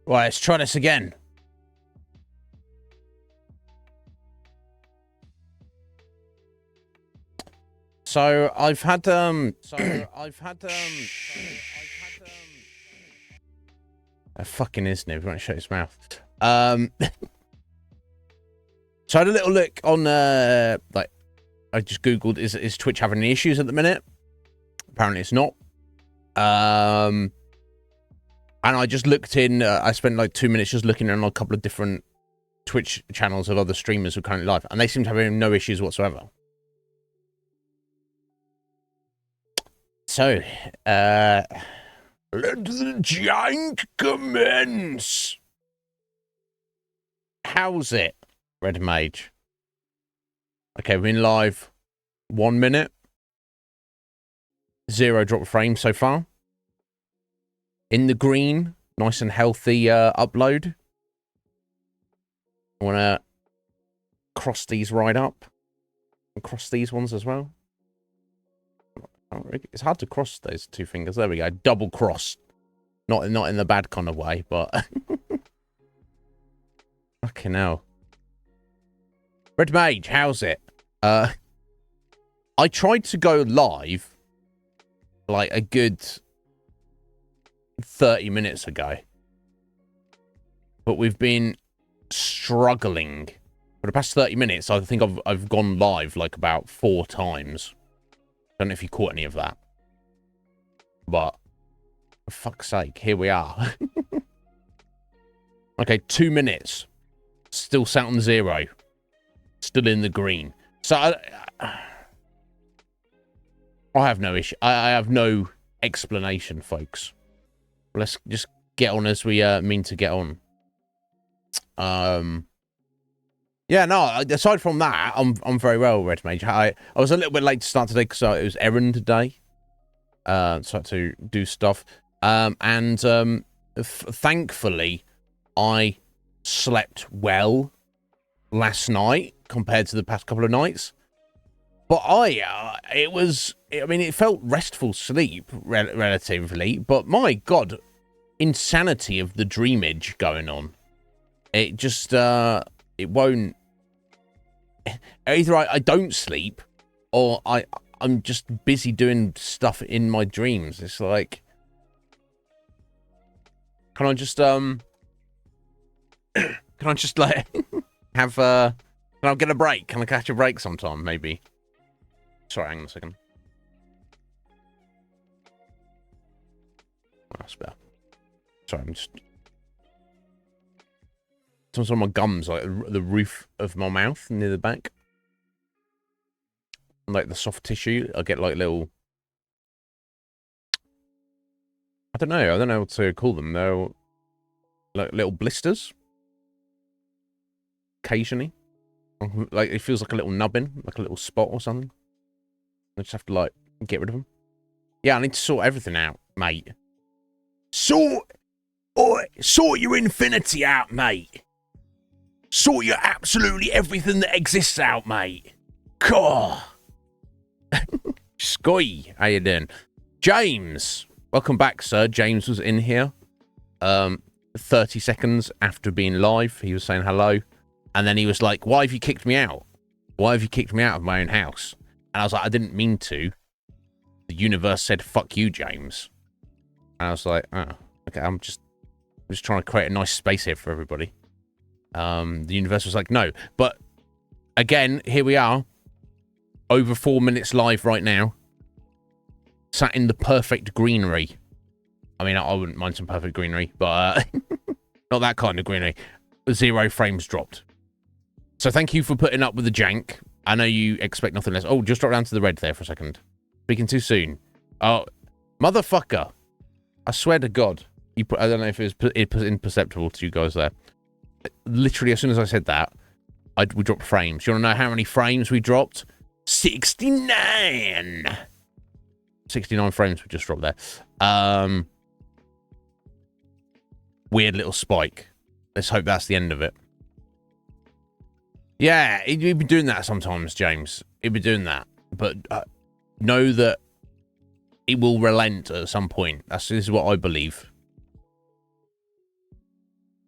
Right, let's try this again. So I've had a fucking Iznib won't shut his mouth. So I had a little look on like I just googled is Twitch having any issues at the minute? Apparently it's not. And I just looked in. I spent like 2 minutes just looking on a couple of different Twitch channels of other streamers who are currently live, and they seem to have no issues whatsoever. So, let the jank commence. How's it, Red Mage? Okay, we've been live 1 minute. 0 drop frame so far. In the green, nice and healthy upload. I want to cross these right up. And cross these ones as well. It's hard to cross those two fingers. There we go. Double cross. Not in the bad kind of way, but... Fucking hell. Red Mage, how's it? I tried to go live like a good 30 minutes ago. But we've been struggling. For the past 30 minutes, I think I've gone live like about 4 times. I don't know if you caught any of that. But, for fuck's sake, here we are. Okay, 2 minutes. Still sat on 0. Still in the green. So, I have no issue. I have no explanation, folks. Let's just get on as we mean to get on. Yeah, no, aside from that, I'm very well, Red Mage. I was a little bit late to start today because it was errand day. So I had to do stuff. Thankfully, I slept well last night compared to the past couple of nights. But it felt restful sleep, relatively. But my God, insanity of the dreamage going on. It just, it won't... Either I don't sleep, or I'm just busy doing stuff in my dreams. It's like... Can I just, like, have, can I get a break? Can I catch a break sometime, maybe? Sorry, hang on a second. Oh, that's better. Sorry, I'm just... Sometimes on my gums, like the roof of my mouth near the back. Like the soft tissue, I get like little... I don't know what to call them. They're like little blisters. Occasionally. Like it feels like a little nubbin, like a little spot or something. I just have to like get rid of them. Yeah, I need to sort everything out, mate. Sort your infinity out, mate. Sort your absolutely everything that exists out, mate. Caw. Sky, how you doing? James, welcome back, sir. James was in here 30 seconds after being live. He was saying hello. And then he was like, why have you kicked me out? Why have you kicked me out of my own house? And I was like, I didn't mean to. The universe said, fuck you, James. And I was like, oh, okay, I'm just trying to create a nice space here for everybody. The universe was like, no. But again, here we are. Over 4 minutes live right now. Sat in the perfect greenery. I mean, I wouldn't mind some perfect greenery, but not that kind of greenery. 0 frames dropped. So thank you for putting up with the jank. I know you expect nothing less. Oh, just drop down to the red there for a second. Speaking too soon. Oh, motherfucker. I swear to God. I don't know if it was imperceptible to you guys there. Literally, as soon as I said that, we dropped frames. You want to know how many frames we dropped? 69! 69 frames we just dropped there. Weird little spike. Let's hope that's the end of it. Yeah, you'd be doing that sometimes, James. You'd be doing that. But know that it will relent at some point. This is what I believe.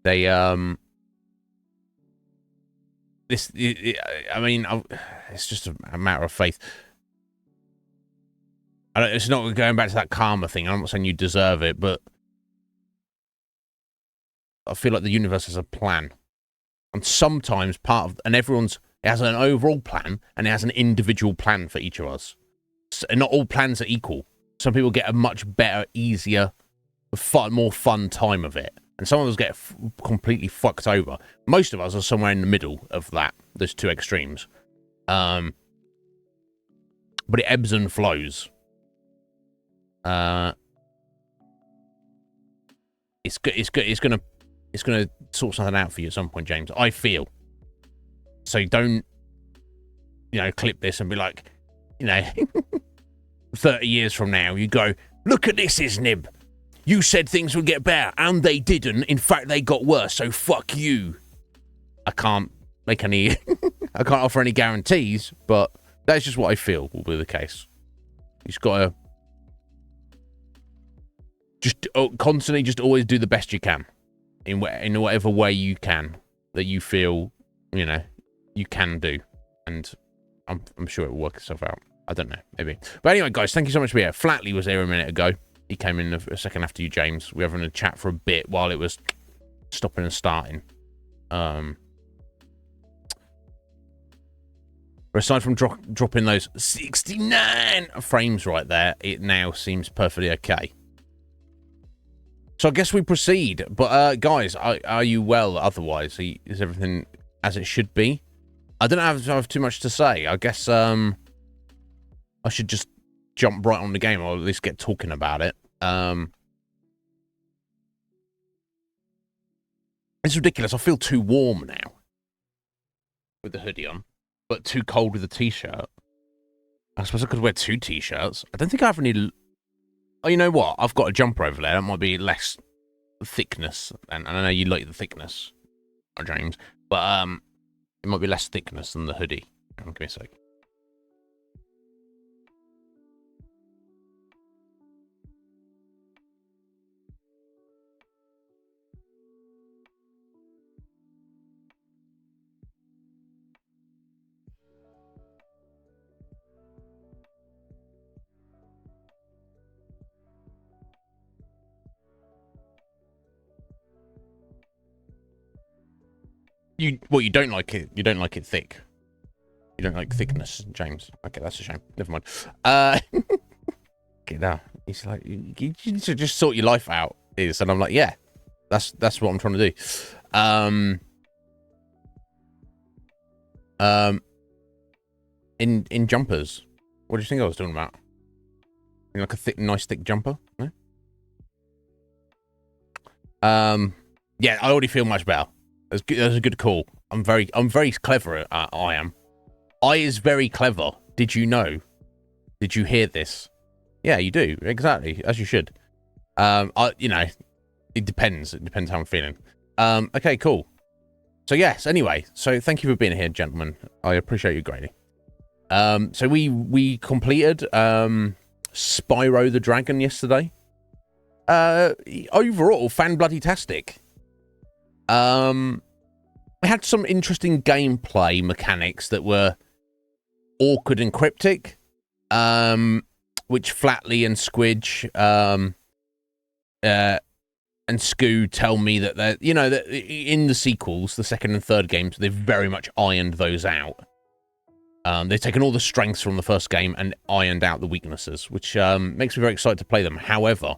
They I mean, it's just a matter of faith. It's not going back to that karma thing. I'm not saying you deserve it, but I feel like the universe has a plan, and sometimes and it has an overall plan, and it has an individual plan for each of us. And not all plans are equal. Some people get a much better, easier, more fun time of it, and some of us get completely fucked over. Most of us are somewhere in the middle of those two extremes. But it ebbs and flows. It's gonna sort something out for you at some point, James. I feel. So don't, clip this and be like, 30 years from now, you go, look at this, Iznib. You said things would get better, and they didn't. In fact, they got worse, so fuck you. I can't make any... I can't offer any guarantees, but that's just what I feel will be the case. You just gotta... constantly just always do the best you can. In whatever way you can, that you feel, you can do. And I'm sure it will work itself out. I don't know, maybe. But anyway, guys, thank you so much for being here. Flatley was there a minute ago. He came in a second after you, James. We were having a chat for a bit while it was stopping and starting. But aside from dropping those 69 frames right there, it now seems perfectly okay. So I guess we proceed. But guys, are you well otherwise? Is everything as it should be? I don't have too much to say. I guess I should just jump right on the game, or at least get talking about it. It's ridiculous. I feel too warm now with the hoodie on, but too cold with the t-shirt. I suppose I could wear two t-shirts. I don't think I have any... Oh, you know what? I've got a jumper over there. That might be less thickness. And I know you like the thickness, James. But it might be less thickness than the hoodie. Give me a sec. You don't like it. You don't like it thick. You don't like thickness, James. Okay, that's a shame. Never mind. Okay, now he's like, you need to just sort your life out. And I'm like, yeah, that's what I'm trying to do. In jumpers, what do you think I was talking about? Like a nice thick jumper? No? Yeah, I already feel much better. That's a good call. I'm very clever. I am. I is very clever. Did you know? Did you hear this? Yeah, you do. Exactly, as you should. It depends. It depends how I'm feeling. Okay, cool. So yes. Anyway, so thank you for being here, gentlemen. I appreciate you greatly. So we completed Spyro the Dragon yesterday. Overall, fan-bloody-tastic. We had some interesting gameplay mechanics that were awkward and cryptic, which Flatley and Squidge and Scoo tell me that they're, that in the sequels, the second and third games, they've very much ironed those out. They've taken all the strengths from the first game and ironed out the weaknesses, which makes me very excited to play them. However,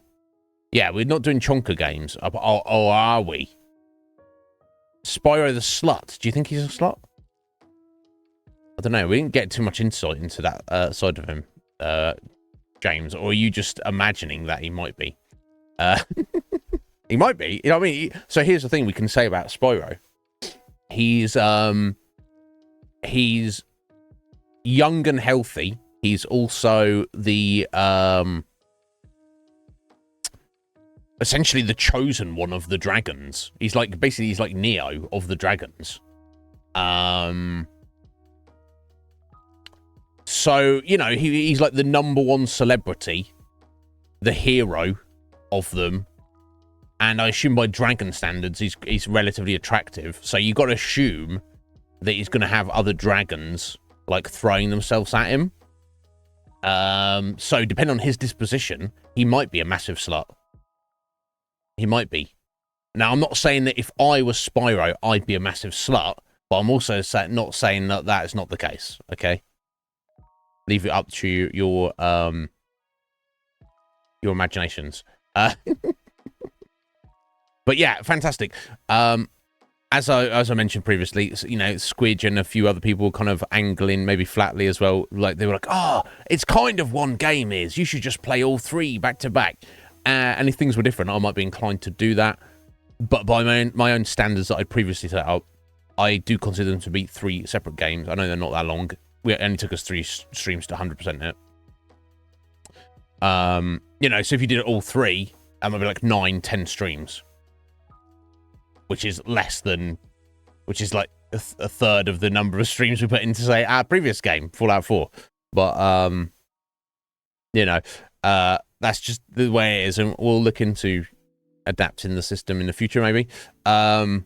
yeah, we're not doing chonker games, or are we? Spyro the Slut. Do you think he's a slut? I don't know. We didn't get too much insight into that side of him, James. Or are you just imagining that he might be? He might be. You know what I mean? So here's the thing we can say about Spyro. He's young and healthy. He's also the essentially the chosen one of the dragons. He's like Neo of the dragons. So, he's like the #1 celebrity, the hero of them, And I assume by dragon standards, he's relatively attractive. So you've got to assume that he's going to have other dragons, like, throwing themselves at him. So depending on his disposition, he might be a massive slut. He might be. Now, I'm not saying that if I was Spyro, I'd be a massive slut, but I'm also not saying that that is not the case, okay? Leave it up to your imaginations. But yeah, fantastic. As I mentioned previously, you know, Squidge and a few other people were kind of angling, maybe flatly as well. Like, they were like, oh, it's kind of one game is. You should just play all three back to back. And if things were different, I might be inclined to do that. But by my own standards that I previously set up, I do consider them to be 3 separate games. I know they're not that long. It only took us 3 streams to 100% it. You know, so if you did it all 3, that might be like 9, 10 streams. Which is like a third of the number of streams we put into, say, our previous game, Fallout 4. But, you know, that's just the way it is, and we'll look into adapting the system in the future, maybe. But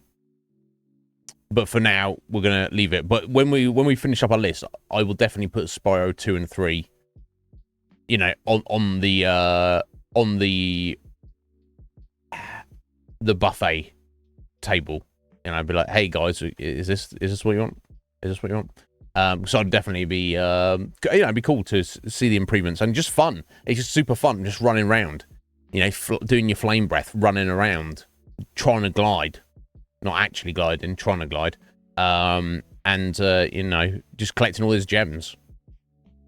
for now, we're going to leave it. But when we finish up our list, I will definitely put Spyro 2 and 3, you know, on the buffet table, and I'd be like, hey guys, is this what you want? Is this what you want? So I'd definitely be you know, it'd be cool to see the improvements, and just fun. It's just super fun, just running around, you know, doing your flame breath, running around, trying to glide, not actually gliding, trying to glide, and you know, just collecting all these gems.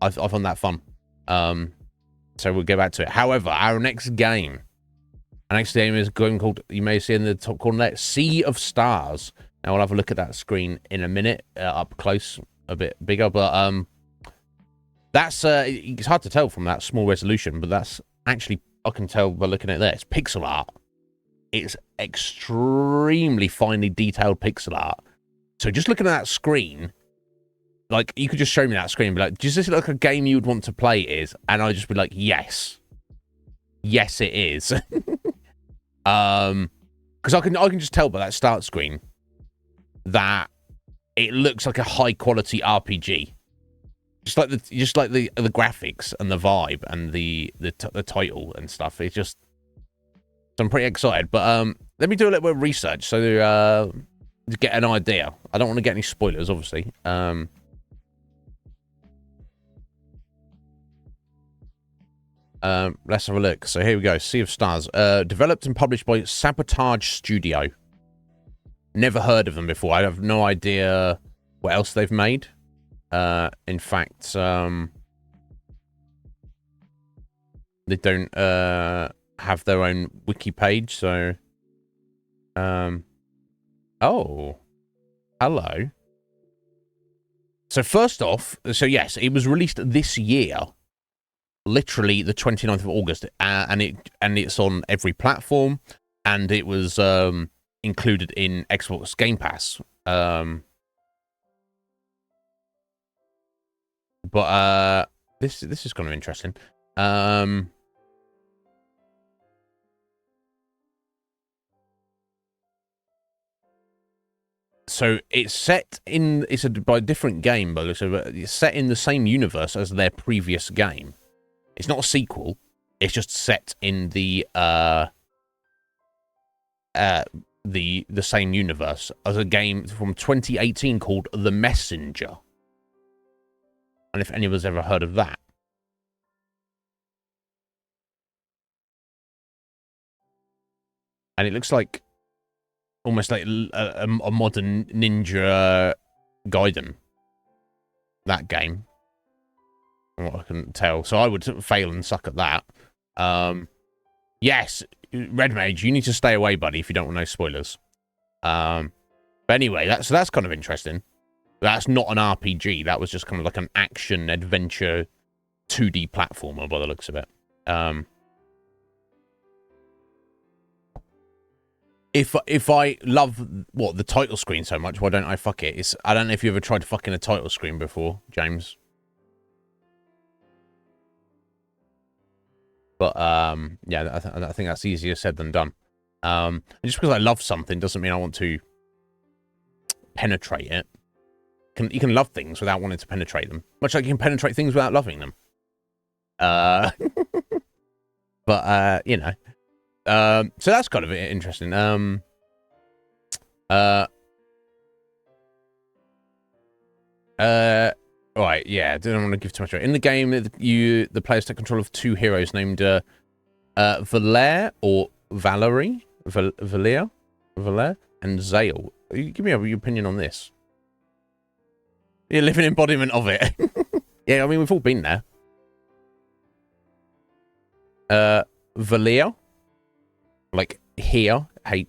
I found that fun. So we'll get back to it. However, our next game is going called, you may see in the top corner there, Sea of Stars. Now we'll have a look at that screen in a minute, up close, a bit bigger, but that's it's hard to tell from that small resolution, but that's actually, I can tell by looking at it there, it's pixel art. It's extremely finely detailed pixel art. So just looking at that screen, like, you could just show me that screen and be like, does this look like a game you would want to play? And I'd just be like, yes, it is. Because I can just tell by that start screen that it looks like a high quality RPG. Just like the graphics and the vibe and the title and stuff. It's just, I'm pretty excited. But let me do a little bit of research so to get an idea. I don't want to get any spoilers, obviously. Let's have a look. So here we go. Sea of Stars. Developed and published by Sabotage Studio. Never heard of them before. I have no idea what else they've made. In fact, they don't have their own wiki page, so oh, hello. So first off, so yes, it was released this year. Literally the 29th of August, and it's on every platform, and it was included in Xbox Game Pass. But this is kind of interesting. So it's set in, by a different game, but it's set in the same universe as their previous game. It's not a sequel. It's just set in the same universe as a game from 2018 called The Messenger. And if anyone's ever heard of that. And it looks like almost like a modern Ninja Gaiden. That game. From what I can tell. So I would fail and suck at that. Yes, Red Mage, you need to stay away, buddy, if you don't want no spoilers. But anyway, that's kind of interesting. That's not an RPG. That was just kind of like an action adventure 2D platformer by the looks of it. If I love the title screen so much, why don't I fuck it? I don't know if you ever tried fucking a title screen before, James. But yeah, I think that's easier said than done. And just because I love something doesn't mean I want to penetrate it. You can love things without wanting to penetrate them. Much like you can penetrate things without loving them. But, you know. So that's kind of interesting. Right, yeah, I don't want to give too much away. In the game, the players take control of two heroes named Valere or Valerie, Valere, and Zale. Give me your opinion on this. You're living embodiment of it. Yeah, I mean, we've all been there. Valere, like here, Here.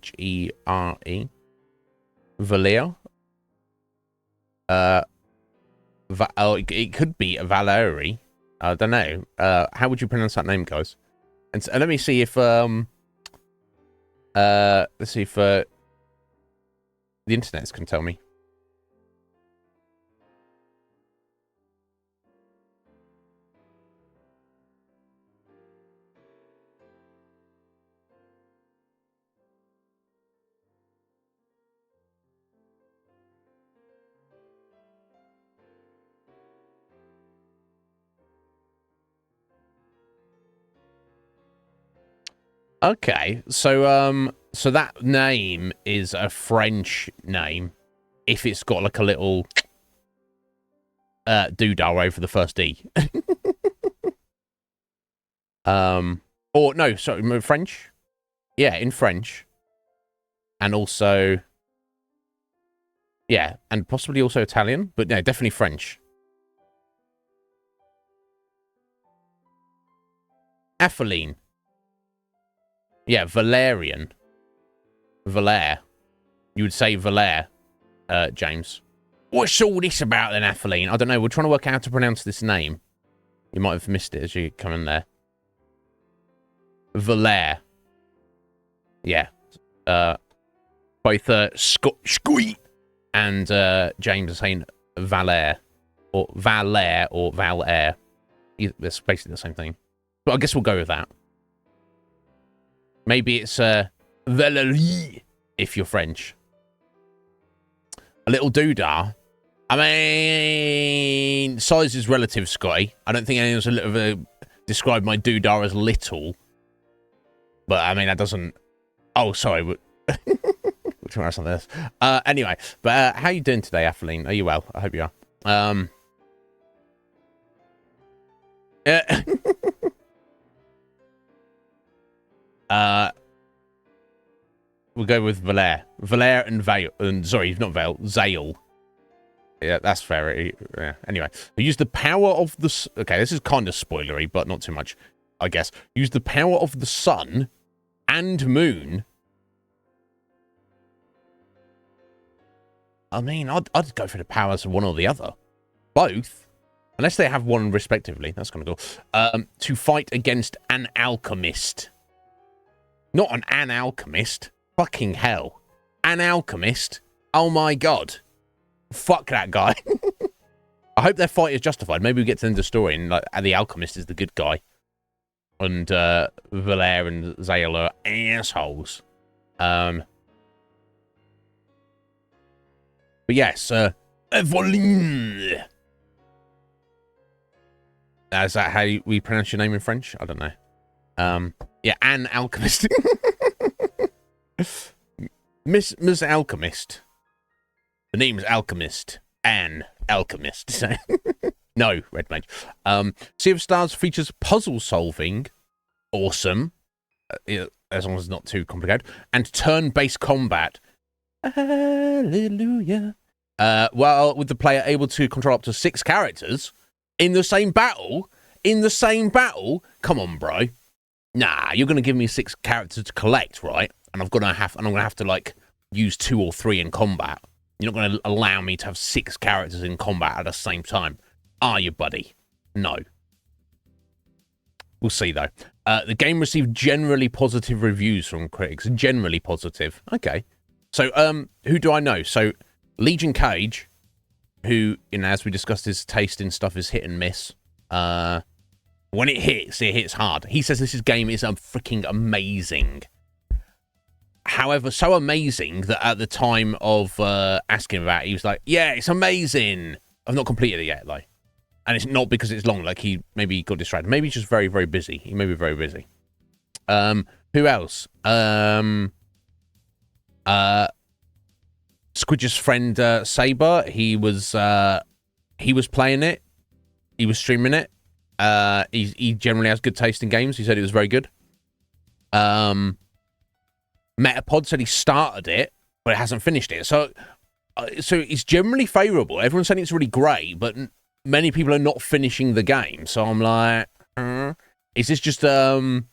Valere. It could be a Valerie. I don't know. How would you pronounce that name, guys? And let me see if let's see if the internet can tell me. Okay, so so that name is a French name if it's got like a little doodah over the first D. Or no, sorry, French? Yeah, in French. And also, yeah, and possibly also Italian, but no, definitely French. Apheline. Yeah, Valerian. Valere. You would say Valere, James. What's all this about then, Apheline? I don't know. We're trying to work out how to pronounce this name. You might have missed it as you come in there. Valere. Yeah. Both Squeak and James are saying Valere. Or Valere or Valere. It's basically the same thing. But I guess we'll go with that. Maybe it's Valerie, if you're French. A little doodah. I mean, size is relative, Scotty. I don't think anyone's described my doodah as little. But, I mean, that doesn't... Oh, sorry. We're talking about something else. Anyway, but how are you doing today, Apheline? Are you well? I hope you are. We'll go with Valere. Valere and Vale. Sorry, not Vale. Zale. Yeah, that's fair. Yeah. Anyway, use the power of the... Okay, this is kind of spoilery, but not too much, I guess. Use the power of the sun and moon. I mean, I'd go for the powers of one or the other. Both. Unless they have one respectively. That's kind of cool. To fight against an alchemist. Not an alchemist. Fucking hell. An alchemist? Oh my god. Fuck that guy. I hope their fight is justified. Maybe we get to the end of the story and like, the alchemist is the good guy. And Valere and Zale are assholes. But yes, Eveline. Is that how we pronounce your name in French? I don't know. Yeah, an alchemist. Miss Alchemist. The name's Alchemist. An Alchemist. No, Red Mage. Sea of Stars features puzzle solving. Awesome. As long as it's not too complicated. And turn-based combat. Hallelujah. Well, with the player able to control up to 6 characters in the same battle. Come on, bro. Nah, you're gonna give me 6 characters to collect, right? And I'm gonna have to like use 2 or 3 in combat. You're not gonna allow me to have 6 characters in combat at the same time, are you, buddy? No. We'll see though. The game received generally positive reviews from critics. Generally positive. Okay. So who do I know? So Legion Cage, who, you know, as we discussed, his taste in stuff is hit and miss. When it hits hard. He says this game is freaking amazing. However, so amazing that at the time of asking about it, he was like, yeah, it's amazing. I've not completed it yet, like. And it's not because it's long, like he maybe got distracted. Maybe he's just very, very busy. He may be very busy. Who else? Squidge's friend Saber, he was playing it. He was streaming it. He generally has good taste in games. He said it was very good. Metapod said he started it, but hasn't finished it. So it's generally favourable. Everyone's saying it's really great, but many people are not finishing the game. So I'm like, is this just an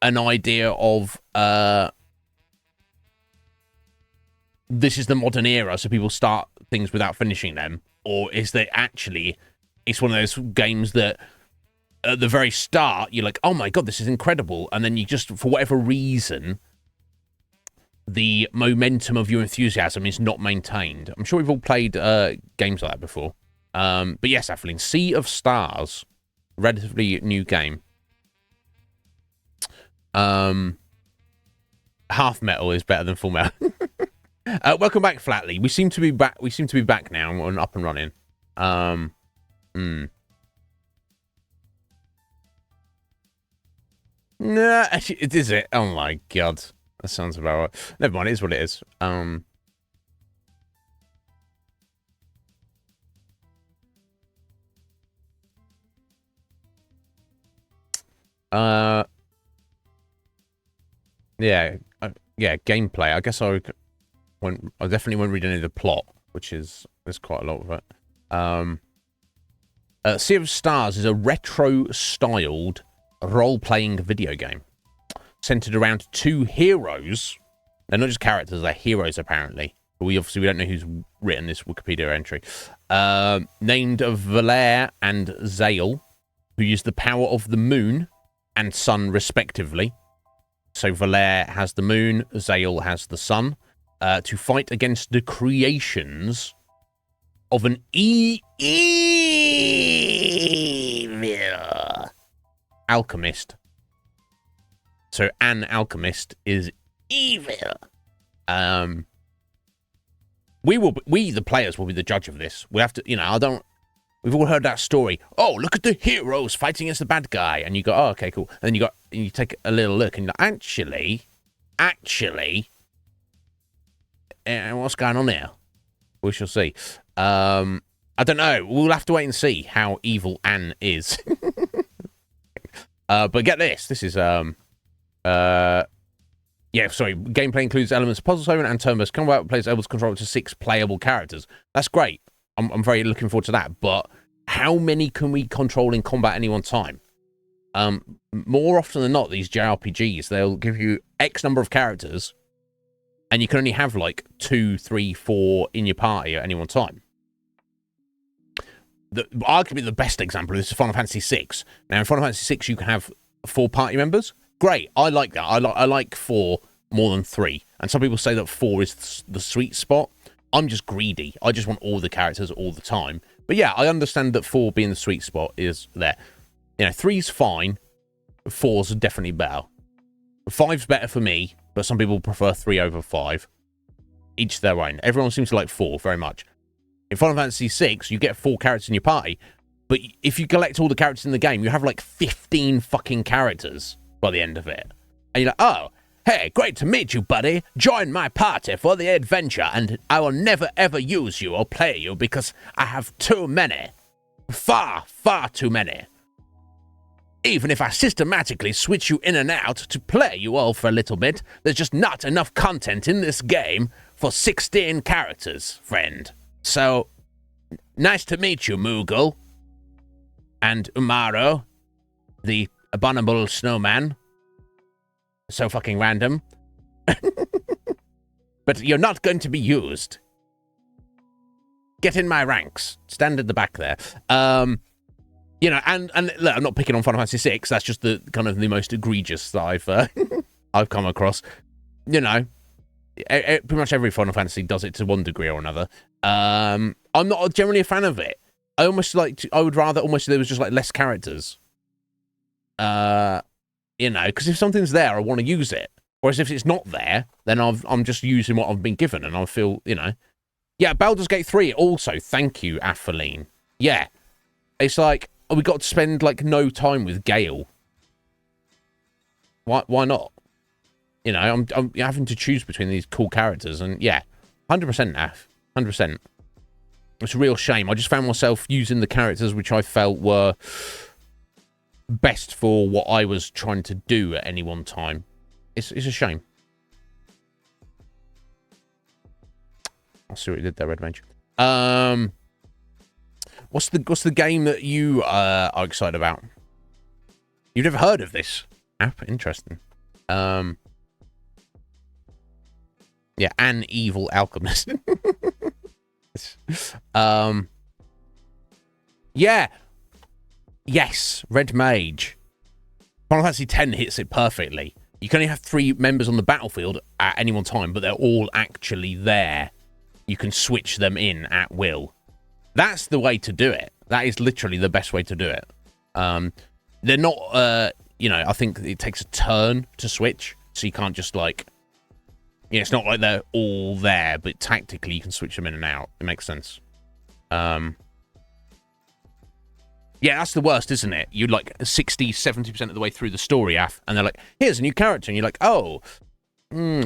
idea of this is the modern era, so people start things without finishing them, or is that actually it's one of those games that at the very start you're like, oh my god, this is incredible, and then you just, for whatever reason, the momentum of your enthusiasm is not maintained. I'm sure we've all played games like that before. But yes, Atheline, Sea of Stars, relatively new game. Half metal is better than full metal. Welcome back, Flatley. We seem to be back. We seem to be back now and up and running. Nah, actually, it is it. Oh my god, that sounds about right. Never mind. It is what it is. Yeah, yeah. Gameplay. I guess I definitely won't read any of the plot, which is there's quite a lot of it. Sea of Stars is a retro-styled role-playing video game centered around two heroes. They're not just characters; they're heroes apparently. But we don't know who's written this Wikipedia entry. Named Valere and Zale, who use the power of the moon and sun respectively. So Valere has the moon, Zale has the sun, to fight against the creations of an evil alchemist. So an alchemist is evil. We the players will be the judge of this. We have to, we've all heard that story. Oh, look at the heroes fighting against the bad guy. And you go, oh, okay, cool. And then you take a little look and you're like, actually, what's going on here? We shall see. I don't know. We'll have to wait and see how evil Anne is. But get this. This is, yeah, sorry. Gameplay includes elements of puzzle solving and turn-based combat. Players able to control up to 6 playable characters. That's great. I'm very looking forward to that. But how many can we control in combat at any one time? More often than not, these JRPGs, they'll give you X number of characters, and you can only have like 2, 3, 4 in your party at any one time. Arguably the best example of this is Final Fantasy VI. Now, in Final Fantasy VI, you can have 4 party members. Great, I like that. I like 4 more than 3. And some people say that 4 is the sweet spot. I'm just greedy. I just want all the characters all the time. But yeah, I understand that 4 being the sweet spot is there. 3's fine. 4's definitely better. 5's better for me, but some people prefer 3 over 5. Each their own. Everyone seems to like 4 very much. In Final Fantasy VI, you get 4 characters in your party, but if you collect all the characters in the game, you have like 15 fucking characters by the end of it. And you're like, oh, hey, great to meet you, buddy. Join my party for the adventure, and I will never ever use you or play you because I have too many. Far, far too many. Even if I systematically switch you in and out to play you all for a little bit, there's just not enough content in this game for 16 characters, friend. So, nice to meet you, Moogle. And Umaro, the abominable snowman. So fucking random. But you're not going to be used. Get in my ranks. Stand at the back there. And look, I'm not picking on Final Fantasy VI. That's just the kind of the most egregious that I've come across. Pretty much every Final Fantasy does it to one degree or another. I'm not generally a fan of it. I would rather almost there was just like less characters. Because if something's there, I want to use it. Whereas if it's not there, then I'm just using what I've been given, and I feel, you know. Yeah, Baldur's Gate 3 also, thank you, Athaline. Yeah. It's like, we got to spend, like, no time with Gale. Why not? You know, I'm having to choose between these cool characters, and yeah, 100% Af. 100%. It's a real shame. I just found myself using the characters which I felt were best for what I was trying to do at any one time. It's a shame. I'll see what you did there, Red Mage. What's the game that you are excited about? You've never heard of this app? Interesting. Yeah, An Evil Alchemist. Yeah. Yes, Red Mage. Final Fantasy X hits it perfectly. You can only have 3 members on the battlefield at any one time, but they're all actually there. You can switch them in at will. That's the way to do it. That is literally the best way to do it. They're not, you know, I think it takes a turn to switch, so you can't just, like... Yeah, it's not like they're all there, but tactically you can switch them in and out. It makes sense. Yeah, that's the worst, isn't it? You're like 60, 70% of the way through the story, and they're like, here's a new character, and you're like, oh,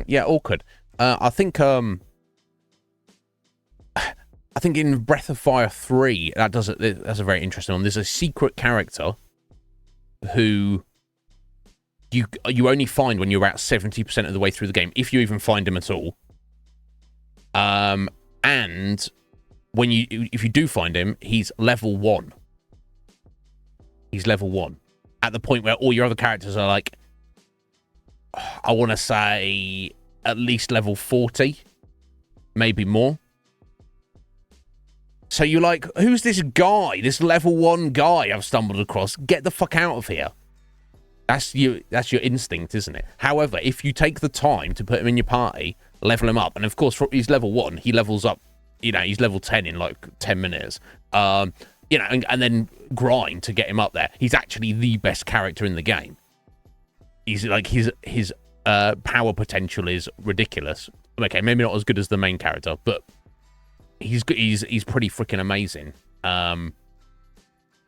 yeah, awkward. I think in Breath of Fire 3, that's a very interesting one. There's a secret character who you only find when you're about 70% of the way through the game, if you even find him at all. And if you do find him, he's level 1. He's level 1. At the point where all your other characters are like, I want to say at least level 40, maybe more. So you're like, who's this guy? This level 1 guy I've stumbled across? Get the fuck out of here. That's your instinct, isn't it? However, if you take the time to put him in your party, level him up, and of course, he's level 1, he levels up, you know, he's level 10 in like 10 minutes, you know, and then grind to get him up there. He's actually the best character in the game. He's like, his power potential is ridiculous. Okay, maybe not as good as the main character, but he's pretty freaking amazing.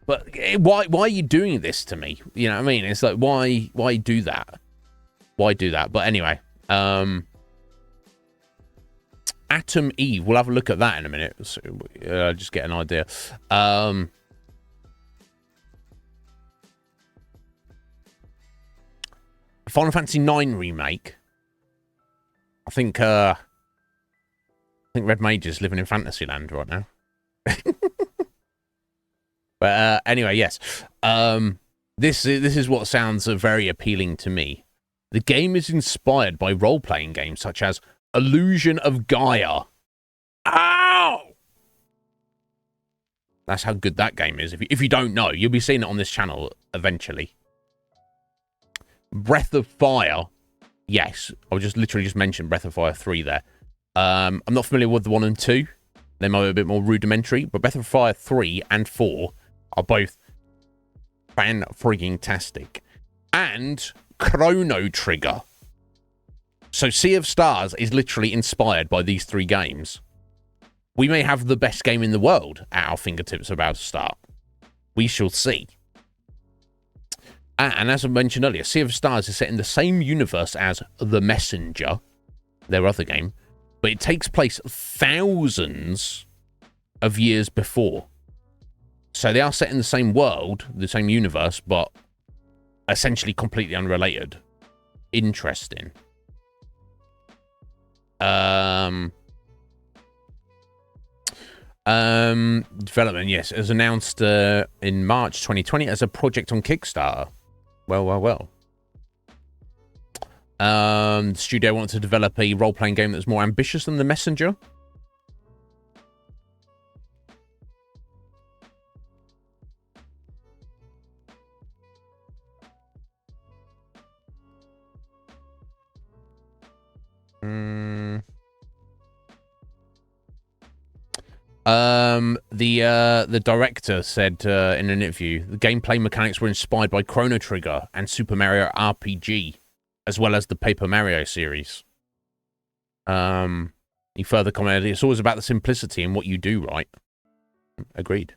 But why are you doing this to me? You know what I mean? It's like, why do that? Why do that? But anyway, Atom Eve. We'll have a look at that in a minute. So, just get an idea. Final Fantasy IX remake. I think Red Mage is living in Fantasyland right now. But anyway, yes. This is what sounds very appealing to me. The game is inspired by role-playing games such as Illusion of Gaia. Ow! That's how good that game is. If you don't know, you'll be seeing it on this channel eventually. Breath of Fire. Yes, I was literally just mentioned Breath of Fire 3 there. I'm not familiar with the 1 and 2. They might be a bit more rudimentary, but Breath of Fire 3 and 4 are both fan-frigging-tastic. And Chrono Trigger. So Sea of Stars is literally inspired by these 3 games. We may have the best game in the world at our fingertips about to start. We shall see. And as I mentioned earlier, Sea of Stars is set in the same universe as The Messenger, their other game, but it takes place thousands of years before. So they are set in the same world, the same universe, but essentially completely unrelated. Interesting. Development, yes, as announced in March 2020 as a project on Kickstarter. Well. The studio wanted to develop a role-playing game that's more ambitious than The Messenger. The director said in an interview, the gameplay mechanics were inspired by Chrono Trigger and Super Mario RPG. as well as the Paper Mario series. He further commented, it's always about the simplicity and what you do, right? Agreed.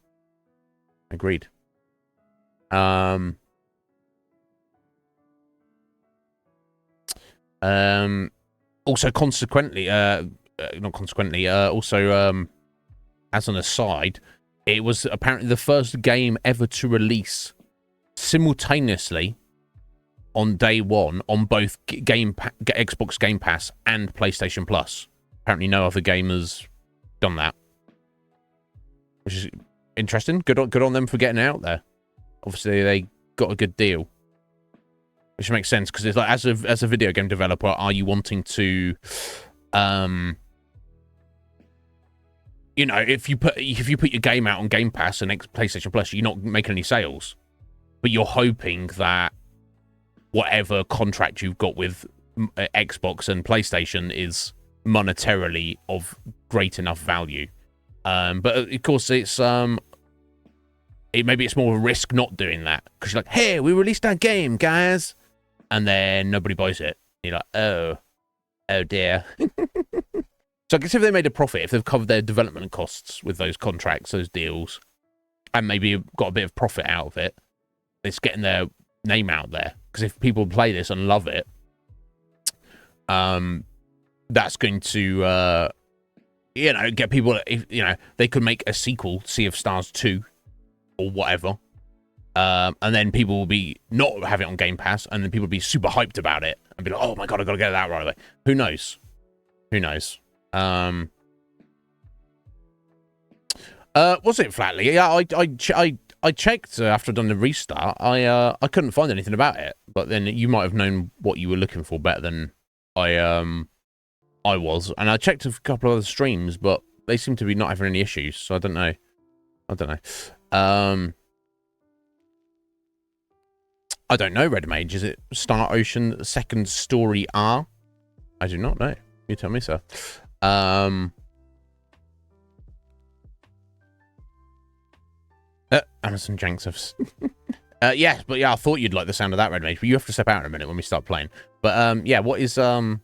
Also, consequently, not consequently, also, as an aside, it was apparently the first game ever to release simultaneously on day one on both Xbox Game Pass and PlayStation Plus. Apparently, no other game has done that, which is interesting. Good on them for getting out there. Obviously, they got a good deal, which makes sense because it's like, as a video game developer, are you wanting to, you know, if you put your game out on Game Pass and PlayStation Plus, you're not making any sales, but you're hoping that whatever contract you've got with Xbox and PlayStation is monetarily of great enough value. But of course, it's maybe it's more of a risk not doing that because you're like, hey, we released our game, guys, and then nobody buys it. You're like, oh dear. So I guess if they made a profit, if they've covered their development costs with those contracts, those deals, and maybe got a bit of profit out of it, it's getting their name out there. Because if people play this and love it, that's going to, you know, get people. If, you know, they could make a sequel, Sea of Stars 2, or whatever, and then people will be not have it on Game Pass, and then people will be super hyped about it and be like, "Oh my god, I got to get that right away." Who knows? Was it Flatly? Yeah, I checked after I'd done the restart. I couldn't find anything about it, but then you might have known what you were looking for better than I was. And I checked a couple of other streams, but they seem to be not having any issues. So I don't know. I don't know. Red Mage, is it Star Ocean Second Story R? I do not know. You tell me, sir. Amazon Janks. Yes, but yeah, I thought you'd like the sound of that, Red Mage, but you have to step out in a minute when we start playing. But yeah, what is Atom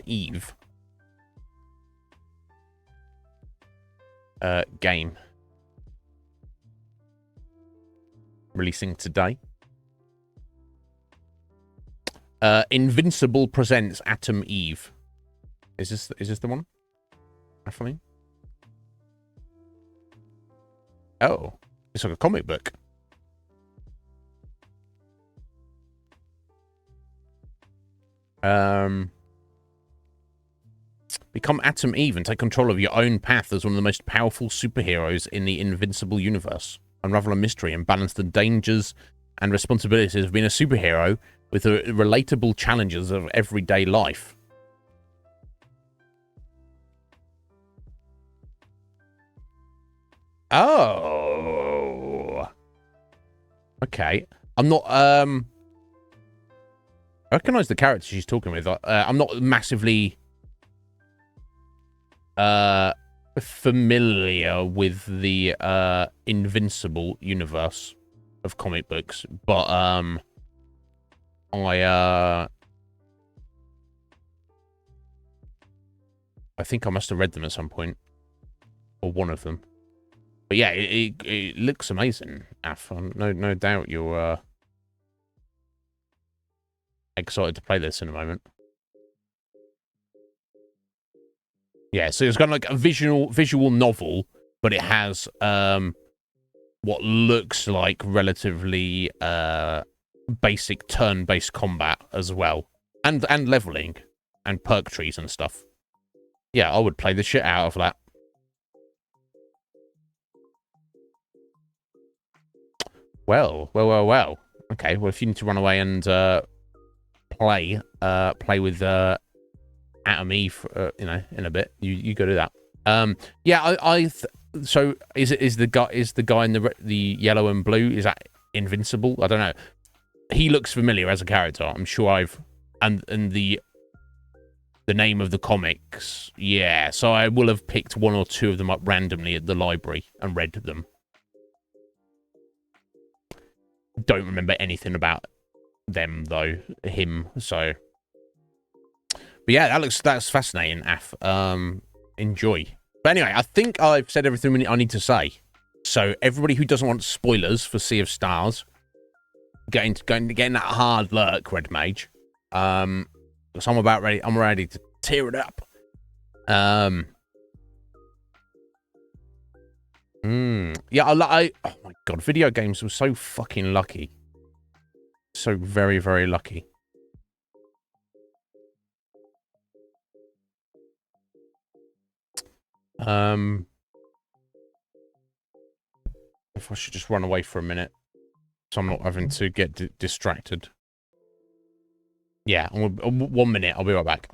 Eve? Game. Releasing today. Invincible presents Atom Eve. Is this the one? Definitely. Oh, it's like a comic book. Become Atom Eve and take control of your own path as one of the most powerful superheroes in the Invincible universe. Unravel a mystery and balance the dangers and responsibilities of being a superhero with the relatable challenges of everyday life. Oh. Okay. I'm not, I recognize the character she's talking with. I'm not massively familiar with the Invincible universe of comic books, but I think I must have read them at some point, or one of them. But yeah, it looks amazing, Af. No doubt you're excited to play this in a moment. Yeah, so it's got like a visual novel, but it has what looks like relatively basic turn-based combat as well, and leveling and perk trees and stuff. Yeah, I would play the shit out of that. Well. Okay, well, if you need to run away and play with Atom Eve, you know, in a bit, you go do that. Yeah, so is the guy in the yellow and blue, is that Invincible? I don't know. He looks familiar as a character. I'm sure and the name of the comics. Yeah, so I will have picked one or two of them up randomly at the library and read them. Don't remember anything about them though, him. So, but yeah, that's fascinating. Af, enjoy. But anyway, I think I've said everything I need to say. So everybody who doesn't want spoilers for Sea of Stars, getting that hard lurk, Red Mage. Because I'm ready. I'm ready to tear it up. Yeah, oh my god, video games were so fucking lucky. So very, very lucky. If I should just run away for a minute, so I'm not having to get distracted. Yeah, 1 minute. I'll be right back.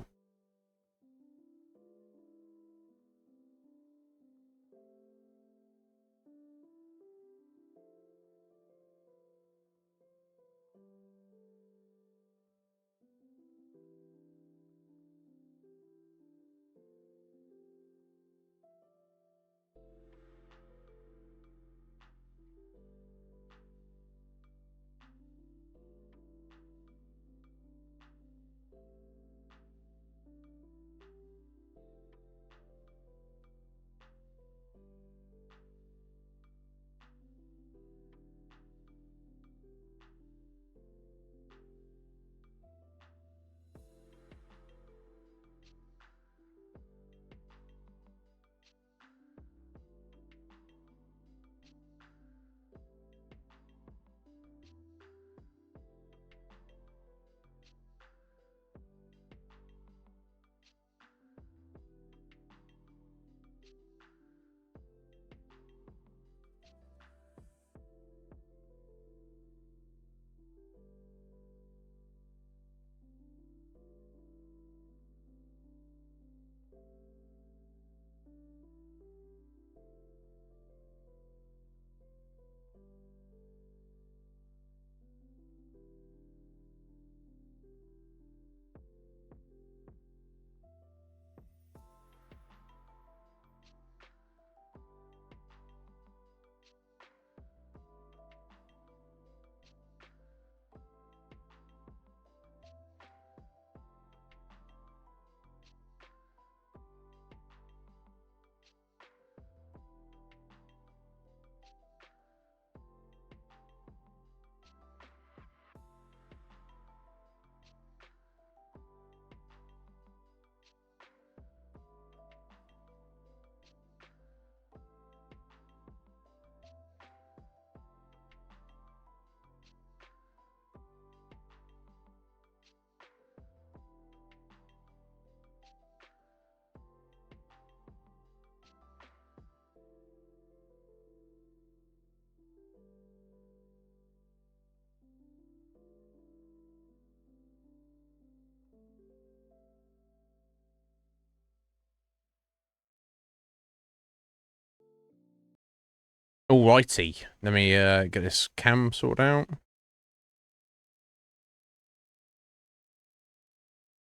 Alrighty, let me get this cam sorted out.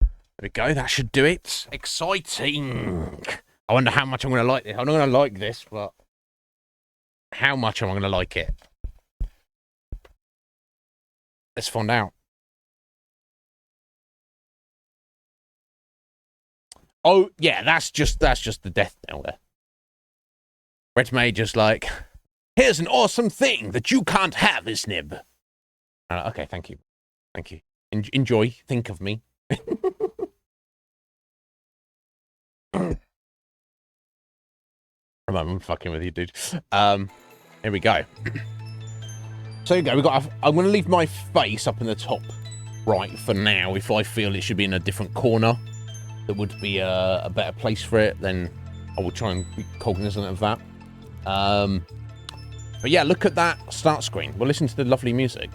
There we go, that should do it. Exciting. I wonder how much I'm going to like this. I'm not going to like this, but how much am I going to like it? Let's find out. Oh, yeah, that's just the death knell there. Red Mage just like, here's an awesome thing that you can't have, Iznib. Okay, thank you. Thank you. Enjoy. Think of me. I'm fucking with you, dude. Here we go. So you go. I'm going to leave my face up in the top right for now. If I feel it should be in a different corner that would be a better place for it, then I will try and be cognizant of that. But yeah, look at that start screen. We'll listen to the lovely music.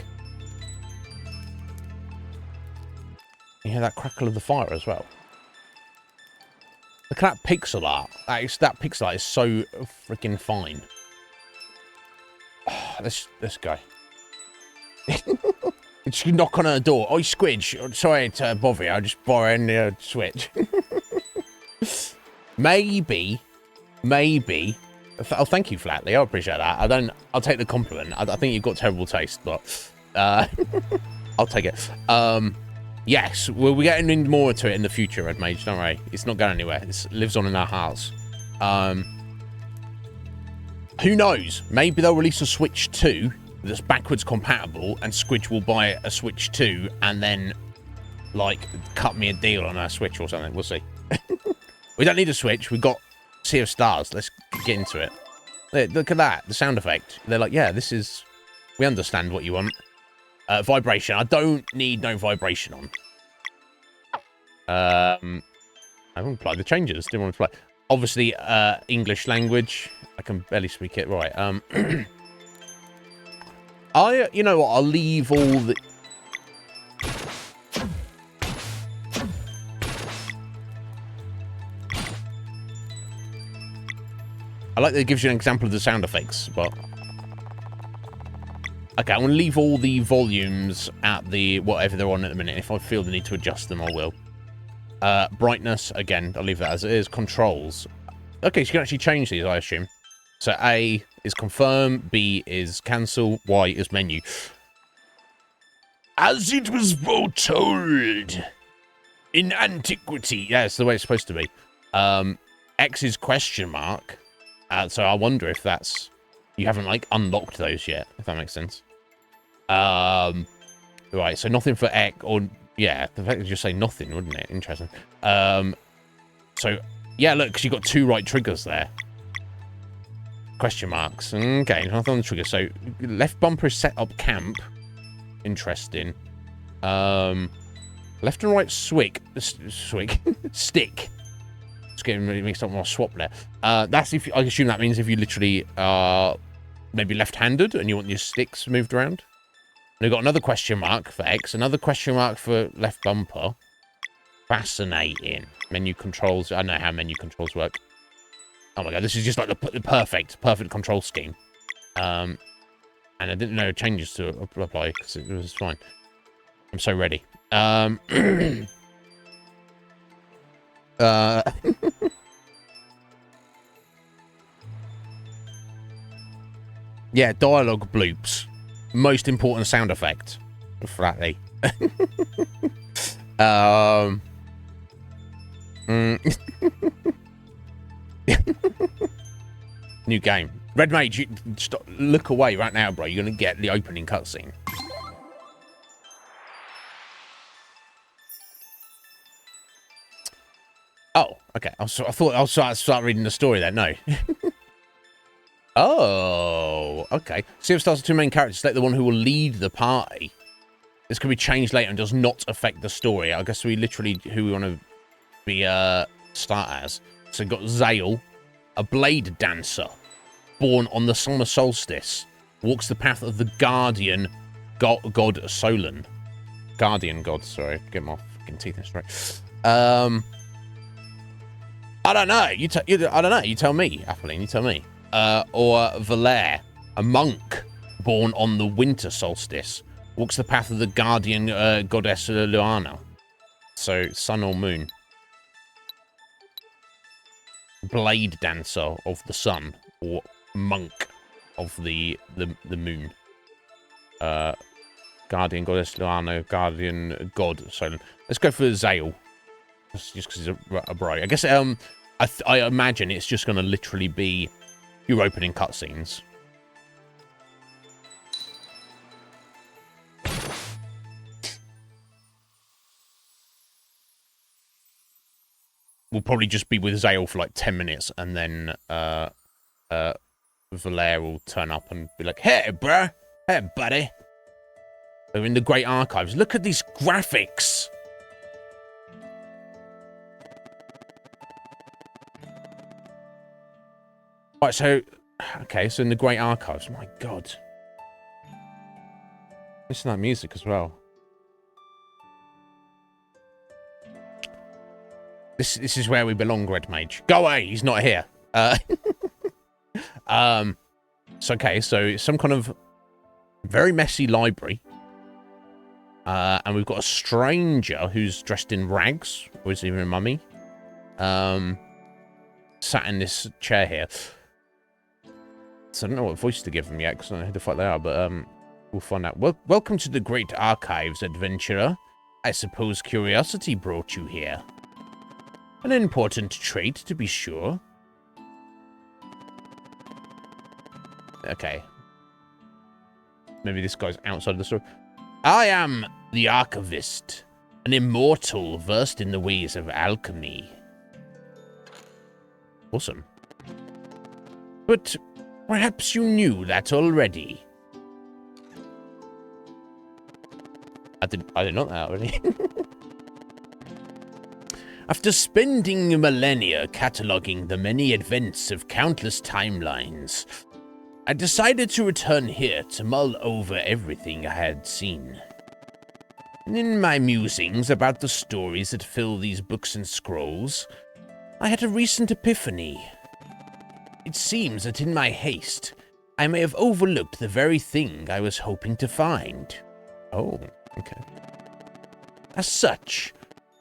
You hear that crackle of the fire as well. Look at that pixel art. That pixel art is so freaking fine. Let's go. Just knock on her door. Oi, Squidge. Sorry to bother you. I'm just borrowing the Switch. Maybe. Oh, thank you, Flatley. I appreciate that. I'll take the compliment. I think you've got terrible taste, but I'll I'll take it. Yes, we'll be getting more into it in the future, Red Mage. Don't worry. It's not going anywhere. It lives on in our hearts. Who knows? Maybe they'll release a Switch 2 that's backwards compatible, and Squidge will buy a Switch 2 and then, like, cut me a deal on our Switch or something. We'll see. We don't need a Switch. We've got Sea of Stars. Let's get into it. Look at that. The sound effect. They're like, yeah, this is... We understand what you want. Vibration. I don't need no vibration on. I haven't applied the changes. Didn't want to play. Obviously, English language. I can barely speak it. Right. You know what? I'll leave all the... I like that it gives you an example of the sound effects, but... Okay, I'm going to leave all the volumes at the whatever they're on at the minute. If I feel the need to adjust them, I will. Brightness, again, I'll leave that as it is. Controls. Okay, so you can actually change these, I assume. So A is confirm, B is cancel, Y is menu. As it was foretold in antiquity. Yeah, it's the way it's supposed to be. X is question mark. So I wonder if that's... You haven't, like, unlocked those yet, if that makes sense. Right, so nothing for X, or... Yeah, the fact that you just say nothing, wouldn't it? Interesting. So, yeah, look, because you've got two right triggers there. Question marks. Okay, nothing on the trigger. So, left bumper is set up camp. Interesting. Left and right stick. It's getting really mixed up with my swap there. That's if I assume that means if you literally are maybe left-handed and you want your sticks moved around. And we've got another question mark for X, another question mark for left bumper. Fascinating. Menu controls. I don't know how menu controls work. Oh my god, this is just like the perfect control scheme. And I didn't know changes to apply because it was fine. I'm so ready. Yeah, dialogue bloops. Most important sound effect. Flatly. New game. Red Mage, you stop, look away right now, bro. You're going to get the opening cutscene. Oh, okay. I thought I'll start reading the story then. No. Oh, okay. Sea of Stars are two main characters. Select the one who will lead the party. This can be changed later and does not affect the story. I guess we literally who we want to be start as. So we've got Zale, a blade dancer, born on the summer solstice, walks the path of the guardian god Solon. Guardian god, sorry, get my fucking teeth in straight. I don't know. I don't know. You tell me, Appeline. You tell me. Or Valere, a monk born on the winter solstice, walks the path of the guardian goddess Luana. So, sun or moon. Blade dancer of the sun, or monk of the moon. Guardian goddess Luana, guardian god Solon. Let's go for Zale. Just because he's a bro. I guess I imagine it's just going to literally be your opening cutscenes. We'll probably just be with Zale for like 10 minutes, and then Valere will turn up and be like, "Hey, bruh. Hey, buddy. We're in the Great Archives. Look at these graphics." Right, so... Okay, so in the Great Archives. My god. Listen to that music as well. This is where we belong, Red Mage. Go away, he's not here. So, okay, so some kind of very messy library. And we've got a stranger who's dressed in rags, or is even a mummy. Sat in this chair here. So I don't know what voice to give them yet, because I don't know who the fuck they are, but We'll find out. Well, welcome to the Great Archives, adventurer. I suppose curiosity brought you here. An important trait, to be sure. Okay. Maybe this guy's outside of the story. I am the Archivist, an immortal versed in the ways of alchemy. Awesome. But perhaps you knew that already. I did not know that already. After spending millennia cataloging the many events of countless timelines, I decided to return here to mull over everything I had seen. In my musings about the stories that fill these books and scrolls, I had a recent epiphany. It seems that in my haste, I may have overlooked the very thing I was hoping to find. Oh, okay. As such,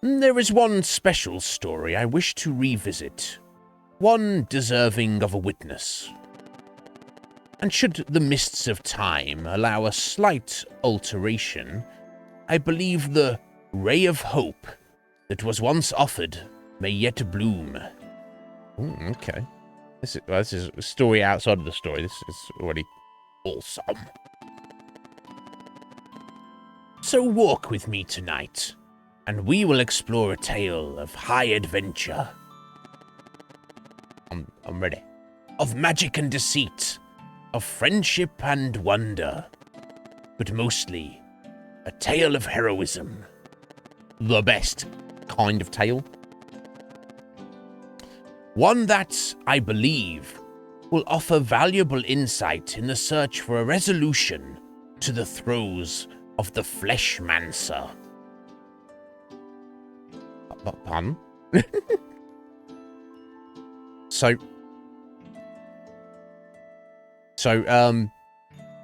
there is one special story I wish to revisit, one deserving of a witness. And should the mists of time allow a slight alteration, I believe the ray of hope that was once offered may yet bloom. Ooh, okay. This is a story outside of the story. This is already awesome. So walk with me tonight, and we will explore a tale of high adventure. I'm ready. Of magic and deceit, of friendship and wonder, but mostly a tale of heroism. The best kind of tale. One that, I believe, will offer valuable insight in the search for a resolution to the throes of the Fleshmancer. Pardon? So,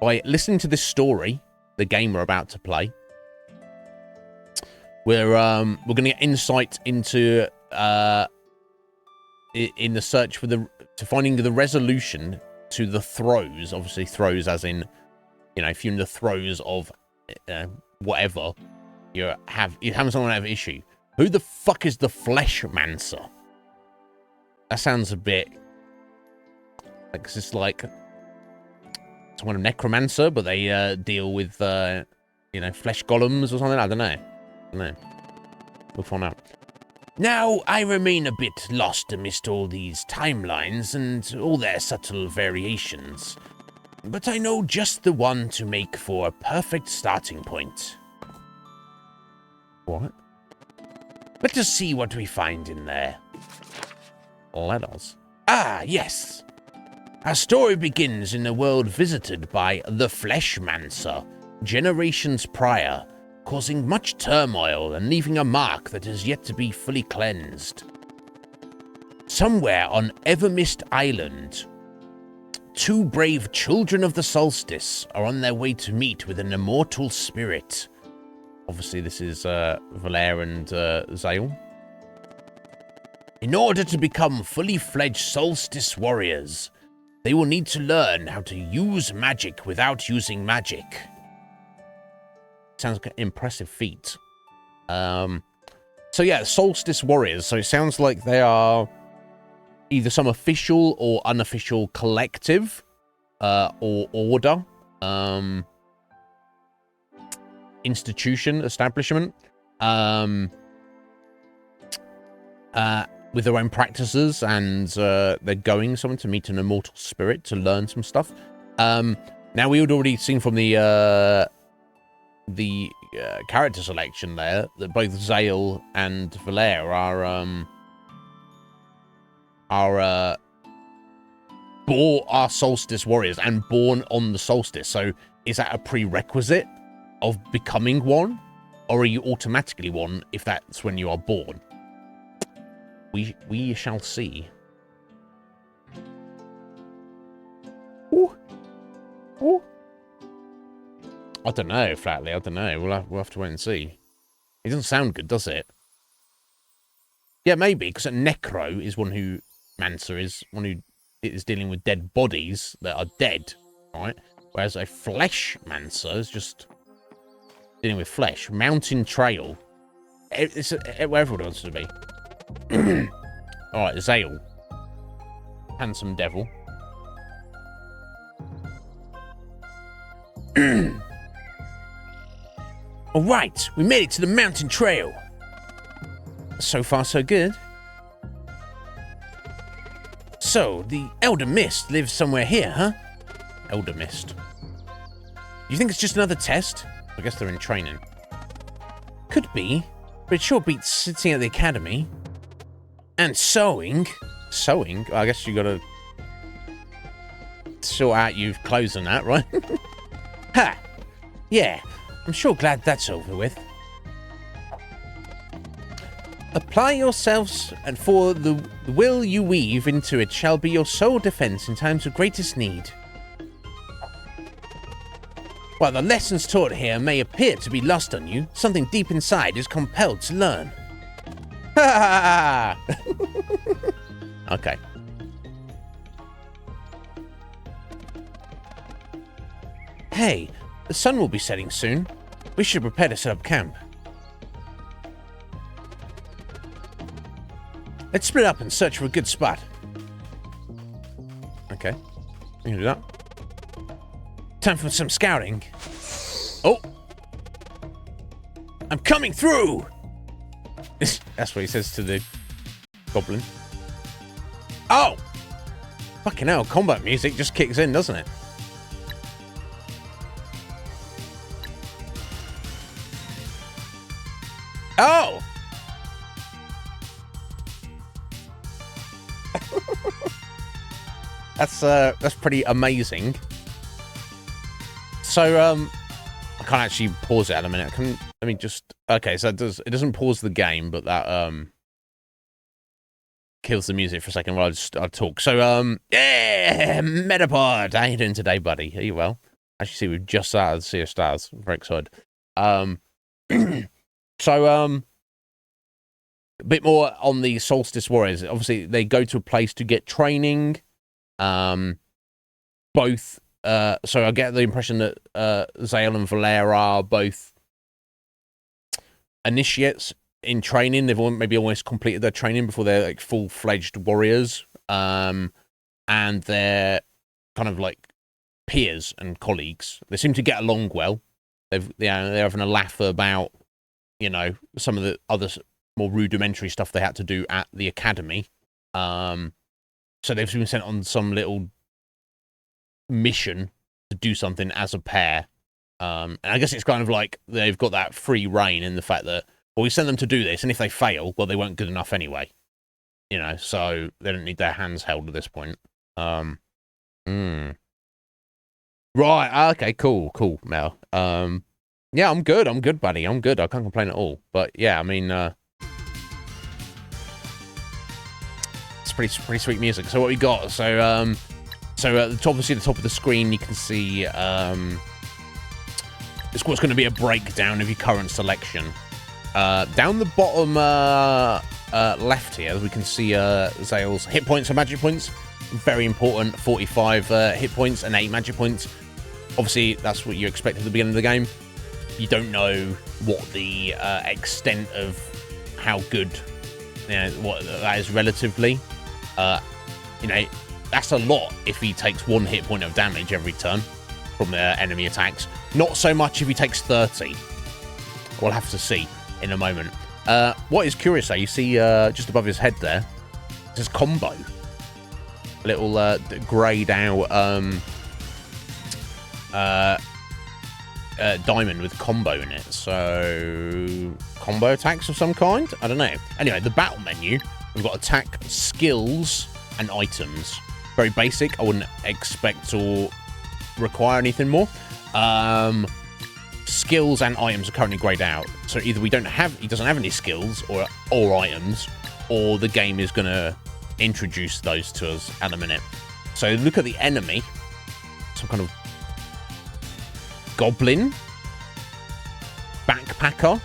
by listening to this story, the game we're about to play, we're going to get insight into in the search for finding the resolution to the throes. Obviously, throes as in, you know, if you're in the throes of whatever, you're having someone have an issue. Who the fuck is the Fleshmancer? That sounds a bit like it's just like someone of necromancer, but they deal with you know, flesh golems or something. I don't know. We'll find out. Now, I remain a bit lost amidst all these timelines and all their subtle variations, but I know just the one to make for a perfect starting point. What? Let us see what we find in there. Let us. Ah, yes. Our story begins in a world visited by the Fleshmancer, generations prior, causing much turmoil and leaving a mark that is yet to be fully cleansed. Somewhere on Evermist Island, two brave children of the solstice are on their way to meet with an immortal spirit. Obviously, this is Valere and Zale. In order to become fully fledged solstice warriors, they will need to learn how to use magic without using magic. Sounds like an impressive feat. So yeah, solstice warriors. So it sounds like they are either some official or unofficial collective, or order, institution, establishment, with their own practices, and they're going somewhere to meet an immortal spirit to learn some stuff. Now we had already seen from the character selection there that both Zale and Valere are solstice warriors and born on the solstice. So is that a prerequisite of becoming one, or are you automatically one if that's when you are born? We shall see. Ooh. Ooh. I don't know, flatly. I don't know. We'll have to wait and see. It doesn't sound good, does it? Yeah, maybe, because a necro is one who... Mancer is one who is dealing with dead bodies that are dead, right? Whereas a flesh mancer is just dealing with flesh. Mountain trail. It's wherever it wants to be. Alright, Zale. Handsome devil. Alright, we made it to the mountain trail. So far, so good. So, the Elder Mist lives somewhere here, huh? Elder Mist. You think it's just another test? I guess they're in training. Could be, but it sure beats sitting at the academy. And sewing. Sewing? I guess you gotta sort out your clothes and that, right? Ha! Yeah, I'm sure glad that's over with. Apply yourselves, and for the will you weave into it shall be your sole defense in times of greatest need. While the lessons taught here may appear to be lost on you, something deep inside is compelled to learn. Ha ha ha! Okay. Hey, the sun will be setting soon. We should prepare to set up camp. Let's split up and search for a good spot. Okay. We can do that. Time for some scouting. Oh! I'm coming through! That's what he says to the goblin. Oh! Fucking hell, combat music just kicks in, doesn't it? Oh! That's pretty amazing. So I can't actually pause it at a minute. Let me just okay, so it doesn't pause the game, but that kills the music for a second while I'll talk. So yeah, Metapod, how you doing today, buddy? Are you well? As you see, we've just started Sea of Stars. I'm very excited. So a bit more on the Solstice Warriors. Obviously, they go to a place to get training. Both. So I get the impression that Zale and Valera are both initiates in training. They've maybe almost completed their training before they're like full-fledged warriors. And they're kind of like peers and colleagues. They seem to get along well. They're having a laugh about, you know, some of the other more rudimentary stuff they had to do at the academy. So they've been sent on some little mission to do something as a pair. And I guess it's kind of like they've got that free reign in the fact that, well, we send them to do this, and if they fail, well, they weren't good enough anyway. You know, so they don't need their hands held at this point. Right, okay, cool, Mel. Yeah, I'm good, buddy. I'm good. I can't complain at all. But yeah, I mean, it's pretty sweet music. So what we got? So at the top, obviously, the top of the screen, you can see it's what's going to be a breakdown of your current selection. Down the bottom left here, we can see Zale's hit points and magic points. Very important, 45 hit points and 8 magic points. Obviously, that's what you expect at the beginning of the game. You don't know what the extent of how good, you know, what that is relatively. You know, that's a lot if he takes 1 hit point of damage every turn from the enemy attacks. Not so much if he takes 30. We'll have to see in a moment. What is curious though, you see just above his head there, it says combo. A little greyed out diamond with combo in it. So combo attacks of some kind? I don't know. Anyway, the battle menu, we've got attack, skills, and items. Very basic. I wouldn't expect or require anything more. Skills and items are currently grayed out. So either he doesn't have any skills or items, or the game is gonna introduce those to us at a minute. So look at the enemy. Some kind of goblin backpacker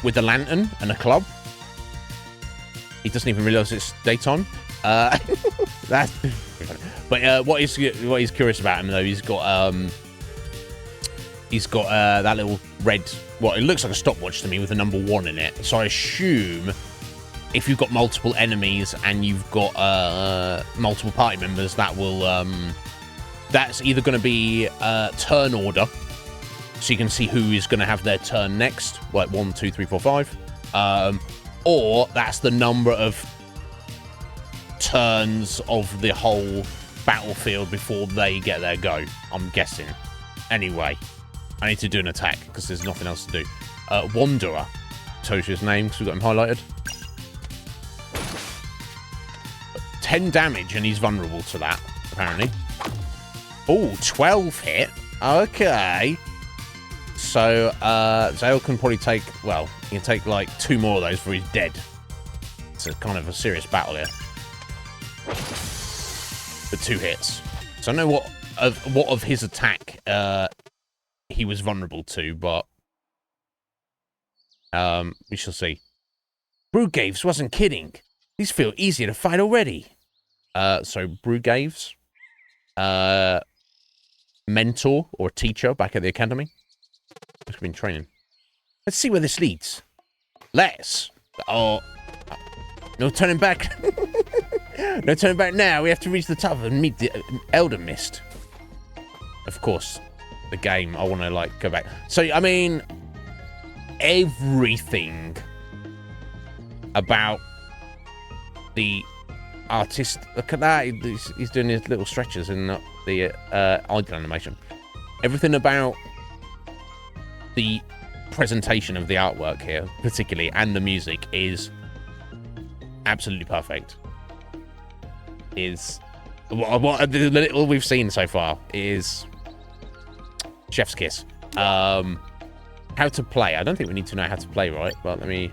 with a lantern and a club. He doesn't even realize it's daytime. That's but what is curious about him though, he's got he's got that little red, well, it looks like a stopwatch to me with the number 1 in it. So I assume if you've got multiple enemies and you've got multiple party members, that will that's either going to be turn order, so you can see who is going to have their turn next, like 1, 2, 3, 4, 5, or that's the number of turns of the whole battlefield before they get their go, I'm guessing. Anyway, I need to do an attack because there's nothing else to do. Wanderer, tells you his name because we've got him highlighted. 10 damage and he's vulnerable to that, apparently. Oh, 12 hit. Okay. So, Zale can probably take, well, he can take like 2 more of those before he's dead. It's a kind of a serious battle here. For 2 hits. So I know what of his attack he was vulnerable to, but we shall see. Brewgaves wasn't kidding. These feel easier to fight already. So Brewgaves, mentor or teacher back at the academy. I've been training. Let's see where this leads. Let's. Oh, no turning back. No turning back now. We have to reach the top and meet the Elder Mist. Of course, the game. I want to like go back. So I mean, everything about the artist. Look at that. He's doing his little stretches in the idle animation. Everything about the presentation of the artwork here, particularly, and the music is absolutely perfect. Is what the little we've seen so far is chef's kiss. How to play. I don't think we need to know how to play, right? But let me.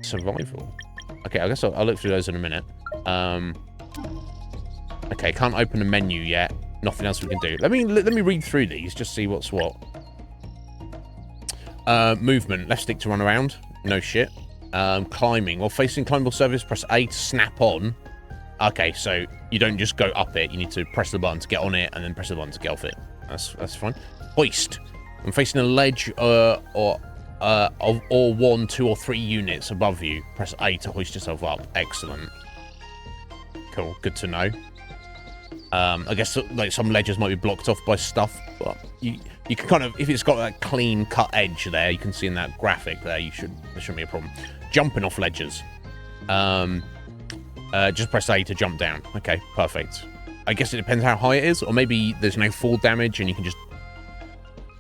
Survival. Okay, I guess I'll look through those in a minute. Okay, can't open the menu yet. Nothing else we can do. Let me read through these, just see what's what. Movement. Left stick to run around. No shit. Climbing. While facing climbable surface, press A to snap on. Okay, so you don't just go up it. You need to press the button to get on it, and then press the button to get off it. That's fine. Hoist. When facing a ledge or 1, 2, or 3 units above you, press A to hoist yourself up. Excellent. Cool. Good to know. I guess like some ledges might be blocked off by stuff, but you can kind of, if it's got that clean cut edge there, you can see in that graphic there, there shouldn't be a problem. Jumping off ledges. Just press A to jump down. Okay, perfect. I guess it depends how high it is, or maybe there's no fall damage and you can just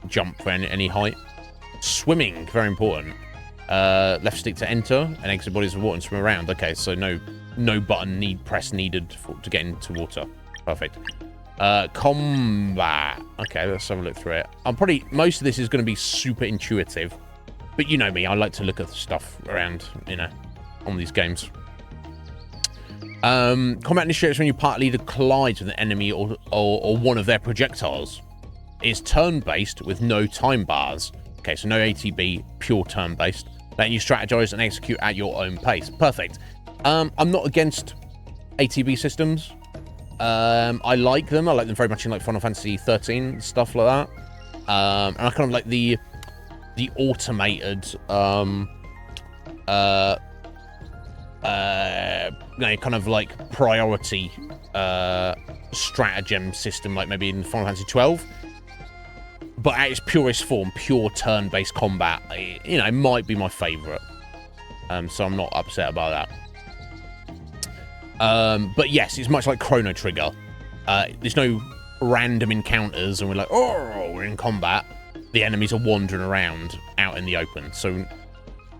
jump for any height. Swimming, very important. Left stick to enter and exit bodies of water and swim around. Okay, so no button press needed to get into water. Perfect. Combat. Okay, let's have a look through it. Most of this is going to be super intuitive, but you know me, I like to look at the stuff around, on these games. Combat initiates when your party leader collides with an enemy or one of their projectiles. It is turn-based with no time bars. Okay, so no ATB, pure turn-based. Letting you strategize and execute at your own pace. Perfect. I'm not against ATB systems. I like them. I like them very much in like Final Fantasy 13, stuff like that. And I kind of like the automated kind of like priority stratagem system, like maybe in Final Fantasy 12. But at its purest form, pure turn-based combat, it might be my favorite. So I'm not upset about that. But yes, it's much like Chrono Trigger. There's no random encounters and we're like, oh, we're in combat. The enemies are wandering around out in the open. So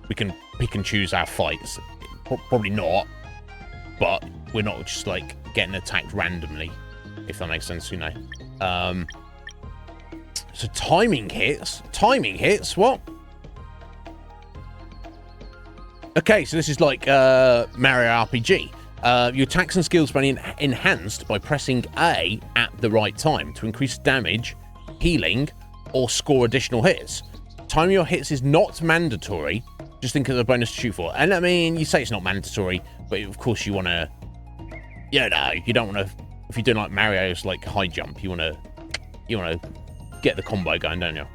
we can pick and choose our fights. Probably not, but we're not just like getting attacked randomly, if that makes sense, So timing hits? Timing hits? What? Okay, so this is like Mario RPG. Your attacks and skills may be enhanced by pressing A at the right time to increase damage, healing, or score additional hits. Timing your hits is not mandatory. Just think of the bonus to shoot for. And I mean, you say it's not mandatory, but of course you want to... you don't want to... If you're doing like Mario's like high jump, you want to you want to get the combo going, don't you?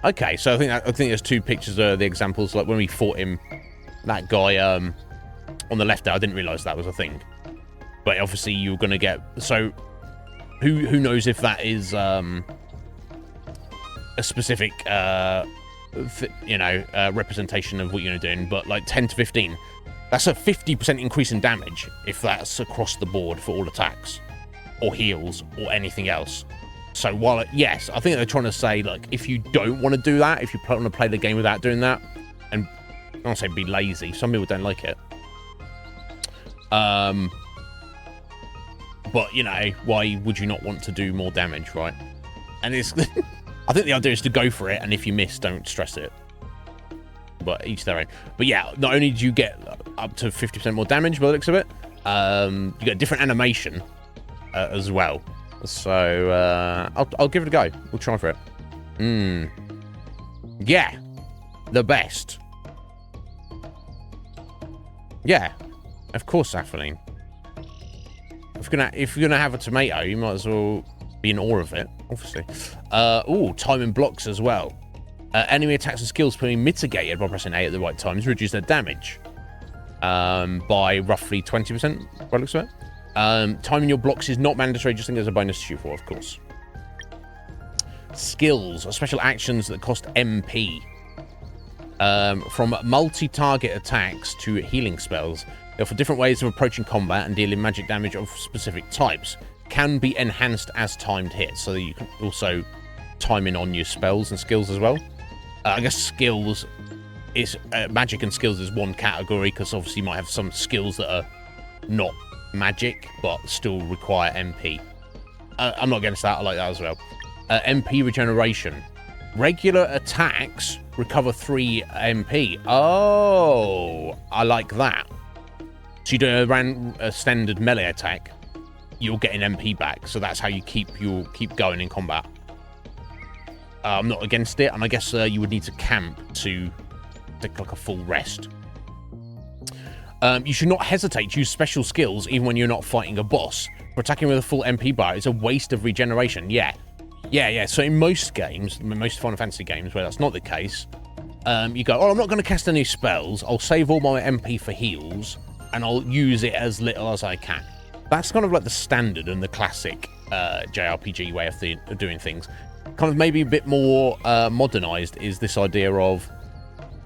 Okay, so I think there's two pictures of the examples. Like when we fought him, that guy on the left there, I didn't realise that was a thing. But obviously you're going to get... So who knows if that is a specific, representation of what you're doing. But like 10 to 15, that's a 50% increase in damage if that's across the board for all attacks or heals or anything else. So while, yes, I think they're trying to say, like, if you don't want to do that, if you want to play the game without doing that, and I don't say be lazy, some people don't like it. But, you know, why would you not want to do more damage, right? And it's... I think the idea is to go for it, and if you miss, don't stress it. But each their own. But yeah, not only do you get up to 50% more damage by the looks of it, you get a different animation as well. So, I'll give it a go. We'll try for it. Yeah. The best. Yeah. Of course, Sapphire. If you're gonna have a tomato, you might as well be in awe of it, obviously. Time and blocks as well. Enemy attacks and skills can be mitigated by pressing A at the right time to reduce their damage by roughly 20%, by the looks of it. Timing your blocks is not mandatory, just think there's a bonus to shoot for, of course. Skills are special actions that cost MP. From multi-target attacks to healing spells, they offer different ways of approaching combat and dealing magic damage of specific types. Can be enhanced as timed hits, so that you can also time in on your spells and skills as well. I guess skills is magic and skills is one category, because obviously you might have some skills that are not magic but still require MP. I'm not against that. I like that as well. MP regeneration. Regular attacks recover 3 MP. Oh, I like that. So you do a standard melee attack, you'll get an MP back. So that's how you keep going in combat. I'm not against it, and I guess you would need to camp to take like a full rest. You should not hesitate to use special skills even when you're not fighting a boss. For attacking with a full MP bar is a waste of regeneration. Yeah. So in most games, most Final Fantasy games where that's not the case, you go, oh, I'm not going to cast any spells. I'll save all my MP for heals, and I'll use it as little as I can. That's kind of like the standard and the classic JRPG way of doing things. Kind of maybe a bit more modernized is this idea of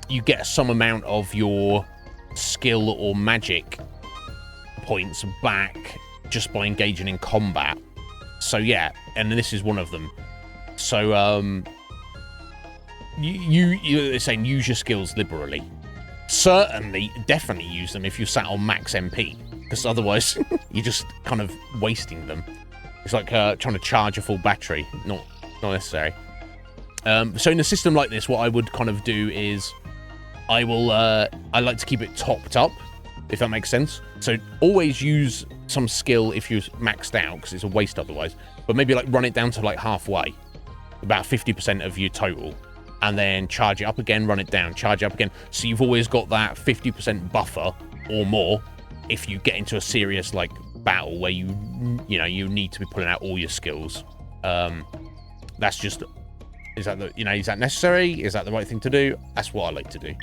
you get some amount of your skill or magic points back just by engaging in combat. So yeah, and this is one of them. So you're saying use your skills liberally. Certainly, definitely use them if you sat on max MP, because otherwise you're just kind of wasting them. It's like trying to charge a full battery. Not necessary. So in a system like this, what I would kind of do is I like to keep it topped up, if that makes sense. So always use some skill if you're maxed out, because it's a waste otherwise. But maybe like run it down to like halfway, about 50% of your total, and then charge it up again, run it down, charge it up again. So you've always got that 50% buffer or more if you get into a serious like battle where you need to be pulling out all your skills. That's just, is that necessary? Is that the right thing to do? That's what I like to do.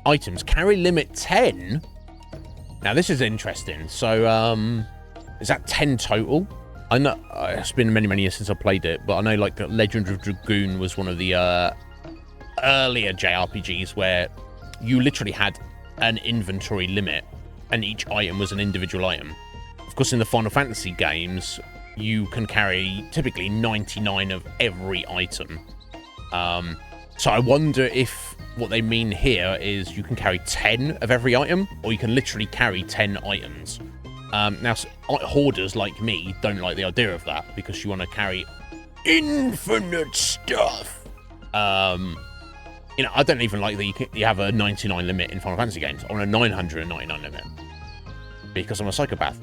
Items carry limit 10. Now this is interesting. So is that 10 total? I know it's been many years since I played it, but I know like Legend of Dragoon was one of the earlier JRPGs where you literally had an inventory limit and each item was an individual item. Of course, in the Final Fantasy games, you can carry typically 99 of every item. So I wonder if what they mean here is you can carry 10 of every item, or you can literally carry 10 items. Now, hoarders like me don't like the idea of that, because you want to carry infinite stuff. I don't even like that you have a 99 limit in Final Fantasy games. I want a 999 limit, because I'm a psychopath.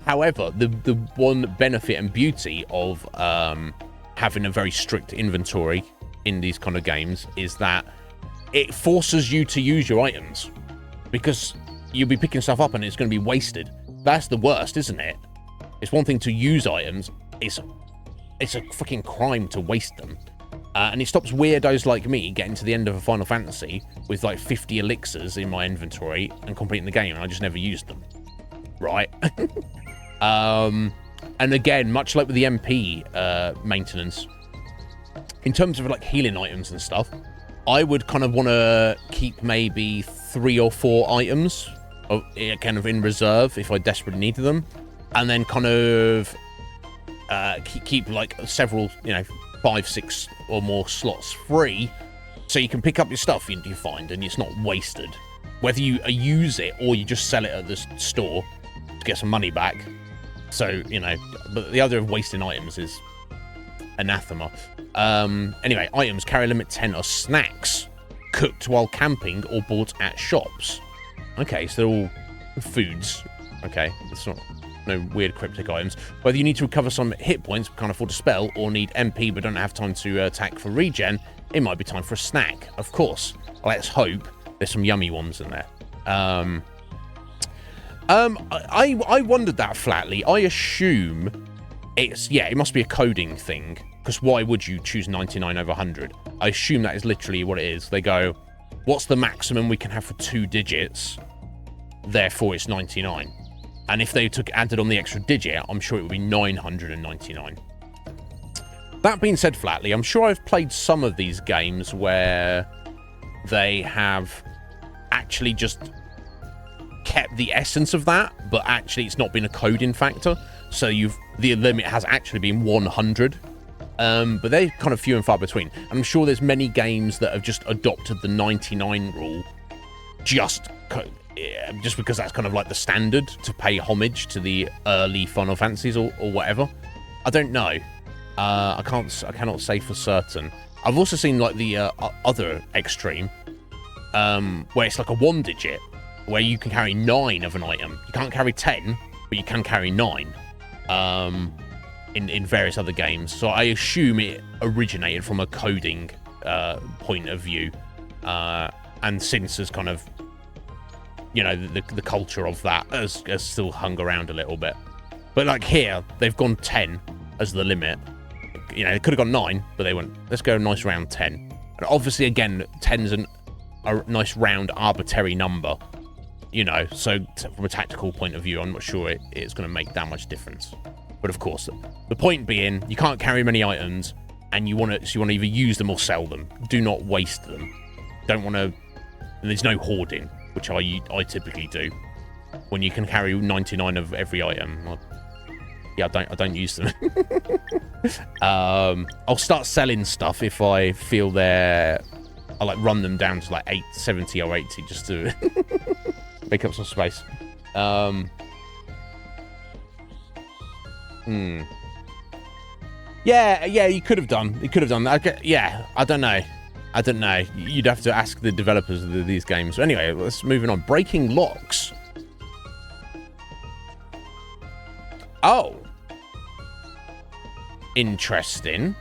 However, the one benefit and beauty of having a very strict inventory in these kind of games is that it forces you to use your items, because you'll be picking stuff up and it's going to be wasted. That's the worst, isn't it? It's one thing to use items. It's a fucking crime to waste them. And it stops weirdos like me getting to the end of a Final Fantasy with like 50 elixirs in my inventory and completing the game, and I just never used them. Right? And again, much like with the MP maintenance, in terms of like healing items and stuff, I would kind of want to keep maybe 3 or 4 items kind of in reserve if I desperately needed them, and then kind of keep like several, 5, 6 or more slots free, so you can pick up your stuff you find and it's not wasted. Whether you use it or you just sell it at the store to get some money back. So, but the other of wasting items is anathema. Anyway, items carry limit 10 are snacks cooked while camping or bought at shops. Okay, so they're all foods. Okay, it's not no weird cryptic items. Whether you need to recover some hit points but can't afford a spell, or need MP but don't have time to attack for regen, it might be time for a snack. Of course. Let's hope there's some yummy ones in there. I wondered that flatly. I assume it must be a coding thing, because why would you choose 99 over 100? I assume that is literally what it is. They go, what's the maximum we can have for 2 digits? Therefore, it's 99. And if they added on the extra digit, I'm sure it would be 999. That being said, flatly, I'm sure I've played some of these games where they have actually just kept the essence of that, but actually it's not been a coding factor. So the limit has actually been 100. But they're kind of few and far between. I'm sure there's many games that have just adopted the 99 rule just because that's kind of like the standard to pay homage to the early Final Fantasies or whatever. I don't know. I cannot say for certain. I've also seen like the other extreme, where it's like a 1 digit, where you can carry 9 of an item. You can't carry 10, but you can carry 9. In various other games. So I assume it originated from a coding point of view, and since has kind of, the culture of that has still hung around a little bit. But like here, they've gone 10 as the limit. They could have gone 9, but they went, let's go a nice round 10. And obviously, again, 10's a nice round arbitrary number, so from a tactical point of view, I'm not sure it's going to make that much difference. But of course, the point being, you can't carry many items, and you want to either use them or sell them. Do not waste them. Don't want to. And there's no hoarding, which I typically do. When you can carry 99 of every item, I don't use them. I'll start selling stuff if I feel I like run them down to like 70 or 80 just to make up some space. Yeah, you could have done. You could have done that. Yeah, I don't know. You'd have to ask the developers of these games. So anyway, let's moving on. Breaking locks. Oh. Interesting.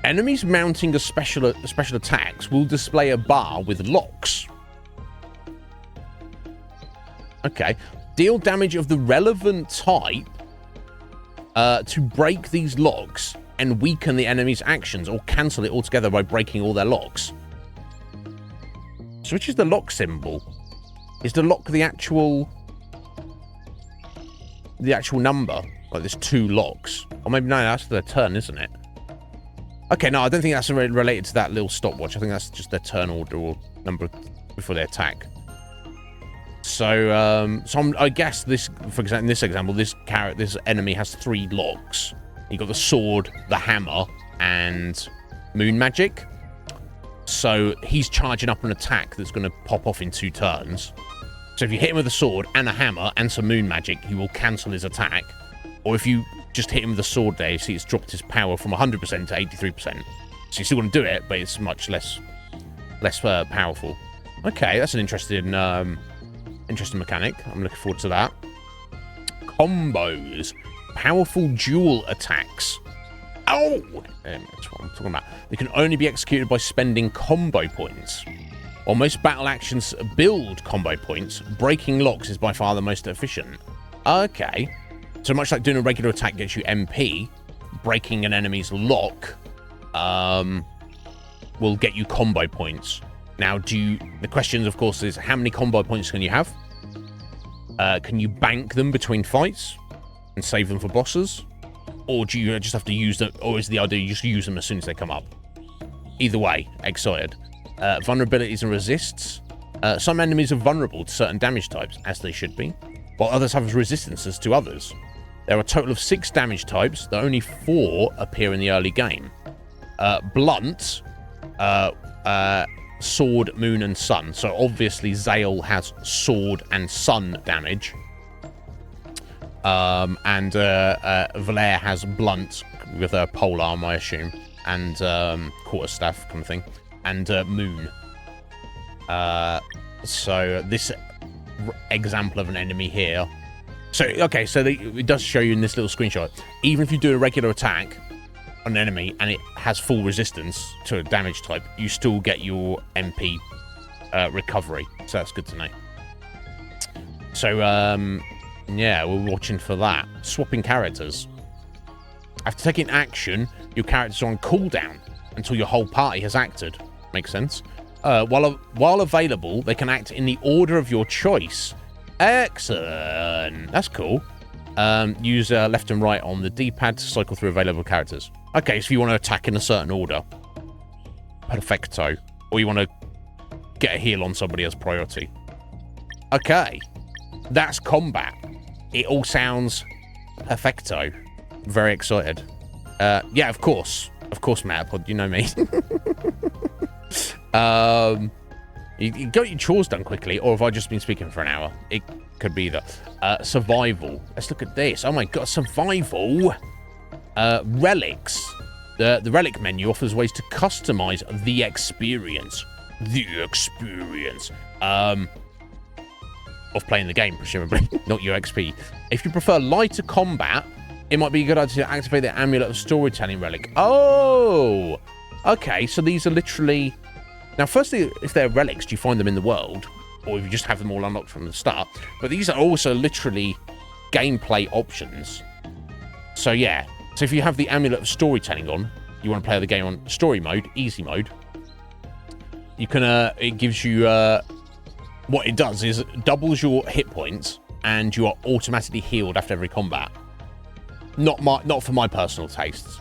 Enemies mounting a special attacks will display a bar with locks. Okay. Deal damage of the relevant type to break these locks and weaken the enemy's actions, or cancel it altogether by breaking all their locks. So which is the lock symbol? Is the lock the actual number? Like there's 2 locks. Or maybe no, that's their turn, isn't it? Okay, no, I don't think that's related to that little stopwatch. I think that's just their turn order or number before they attack. So, I guess this, for example, in this example, this enemy has 3 locks. You got the sword, the hammer, and moon magic. So he's charging up an attack that's going to pop off in 2 turns. So if you hit him with a sword and a hammer and some moon magic, he will cancel his attack. Or if you just hit him with a sword there, you see it's dropped his power from 100% to 83%. So you still want to do it, but it's much less powerful. Okay, that's an interesting mechanic. I'm looking forward to that. Combos. Powerful dual attacks. Oh! That's what I'm talking about. They can only be executed by spending combo points. While most battle actions build combo points, breaking locks is by far the most efficient. Okay. So much like doing a regular attack gets you MP, breaking an enemy's lock will get you combo points. Now, the question, of course, is how many combo points can you have? Can you bank them between fights and save them for bosses? Or do you just have to use them, or is the idea you just use them as soon as they come up? Either way, excited. Vulnerabilities and resists. Some enemies are vulnerable to certain damage types, as they should be, while others have resistances to others. There are a total of 6 damage types, though only 4 appear in the early game. Blunt, sword, moon, and sun. So obviously Zale has sword and sun damage. And Valere has blunt with a polearm, I assume, and quarterstaff kind of thing, and moon. So this example of an enemy here. So okay, so it does show you in this little screenshot. Even if you do a regular attack on an enemy and it has full resistance to a damage type, you still get your MP recovery. So that's good to know. So yeah, we're watching for that. Swapping characters. After taking action, your characters are on cooldown until your whole party has acted. Makes sense. While available, they can act in the order of your choice. Excellent. That's cool. Use left and right on the D-pad to cycle through available characters. Okay, so you want to attack in a certain order. Perfecto. Or you want to get a heal on somebody as priority. Okay. That's combat. It all sounds perfecto. Very excited. Yeah, of course. Of course, Matterpod. You know me. You got your chores done quickly, or have I just been speaking for an hour? It could be that. Survival. Let's look at this. Oh my god, survival. Relics. The relic menu offers ways to customize the experience. The experience. Of playing the game, presumably, not your XP. If you prefer lighter combat, it might be a good idea to activate the Amulet of Storytelling relic. Oh! Okay, so these are literally... Now, firstly, if they're relics, do you find them in the world? Or if you just have them all unlocked from the start? But these are also literally gameplay options. So, yeah. So if you have the Amulet of Storytelling on, you want to play the game on story mode, easy mode, you can, it gives you, what it does is it doubles your hit points and you are automatically healed after every combat. Not for my personal tastes,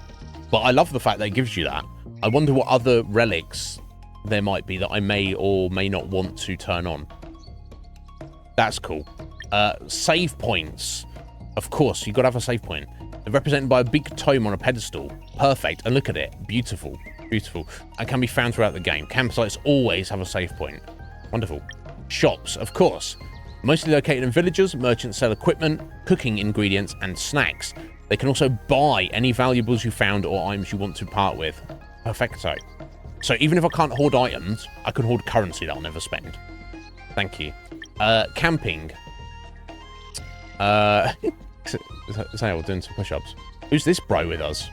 but I love the fact that it gives you that. I wonder what other relics there might be that I may or may not want to turn on. That's cool. Save points. Of course, you've got to have a save point. They're represented by a big tome on a pedestal. Perfect. And look at it. Beautiful. Beautiful. And can be found throughout the game. Campsites always have a save point. Wonderful. Shops, of course. Mostly located in villages, merchants sell equipment, cooking ingredients, and snacks. They can also buy any valuables you found or items you want to part with. Perfecto. So even if I can't hoard items, I can hoard currency that I'll never spend. Thank you. Camping. Zale doing some push-ups. Who's this bro with us?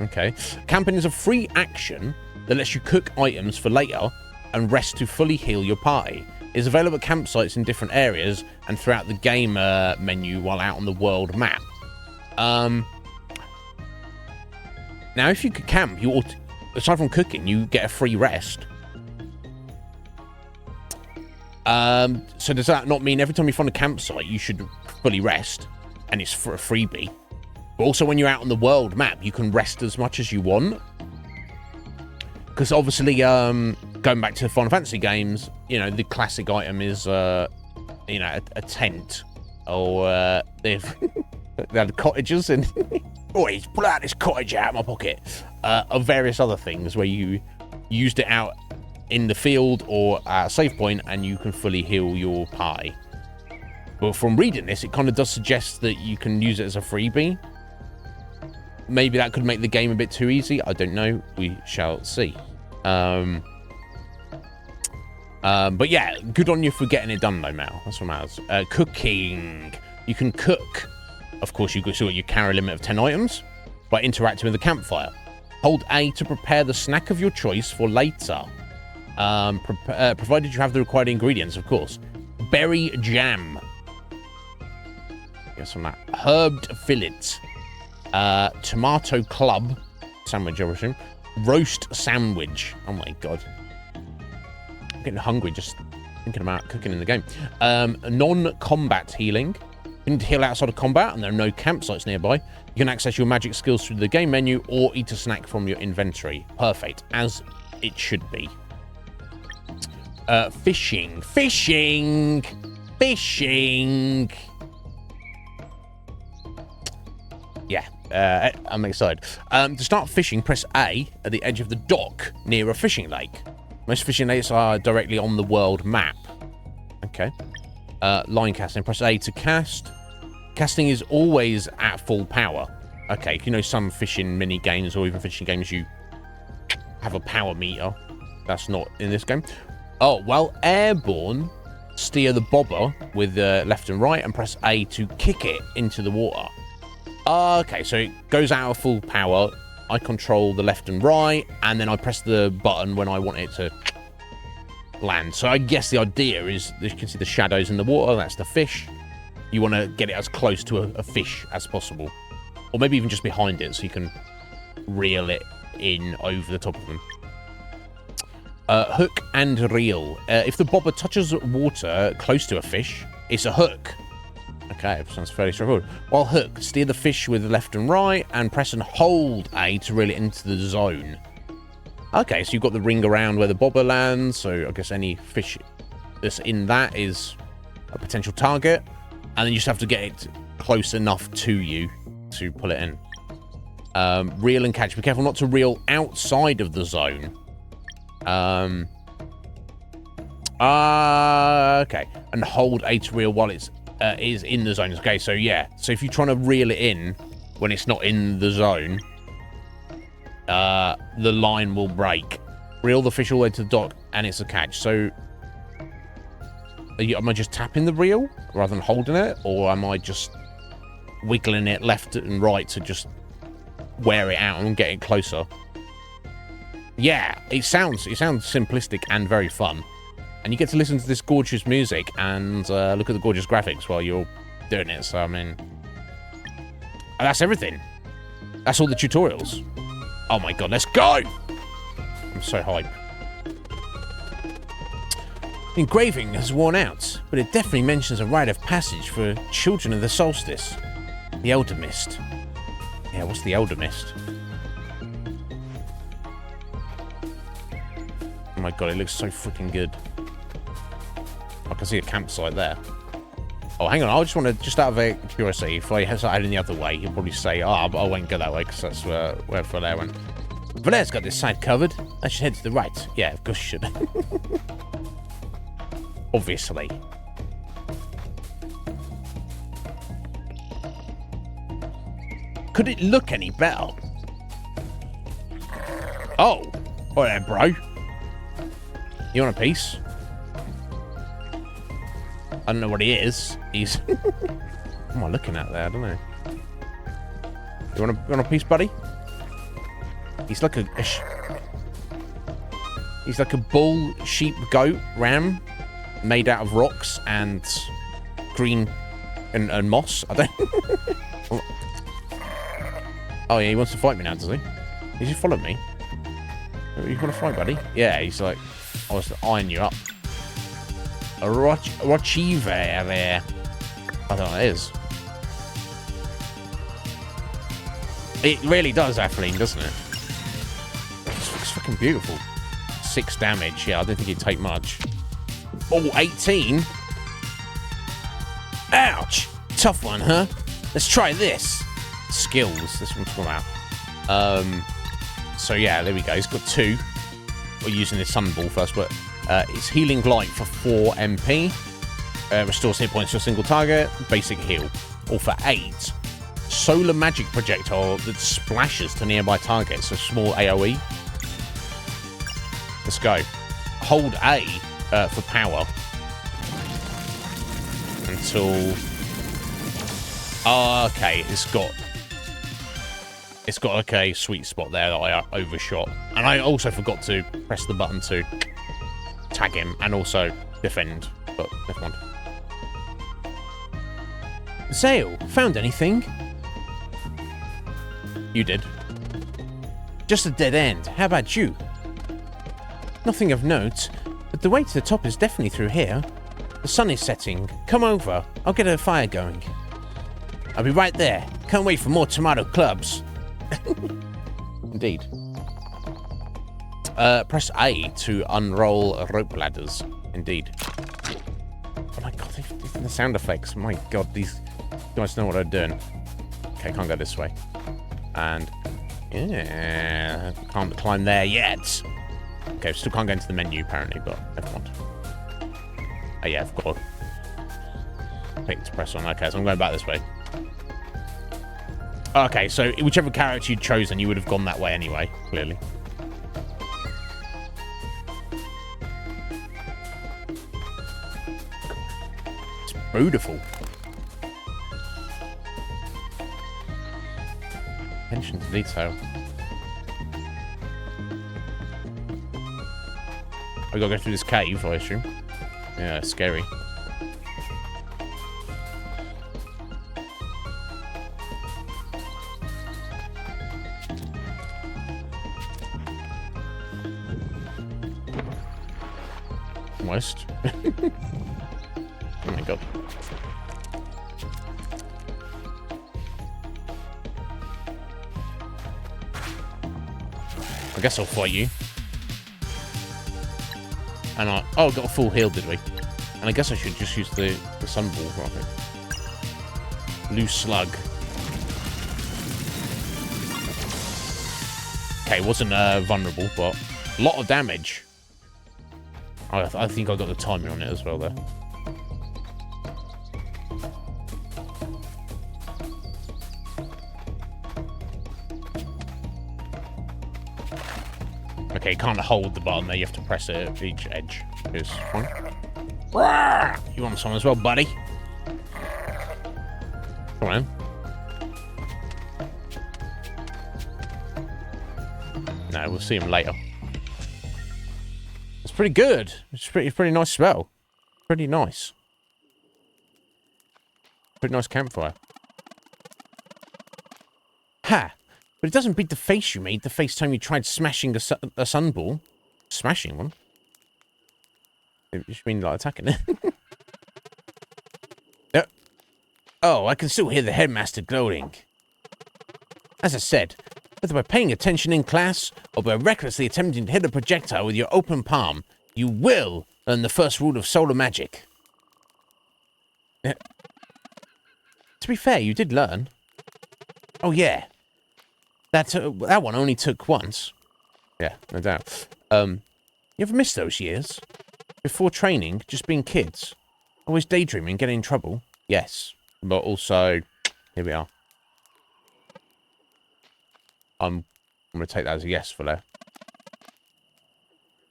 Okay. Camping is a free action that lets you cook items for later and rest to fully heal your party. It is available at campsites in different areas and throughout the game menu while out on the world map. Now, if you could camp, aside from cooking, you get a free rest. So does that not mean every time you find a campsite, you should fully rest, and it's for a freebie? But also, when you're out on the world map, you can rest as much as you want. Because obviously, going back to the Final Fantasy games, you know, the classic item is, you know, a tent, or they had cottages, and boys, pull out this cottage out of my pocket, of various other things where you used it out in the field or at a save point, and you can fully heal your party. But from reading this, it kind of does suggest that you can use it as a freebie. Maybe that could make the game a bit too easy. I don't know. We shall see. But yeah, good on you for getting it done, though, Mal. That's what matters. Cooking. You can cook. Of course, you carry a limit of 10 items by interacting with the campfire. Hold A to prepare the snack of your choice for later. Provided you have the required ingredients, of course. Berry jam. Get some of that. Herbed fillet. Tomato club sandwich, I assume. Roast sandwich. Oh my god. I'm getting hungry just thinking about cooking in the game. Non-combat healing. You need to heal outside of combat and there are no campsites nearby. You can access your magic skills through the game menu or eat a snack from your inventory. Perfect, as it should be. Fishing. Yeah, I'm excited. To start fishing, press A at the edge of the dock near a fishing lake. Most fishing lakes are directly on the world map. Okay. Line casting. Press A to cast. Casting is always at full power. Okay, you know some fishing mini games or even fishing games you have a power meter. That's not in this game. Oh, well, airborne, steer the bobber with left and right and press A to kick it into the water. Okay, so it goes out of full power. I control the left and right, and then I press the button when I want it to land. So I guess the idea is, you can see the shadows in the water. That's the fish. You want to get it as close to a fish as possible. Or maybe even just behind it so you can reel it in over the top of them. Hook and reel. If the bobber touches water close to a fish, it's a hook. Okay, sounds fairly straightforward. While hook, steer the fish with left and right and press and hold A to reel it into the zone. Okay, so you've got the ring around where the bobber lands, so I guess any fish that's in that is a potential target. And then you just have to get it close enough to you to pull it in. Reel and catch. Be careful not to reel outside of the zone. Okay. And hold A to reel while it's is in the zone. Okay, so yeah. So if you're trying to reel it in when it's not in the zone, the line will break. Reel the fish all the way to the dock and it's a catch. So am I just tapping the reel rather than holding it? Or am I just wiggling it left and right to just wear it out and get it closer? Yeah, it sounds simplistic and very fun. And you get to listen to this gorgeous music and look at the gorgeous graphics while you're doing it. So, I mean, that's everything. That's all the tutorials. Oh my god, let's go! I'm so hyped. Engraving has worn out, but it definitely mentions a rite of passage for children of the solstice. The Elder Mist. Yeah, what's the Elder Mist? Oh my god, it looks so freaking good. I can see a campsite there. Oh, hang on, I just want to, just out of curiosity, if I start heading the other way, you'll probably say, oh, I won't go that way, because that's where Valère went. Valère's got this side covered. I should head to the right. Yeah, of course you should. Obviously. Could it look any better? Oh. Oh, there, bro. You want a piece? I don't know what he is. He's... what am I looking at there? I don't know. You want a piece, buddy? He's like he's like a bull, sheep, goat, ram made out of rocks and green and moss. I don't... Oh, yeah, he wants to fight me now, does he? Did you follow me? You want to fight, buddy? Yeah, he's like... I was eyeing you up. A Rochiver there. I don't know what it is. It really does, Atheline, doesn't it? It's fucking beautiful. 6 damage. Yeah, I don't think he'd take much. Oh, 18. Ouch. Tough one, huh? Let's try this. Skills. This one's come out. So, yeah, there we go. He's got 2. We're using his Sunball first, but it's Healing Light for 4 MP. Restores hit points to a single target. Basic heal. All for 8. Solar magic projectile that splashes to nearby targets. So small AoE. Let's go. Hold A for power. Until... Oh, okay, it's got like a sweet spot there that I overshot. And I also forgot to press the button to tag him and also defend, but never mind. Zale, found anything? You did. Just a dead end. How about you? Nothing of note, but the way to the top is definitely through here. The sun is setting. Come over. I'll get a fire going. I'll be right there. Can't wait for more tomato clubs. Indeed. Press A to unroll rope ladders. Indeed. Oh my god, the sound effects. My god, these guys know what they're doing. Okay, can't go this way. And yeah, can't climb there yet. Okay, still can't go into the menu apparently, but never mind. Oh yeah, I've got to pick to press on. Okay, so I'm going back this way. Okay, so whichever character you'd chosen, you would have gone that way anyway, clearly. It's beautiful. Attention to detail. I gotta go through this cave, I assume. Yeah, scary. Almost. Oh my god. I guess I'll fight you. And oh, got a full heal, did we? And I guess I should just use the sunball rocket. Loose slug. Okay, wasn't vulnerable, but a lot of damage. I think I got the timing on it as well there. Okay, you can't hold the button there, you have to press it at each edge. It's fine. You want some as well, buddy? Come on. No, we'll see him later. It's pretty good. It's pretty nice spell. Pretty nice. Pretty nice campfire. Ha! But it doesn't beat the face you made the first time you tried smashing a sunball. Smashing one? You should mean like attacking it. Oh, I can still hear the headmaster gloating. As I said, whether by paying attention in class or by recklessly attempting to hit a projectile with your open palm, you will learn the first rule of solar magic. To be fair, you did learn. Oh yeah. That one only took once. Yeah, no doubt. You ever miss those years? Before training, just being kids. Always daydreaming, getting in trouble. Yes. But also, here we are. I'm going to take that as a yes for that.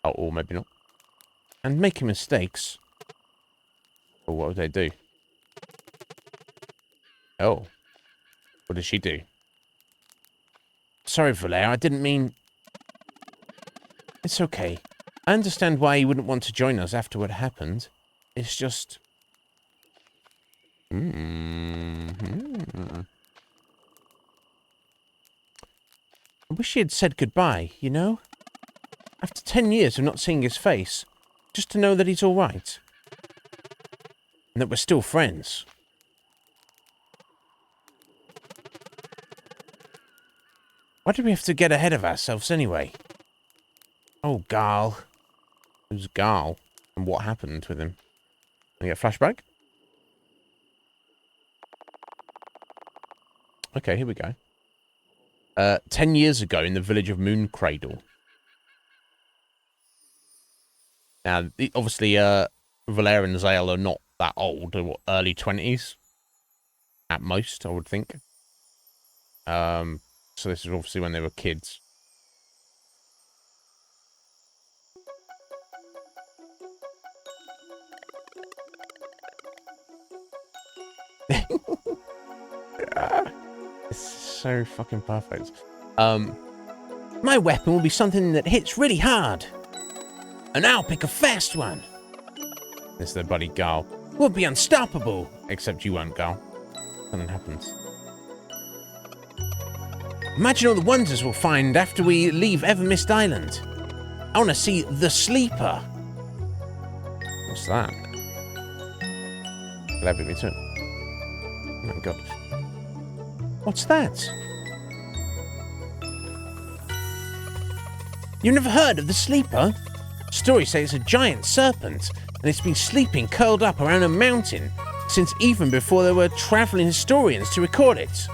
Oh, or maybe not. And making mistakes. Well, what would they do? Oh. What did she do? Sorry, Valère, I didn't mean... It's okay. I understand why you wouldn't want to join us after what happened. It's just... I wish he had said goodbye, you know? After 10 years of not seeing his face, just to know that he's all right. And that we're still friends. Why did we have to get ahead of ourselves anyway? Oh, Garl. Who's Garl? And what happened with him? Can I get a flashback? Okay, here we go. 10 years ago in the village of Mooncradle. Now, obviously, Valère and Zale are not that old. They're what, early 20s? At most, I would think. So this is obviously when they were kids. It's so fucking perfect. My weapon will be something that hits really hard. And I'll pick a fast one. This is the buddy Garl. We'll be unstoppable. Except you won't, Garl. Nothing happens. Imagine all the wonders we'll find after we leave Evermist Island. I want to see the Sleeper. What's that? That'd be me too. Oh my god. What's that? You never heard of the Sleeper? Stories say it's a giant serpent, and it's been sleeping curled up around a mountain since even before there were traveling historians to record it.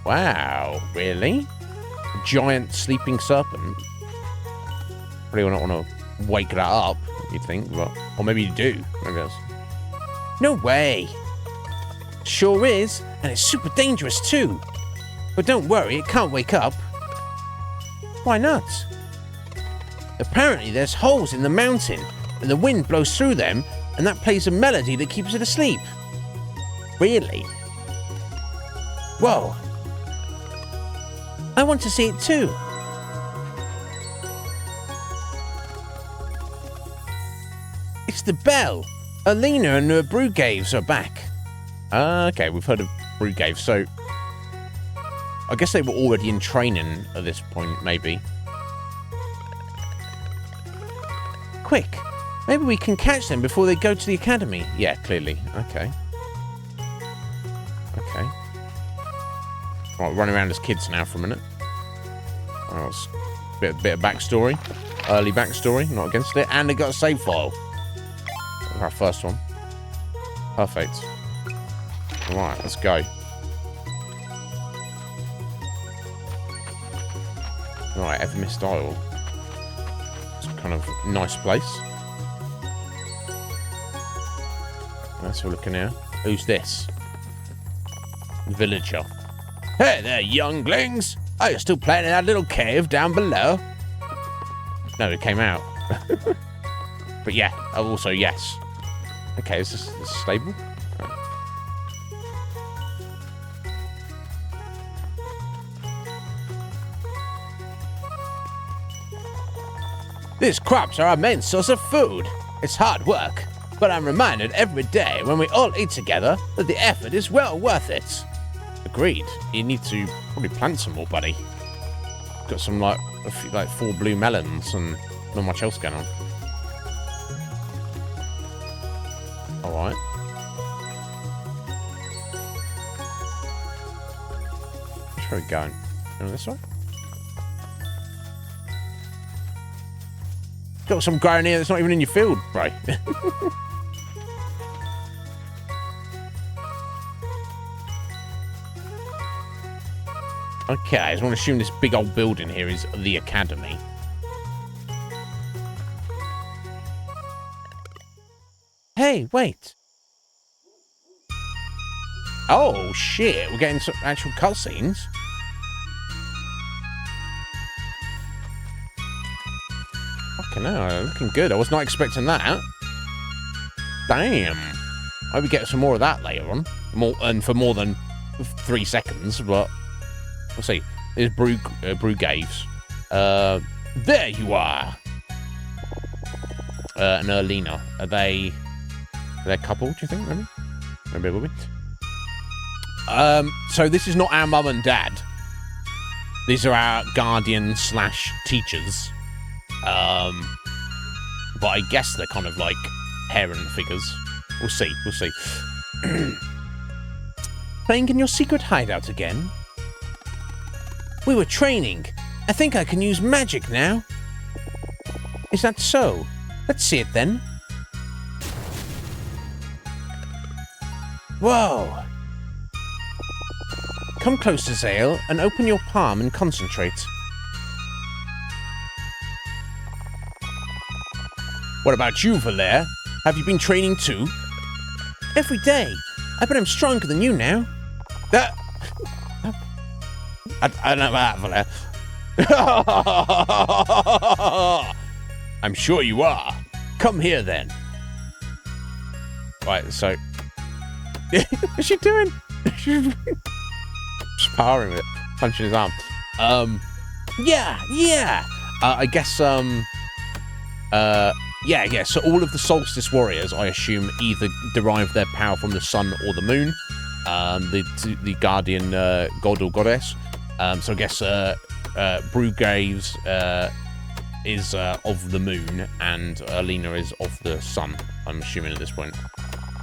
Wow, really? A giant sleeping serpent? Probably not want to wake that up, you'd think, but... Or maybe you do. Maybe that's... No way. Sure is, and it's super dangerous too. But don't worry, it can't wake up. Why not? Apparently there's holes in the mountain, and the wind blows through them, and that plays a melody that keeps it asleep. Really? Whoa. I want to see it too. It's the bell. Alina and her Brugaves are back. Okay, we've heard of Brugave, so... I guess they were already in training at this point, maybe. Quick, maybe we can catch them before they go to the academy. Yeah, clearly. Okay. Okay. Right, run around as kids now for a minute. Oh, bit of backstory. Early backstory, not against it. And they got a save file. Our first one. Perfect. Alright, let's go. Alright, Evermist Isle. It's a kind of nice place. Let's have a look in here. Who's this? Villager. Hey there, younglings! Are you still playing in that little cave down below? No, it came out. But yeah, also yes. Okay, is this stable? These crops are our main source of food. It's hard work, but I'm reminded every day when we all eat together that the effort is well worth it. Agreed. You need to probably plant some more, buddy. Got some like 4 blue melons and not much else going on. Alright. Where are we going? Going this way? Got some growing here that's not even in your field, bro. Okay, I just want to assume this big old building here is the academy. Hey, wait. Oh, shit. We're getting some actual cutscenes. Fucking hell, looking good. I was not expecting that. Damn. I hope we get some more of that later on. And for more than 3 seconds, but we'll see. There's Brugaves. There you are. And Alina. Are they a couple, do you think, maybe? Maybe it will be. So this is not our mum and dad. These are our guardians / teachers. But I guess they're kind of like parent figures. We'll see, we'll see. Playing in your secret hideout again? We were training. I think I can use magic now. Is that so? Let's see it then. Whoa! Come closer, Zale, and open your palm and concentrate. What about you, Valere? Have you been training too? Every day. I bet I'm stronger than you now. I don't know about that, Valere. I'm sure you are. Come here, then. Right, so... What's she doing? She's powering with it, punching his arm. Yeah. I guess, Yeah. So all of the Solstice warriors, I assume, either derive their power from the sun or the moon, the guardian god or goddess. So I guess Brugaves is of the moon, and Alina is of the sun. I'm assuming at this point,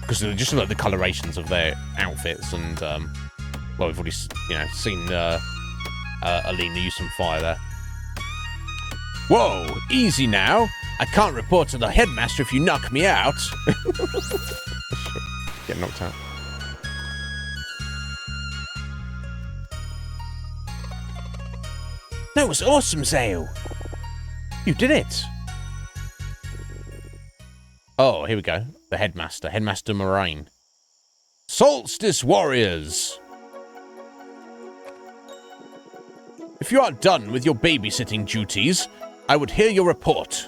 because just like the colorations of their outfits, and well, we've already seen Alina use some fire there. Whoa, easy now. I can't report to the headmaster if you knock me out. Get knocked out. That was awesome, Zale. You did it. Oh, here we go. The headmaster. Headmaster Moraine. Solstice warriors. If you are done with your babysitting duties, I would hear your report.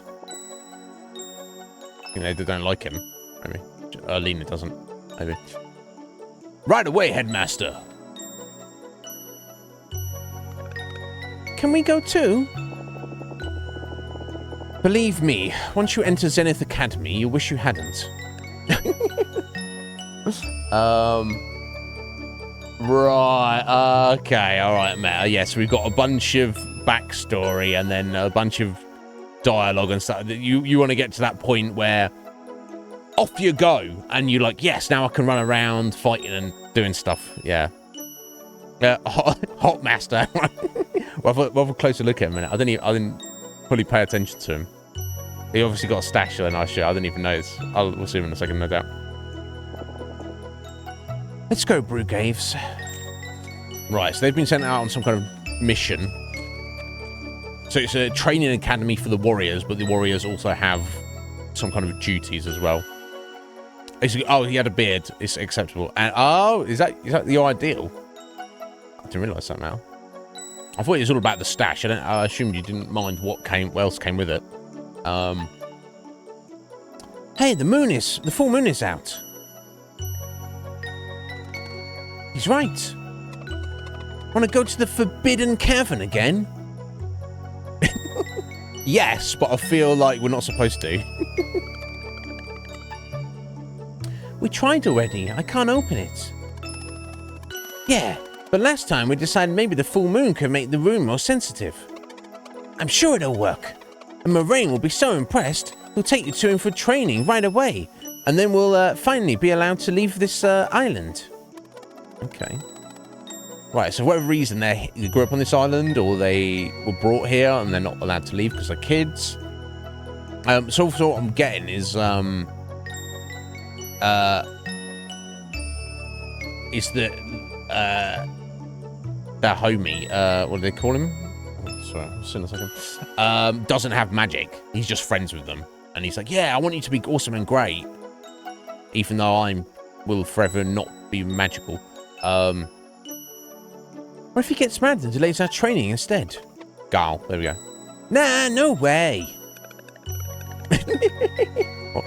They don't like him. Maybe. Alina doesn't. Maybe. Right away, headmaster. Can we go too? Believe me, once you enter Zenith Academy, you wish you hadn't. Right. Okay. All right, Matt. Yes, we've got a bunch of backstory and then a bunch of dialogue and stuff. You want to get to that point where off you go, and you're like, yes, now I can run around fighting and doing stuff. Yeah. Hot master. We'll have a closer look at him a minute. I didn't fully pay attention to him. He obviously got a stash of a nice shit. I didn't even notice. We'll see him in a second, no doubt. Let's go, Brugaves. Right, so they've been sent out on some kind of mission. So it's a training academy for the warriors, but the warriors also have some kind of duties as well. Oh, he had a beard. It's acceptable. And is that the ideal? I didn't realise that now. I thought it was all about the stash. I assumed you didn't mind what else came with it. Hey, the full moon is out. He's right. Want to go to the Forbidden Cavern again? Yes, but I feel like we're not supposed to. We tried already. I can't open it. Yeah, but last time we decided maybe the full moon could make the room more sensitive. I'm sure it'll work. And Moraine will be so impressed, he'll take you to him for training right away. And then we'll finally be allowed to leave this island. Okay. Right, so for whatever reason they grew up on this island, or they were brought here and they're not allowed to leave because they're kids. So what I'm getting is that their homie, what do they call him? Oh, sorry, I'll see in a second. Doesn't have magic. He's just friends with them, and he's like, "Yeah, I want you to be awesome and great, even though will forever not be magical." What if he gets mad and delays our training instead? Garl, there we go. Nah, no way. What?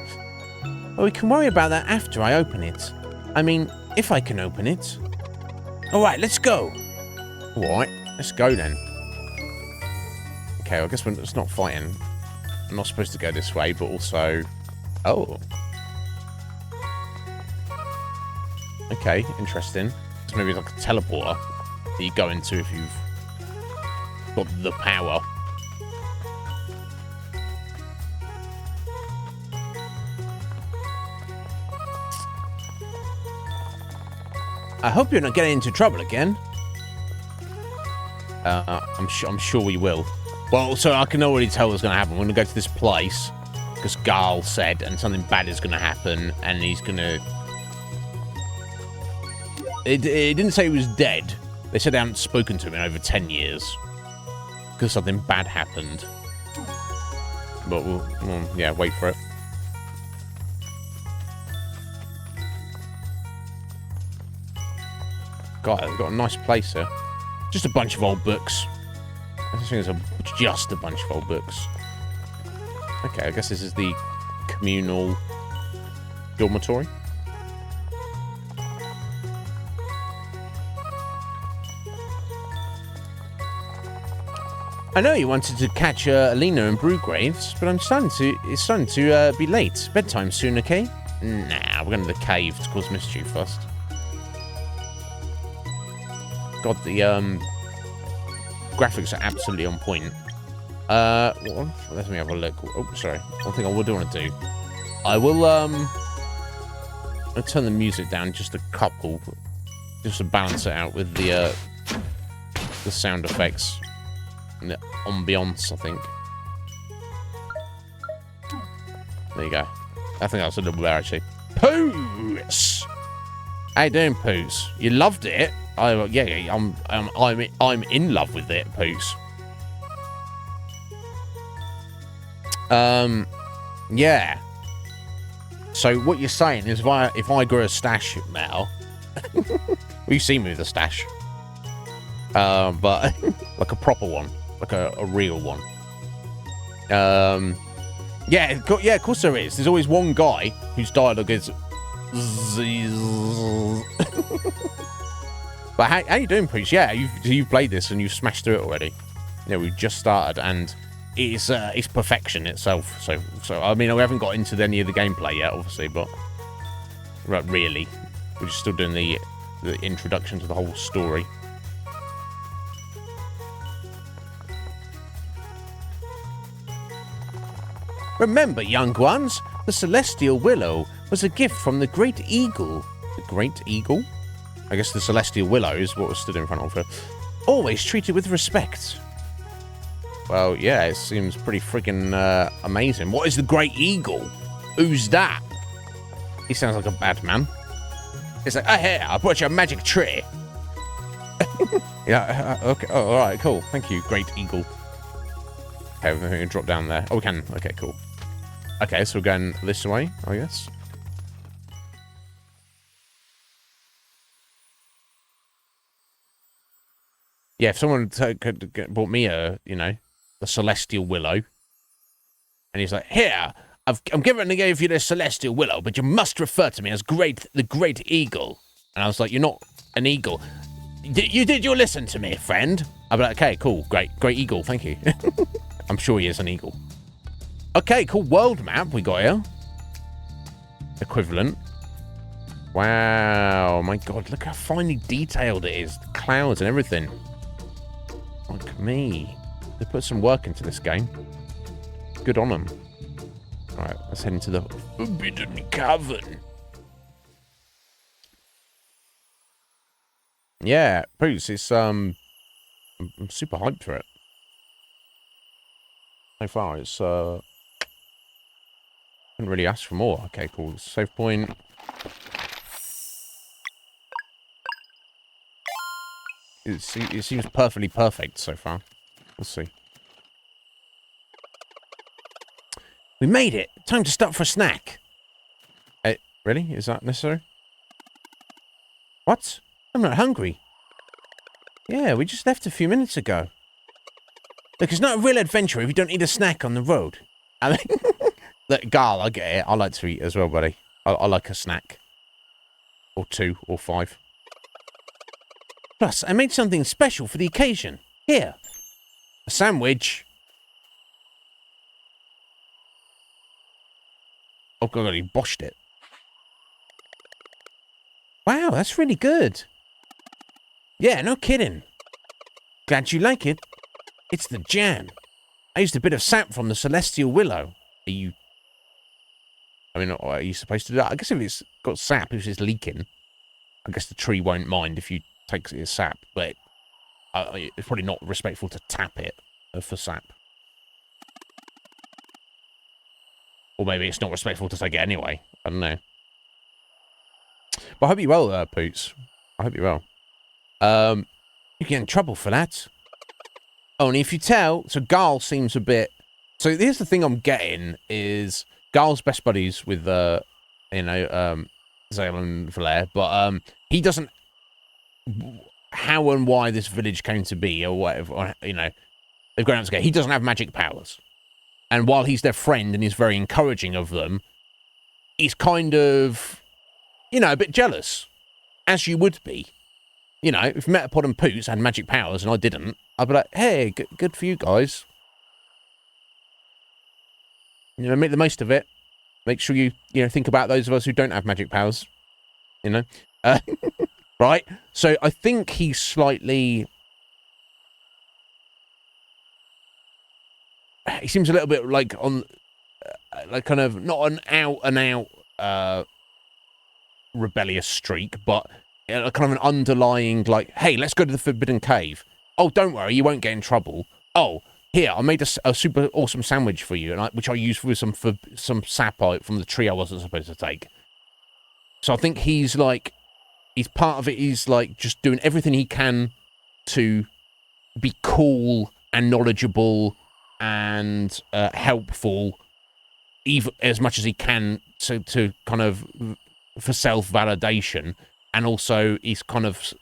Well, we can worry about that after I open it. I mean, if I can open it. All right, let's go. All right, let's go then. Okay, well, I guess it's not fighting. I'm not supposed to go this way, but also... Oh. Okay, interesting. So maybe it's like a teleporter that you go into if you've got the power. I hope you're not getting into trouble again. I'm sure we will. Well, so I can already tell what's going to happen. We're going to go to this place because Garl said, and something bad is going to happen, and he's going to... It didn't say he was dead. They said they haven't spoken to him in over 10 years because something bad happened. But we'll yeah, wait for it. God, they've got a nice place here. Just a bunch of old books. I think it's just a bunch of old books. Okay, I guess this is the communal dormitory. I know you wanted to catch Alina and Brewgraves, but it's starting to be late. Bedtime soon, okay? Nah, we're going to the cave to cause mischief first. God, the graphics are absolutely on point. Let me have a look. Oh, sorry. One thing I would want to do. I will I'll turn the music down just a couple, just to balance it out with the sound effects. And the ambiance, I think. There you go. I think that's a little better, actually. Poos! How you doing, Poos? You loved it? Yeah, I'm in love with it, Poos. Yeah. So what you're saying is, if I grew a stash now, well, you see me with a stash, but like a proper one. Like a real one. Yeah, of course there is. There's always one guy whose dialogue is... But how you doing, Priest? Yeah, you've played this and you've smashed through it already. Yeah, we've just started and it's perfection itself. So I mean, we haven't got into any of the gameplay yet, obviously, but really, we're just still doing the introduction to the whole story. Remember, young ones, the Celestial Willow was a gift from the Great Eagle. The Great Eagle? I guess the Celestial Willow is what was stood in front of her. Always treated with respect. Well, yeah, it seems pretty friggin' amazing. What is the Great Eagle? Who's that? He sounds like a bad man. It's like, oh, here, I brought you a magic tree. Yeah, okay, oh, all right, cool. Thank you, Great Eagle. Okay, we're going to drop down there. Oh, we can. Okay, cool. Okay, so we're going this way, I guess. Yeah, if someone bought me a Celestial Willow, and he's like, here, I'm giving you the Celestial Willow, but you must refer to me as the Great Eagle. And I was like, you're not an eagle. You listen to me, friend? I'd be like, okay, cool, great Eagle, thank you. I'm sure he is an eagle. Okay, cool world map we got here. Equivalent. Wow, my God, look how finely detailed it is. The clouds and everything. Like me. They put some work into this game. Good on them. Alright, let's head into the Forbidden Cavern. Yeah, Bruce, it's I'm super hyped for it. So far, it's couldn't really ask for more. Okay, cool. Save point. It seems perfectly perfect so far. We'll see. We made it. Time to stop for a snack. Really? Is that necessary? What? I'm not hungry. Yeah, we just left a few minutes ago. Look, it's not a real adventure if you don't eat a snack on the road. I mean, look, Garl, I get it. I like to eat as well, buddy. I like a snack. Or 2, or 5. Plus, I made something special for the occasion. Here. A sandwich. Oh, God, he boshed it. Wow, that's really good. Yeah, no kidding. Glad you like it. It's the jam. I used a bit of sap from the Celestial Willow. Are you supposed to do that? I guess if it's got sap, if it's leaking, I guess the tree won't mind if you take it as sap, but it's probably not respectful to tap it for sap. Or maybe it's not respectful to take it anyway. I don't know. But I hope you're well, Poots. I hope you're well. You get in trouble for that. Only if you tell. So Garl seems a bit... So here's the thing I'm getting is Garl's best buddies with, Zale and Valaire, but he doesn't... How and why this village came to be or whatever, or, they've grown up together. He doesn't have magic powers. And while he's their friend and he's very encouraging of them, he's kind of, a bit jealous. As you would be. you know, if Metapod and Poots had magic powers and I didn't, I'd be like, hey, good for you guys. You know, make the most of it. Make sure you think about those of us who don't have magic powers. You know? Right? So I think he's slightly... He seems a little bit like on... like kind of not an out-and-out rebellious streak, but kind of an underlying, like, hey, let's go to the Forbidden Cave. Oh, don't worry, you won't get in trouble. Oh, here, I made a super awesome sandwich for you, which I used with some sap from the tree I wasn't supposed to take. So I think he's part of it. He's like just doing everything he can to be cool and knowledgeable and helpful, even as much as he can to kind of for self-validation. And also he's kind of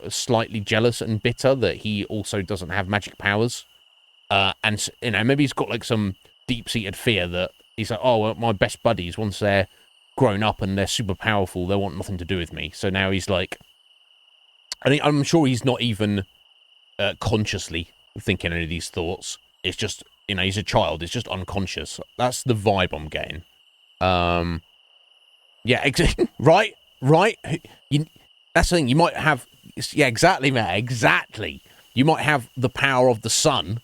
slightly jealous and bitter that he also doesn't have magic powers. And, you know, maybe he's got, like, some deep-seated fear that he's like, oh, well, my best buddies, once they're grown up and they're super powerful, they want nothing to do with me. So now he's, like... I'm sure he's not even consciously thinking any of these thoughts. It's just, you know, he's a child. It's just unconscious. That's the vibe I'm getting. Yeah, right? That's the thing. You might have... Yeah, exactly, mate. Exactly. You might have the power of the sun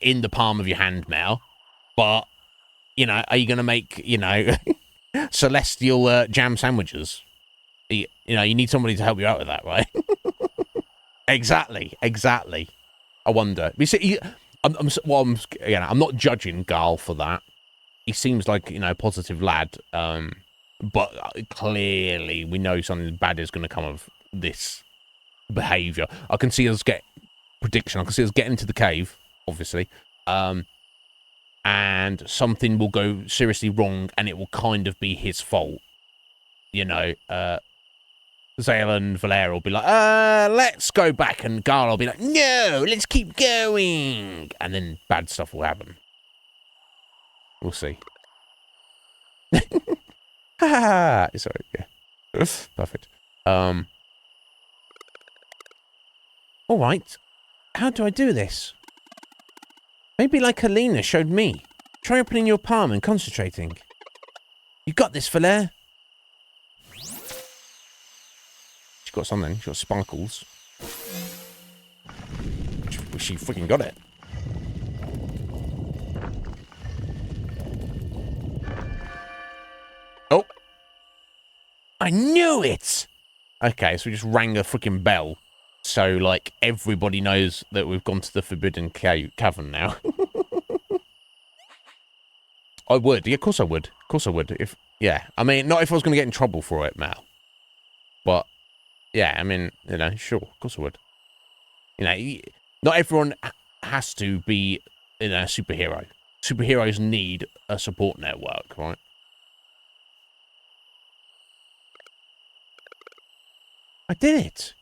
in the palm of your hand now, but, you know, are you going to make, you know, celestial jam sandwiches? You know, you need somebody to help you out with that, right? Exactly. I wonder. You see, I'm not judging Garl for that. He seems like, you know, a positive lad, but clearly we know something bad is going to come of this behavior. I can see us get into the cave, obviously, and something will go seriously wrong, and it will kind of be his fault. You know, Zale and Valera will be like, let's go back, and Garl will be like, no, let's keep going, and then bad stuff will happen. We'll see. Ha! Sorry, yeah. Perfect. All right. How do I do this? Maybe like Alina showed me. Try opening your palm and concentrating. You got this, Valere. She's got something. She's got sparkles. She freaking got it. Oh. I knew it! Okay, so we just rang a freaking bell. So, like, everybody knows that we've gone to the Forbidden Cavern now. I would. Yeah, of course I would. Of course I would. Yeah. I mean, not if I was going to get in trouble for it, Mal. But, yeah, I mean, you know, sure. Of course I would. You know, not everyone has to be, you know, a superhero. Superheroes need a support network, right? I did it.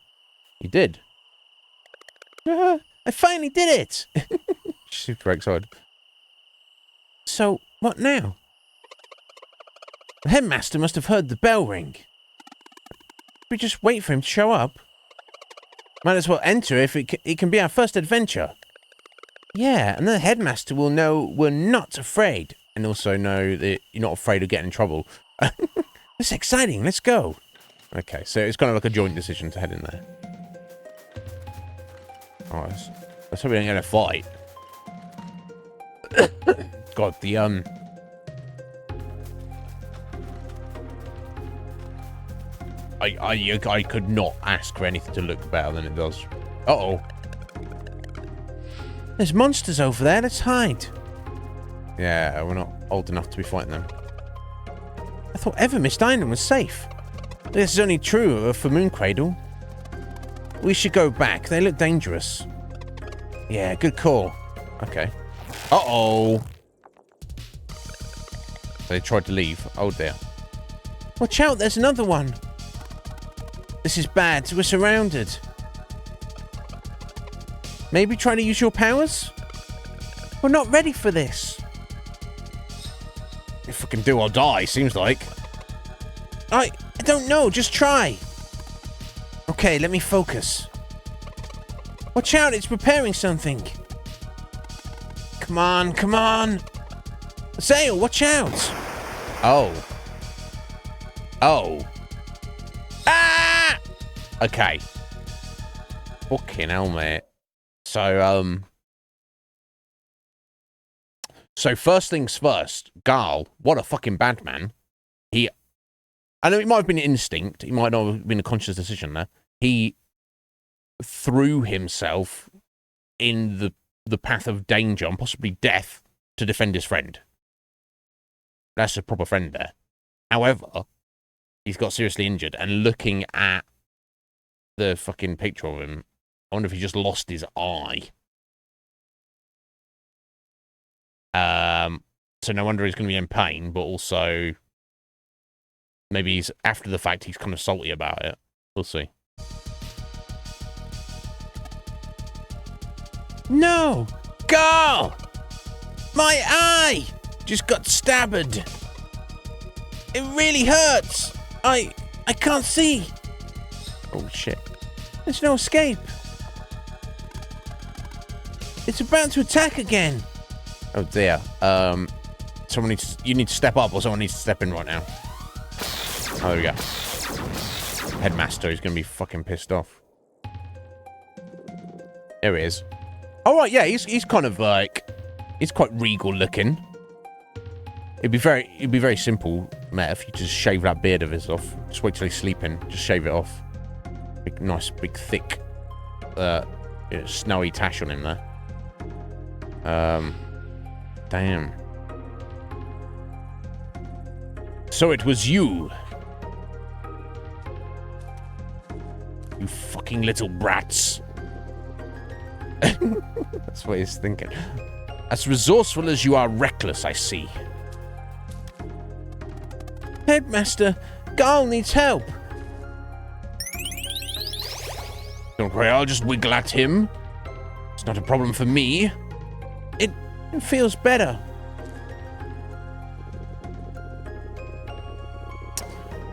You did. I finally did it. Super excited. So, what now? The headmaster must have heard the bell ring. We just wait for him to show up. Might as well enter if it can be our first adventure. Yeah, and then the headmaster will know we're not afraid. And also know that you're not afraid of getting in trouble. That's exciting. Let's go. Okay, so it's kind of like a joint decision to head in there. Oh, let's hope we don't get a fight. God, the I could not ask for anything to look better than it does. Uh-oh. There's monsters over there. Let's hide. Yeah, we're not old enough to be fighting them. I thought Evermist Island was safe. This is only true for Mooncradle. We should go back. They look dangerous. Yeah, good call. Okay. Uh-oh. They tried to leave. Oh, dear. Watch out, there's another one. This is bad. We're surrounded. Maybe try to use your powers? We're not ready for this. If I can do or die, seems like. I don't know. Just try. Okay, let me focus. Watch out, it's preparing something. Come on, come on. Sail, watch out. Oh. Oh. Ah! Okay. Fucking hell, mate. So first things first, Garl, what a fucking bad man. I know it might have been instinct. It might not have been a conscious decision there. He threw himself in the path of danger and possibly death to defend his friend. That's a proper friend there. However, he's got seriously injured, and looking at the fucking picture of him, I wonder if he just lost his eye. So no wonder he's going to be in pain, but also maybe he's, after the fact, he's kind of salty about it. We'll see. No! Go! My eye! Just got stabbed. It really hurts. I can't see. Oh, shit. There's no escape. It's about to attack again. Oh, dear. You need to step up, or someone needs to step in right now. Oh, there we go. Headmaster is going to be fucking pissed off. There he is. All right, yeah, he's kind of like, he's quite regal looking. It'd be very simple, Matt, if you just shave that beard of his off. Just wait till he's sleeping. Just shave it off. Nice, big, thick, snowy tash on him there. Damn. So it was you. You fucking little brats. That's what he's thinking. As resourceful as you are reckless, I see. Headmaster, Garl needs help. Don't worry, I'll just wiggle at him. It's not a problem for me. It feels better.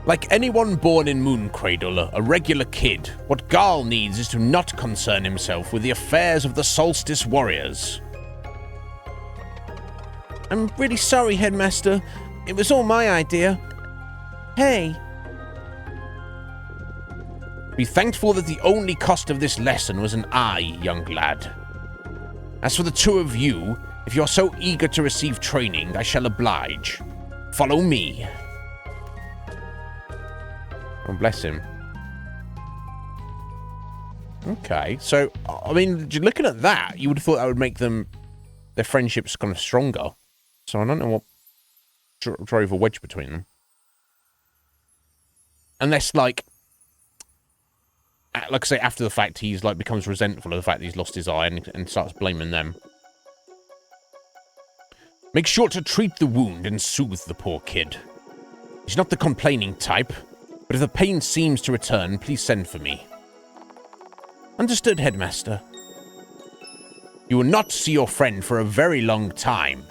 Like anyone born in Mooncradle, a regular kid, what Garl needs is to not concern himself with the affairs of the Solstice Warriors. I'm really sorry, Headmaster. It was all my idea. Hey. Be thankful that the only cost of this lesson was an eye, young lad. As for the two of you, if you're so eager to receive training, I shall oblige. Follow me. Oh, bless him. Okay, so, I mean, looking at that, you would have thought that would make their friendships kind of stronger. So I don't know what drove a wedge between them. Unless, like I say, after the fact, he's, like, becomes resentful of the fact that he's lost his eye and starts blaming them. Make sure to treat the wound and soothe the poor kid. He's not the complaining type, but if the pain seems to return, please send for me. Understood, Headmaster. You will not see your friend for a very long time.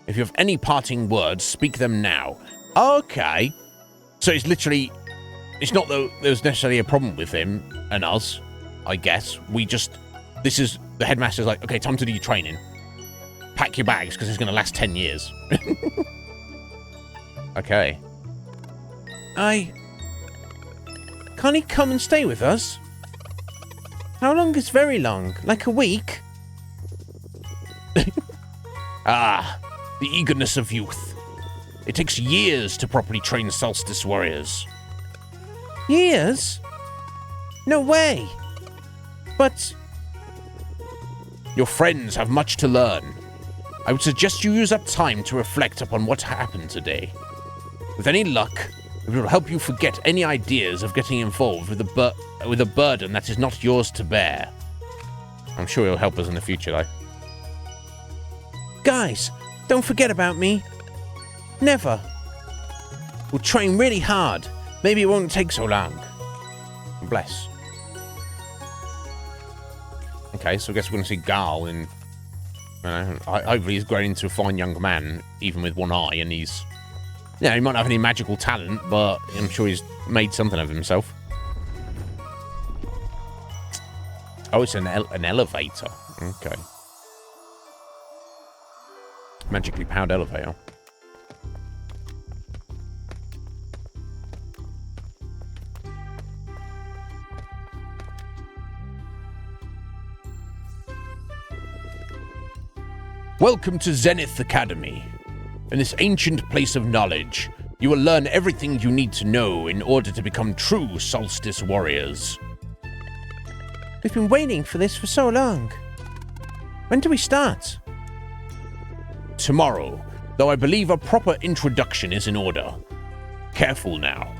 If you have any parting words, speak them now. Okay. So it's literally... It's not that there's necessarily a problem with him and us, I guess. This is... The Headmaster's like, okay, time to do your training. Pack your bags, because it's going to last 10 years. Okay. Can't he come and stay with us? How long is very long? Like a week? Ah, the eagerness of youth. It takes years to properly train Solstice Warriors. Years? No way. But... Your friends have much to learn. I would suggest you use that time to reflect upon what happened today. With any luck, it will help you forget any ideas of getting involved with a burden that is not yours to bear. I'm sure he'll help us in the future, though. Guys, don't forget about me. Never. We'll train really hard. Maybe it won't take so long. Bless. Okay, so I guess we're going to see Garl in... hopefully he's grown into a fine young man, even with one eye, and he's... Yeah, he might not have any magical talent, but I'm sure he's made something of himself. Oh, it's an elevator. Okay. Magically powered elevator. Welcome to Zenith Academy. In this ancient place of knowledge, you will learn everything you need to know in order to become true Solstice warriors. We've been waiting for this for so long. When do we start? Tomorrow, though I believe a proper introduction is in order. Careful now.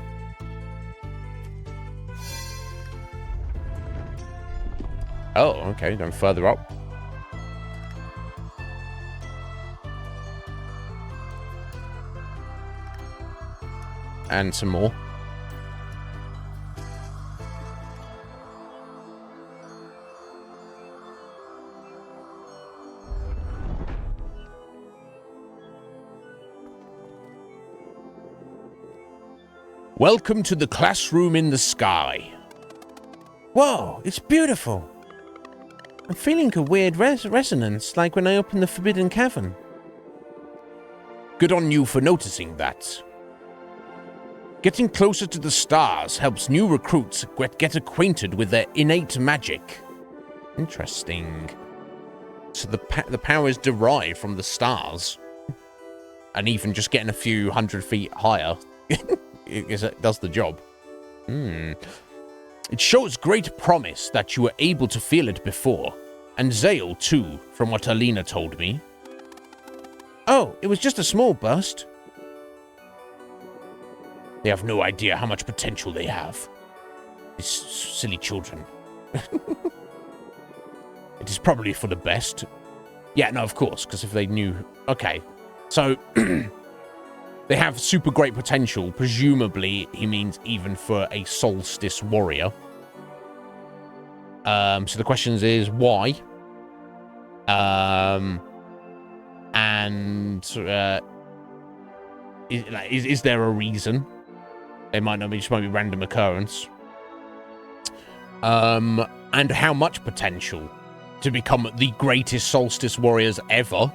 Oh, okay, then further up. And some more. Welcome to the classroom in the sky. Whoa, it's beautiful. I'm feeling a weird resonance, like when I opened the Forbidden Cavern. Good on you for noticing that. Getting closer to the stars helps new recruits get acquainted with their innate magic. Interesting. So the power is derived from the stars. And even just getting a few 100 feet higher it does the job. It shows great promise that you were able to feel it before. And Zale too, from what Alina told me. Oh, it was just a small burst. They have no idea how much potential they have. These silly children. It is probably for the best. Yeah, no, of course, because if they knew... Okay, so... they have super great potential. Presumably, he means even for a Solstice warrior. So the question is, why? Is there a reason? It might not be, just might be random occurrence. And how much potential to become the greatest Solstice warriors ever?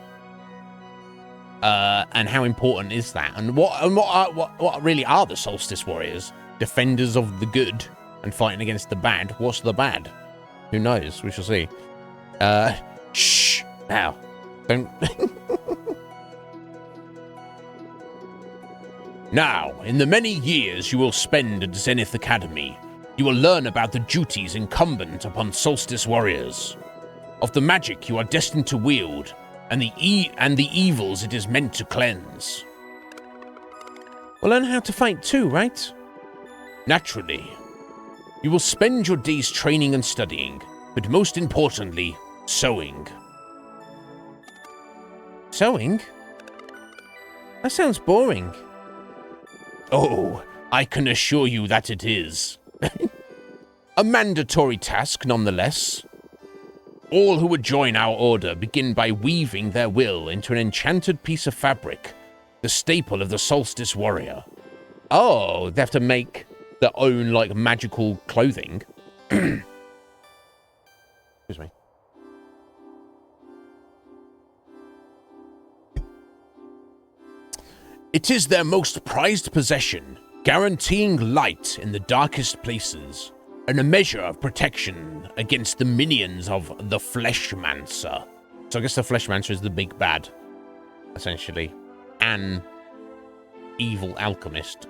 And how important is that? And what really are the Solstice warriors? Defenders of the good and fighting against the bad. What's the bad? Who knows? We shall see. Shh. Now, don't. Now, in the many years you will spend at Zenith Academy, you will learn about the duties incumbent upon Solstice warriors, of the magic you are destined to wield, and the evils it is meant to cleanse. We'll learn how to fight too, right? Naturally. You will spend your days training and studying, but most importantly, sewing. Sewing? That sounds boring. Oh, I can assure you that it is. A mandatory task, nonetheless. All who would join our order begin by weaving their will into an enchanted piece of fabric, the staple of the Solstice warrior. Oh, they have to make their own, like, magical clothing. Excuse me. It is their most prized possession, guaranteeing light in the darkest places, and a measure of protection against the minions of the Fleshmancer. So I guess the Fleshmancer is the big bad, essentially. An evil alchemist.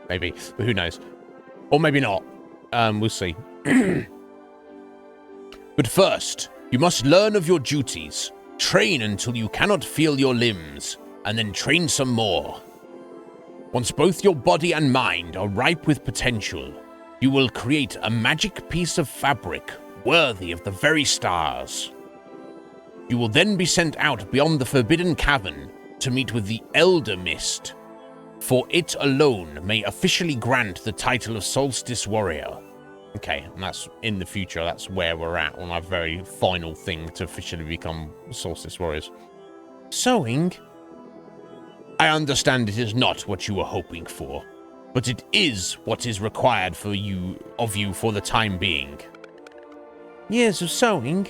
Maybe, but who knows? Or maybe not. We'll see. But first, you must learn of your duties, train until you cannot feel your limbs, and then train some more. Once both your body and mind are ripe with potential, you will create a magic piece of fabric worthy of the very stars. You will then be sent out beyond the Forbidden Cavern to meet with the Elder Mist, for it alone may officially grant the title of Solstice Warrior. Okay, and that's in the future, that's where we're at on our very final thing to officially become Solstice Warriors. Sewing? I understand it is not what you were hoping for, but it is what is required of you for the time being. Years of sewing?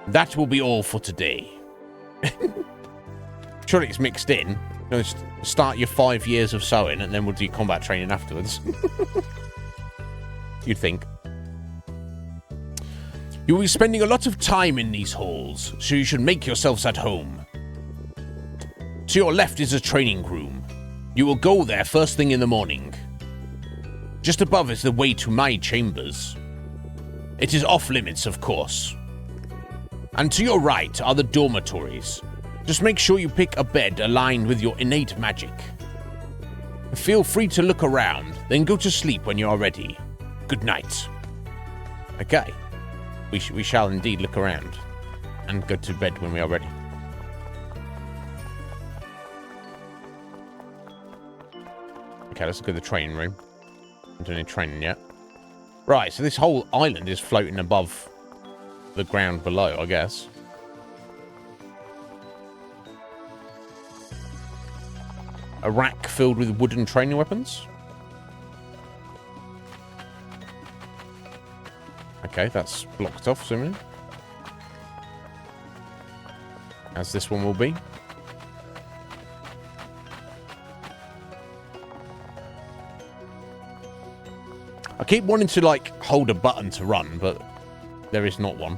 That will be all for today. Surely it's mixed in. No, start your 5 years of sewing and then we'll do combat training afterwards. You'd think. You'll be spending a lot of time in these halls, so you should make yourselves at home. To your left is a training room. You will go there first thing in the morning. Just above is the way to my chambers. It is off limits, of course. And to your right are the dormitories. Just make sure you pick a bed aligned with your innate magic. Feel free to look around, then go to sleep when you are ready. Good night. Okay. We shall indeed look around and go to bed when we are ready. Okay, let's look at the training room. I'm doing any training yet. Right, so this whole island is floating above the ground below, I guess. A rack filled with wooden training weapons. Okay, that's blocked off, assuming. As this one will be. I keep wanting to, like, hold a button to run, but there is not one.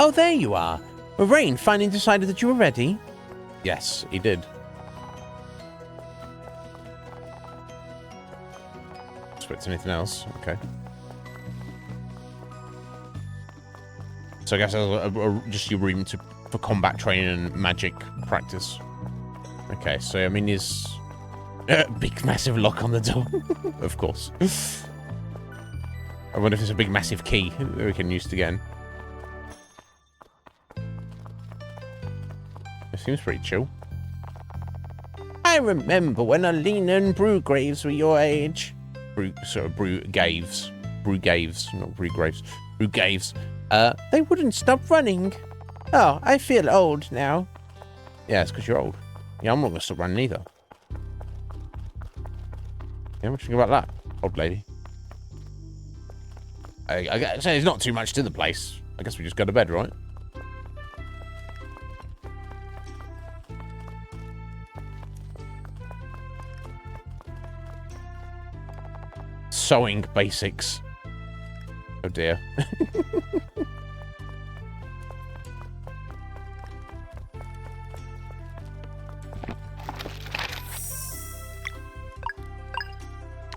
Oh, there you are. Rain finally decided that you were ready. Yes, he did. Expect anything else? Okay. So I guess just your room for combat training and magic practice. Okay, so I mean, is big massive lock on the door, of course. I wonder if there's a big massive key that we can use to get in. It seems pretty chill. I remember when Alina and Brewgraves were your age. Brewgaves, not Brewgraves. Brewgaves. They wouldn't stop running. Oh, I feel old now. Yeah, it's because you're old. Yeah, I'm not going to stop running either. Yeah, what do you think about that, old lady? I guess there's not too much to the place. I guess we just go to bed, right? Sewing basics. Oh dear.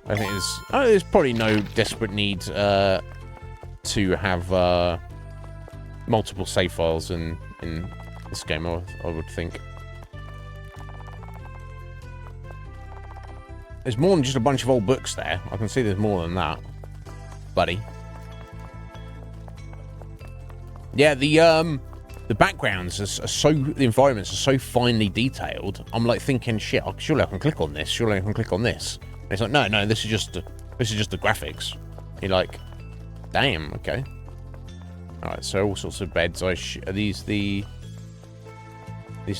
I think there's probably no desperate need to have multiple save files in this game, I would think. There's more than just a bunch of old books there. I can see there's more than that, buddy. Yeah, the backgrounds are the environments are so finely detailed. I'm like thinking, shit, surely I can click on this. Surely I can click on this. And it's like, no, this is just the graphics. You're like, damn, okay. All right, so all sorts of beds. Are these the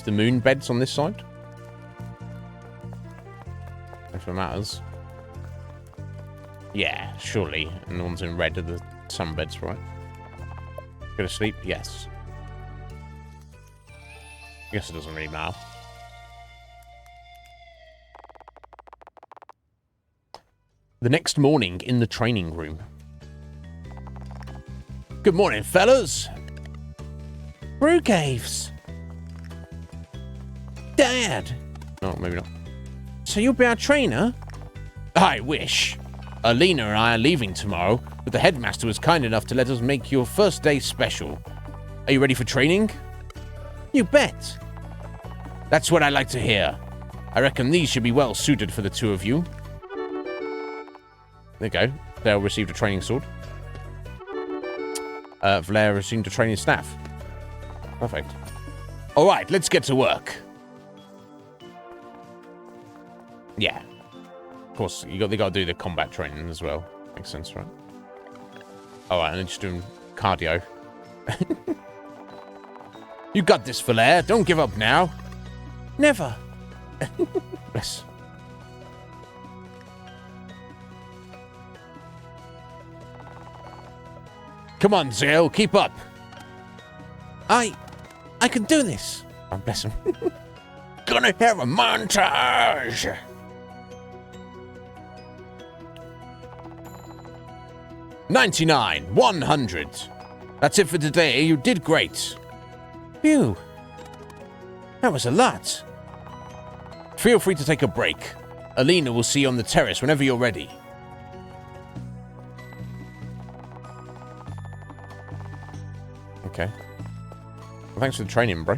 moon beds on this side? If it matters. Yeah, surely. And the ones in red are the sun beds, right? Go to sleep? Yes. I guess it doesn't really matter. The next morning in the training room. Good morning, fellas. Brewgraves. Dad. No, maybe not. So you'll be our trainer? I wish. Alina and I are leaving tomorrow, but the headmaster was kind enough to let us make your first day special. Are you ready for training? You bet. That's what I like to hear. I reckon these should be well suited for the two of you. There you go. They'll receive a training sword. Valera received a training staff. Perfect. All right, let's get to work. Yeah. Of course, they got to do the combat training as well. Makes sense, right? All right, and then just doing cardio. You got this, Valera. Don't give up now. Never. Yes. Come on, Zale, keep up. I can do this. Oh, bless him. Gonna have a montage. 99, 100. That's it for today. You did great. Phew. That was a lot. Feel free to take a break. Alina will see you on the terrace whenever you're ready. Okay. Well, thanks for the training, bro.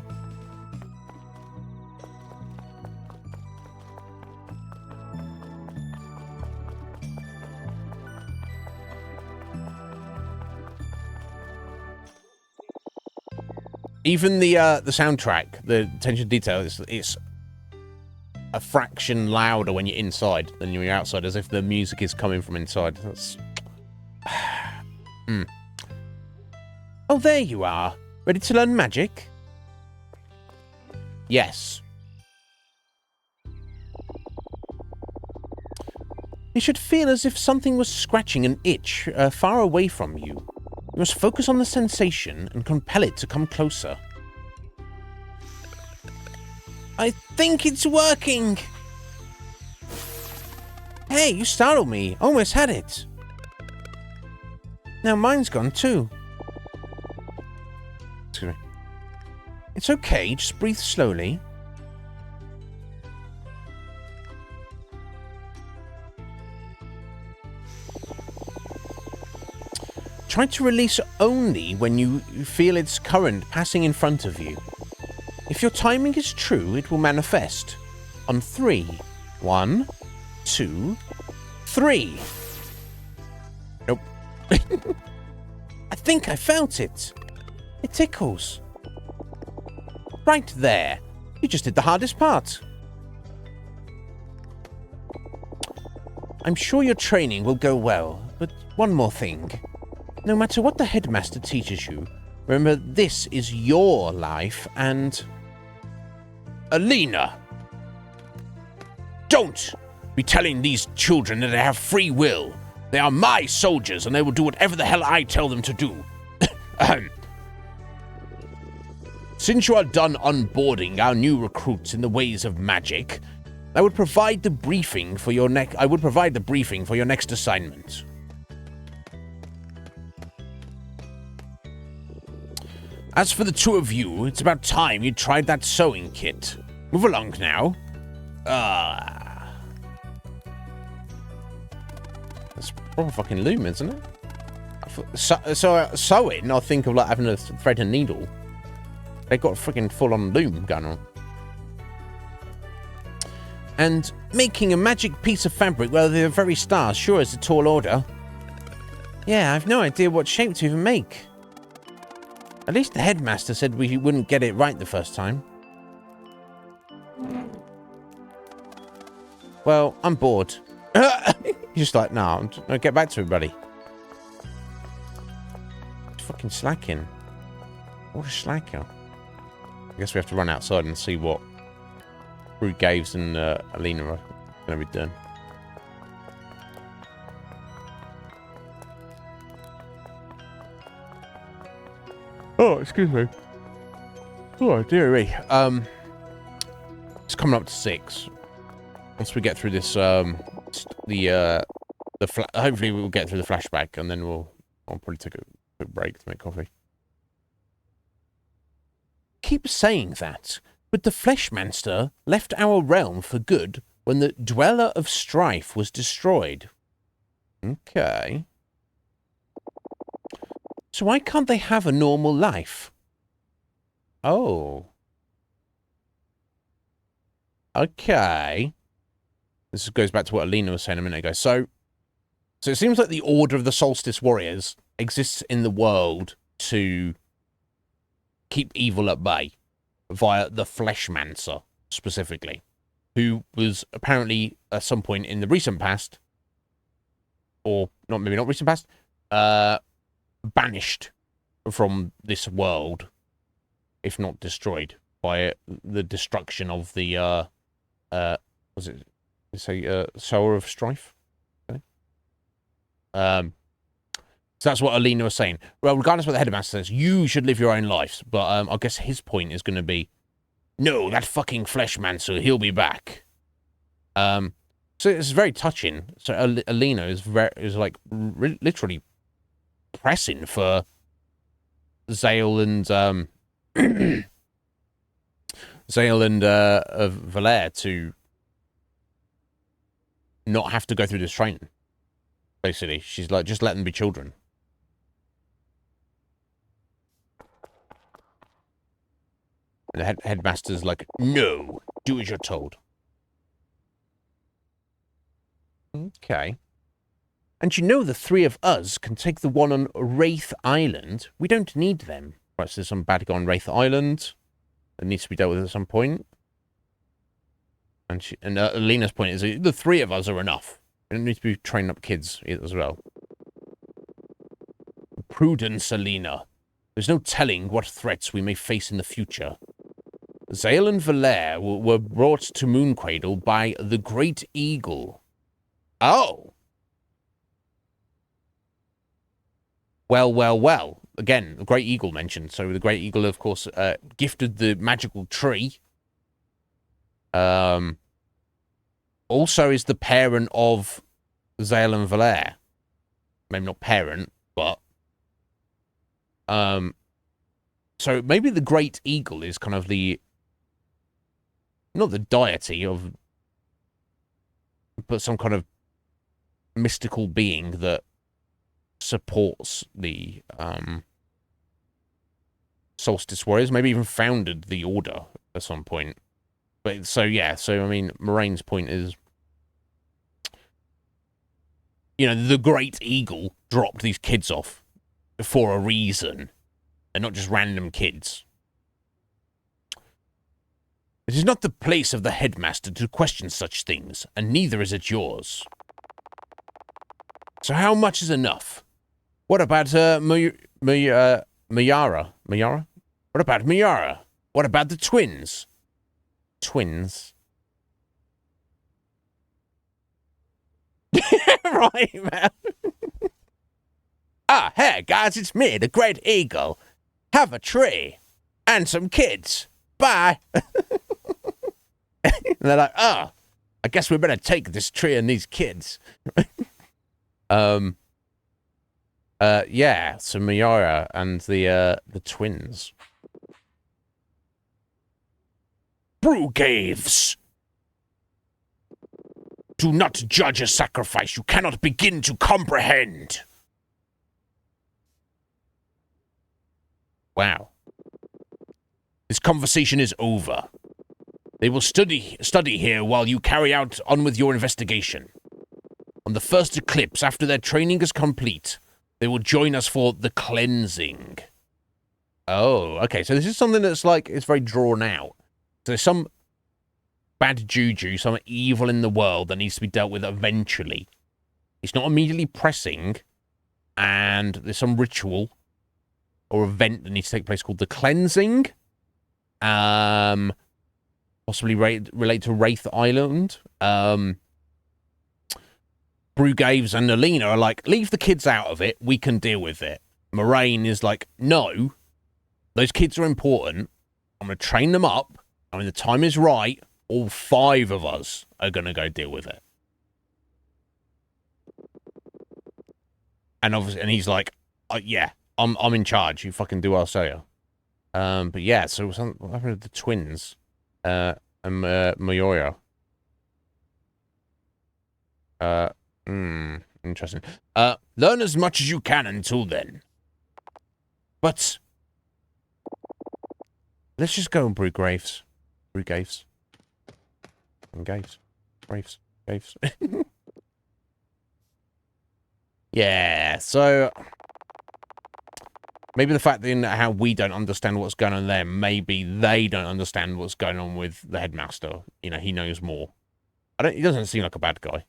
Even the soundtrack, the attention to detail, it's a fraction louder when you're inside than when you're outside, as if the music is coming from inside. That's... Oh, there you are. Ready to learn magic? Yes. You should feel as if something was scratching an itch far away from you. You must focus on the sensation and compel it to come closer. I think it's working! Hey, you startled me. Almost had it. Now mine's gone too. Excuse me. It's okay, just breathe slowly. Try to release only when you feel its current passing in front of you. If your timing is true, it will manifest. On 3. 1, 2, 3. Nope. I think I felt it. It tickles. Right there. You just did the hardest part. I'm sure your training will go well, but one more thing. No matter what the headmaster teaches you, remember this is your life and... Alina! Don't be telling these children that they have free will. They are my soldiers and they will do whatever the hell I tell them to do. Since you are done onboarding our new recruits in the ways of magic, I would provide the briefing for your next assignment. As for the two of you, it's about time you tried that sewing kit. Move along now. That's proper fucking loom, isn't it? So sewing, I think of like having a thread and needle. They got a freaking full-on loom going on. And making a magic piece of fabric, well, the very stars sure is a tall order. Yeah, I've no idea what shape to even make. At least the headmaster said we wouldn't get it right the first time. Well, I'm bored. He's just like, no, I'll get back to it, buddy. He's fucking slacking. What a slacker. I guess we have to run outside and see what Rude Gaves and Alina are going to be doing. Oh, excuse me. Oh, dear me. It's coming up to 6. Once we get through this, hopefully we'll get through the flashback, and then I'll probably take a quick break to make coffee. Keep saying that, but the Fleshmanster left our realm for good when the Dweller of Strife was destroyed. Okay. So why can't they have a normal life? Oh. Okay. This goes back to what Alina was saying a minute ago. So it seems like the Order of the Solstice Warriors exists in the world to keep evil at bay via the Fleshmancer, specifically, who was apparently at some point in the recent past, or maybe not recent past, banished from this world, if not destroyed, by the destruction of the, was it, Sower of Strife? Okay. So that's what Alina was saying. Well, regardless of what the headmaster says, you should live your own lives. But I guess his point is going to be, no, that fucking Fleshmancer, he'll be back. So it's very touching. So Alina is like literally pressing for Zale and Valere to not have to go through this training. Basically, she's like, just let them be children. And the headmaster's like, no, do as you're told. Okay. And you know the three of us can take the one on Wraith Island. We don't need them. Right, so there's some bad guy on Wraith Island that needs to be dealt with at some point. And Alina's point is the three of us are enough. We don't need to be training up kids as well. Prudence, Alina. There's no telling what threats we may face in the future. Zale and Valere were brought to Mooncradle by the Great Eagle. Oh! Well. Again, the Great Eagle mentioned. So the Great Eagle, of course, gifted the magical tree. Also is the parent of Zale and Valere. Maybe not parent, but... So maybe the Great Eagle is kind of the... Not the deity of... But some kind of mystical being that supports the Solstice Warriors. Maybe even founded the Order at some point. But so, yeah. So, I mean, Moraine's point is... You know, the Great Eagle dropped these kids off for a reason. They're not just random kids. It is not the place of the headmaster to question such things, and neither is it yours. So how much is enough? What about Mayara? Mayara? What about Mayara? What about the twins? Twins? Right, man. Ah, hey, guys, it's me, the Great Eagle. Have a tree. And some kids. Bye. And they're like, oh, I guess we better take this tree and these kids. Yeah, so Mayara and the twins. Brugaves! Do not judge a sacrifice you cannot begin to comprehend. Wow. This conversation is over. They will study here while you carry on with your investigation. On the first eclipse, after their training is complete, they will join us for the cleansing. Oh, okay. So this is something that's like, it's very drawn out. So there's some bad juju, some evil in the world that needs to be dealt with eventually. It's not immediately pressing, and there's some ritual or event that needs to take place called the cleansing. Possibly relate to Wraith Island. Brugaves and Alina are like, leave the kids out of it. We can deal with it. Moraine is like, no, those kids are important. I'm going to train them up. I mean, the time is right. All 5 of us are going to go deal with it. And obviously, and he's like, yeah, I'm in charge. You fucking do what I'll say you. But yeah, so what happened to the twins? And Mayora. Interesting. Learn as much as you can until then. But let's just go on Brugaves. Brugaves. And Gaves. Graves. Gaves. Yeah, so maybe the fact that how we don't understand what's going on there, maybe they don't understand what's going on with the headmaster. You know, he knows more. He doesn't seem like a bad guy.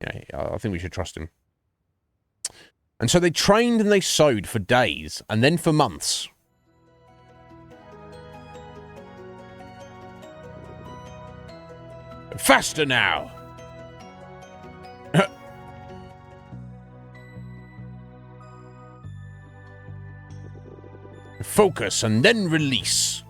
Yeah, I think we should trust him. And so they trained and they sewed for days, and then for months. Faster now! Focus and then release.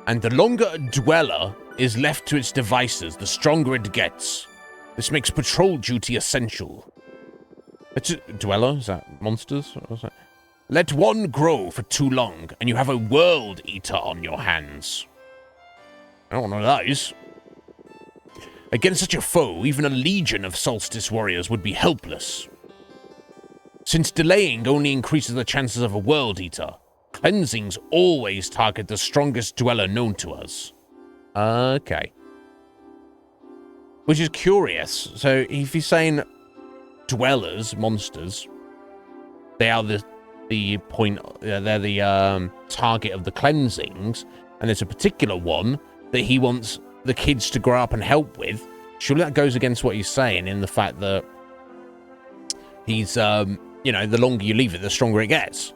And the longer a dweller is left to its devices, the stronger it gets. This makes patrol duty essential. It's a dweller? Is that monsters? What was that? Let one grow for too long, and you have a world eater on your hands. I don't want one of those. Against such a foe, even a legion of Solstice warriors would be helpless. Since delaying only increases the chances of a world eater, cleansings always target the strongest dweller known to us. Okay. Which is curious. So if you're saying dwellers, monsters, they are the point, they're the target of the cleansings, and there's a particular one that he wants the kids to grow up and help with. Surely that goes against what he's saying in the fact that he's, you know, the longer you leave it, the stronger it gets.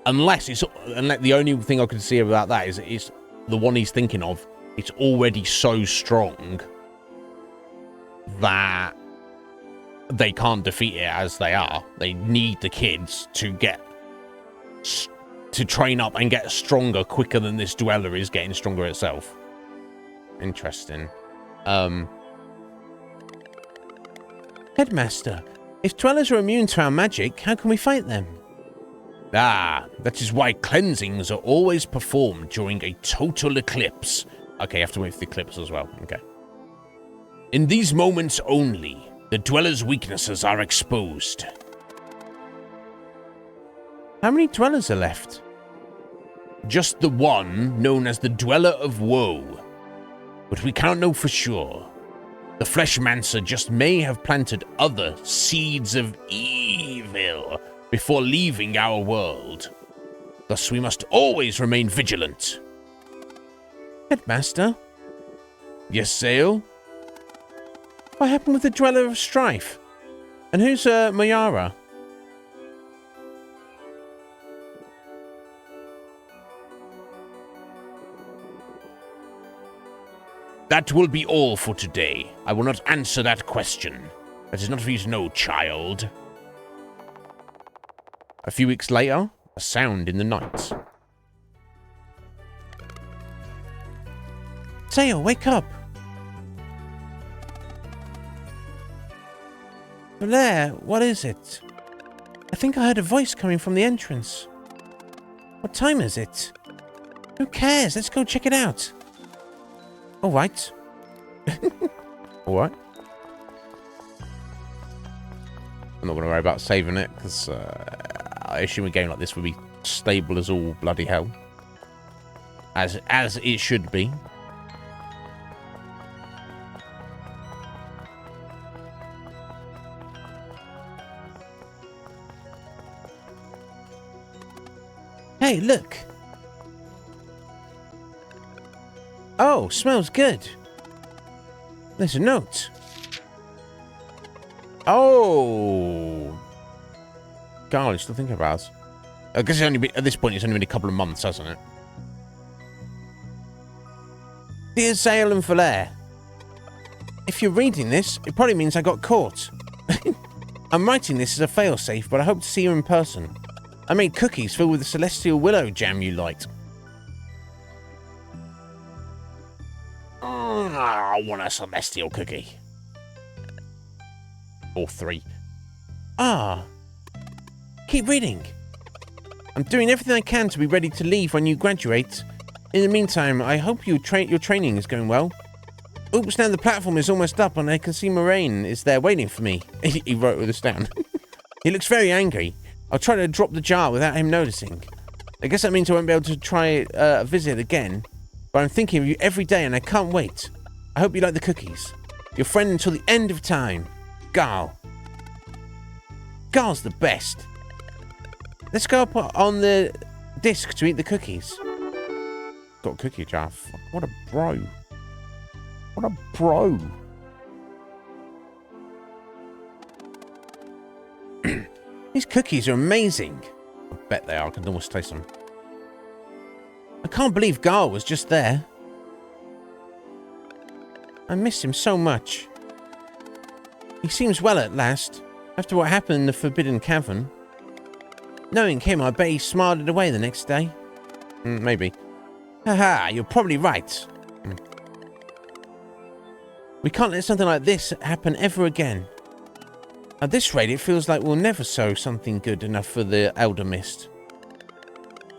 Unless the only thing I could see about that is it's the one he's thinking of. It's already so strong that they can't defeat it as they are. They need the kids to train up and get stronger quicker than this dweller is getting stronger itself. Interesting. Headmaster, if dwellers are immune to our magic, how can we fight them? Ah, that is why cleansings are always performed during a total eclipse. Okay, you have to wait for the eclipse as well. Okay. In these moments only, the dweller's weaknesses are exposed. How many dwellers are left? Just the one known as the Dweller of Woe. But we can't know for sure. The Fleshmancer just may have planted other seeds of evil before leaving our world. Thus, we must always remain vigilant. Headmaster? Yes, Sale? What happened with the Dweller of Strife? And who's Mayara? That will be all for today. I will not answer that question. That is not for you to know, child. A few weeks later, a sound in the night. Sayo, wake up! Blair, what is it? I think I heard a voice coming from the entrance. What time is it? Who cares? Let's go check it out. All right. All right. I'm not going to worry about saving it, because I assume a game like this would be stable as all bloody hell. As it should be. Hey, look. Oh, smells good. There's a note. Oh. God, I'm still thinking about it. I guess at this point, it's only been a couple of months, hasn't it? Dear Zale and Valaire, if you're reading this, it probably means I got caught. I'm writing this as a failsafe, but I hope to see you in person. I made cookies filled with the celestial willow jam you liked. I want a celestial cookie. Or 3. Ah. Keep reading. I'm doing everything I can to be ready to leave when you graduate. In the meantime, I hope your training is going well. Oops, now the platform is almost up and I can see Moraine is there waiting for me. He wrote this down. He looks very angry. I'll try to drop the jar without him noticing. I guess that means I won't be able to try a visit again. But I'm thinking of you every day and I can't wait. I hope you like the cookies. Your friend until the end of time. Garl. Garl's the best. Let's go up on the disc to eat the cookies. Got a cookie jar. What a bro. What a bro. These cookies are amazing. I bet they are. I can almost taste them. I can't believe Garl was just there. I miss him so much. He seems well at last, after what happened in the Forbidden Cavern. Knowing him, I bet he smarted away the next day. Maybe. Haha, you're probably right. We can't let something like this happen ever again. At this rate, it feels like we'll never sow something good enough for the Elder Mist.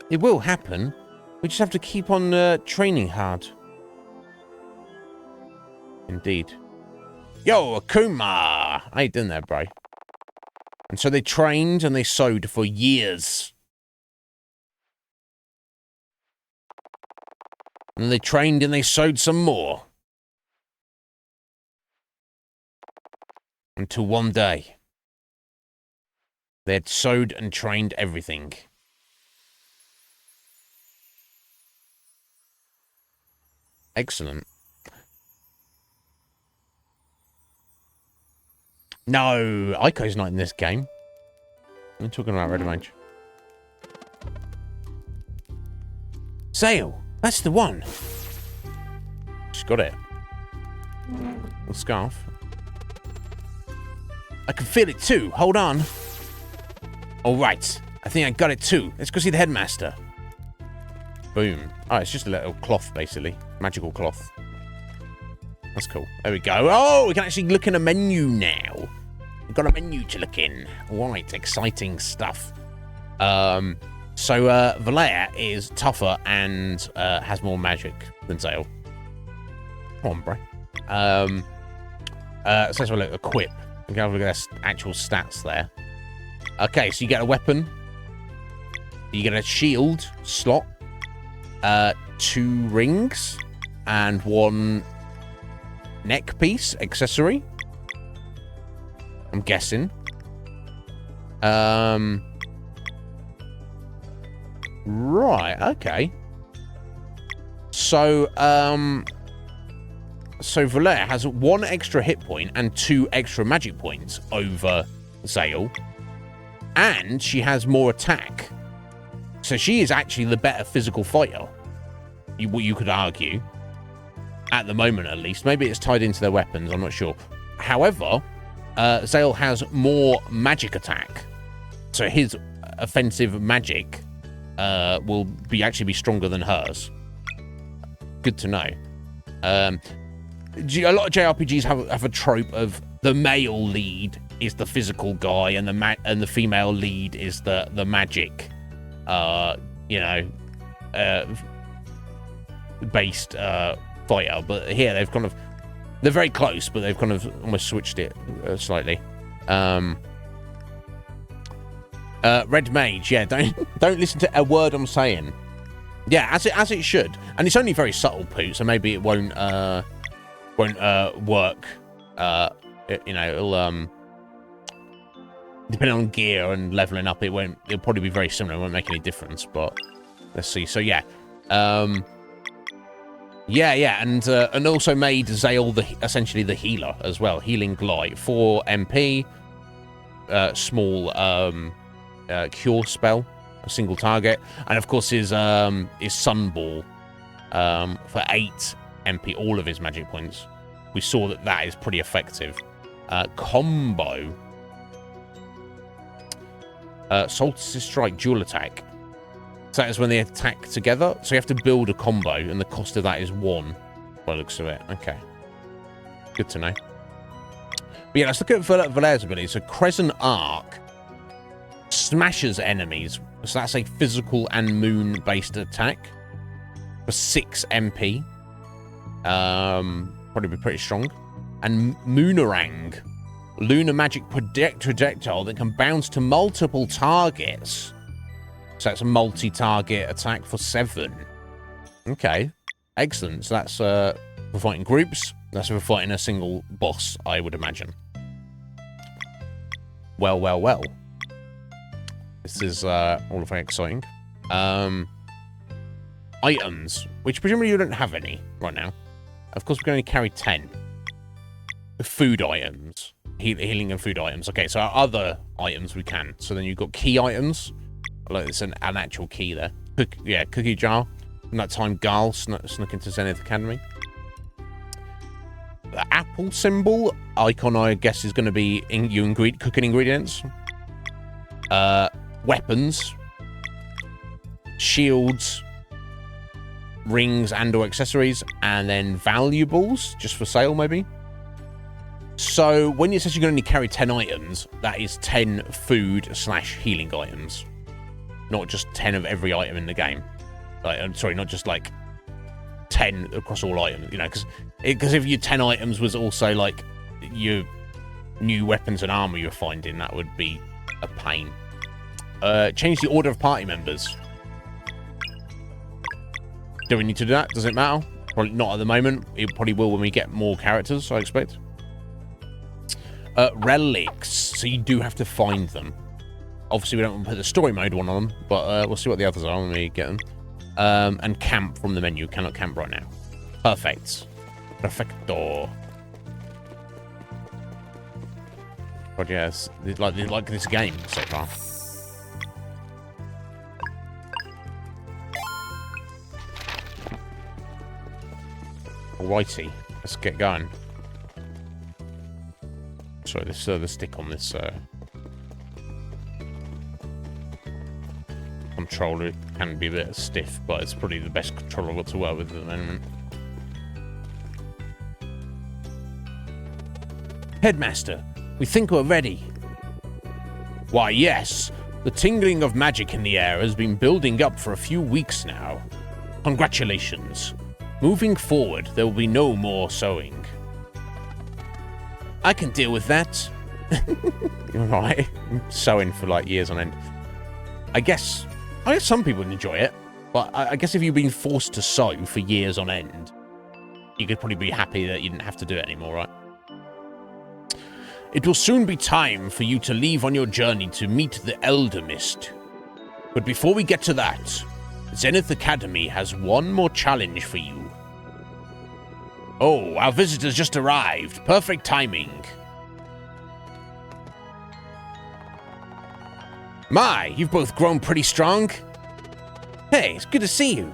It will happen. We just have to keep on training hard. Indeed. Yo, Akuma! How you doing there, bro? And so they trained and they sewed for years. And they trained and they sewed some more. Until one day, they had sewed and trained everything. Excellent. No, Aiko's not in this game. I'm talking about Red Mage. Sail, that's the one. She's got it. The scarf. I can feel it too. Hold on. All right, I think I got it too. Let's go see the headmaster. Boom. Oh, it's just a little cloth, basically. Magical cloth. That's cool. There we go. Oh, we can actually look in a menu now. We've got a menu to look in. Right, exciting stuff. So Valea is tougher and has more magic than Zale. Come on, bro. So let's have a look. Equip. We can have a look at their actual stats there. Okay, so you get a weapon. You get a shield slot. 2 rings. And 1 neck piece accessory. I'm guessing. Right, okay. So Valea has 1 extra hit point and 2 extra magic points over Zale. And she has more attack. So she is actually the better physical fighter. What you could argue. At the moment, at least. Maybe it's tied into their weapons, I'm not sure. However, Zale has more magic attack. So his offensive magic will actually be stronger than hers. Good to know. A lot of JRPGs have a trope of the male lead is the physical guy and the female lead is the magic, based fighter. But here they're very close, but they've kind of almost switched it slightly. Red Mage, yeah, don't listen to a word I'm saying. Yeah, as it should, and it's only very subtle, poo. So maybe it won't work. It'll depending on gear and leveling up, it'll probably be very similar. It won't make any difference, but let's see. So yeah, and also made Zale essentially the healer as well. Healing Glide, 4 MP, small cure spell, a single target, and of course his Sunball for 8 MP, all of his magic points. We saw that is pretty effective. Combo. Solstice Strike, dual attack. So that is when they attack together. So you have to build a combo, and the cost of that is 1. By the looks of it. Okay. Good to know. But yeah, let's look at Valea's ability. So Crescent Arc smashes enemies. So that's a physical and moon-based attack for 6 MP. Probably be pretty strong. And Moonerang, lunar magic projectile that can bounce to multiple targets. So that's a multi-target attack for 7. Okay, excellent. So that's for fighting groups. That's for fighting a single boss, I would imagine. Well. This is all very exciting. Items, which presumably you don't have any right now. Of course, we can only carry 10. Food items. Healing and food items. Okay, so our other items we can. So then you've got key items. Like it's an actual key there. Cookie jar. From that time Garl snuck into Zenith Academy. the apple symbol icon, I guess, is going to be cooking ingredients. Weapons. Shields. Rings and or accessories. And then valuables, just for sale, maybe. So, when it says you're going to only carry 10 items, that is 10 food/healing items. Not just 10 of every item in the game. Like, sorry, not just, like, 10 across all items, you know, because if your 10 items was also, like, your new weapons and armor you're finding, that would be a pain. Change the order of party members. Do we need to do that? Does it matter? Probably not at the moment. It probably will when we get more characters, I expect. Relics. So you do have to find them. Obviously, we don't want to put the story mode one on them, but we'll see what the others are when we get them. And camp from the menu. Cannot camp right now. Perfect. Perfecto. But yes, like this game so far. Alrighty, let's get going. Sorry, the stick on this controller can be a bit stiff, but it's probably the best controller I've got to work with at the moment. Headmaster, we think we're ready. Why, yes. The tingling of magic in the air has been building up for a few weeks now. Congratulations. Moving forward, there will be no more sewing. I can deal with that. You're right. Sewing for like years on end. I guess some people enjoy it, but I guess if you've been forced to sew for years on end, you could probably be happy that you didn't have to do it anymore, right? It will soon be time for you to leave on your journey to meet the Elder Mist. But before we get to that, Zenith Academy has one more challenge for you. Oh, our visitors just arrived. Perfect timing. My, you've both grown pretty strong. Hey, it's good to see you.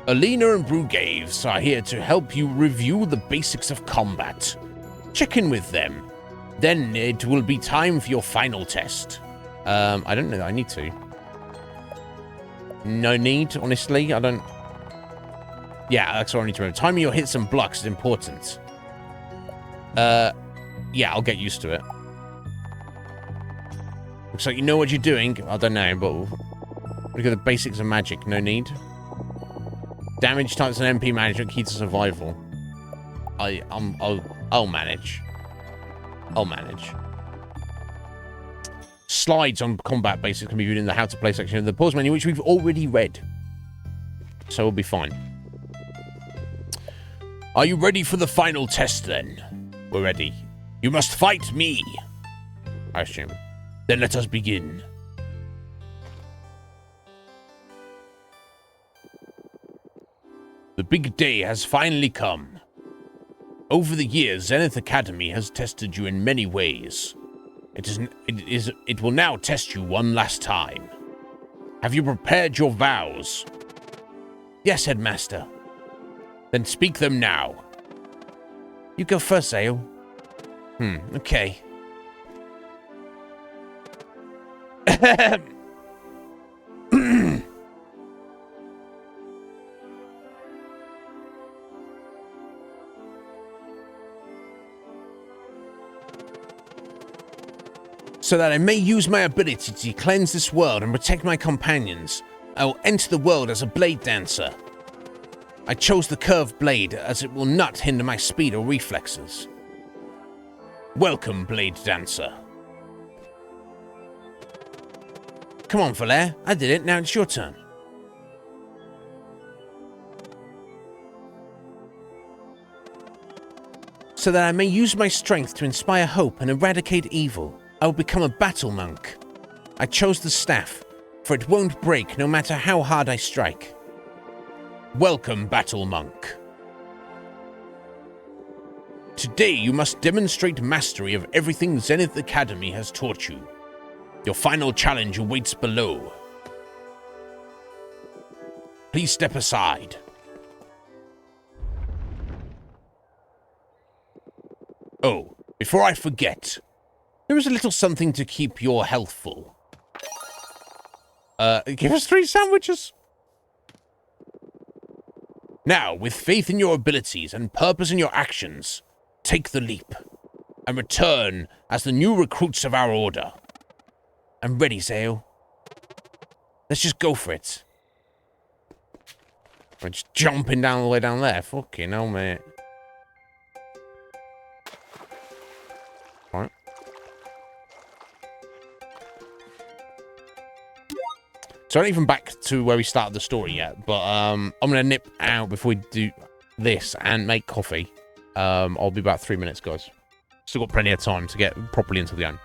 Alina and Brugaves are here to help you review the basics of combat. Check in with them. Then it will be time for your final test. I don't know that I need to. No need, honestly. I don't... Yeah, that's what I need to remember. Timing your hits and blocks is important. Yeah, I'll get used to it. Looks like you know what you're doing. I don't know, but... Look at the basics of magic. No need. Damage types and MP management, key to survival. I'll manage. I'll manage. Slides on combat basics can be viewed in the how to play section of the pause menu, which we've already read. So we'll be fine. Are you ready for the final test then? We're ready. You must fight me, I assume. Then let us begin. The big day has finally come. Over the years, Zenith Academy has tested you in many ways. It will now test you one last time. Have you prepared your vows? Yes, Headmaster. Then speak them now. You go first, Ayo. Okay. So that I may use my ability to cleanse this world and protect my companions, I will enter the world as a blade dancer. I chose the curved blade as it will not hinder my speed or reflexes. Welcome, Blade Dancer. Come on, Valere. I did it. Now it's your turn. So that I may use my strength to inspire hope and eradicate evil, I will become a battle monk. I chose the staff, for it won't break no matter how hard I strike. Welcome, Battle Monk. Today you must demonstrate mastery of everything Zenith Academy has taught you. Your final challenge awaits below. Please step aside. Oh, before I forget, there is a little something to keep your health full. Give us 3 sandwiches. Now, with faith in your abilities and purpose in your actions, take the leap and return as the new recruits of our order. I'm ready, Zale. Let's just go for it. We're just jumping down the way down there. Fucking hell, mate. Right. So I'm not even back to where we started the story yet, but I'm gonna nip out before we do this and make coffee. I'll be about 3 minutes, guys. Still got plenty of time to get properly into the game.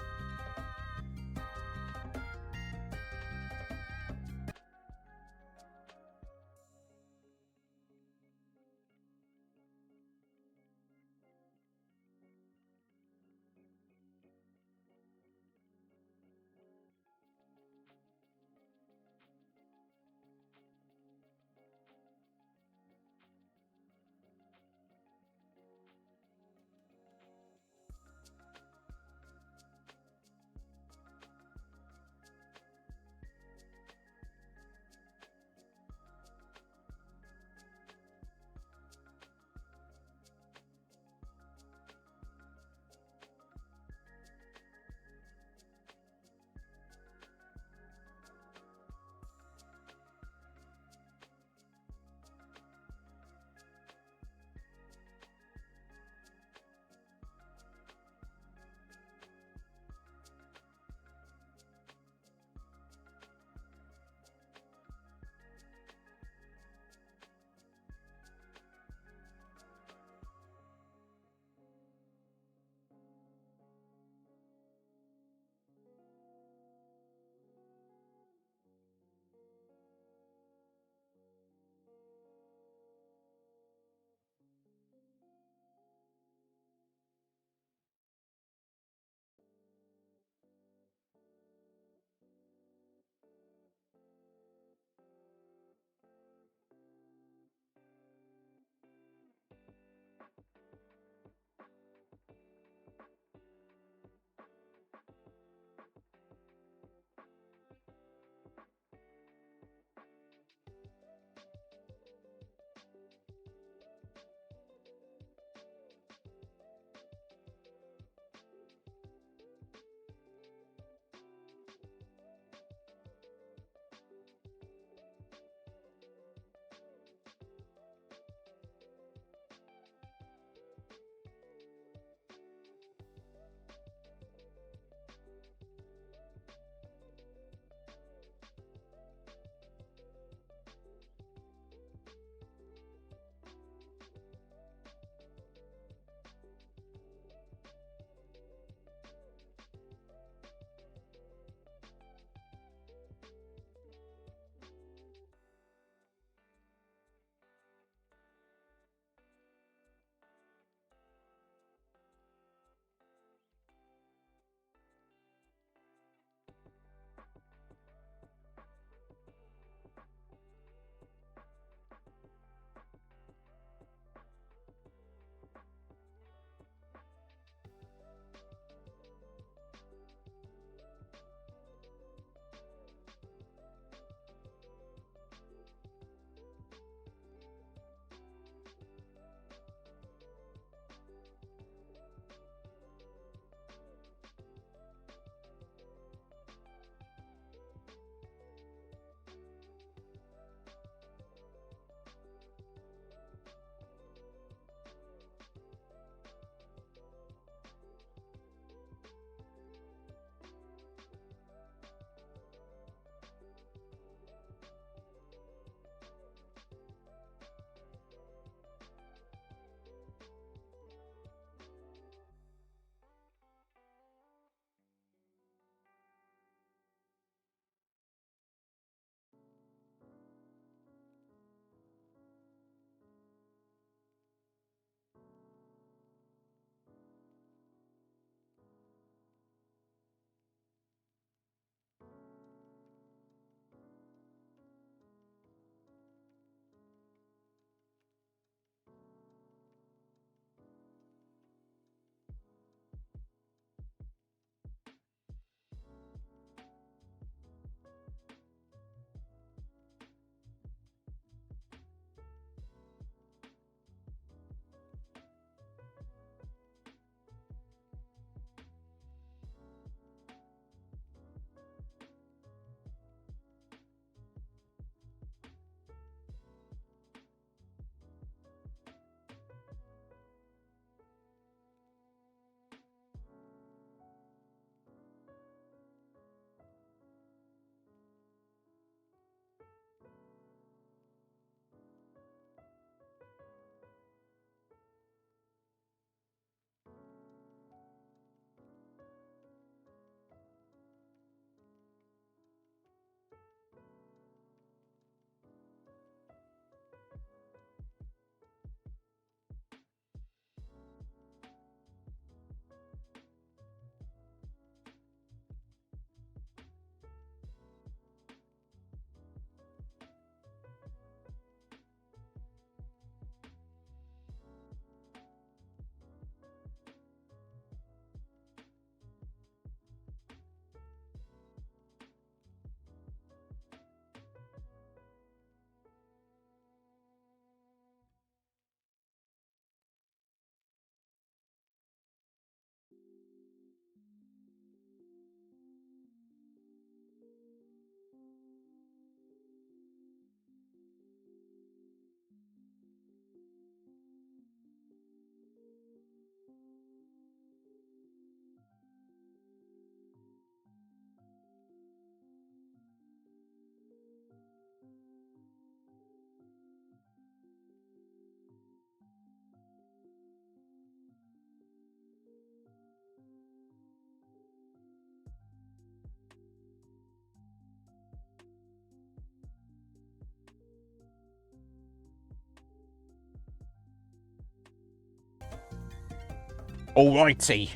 Alrighty.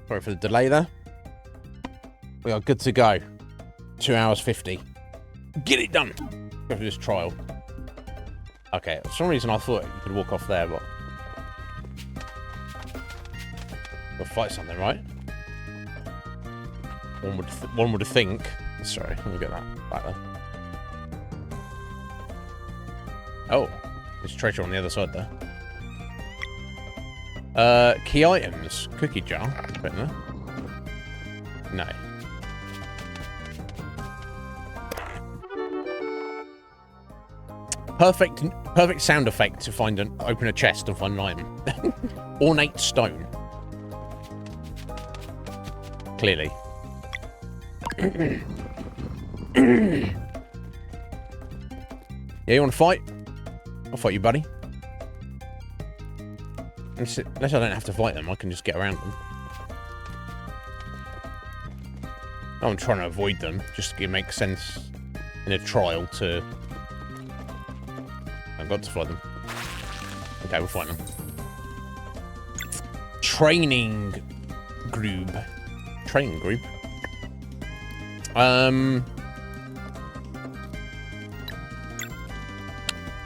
Sorry for the delay there. We are good to go. 2 hours 50. Get it done. Go for this trial. Okay, for some reason I thought you could walk off there, but... We'll fight something, right? One would think... Sorry, let me get that back there. Oh, there's treasure on the other side there. Key items. Cookie jar. Put in there. No. Perfect sound effect to open a chest and find an item. Ornate stone. Clearly. Yeah, you want to fight? I'll fight you, buddy. Unless I don't have to fight them, I can just get around them. I'm trying to avoid them, just to make sense in a trial to... I've got to fight them. Okay, we'll fight them. Training group. Training group?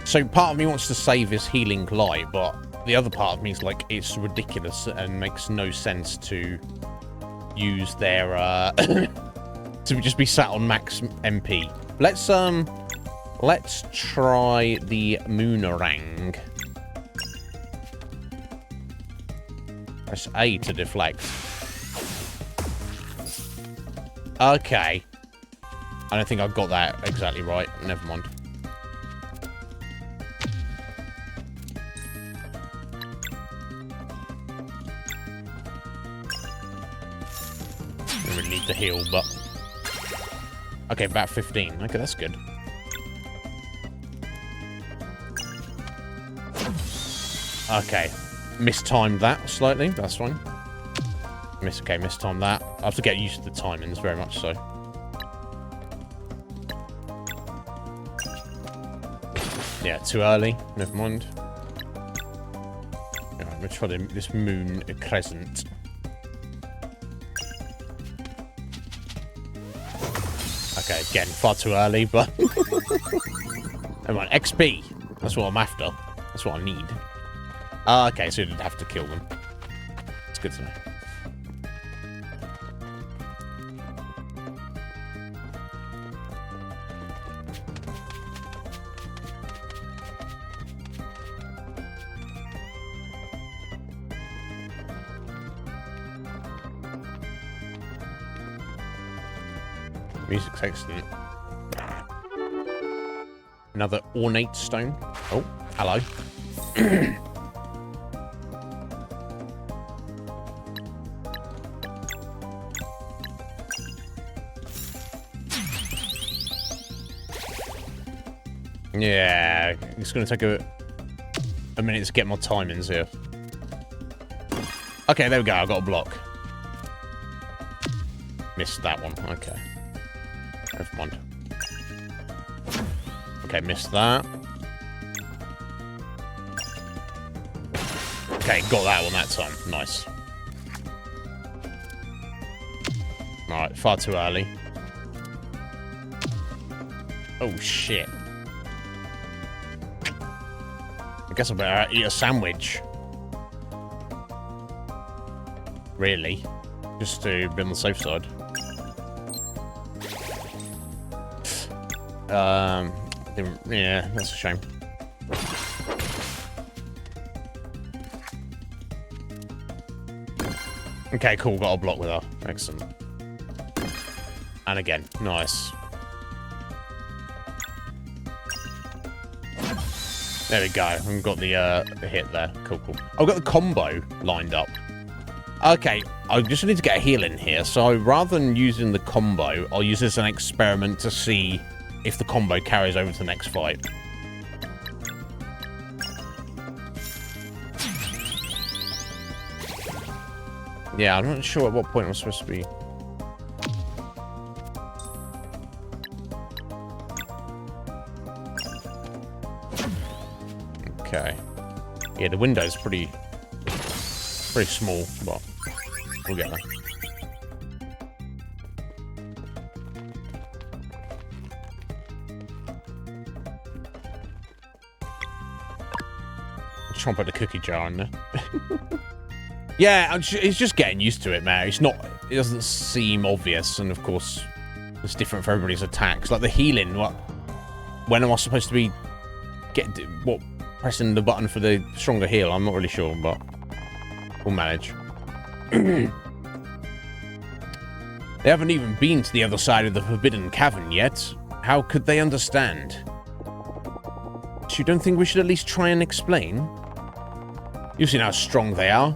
So part of me wants to save his healing light, but the other part of me is like, it's ridiculous and makes no sense to use their, to just be sat on max MP. Let's try the Moonerang. Press A to deflect. Okay. I don't think I got that exactly right. Never mind. Don't really need to heal, but... Okay, about 15. Okay, that's good. Okay. Mistimed that slightly. That's fine. Mistimed that. I have to get used to the timings, very much so. Yeah, too early. Never mind. Right, I'm going to try this moon crescent. Okay, again, far too early, but... Never mind. XP. That's what I'm after. That's what I need. Okay, so you didn't have to kill them. It's good to know. Music's excellent. Another ornate stone. Oh, hello. Yeah, it's going to take a minute to get my timings here. Okay, there we go. I got a block. Missed that one. Okay. Never mind. Okay, missed that. Okay, got that one that time. Nice. Alright, far too early. Oh, shit. I guess I better eat a sandwich. Really? Just to be on the safe side. Yeah, that's a shame. Okay, cool. Got a block with her. Excellent. And again, nice. There we go. I've got the hit there. Cool, cool. I've got the combo lined up. Okay, I just need to get a heal in here. So rather than using the combo, I'll use this as an experiment to see if the combo carries over to the next fight. Yeah, I'm not sure at what point I'm supposed to be. Okay. Yeah, the window's pretty Very small, but we'll get there. Try and put the cookie jar in there. Yeah, he's just getting used to it, man. It doesn't seem obvious, and of course, it's different for everybody's attacks. Like the healing, when am I supposed to be pressing the button for the stronger heal? I'm not really sure, but we'll manage. They haven't even been to the other side of the Forbidden Cavern yet. How could they understand? So you don't think we should at least try and explain? You've seen how strong they are.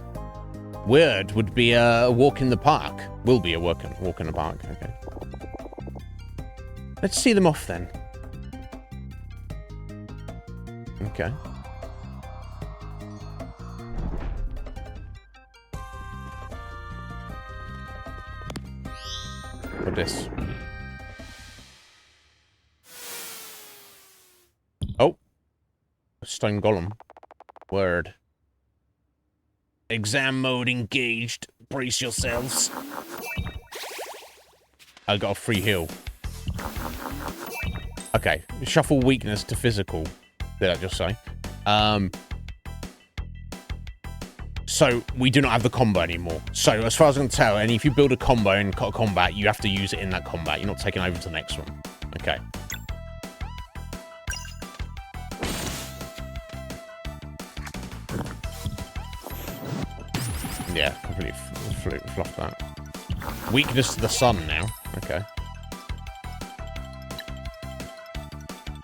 Word would be a walk in the park. Will be a walk in the park. Okay. Let's see them off then. Okay. What this? Oh. A stone golem. Word. Exam mode engaged. Brace yourselves. I got a free heal. Okay. Shuffle weakness to physical. Did I just say? So we do not have the combo anymore. So as far as I can tell, and if you build a combo in combat, you have to use it in that combat. You're not taking over to the next one. Okay. Yeah, completely fluffed that. Weakness to the sun now. Okay.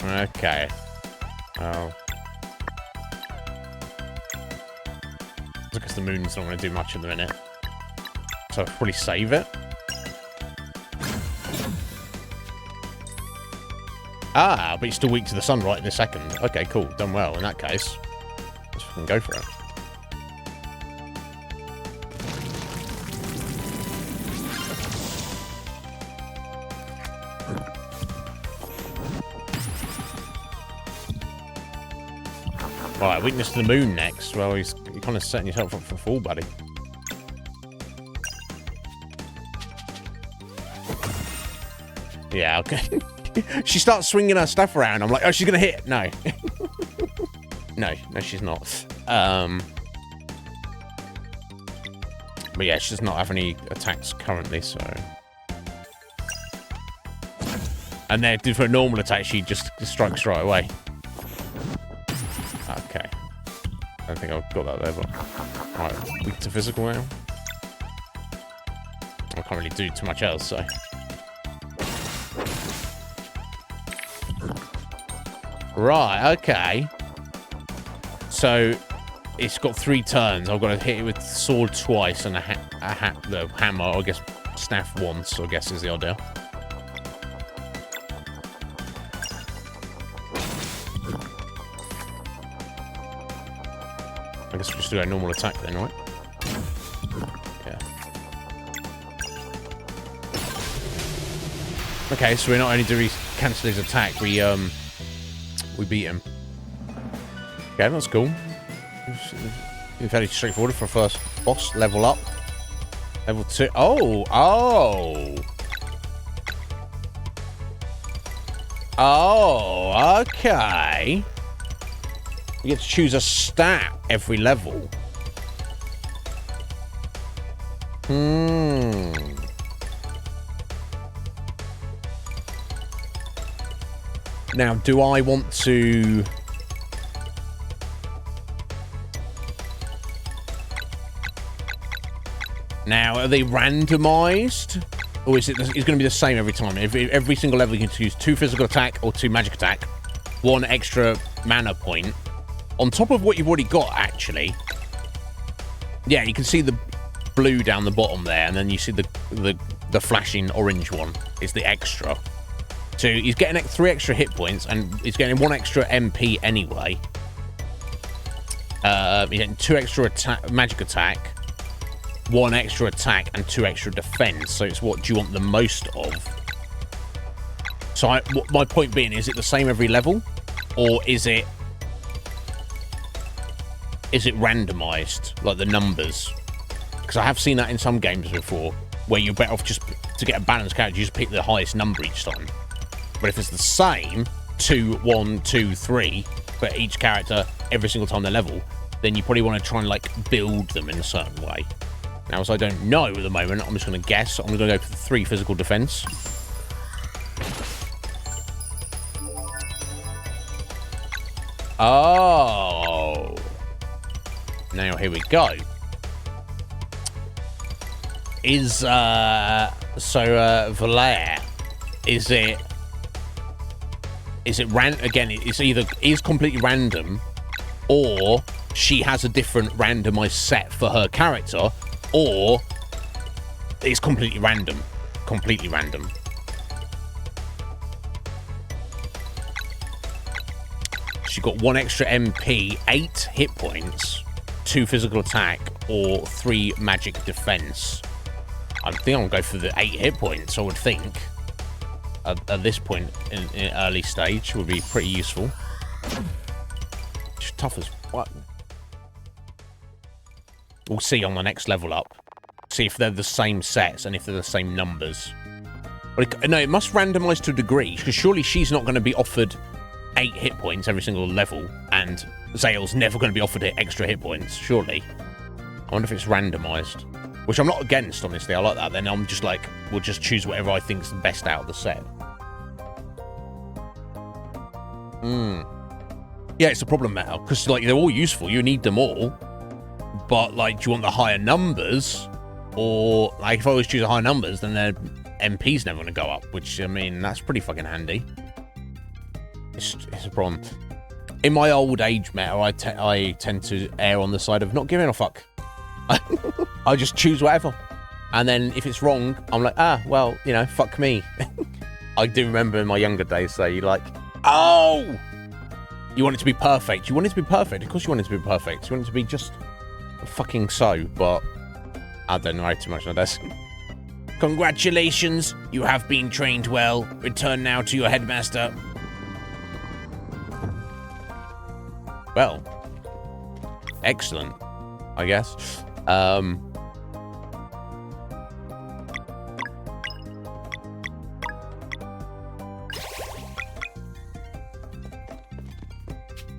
Okay. Oh. Because the moon's not going to do much in the minute. So I'll probably save it. Ah, but you're still weak to the sun right in a second. Okay, cool. Done well. In that case, let's fucking go for it. Right, weakness to the moon next. Well, you're kind of setting yourself up for a fall, buddy. Yeah, okay. She starts swinging her stuff around. I'm like, oh, she's going to hit. No. No, she's not. But yeah, she does not have any attacks currently, so... And then for a normal attack, she just strikes right away. Okay. I don't think I've got that there, but... Alright, weak to physical now. I can't really do too much else, so... Right, okay. So, it's got 3 turns. I've got to hit it with the sword twice and the hammer, I guess, staff once, I guess is the idea. I guess we'll just do a normal attack then, right? Yeah. Okay, so not only do we cancel his attack, we beat him. Okay, that's cool. Fairly straightforward for first boss. Level up. Level 2. Oh! Oh, okay. You get to choose a stat every level. Now, do I want to... Now, are they randomized? Or is it going to be the same every time? Every single level you can choose 2 physical attack or 2 magic attack. 1 extra mana point. On top of what you've already got, actually. Yeah, you can see the blue down the bottom there. And then you see the flashing orange one. Is the extra. So he's getting 3 extra hit points. And he's getting 1 extra MP anyway. He's getting 2 extra magic attack. 1 extra attack and 2 extra defense. So it's what do you want the most of? So my point being, is it the same every level? Or is it randomized? Like the numbers? Because I have seen that in some games before, where you're better off just, to get a balanced character, you just pick the highest number each time. But if it's the same, 2, 1, 2, 3, for each character every single time they level, then you probably want to try and, like, build them in a certain way. Now, as I don't know at the moment, I'm just going to guess. I'm going to go for the 3 physical defense. Oh. Now, here we go. Is, Valere, is it again, it's either is completely random, or she has a different randomized set for her character, or it's completely random. Completely random. She got 1 extra MP, 8 hit points, 2 physical attack, or 3 magic defense. I think I'll go for the 8 hit points, I would think. At this point in early stage would be pretty useful. She's tough as what? We'll see on the next level up. See if they're the same sets and if they're the same numbers. But no, it must randomize to a degree, because surely she's not going to be offered 8 hit points every single level, and Zale's never going to be offered extra hit points, surely. I wonder if it's randomized. Which I'm not against, honestly. I like that. Then I'm just like, we'll just choose whatever I think's the best out of the set. Yeah, it's a problem now, because, like, they're all useful. You need them all. But, like, do you want the higher numbers? Or, like, if I always choose the higher numbers, then their MP's never going to go up. Which, I mean, that's pretty fucking handy. It's a problem. In my old age meta, I tend to err on the side of not giving a fuck. I just choose whatever. And then if it's wrong, I'm like, well, you know, fuck me. I do remember in my younger days, so you're like, oh! You want it to be perfect. You want it to be perfect. Of course you want it to be perfect. You want it to be just fucking so, but I don't know too much on this. Congratulations, you have been trained well. Return now to your headmaster. Well, excellent, I guess.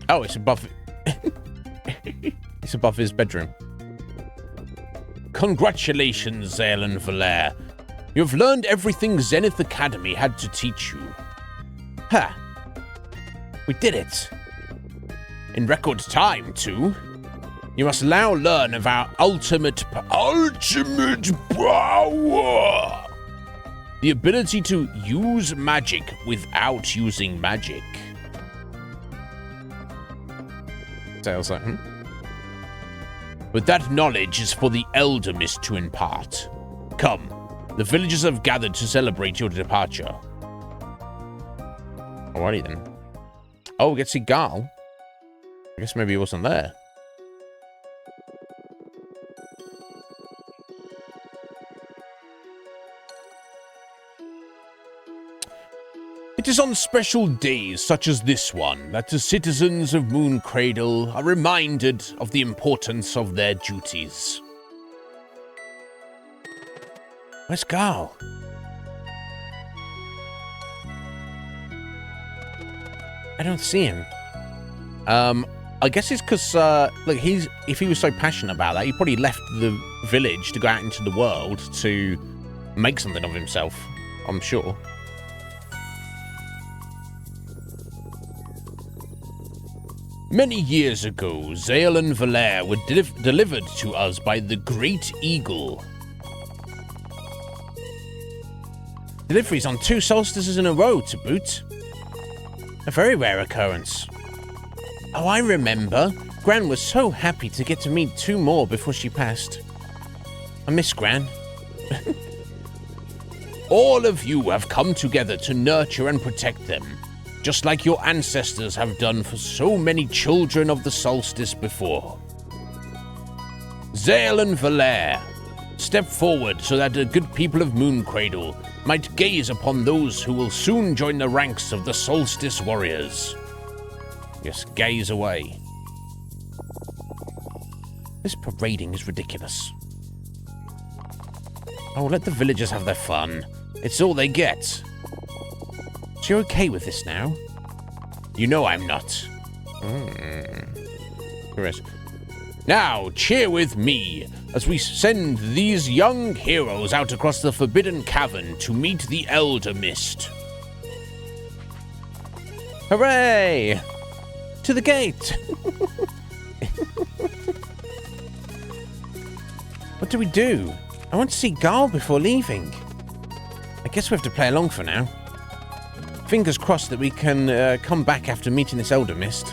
Oh, it's above. It's above his bedroom. Congratulations, Zale and Valere. You have learned everything Zenith Academy had to teach you. Ha! We did it. In record time, too. You must now learn of our ultimate power. The ability to use magic without using magic. Zale's like, But that knowledge is for the Elder Mist to impart. Come, the villagers have gathered to celebrate your departure. Alrighty then. Oh, we get to see Garl. I guess maybe he wasn't there. It is on special days such as this one that the citizens of Mooncradle are reminded of the importance of their duties. Where's Garl? I don't see him. I guess it's because, look, if he was so passionate about that, he probably left the village to go out into the world to make something of himself, I'm sure. Many years ago, Zale and Valere were delivered to us by the Great Eagle. Deliveries on 2 solstices in a row, to boot. A very rare occurrence. Oh, I remember. Gran was so happy to get to meet 2 more before she passed. I miss Gran. All of you have come together to nurture and protect them, just like your ancestors have done for so many children of the solstice before. Zale and Valere, step forward so that the good people of Mooncradle might gaze upon those who will soon join the ranks of the solstice warriors. Yes, gaze away. This parading is ridiculous. Oh, let the villagers have their fun. It's all they get. So you're okay with this now? You know I'm not. Chris. Now, cheer with me as we send these young heroes out across the Forbidden Cavern to meet the Elder Mist. Hooray! To the gate! What do we do? I want to see Garl before leaving. I guess we have to play along for now. Fingers crossed that we can come back after meeting this Elder Mist.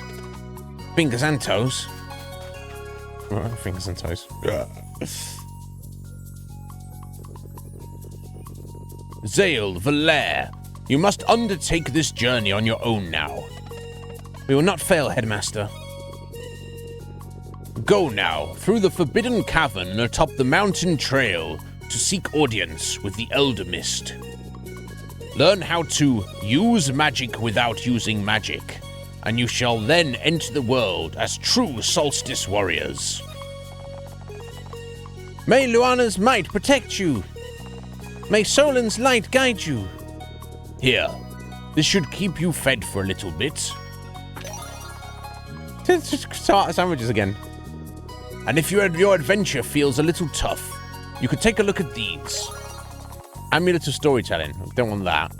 Fingers and toes. Right, fingers and toes. Zale, Valere, you must undertake this journey on your own now. We will not fail, Headmaster. Go now, through the Forbidden Cavern and atop the mountain trail to seek audience with the Elder Mist. Learn how to use magic without using magic, and you shall then enter the world as true Solstice warriors. May Luana's might protect you. May Solan's light guide you. Here, this should keep you fed for a little bit. Just start sandwiches again. And if your adventure feels a little tough, you could take a look at these. Amulet of Storytelling. Don't want that.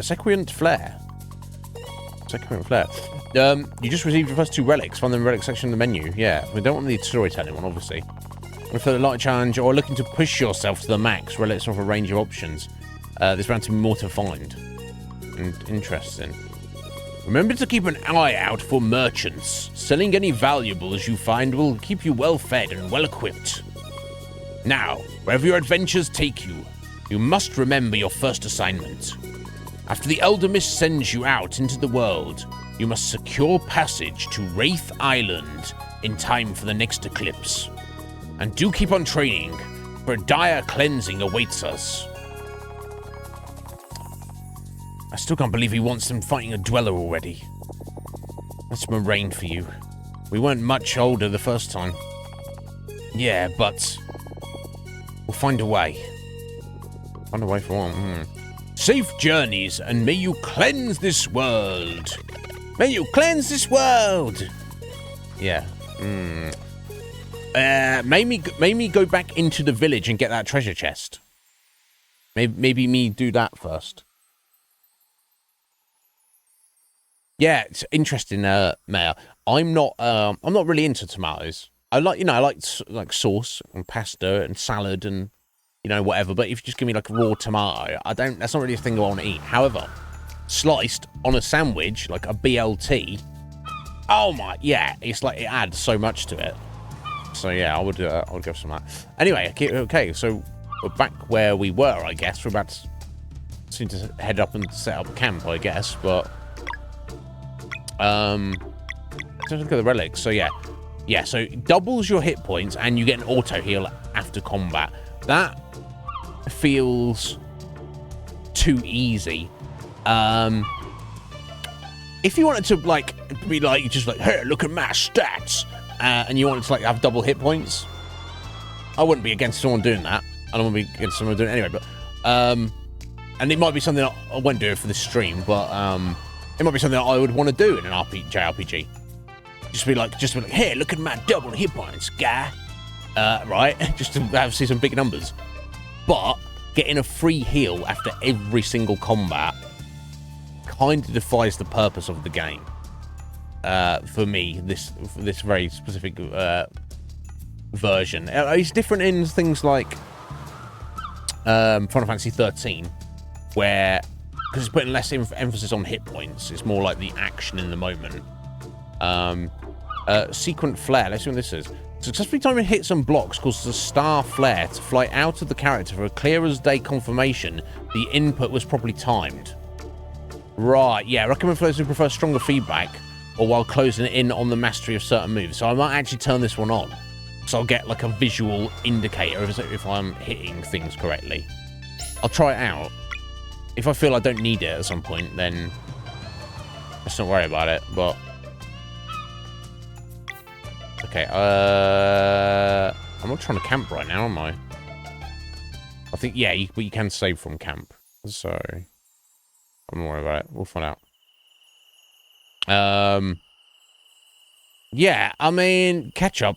Sequient Flare. Sequient Flare. You just received your first 2 relics. Find the relic section of the menu. Yeah, we don't want the storytelling one, obviously. If you're a light challenge or looking to push yourself to the max, relics offer a range of options. There's bound to be more to find. Interesting. Remember to keep an eye out for merchants. Selling any valuables you find will keep you well fed and well equipped. Now, wherever your adventures take you, you must remember your first assignment. After the Elder Mist sends you out into the world, you must secure passage to Wraith Island in time for the next eclipse. And do keep on training, for a dire cleansing awaits us. I still can't believe he wants them fighting a dweller already. That's Moraine for you. We weren't much older the first time. Yeah, but we'll find a way. Find a way for one. Safe journeys, and may you cleanse this world. May you cleanse this world! Yeah. Maybe go back into the village and get that treasure chest. Maybe me do that first. Yeah, it's interesting, Mayor. I'm not really into tomatoes. I like sauce and pasta and salad and whatever. But if you just give me like a raw tomato, that's not really a thing I want to eat. However, sliced on a sandwich like a BLT, oh my, yeah, it's like it adds so much to it. So yeah, I would go for some of that. Anyway, okay, so we're back where we were. I guess we're about to head up and set up camp. I guess, but. Let's look at the relics. So yeah, so it doubles your hit points and you get an auto heal after combat. That feels too easy. If you wanted to be just like, hey, look at my stats, and you wanted to have double hit points, I wouldn't be against someone doing that. I don't want to be against someone doing it anyway. But and it might be something I won't do it for this stream, but it might be something I would want to do in an JRPG. Just be like, hey, look at my double hit points, guy. Right? Just to see some big numbers. But getting a free heal after every single combat kind of defies the purpose of the game. For me, this very specific version. It's different in things like Final Fantasy 13, where because it's putting less emphasis on hit points. It's more like the action in the moment. Sequent Flare. Let's see what this is. Successfully timing hits and blocks causes a star flare to fly out of the character for a clear-as-day confirmation the input was properly timed. Right, yeah. Recommend for those who prefer stronger feedback or while closing in on the mastery of certain moves. So I might actually turn this one on. So I'll get like a visual indicator if I'm hitting things correctly. I'll try it out. If I feel I don't need it at some point, then let's not worry about it, but... Okay, I'm not trying to camp right now, am I? I think, yeah, but you can save from camp. So, I'm not worried about it. We'll find out. Yeah, I mean, ketchup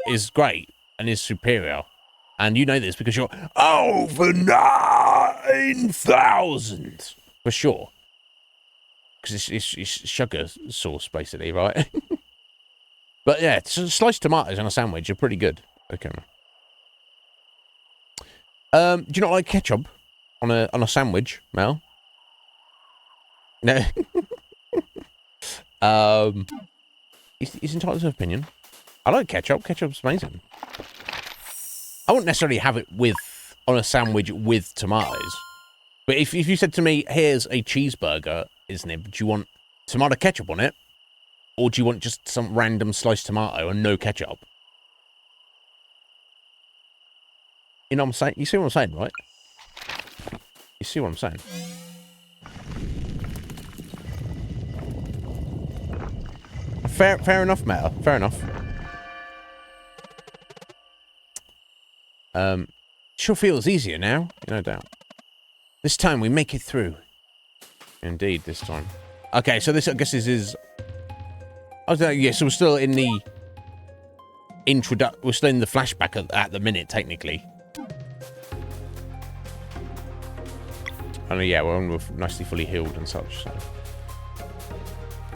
is great and is superior. And you know this because you're over 9,000 for sure. Because it's sugar sauce, basically, right? But yeah, sliced tomatoes on a sandwich are pretty good. Okay. Do you not like ketchup on a sandwich, Mel? No. It's entitled to opinion. I like ketchup. Ketchup's amazing. I wouldn't necessarily have it on a sandwich with tomatoes. But if you said to me, here's a cheeseburger, Iznib, do you want tomato ketchup on it? Or do you want just some random sliced tomato and no ketchup? You know what I'm saying? You see what I'm saying, right? You see what I'm saying? Fair enough, Meta. Fair enough. Sure feels easier now, no doubt. This time we make it through. Indeed, this time. Okay, so this, I guess, is... Oh, yeah, so we're still in the... We're still in the flashback at the minute, technically. Oh, yeah, we're nicely fully healed and such, so...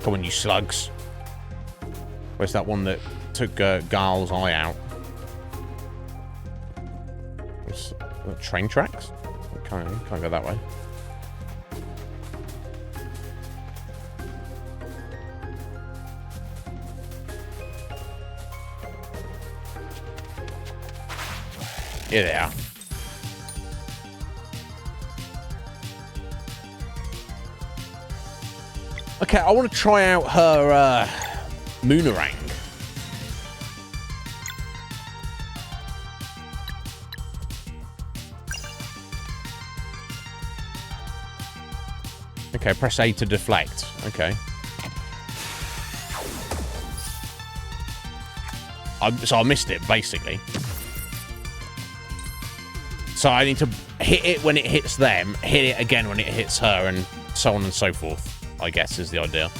Come on, you slugs. Where's that one that took Garl's eye out? Train tracks? Can't go that way. Here they are. Okay, I want to try out her Moonerang. Okay, press A to deflect. Okay. So I missed it, basically. So I need to hit it when it hits them, hit it again when it hits her, and so on and so forth, I guess, is the idea.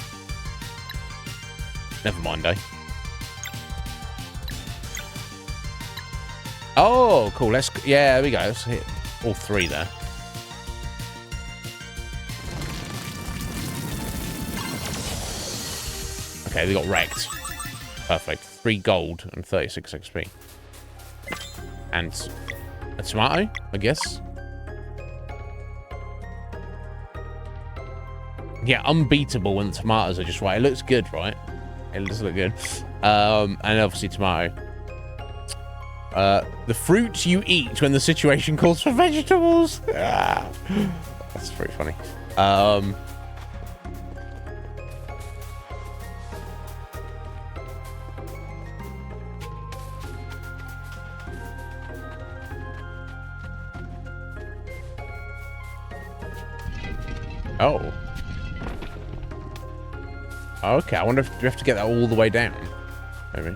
Never mind, eh? Oh, cool. Yeah, there we go. Let's hit all three there. Okay, they got wrecked. Perfect. 3 gold and 36 XP. And a tomato, I guess. Yeah, unbeatable when the tomatoes are just right. It looks good, right? It does look good. And obviously tomato. The fruit you eat when the situation calls for vegetables. Ah, that's pretty funny. Oh. Okay, I wonder if you have to get that all the way down. Maybe.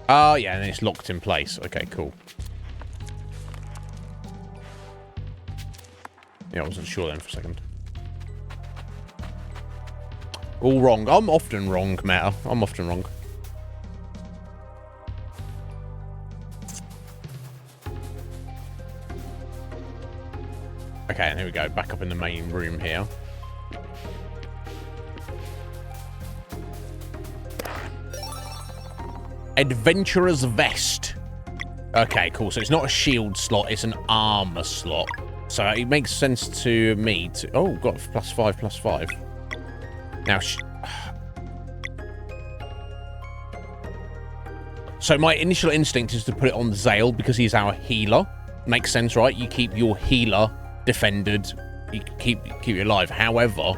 Oh, yeah, and then it's locked in place. Okay, cool. Yeah, I wasn't sure then for a second. All wrong. I'm often wrong, Meta. I'm often wrong. Okay, and here we go. Back up in the main room here. Adventurer's Vest. Okay, cool. So it's not a shield slot, it's an armor slot. So it makes sense to me to... Oh, got +5/+5. Now... So my initial instinct is to put it on Zale because he's our healer. Makes sense, right? You keep your healer defended. You keep you alive. However...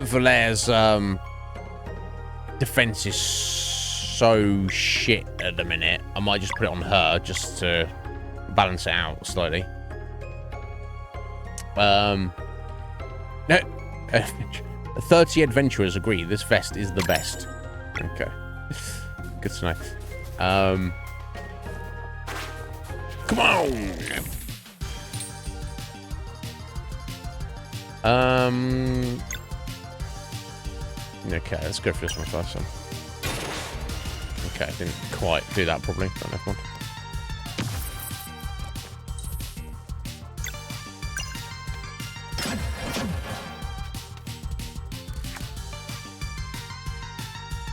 Valaire's defense is so shit at the minute. I might just put it on her just to balance it out slightly. No. 30 adventurers agree this vest is the best. Okay. Good to know. Come on! Okay, let's go for this one first then. Okay, I didn't quite do that probably, but never mind.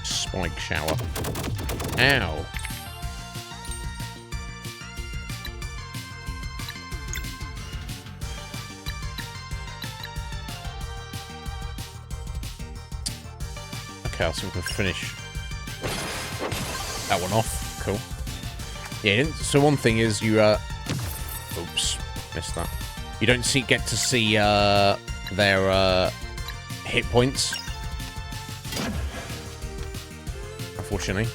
Spike shower. Ow. Okay, so we can finish that one off. Cool. Yeah, so one thing is you, oops, missed that. You don't get to see, their, hit points. Unfortunately.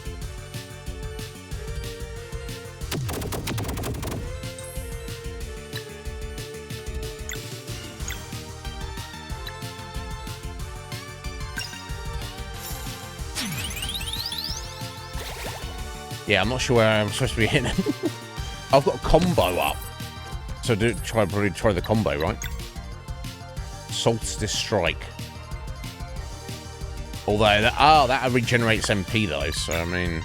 Yeah, I'm not sure where I'm supposed to be hitting. I've got a combo up. So probably try the combo, right? Solstice Strike. Although, that regenerates MP though, so I mean...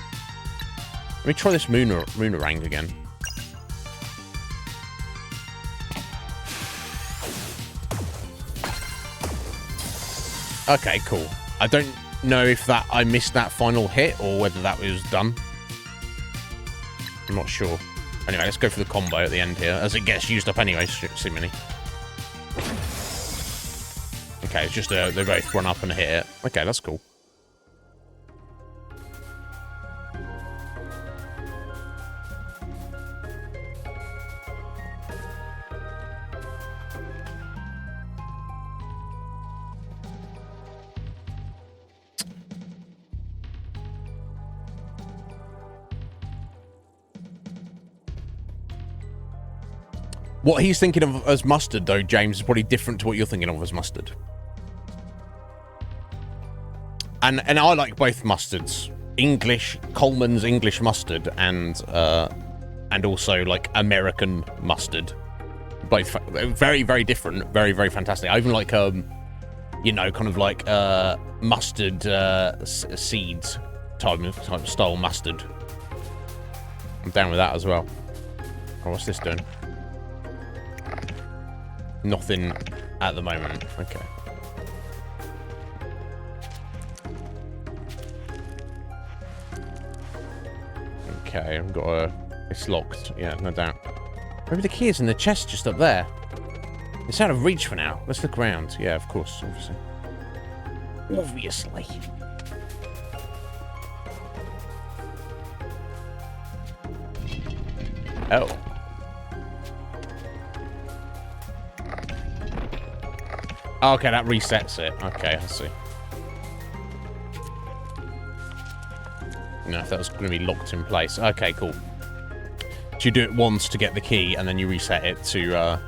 Let me try this Moonerang again. Okay, cool. I don't know if I missed that final hit or whether that was done. I'm not sure. Anyway, let's go for the combo at the end here, as it gets used up anyway, seemingly. Okay, it's just they both run up and hit it. Okay, that's cool. What he's thinking of as mustard, though, James, is probably different to what you're thinking of as mustard. And I like both mustards. Coleman's English mustard and also, like, American mustard. Both very, very different. Very, very fantastic. I even like, you know, kind of like mustard seeds type of style mustard. I'm down with that as well. Oh, what's this doing? Nothing at the moment. Okay. Okay, I've got a... It's locked. Yeah, no doubt. Maybe the key is in the chest just up there. It's out of reach for now. Let's look around. Yeah, of course. Obviously. Oh. Okay, that resets it. Okay, I see. No, if that was going to be locked in place. Okay, cool. So you do it once to get the key, and then you reset it to,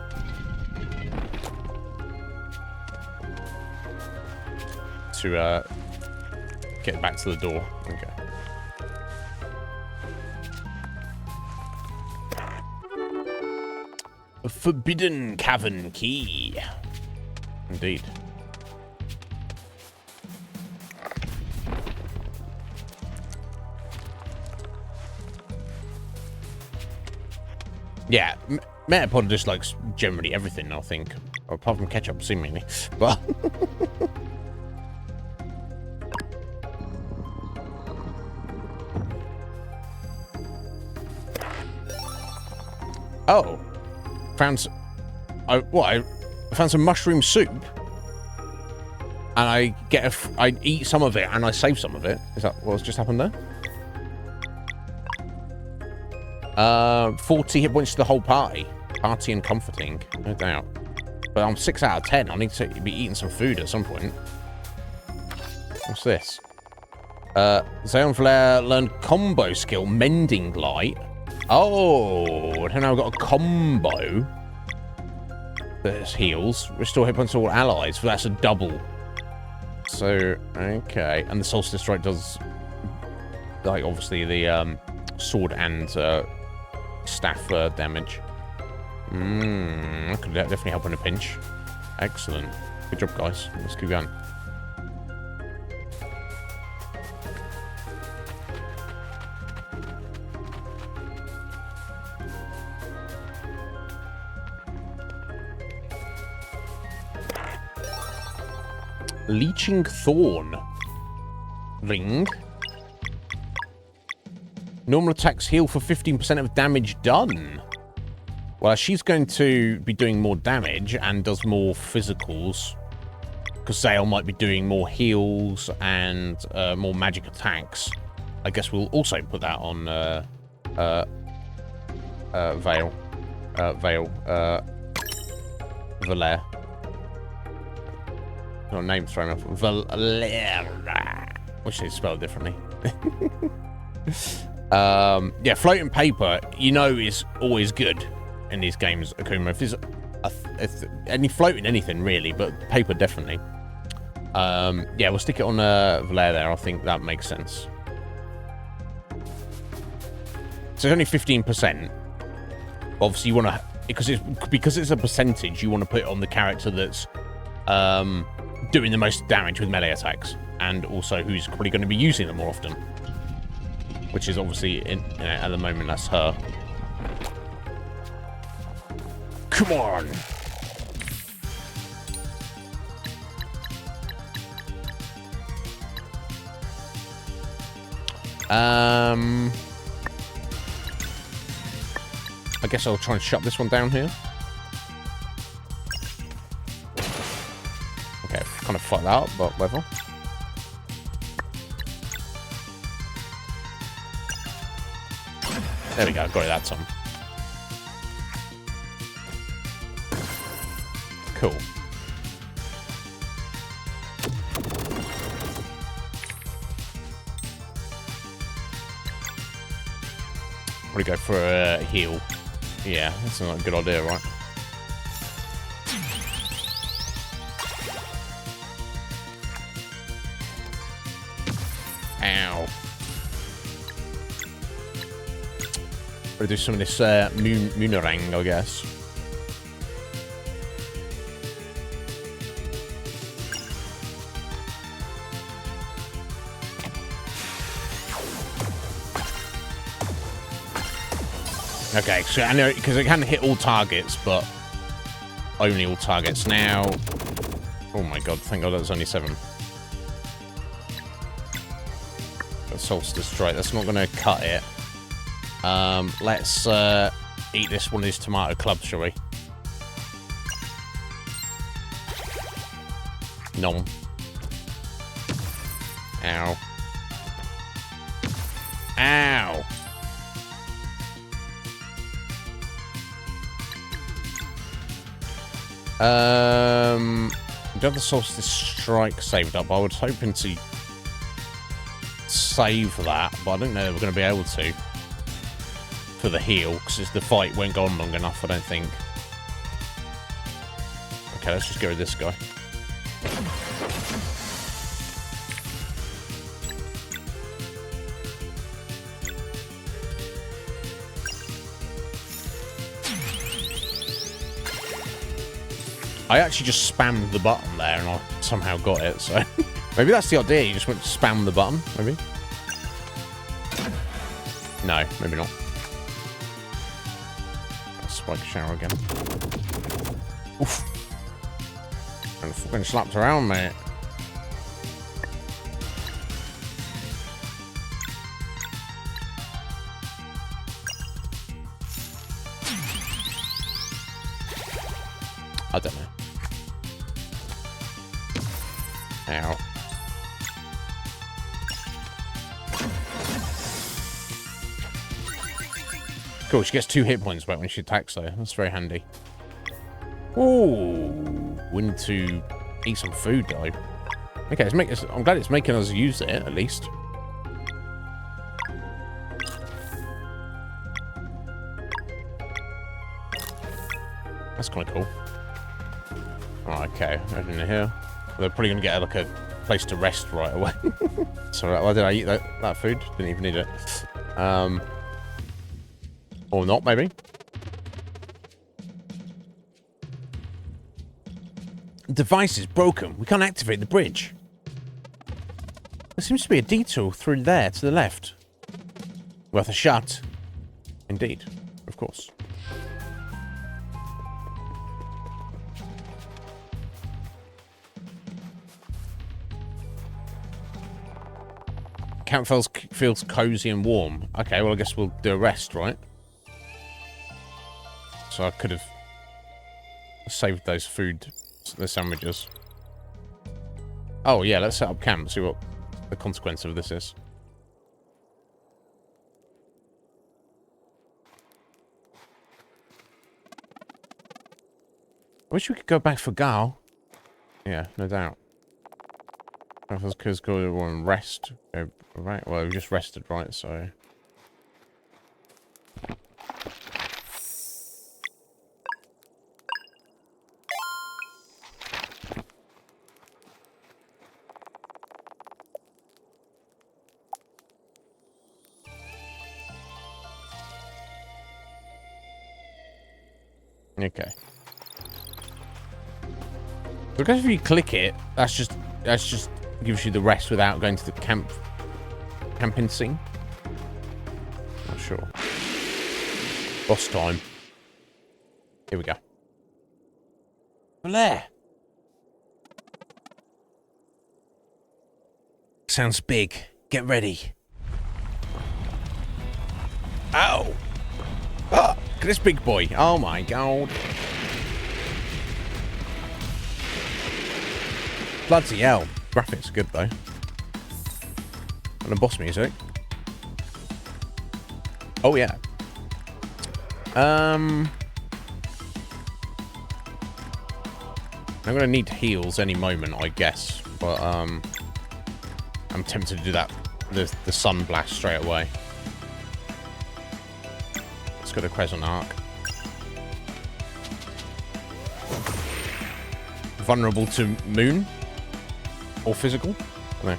get it back to the door. Okay. A forbidden cavern key. Indeed. Yeah, Metapod just likes generally everything, I think. Apart from ketchup, seemingly. But... oh. I found some mushroom soup. And I eat some of it and I save some of it. Is that what's just happened there? 40 hit points to the whole party. Party and comforting, no doubt. But I'm 6 out of 10. I need to be eating some food at some point. What's this? Zeon Flair learned combo skill, Mending Light. Oh, and now I've got a combo that heals. Restore hit points to all allies. So that's a double. So, okay. And the Solstice Strike does, like, obviously the sword and staff damage. That could definitely help in a pinch. Excellent. Good job, guys. Let's keep going. Leeching Thorn. Ring. Normal attacks heal for 15% of damage done. Well, she's going to be doing more damage and does more physicals. Because Zale might be doing more heals and more magic attacks. I guess we'll also put that on Vale. Valere. Got a name thrown off. Valera. Wish they spelled differently. Yeah, floating paper, you know, is always good in these games, Akuma. If there's any floating anything, really, but paper definitely. Yeah, we'll stick it on Valera there. I think that makes sense. So it's only 15%. Obviously, you want to... Because it's a percentage, you want to put it on the character that's... doing the most damage with melee attacks, and also who's probably going to be using them more often, which is obviously at the moment that's her. Come on. I guess I'll try and shut this one down here. Okay, kind of fucked that up, but whatever. There we go, got it that time. Cool. Probably go for a heal. Yeah, that's not a good idea, right? Ow. We'll do some of this Moonerang, I guess. Okay, so I know, because it can hit all targets, but only all targets. Now, oh my god, thank god that's only 7. Solstice Strike, that's not going to cut it. Let's eat this one of these tomato clubs, shall we? Nom. Ow. Ow. We do have the Solstice Strike saved up. I was hoping to save that, but I don't know that we're going to be able to for the heal, because the fight won't go on long enough, I don't think. Okay, let's just go with this guy. I actually just spammed the button there and I somehow got it, so... Maybe that's the idea, you just went to spam the button, maybe? No, maybe not. Spike shower again. Oof. And fucking slapped around, mate. I don't know. Ow. Cool, she gets 2 hit points back when she attacks, though. That's very handy. Ooh. We need to eat some food, though. Okay, I'm glad it's making us use it, at least. That's kind of cool. Oh, okay, over in here. They're probably going to get like a place to rest right away. Sorry, why did I eat that food? Didn't even need it. Or not, maybe. Device is broken. We can't activate the bridge. There seems to be a detour through there to the left. Worth a shot. Indeed. Of course. Camp feels cozy and warm. Okay, well, I guess we'll do a rest, right? So I could have saved those the sandwiches. Oh, yeah, let's set up camp, see what the consequence of this is. I wish we could go back for Gal. Yeah, no doubt. Because go and rest. Right, well, we just rested, right, so... Okay. Because if you click it, that's just gives you the rest without going to the camping scene. Not sure. Boss time. Here we go. There. Sounds big. Get ready. Ow! Ah, look at this big boy. Oh my god. Bloody hell. Graphics are good though. And the boss music. Oh yeah. I'm gonna need heals any moment, I guess. But I'm tempted to do that. The sun blast straight away. Let's go to Crescent Arc. Vulnerable to moon? Or physical? No.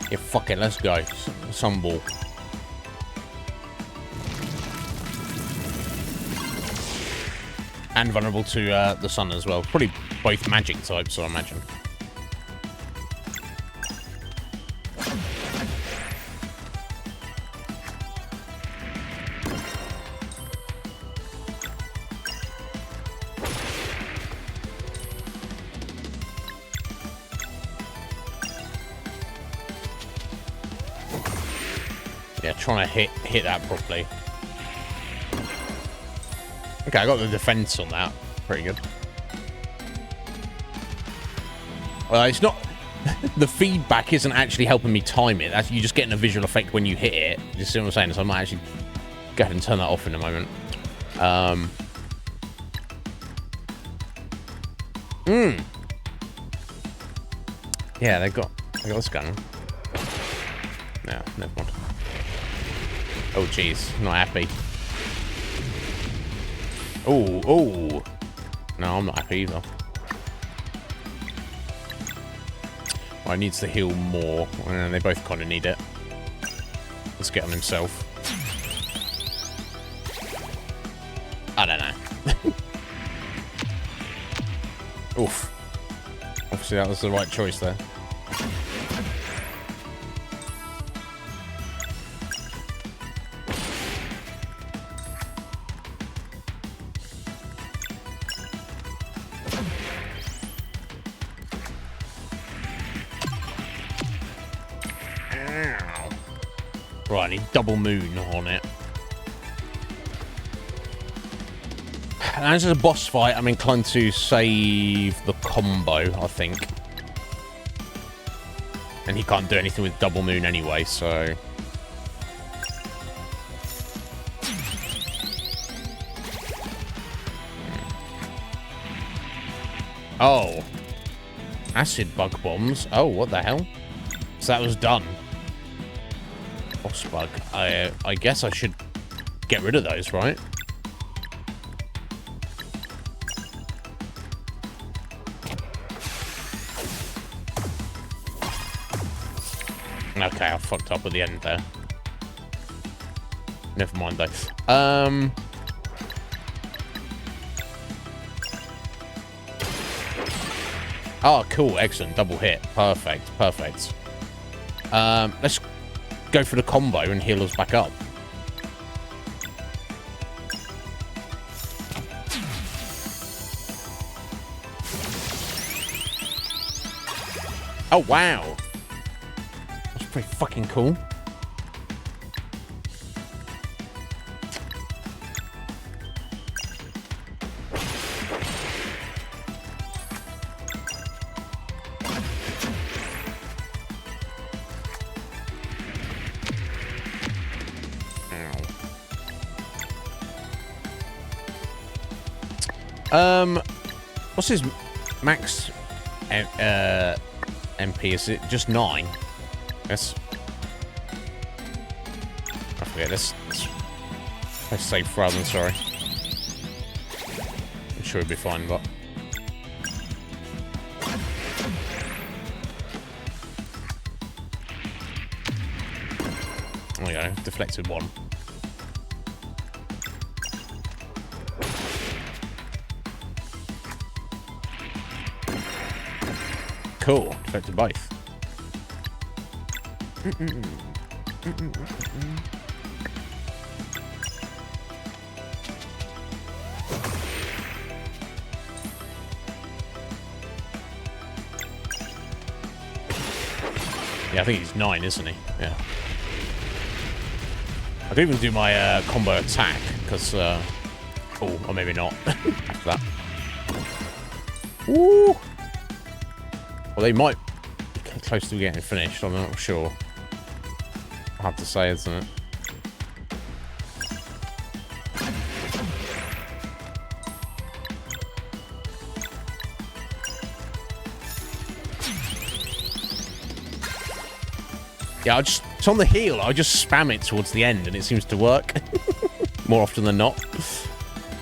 Yeah, fuck it, let's go. Sunball. And vulnerable to the sun as well. Probably both magic types, I imagine. Yeah, trying to hit that properly. Okay, I got the defense on that. Pretty good. Well, it's not... the feedback isn't actually helping me time it. That's, you're just getting a visual effect when you hit it. You see what I'm saying? So I might actually go ahead and turn that off in a moment. Yeah, they got this gun. No, never mind. Oh, jeez. Not happy. Oh. No, I'm not happy either. Well, he needs to heal more. And they both kind of need it. Let's get on himself. I don't know. Oof. Obviously, that was the right choice there. Right, I need double moon on it. And as a boss fight, I'm inclined to save the combo, I think. And he can't do anything with double moon anyway, so... Oh. Acid bug bombs. Oh, what the hell? So that was done. Boss bug. I guess I should get rid of those, right? Okay, I fucked up at the end there. Never mind though. Oh, cool. Excellent. Double hit. Perfect. Perfect. Let's go for the combo and heal us back up. Oh, wow. That's pretty fucking cool. What's his max MP? Is it just 9? Let's I forget. Let's save rather than sorry. I'm sure it'll be fine, but there we go. Deflected 1. Cool. Deflected both. Yeah, I think he's 9, isn't he? Yeah. I could even do my combo attack, because... oh, or maybe not. After that. Woo! Well, they might be close to getting finished, I'm not sure. Hard to say, isn't it? Yeah, it's on the heel. I just spam it towards the end, and it seems to work more often than not.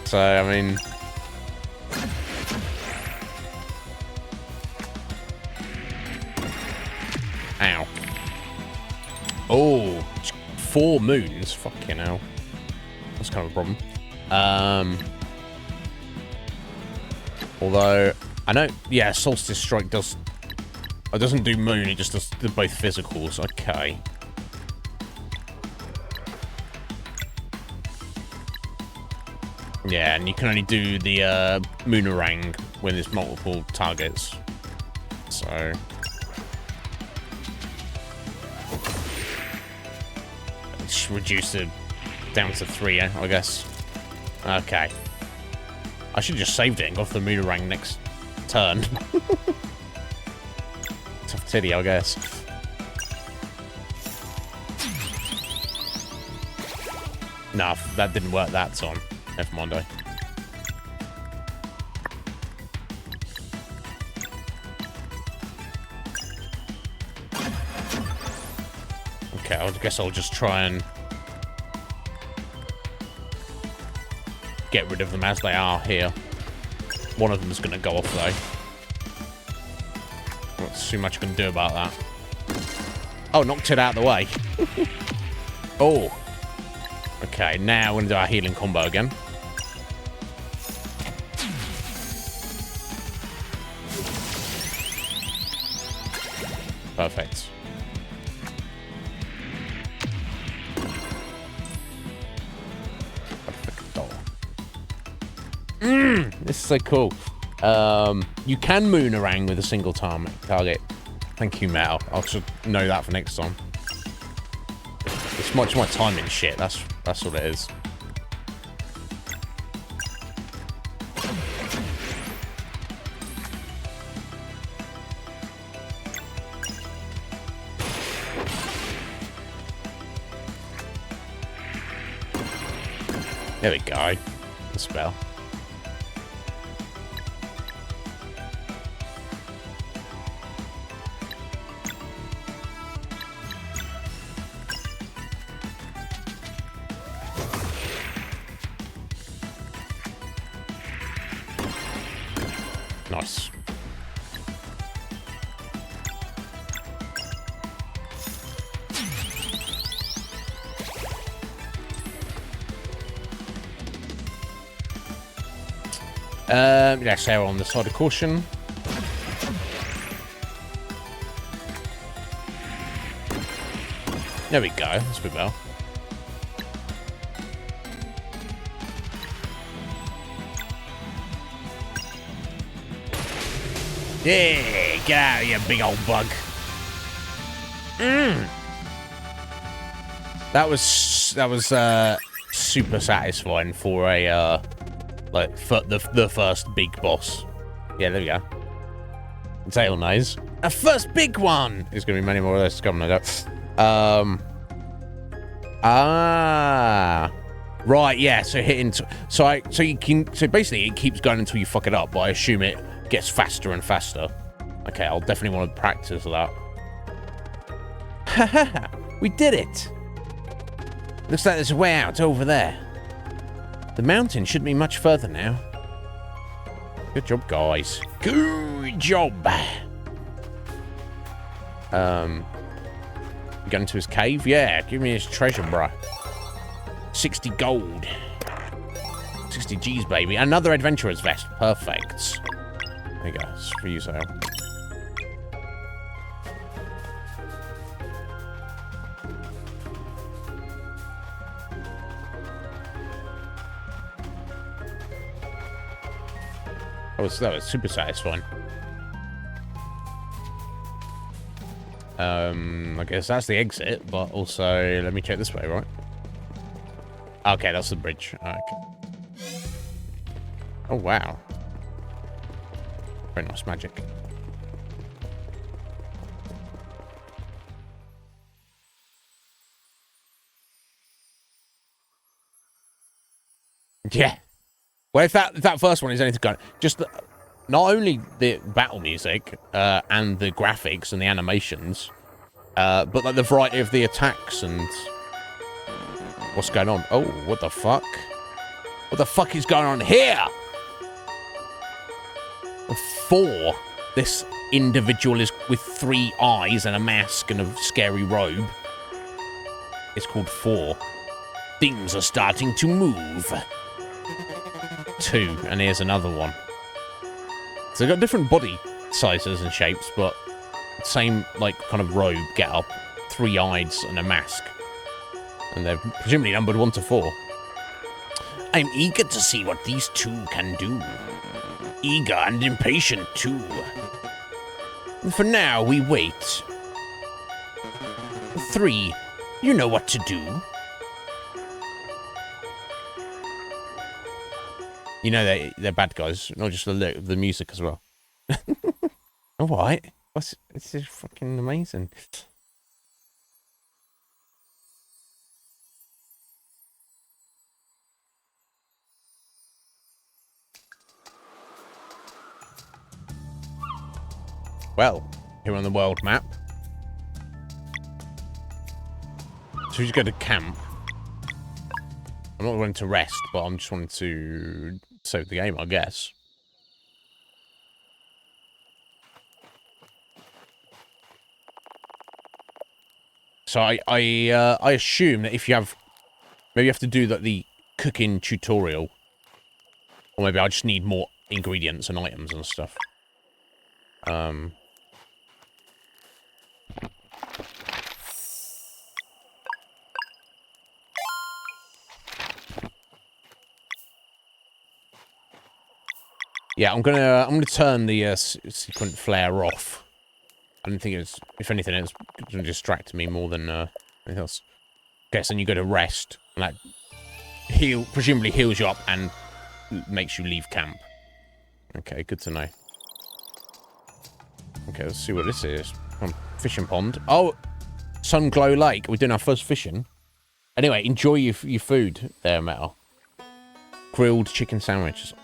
So, I mean, ow! Oh, 4 moons. Fucking hell, that's kind of a problem. Although I know, yeah, Solstice Strike does. It doesn't do moon, it just does both physicals. Okay. Yeah, and you can only do the Moonerang when there's multiple targets. So... it's reduced it down to 3, I guess. Okay. I should have just saved it and got for the Moonerang next turn. Tough titty, I guess. Nah, that didn't work that time. Never mind, though. Okay, I guess I'll just try and get rid of them as they are here. One of them is going to go off, though. Not too much I can do about that. Oh, knocked it out of the way. Oh. Okay, now we're going to do our healing combo again. Perfect. This is so cool. You can Moonerang with a single target. Thank you, Mel. I'll just know that for next time. It's much more timing shit. That's what it is. There we go. The spell. Nice. Let's err on the side of caution. There we go. That's a bit better. Yeah, get out of here, big old bug. That was super satisfying for a for the first big boss. Yeah, there we go. Tail nice. A first big one. There's gonna be many more of those coming, I doubt. Right, yeah. So hitting. So basically it keeps going until you fuck it up. But I assume it gets faster and faster. Okay, I'll definitely want to practice that. Haha, we did it. Looks like there's a way out over there. The mountain shouldn't be much further now. Good job, guys. Good job. You got into his cave? Yeah, give me his treasure, bro. 60 gold. 60 G's, baby. Another adventurer's vest. Perfect. There you go. It's for you, Sale. That was super satisfying. I guess that's the exit, but also let me check this way, right? Okay, that's the bridge. Okay. Oh wow. Very nice magic. Yeah. Well, if that first one is anything good, just not only the battle music and the graphics and the animations, but like the variety of the attacks and what's going on. Oh, what the fuck? What the fuck is going on here? 4. This individual is with 3 eyes and a mask and a scary robe. It's called 4. Things are starting to move. 2, and here's another one. So they've got different body sizes and shapes, but same, like, kind of robe get up, 3 eyes and a mask. And they're presumably numbered 1 to 4. I'm eager to see what these 2 can do. Eager and impatient, too. And for now, we wait. 3, you know what to do. You know they're bad guys, not just the music as well. All right, this is fucking amazing. Well, here on the world map. So we just go to camp. I'm not wanting to rest, but I'm just wanting to save the game, I guess. So I assume that if you have, maybe you have to do the cooking tutorial, or maybe I just need more ingredients and items and stuff. Yeah, I'm gonna turn the sequent flare off. I don't think it's, if anything, it's gonna distract me more than anything else. Okay, so then you go to rest, and that presumably heals you up and makes you leave camp. Okay, good to know. Okay, let's see what this is. Fishing pond. Oh, Sunglow Lake. We're doing our first fishing. Anyway, enjoy your food there, Metal. Grilled chicken sandwiches.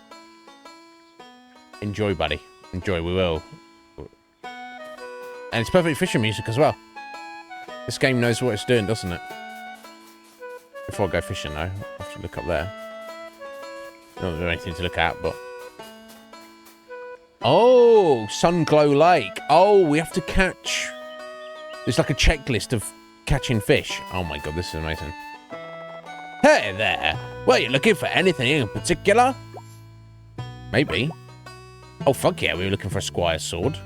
Enjoy, buddy. Enjoy, we will. And it's perfect fishing music as well. This game knows what it's doing, doesn't it? Before I go fishing, though, I have to look up there. Not there's anything to look at, but... Oh, Sunglow Lake. Oh, we have to catch... There's like a checklist of catching fish. Oh my god, this is amazing. Hey there. Well, you looking for anything in particular? Maybe. Oh, fuck yeah, we were looking for a squire's sword.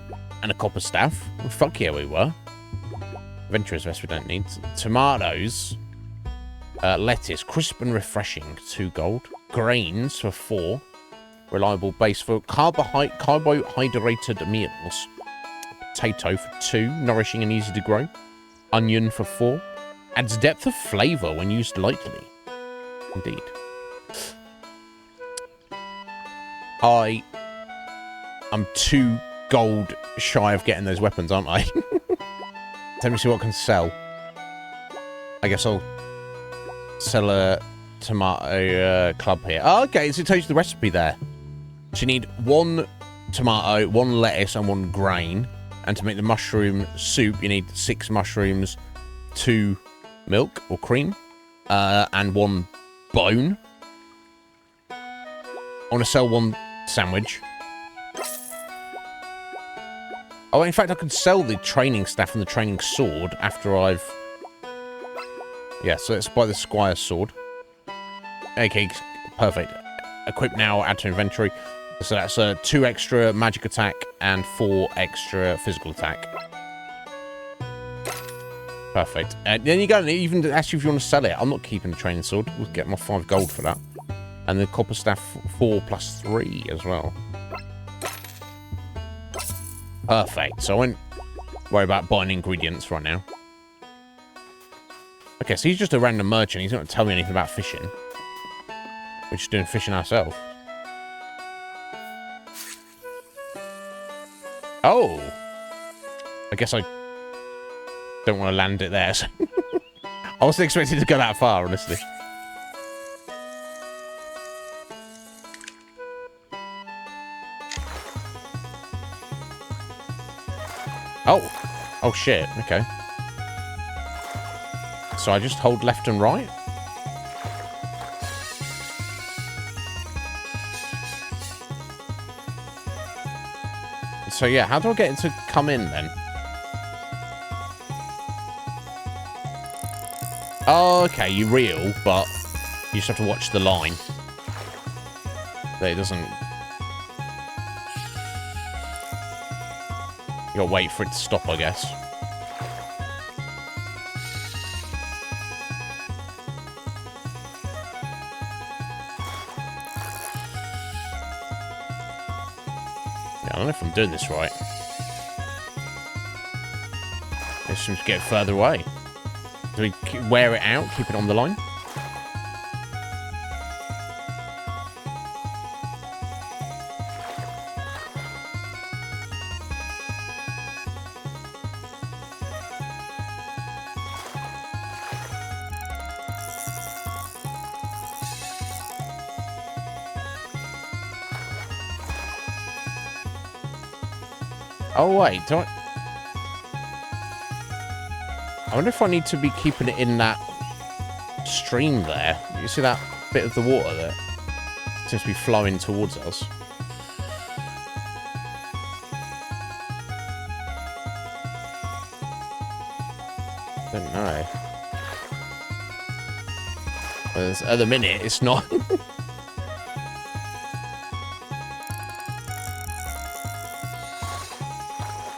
And a copper staff. Oh, fuck yeah, we were. Adventurer's vest we don't need. Tomatoes. Lettuce. Crisp and refreshing. 2 gold. Grains for 4. Reliable base for carbohydrated meals. Potato for 2. Nourishing and easy to grow. Onion for 4. Adds depth of flavor when used lightly. Indeed. I'm 2 gold shy of getting those weapons, aren't I? Let me see what I can sell. I guess I'll sell a tomato club here. Oh, okay, so it tells you the recipe there. So you need 1 tomato, 1 lettuce, and 1 grain. And to make the mushroom soup, you need 6 mushrooms, 2 milk or cream, and 1 bone. I want to sell 1 sandwich. Oh, in fact, I could sell the training staff and the training sword after I've... Yeah, so let's buy the squire's sword. Okay, perfect. Equip now, add to inventory. So that's 2 extra magic attack and 4 extra physical attack. Perfect. Then you go, even ask you if you want to sell it. I'm not keeping the training sword. We'll get my 5 gold for that. And the copper staff 4 plus 3 as well. Perfect. So I won't worry about buying ingredients right now. Okay, so he's just a random merchant. He's not going to tell me anything about fishing. We're just doing fishing ourselves. Oh! I guess I don't want to land it there. So I wasn't expecting to go that far, honestly. Oh. Oh, shit. Okay. So I just hold left and right? So, yeah, how do I get it to come in, then? Oh, okay, you reel, but you just have to watch the line. That it doesn't... You gotta wait for it to stop, I guess. Yeah, I don't know if I'm doing this right. It seems to get further away. Do we wear it out, keep it on the line? Oh, wait, do I wonder if I need to be keeping it in that stream there. You see that bit of the water that seems to be flowing towards us? Don't know. At the minute, it's not.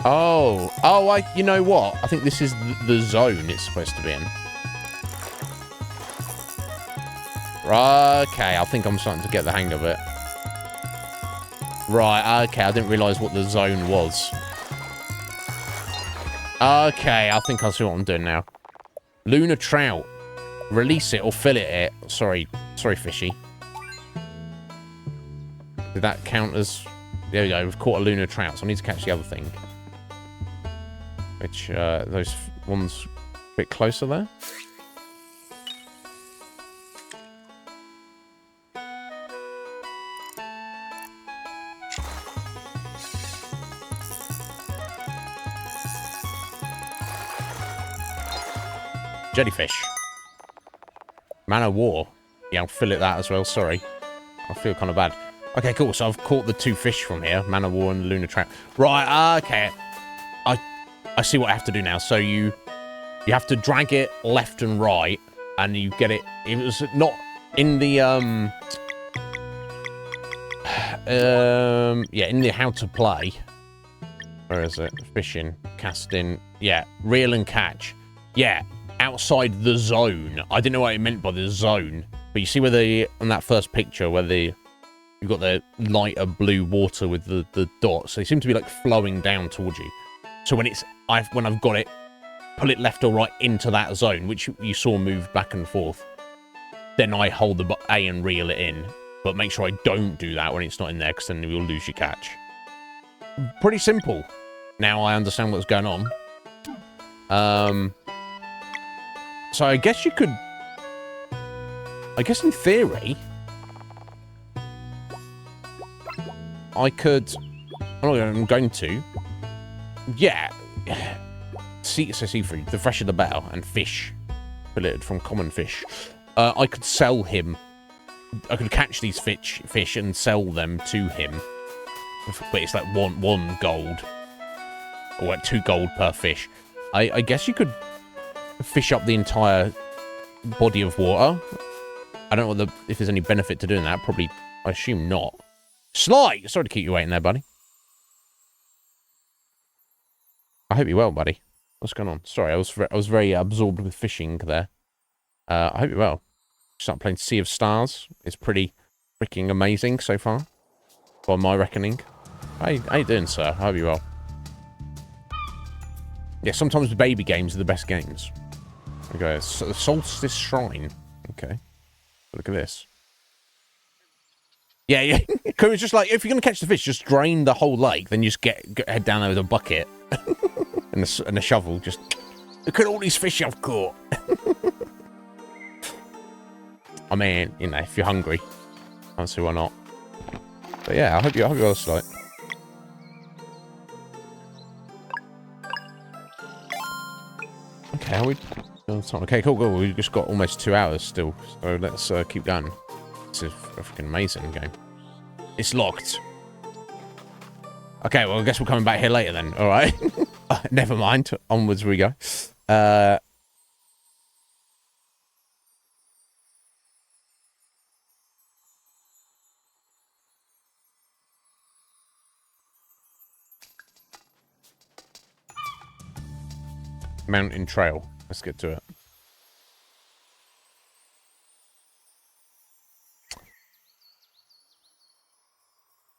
Oh, you know what? I think this is the zone it's supposed to be in. Right, okay, I think I'm starting to get the hang of it. Right, okay, I didn't realise what the zone was. Okay, I think I see what I'm doing now. Lunar trout. Release it or fillet it. Sorry, fishy. Did that count as... There we go, we've caught a lunar trout, so I need to catch the other thing. Which, those ones a bit closer there. Jellyfish. Man of War. Yeah, I'll fillet that as well, sorry. I feel kind of bad. Okay, cool, so I've caught the 2 fish from here. Man of War and the lunar trout. Right, okay. I see what I have to do now. So you have to drag it left and right, and you get it. It was not in the Yeah, in the how to play. Where is it? Fishing, casting. Yeah, reel and catch. Yeah, outside the zone. I didn't know what it meant by the zone. But you see where on that first picture where you've got the lighter blue water with the dots. They seem to be like flowing down towards you. So when I've got it, pull it left or right into that zone, which you saw move back and forth. Then I hold the A and reel it in. But make sure I don't do that when it's not in there, because then you'll lose your catch. Pretty simple. Now I understand what's going on. So I guess you could... I guess in theory... I'm going to... Yeah. Seafood. The fresher the better. And fish. Related from common fish. I could sell him... I could catch these fish and sell them to him. But it's like one gold. Or like 2 gold per fish. I guess you could fish up the entire body of water. I don't know if there's any benefit to doing that. Probably, I assume not. Sly! Sorry to keep you waiting there, buddy. I hope you're well, buddy. What's going on? Sorry, I was very absorbed with fishing there. I hope you're well. Start playing Sea of Stars. It's pretty freaking amazing so far, by my reckoning. How you doing, sir? I hope you're well. Yeah, sometimes the baby games are the best games. Okay, so the Solstice Shrine. Okay, look at this. Yeah. It's just like, if you're gonna catch the fish, just drain the whole lake. Then you just head down there with a bucket and a shovel. Just look at all these fish I've caught. I mean, you know, if you're hungry, I don't see why not. But yeah, I hope you're well, Sly. Okay, are we? Okay, cool. We've just got almost 2 hours still, so let's keep going. This is a freaking amazing game. It's locked. Okay, well, I guess we're coming back here later then. All right. Never mind. Onwards we go. Mountain Trail. Let's get to it.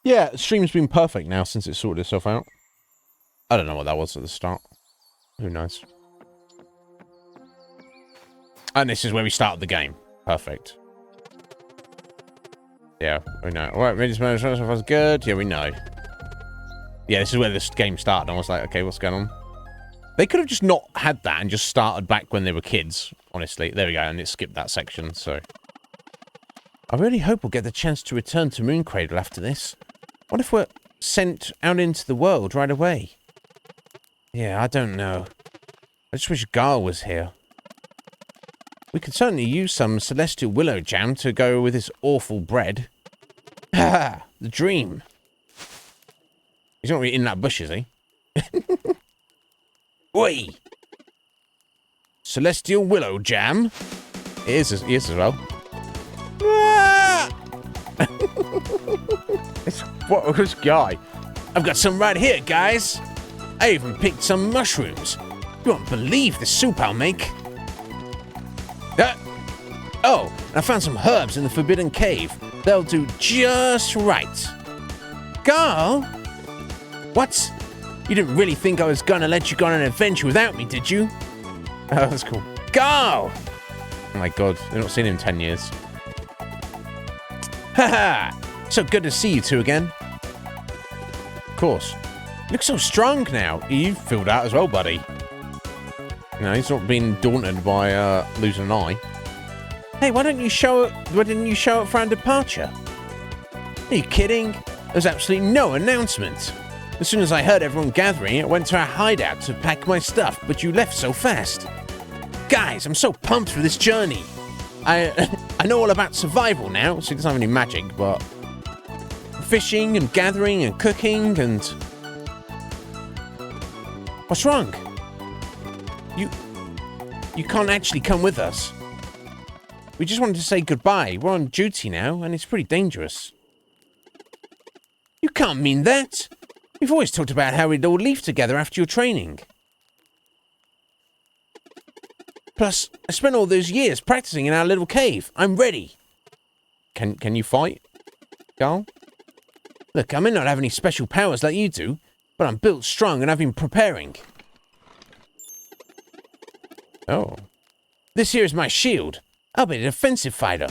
Yeah, the stream's been perfect now since it sorted itself out. I don't know what that was at the start. Who knows? And this is where we started the game. Perfect. Yeah, we know. Alright, ready to manage so far good. Yeah, we know. Yeah, this is where this game started. I was like, okay, what's going on? They could have just not had that and just started back when they were kids, honestly. There we go, and it skipped that section, so... I really hope we'll get the chance to return to Moon Cradle after this. What if we're sent out into the world right away? Yeah, I don't know. I just wish Gar was here. We could certainly use some celestial willow jam to go with this awful bread. Ha! The dream. He's not really in that bush, is he? Oi! Celestial willow jam. He is as well. What this guy? I've got some right here, guys. I even picked some mushrooms. You won't believe the soup I'll make. Oh, and I found some herbs in the Forbidden Cave. They'll do just right. Carl? What? You didn't really think I was gonna let you go on an adventure without me, did you? Oh, that's cool. Go! Oh my god, I've not seen him in 10 years. Haha! So good to see you two again. Of course. You look so strong now. You've filled out as well, buddy. You know, he's not been daunted by losing an eye. Hey, why didn't you show up for our departure? Are you kidding? There's absolutely no announcement. As soon as I heard everyone gathering, I went to our hideout to pack my stuff, but you left so fast. Guys, I'm so pumped for this journey. I know all about survival now, so it doesn't have any magic, but fishing and gathering and cooking and... What's wrong? You can't actually come with us. We just wanted to say goodbye. We're on duty now, and it's pretty dangerous. You can't mean that. We've always talked about how we'd all leave together after your training. Plus, I spent all those years practicing in our little cave. I'm ready. Can you fight, Garl? Look, I may not have any special powers like you do, but I'm built strong and I've been preparing. Oh. This here is my shield. I'll be a defensive fighter.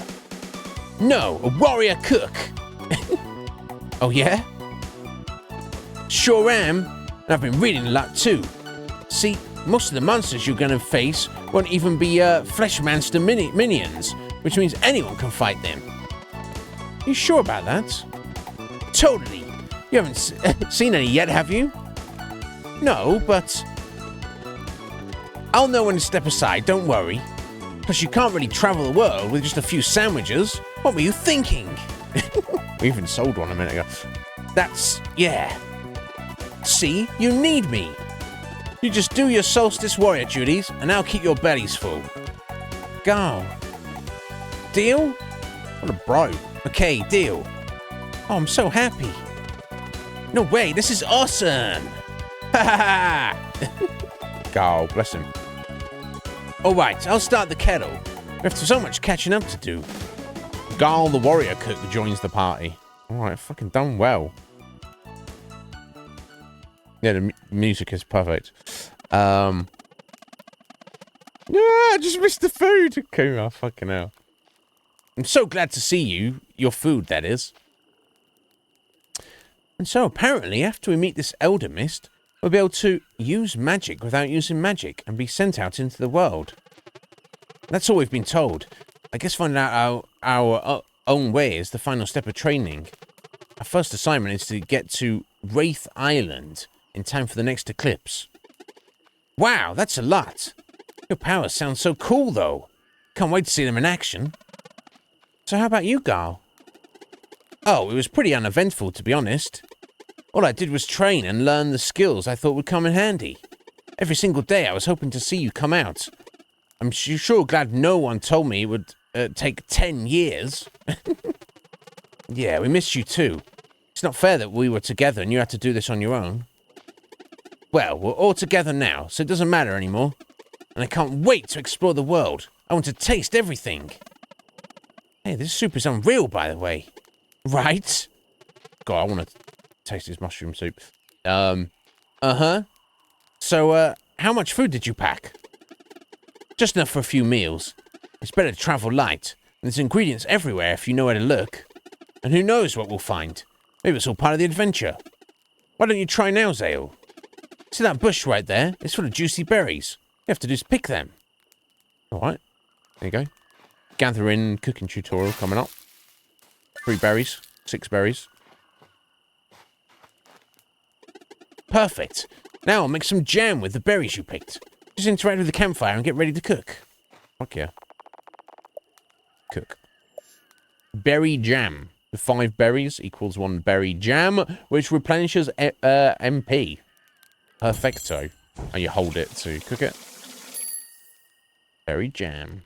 No, a warrior cook. Oh, yeah? Sure am. And I've been reading a lot, too. See, most of the monsters you're gonna face won't even be flesh monster minions, which means anyone can fight them. You sure about that? Totally. You haven't seen any yet, have you? No, but I'll know when to step aside, don't worry. Plus, you can't really travel the world with just a few sandwiches. What were you thinking? We even sold one a minute ago. Yeah. See, you need me. You just do your solstice warrior duties, and I'll keep your bellies full. Go. Deal? What a bro. Okay, deal. Oh, I'm so happy. No way, this is awesome. Ha ha ha. Garl, bless him. All right, I'll start the kettle. We have so much catching up to do. Garl the warrior cook joins the party. All right, fucking done well. Yeah, the music is perfect. Yeah, I just missed the food. Okay, oh, fucking hell. I'm so glad to see you. Your food, that is. And so, apparently, after we meet this Elder Mist, we'll be able to use magic without using magic and be sent out into the world. That's all we've been told. I guess finding out our own way is the final step of training. Our first assignment is to get to Wraith Island in time for the next eclipse. Wow, that's a lot. Your powers sound so cool, though. Can't wait to see them in action. So how about you, Garl? Oh, it was pretty uneventful, to be honest. All I did was train and learn the skills I thought would come in handy. Every single day I was hoping to see you come out. I'm sure glad no one told me it would take 10 years. Yeah, we missed you too. It's not fair that we were together and you had to do this on your own. Well, we're all together now, so it doesn't matter anymore. And I can't wait to explore the world. I want to taste everything. Hey, this soup is unreal, by the way. Right? God, I want to taste his mushroom soup. Uh-huh. So, how much food did you pack? Just enough for a few meals. It's better to travel light. And there's ingredients everywhere if you know where to look. And who knows what we'll find. Maybe it's all part of the adventure. Why don't you try now, Zale? See that bush right there? It's full of juicy berries. You have to just pick them. All right. There you go. Gathering cooking tutorial coming up. 3 berries. 6 berries. Perfect. Now I'll make some jam with the berries you picked. Just interact with the campfire and get ready to cook. Fuck yeah. Cook. Berry jam. The 5 berries equals 1 berry jam, which replenishes MP. Perfecto. And you hold it to cook it. Berry jam.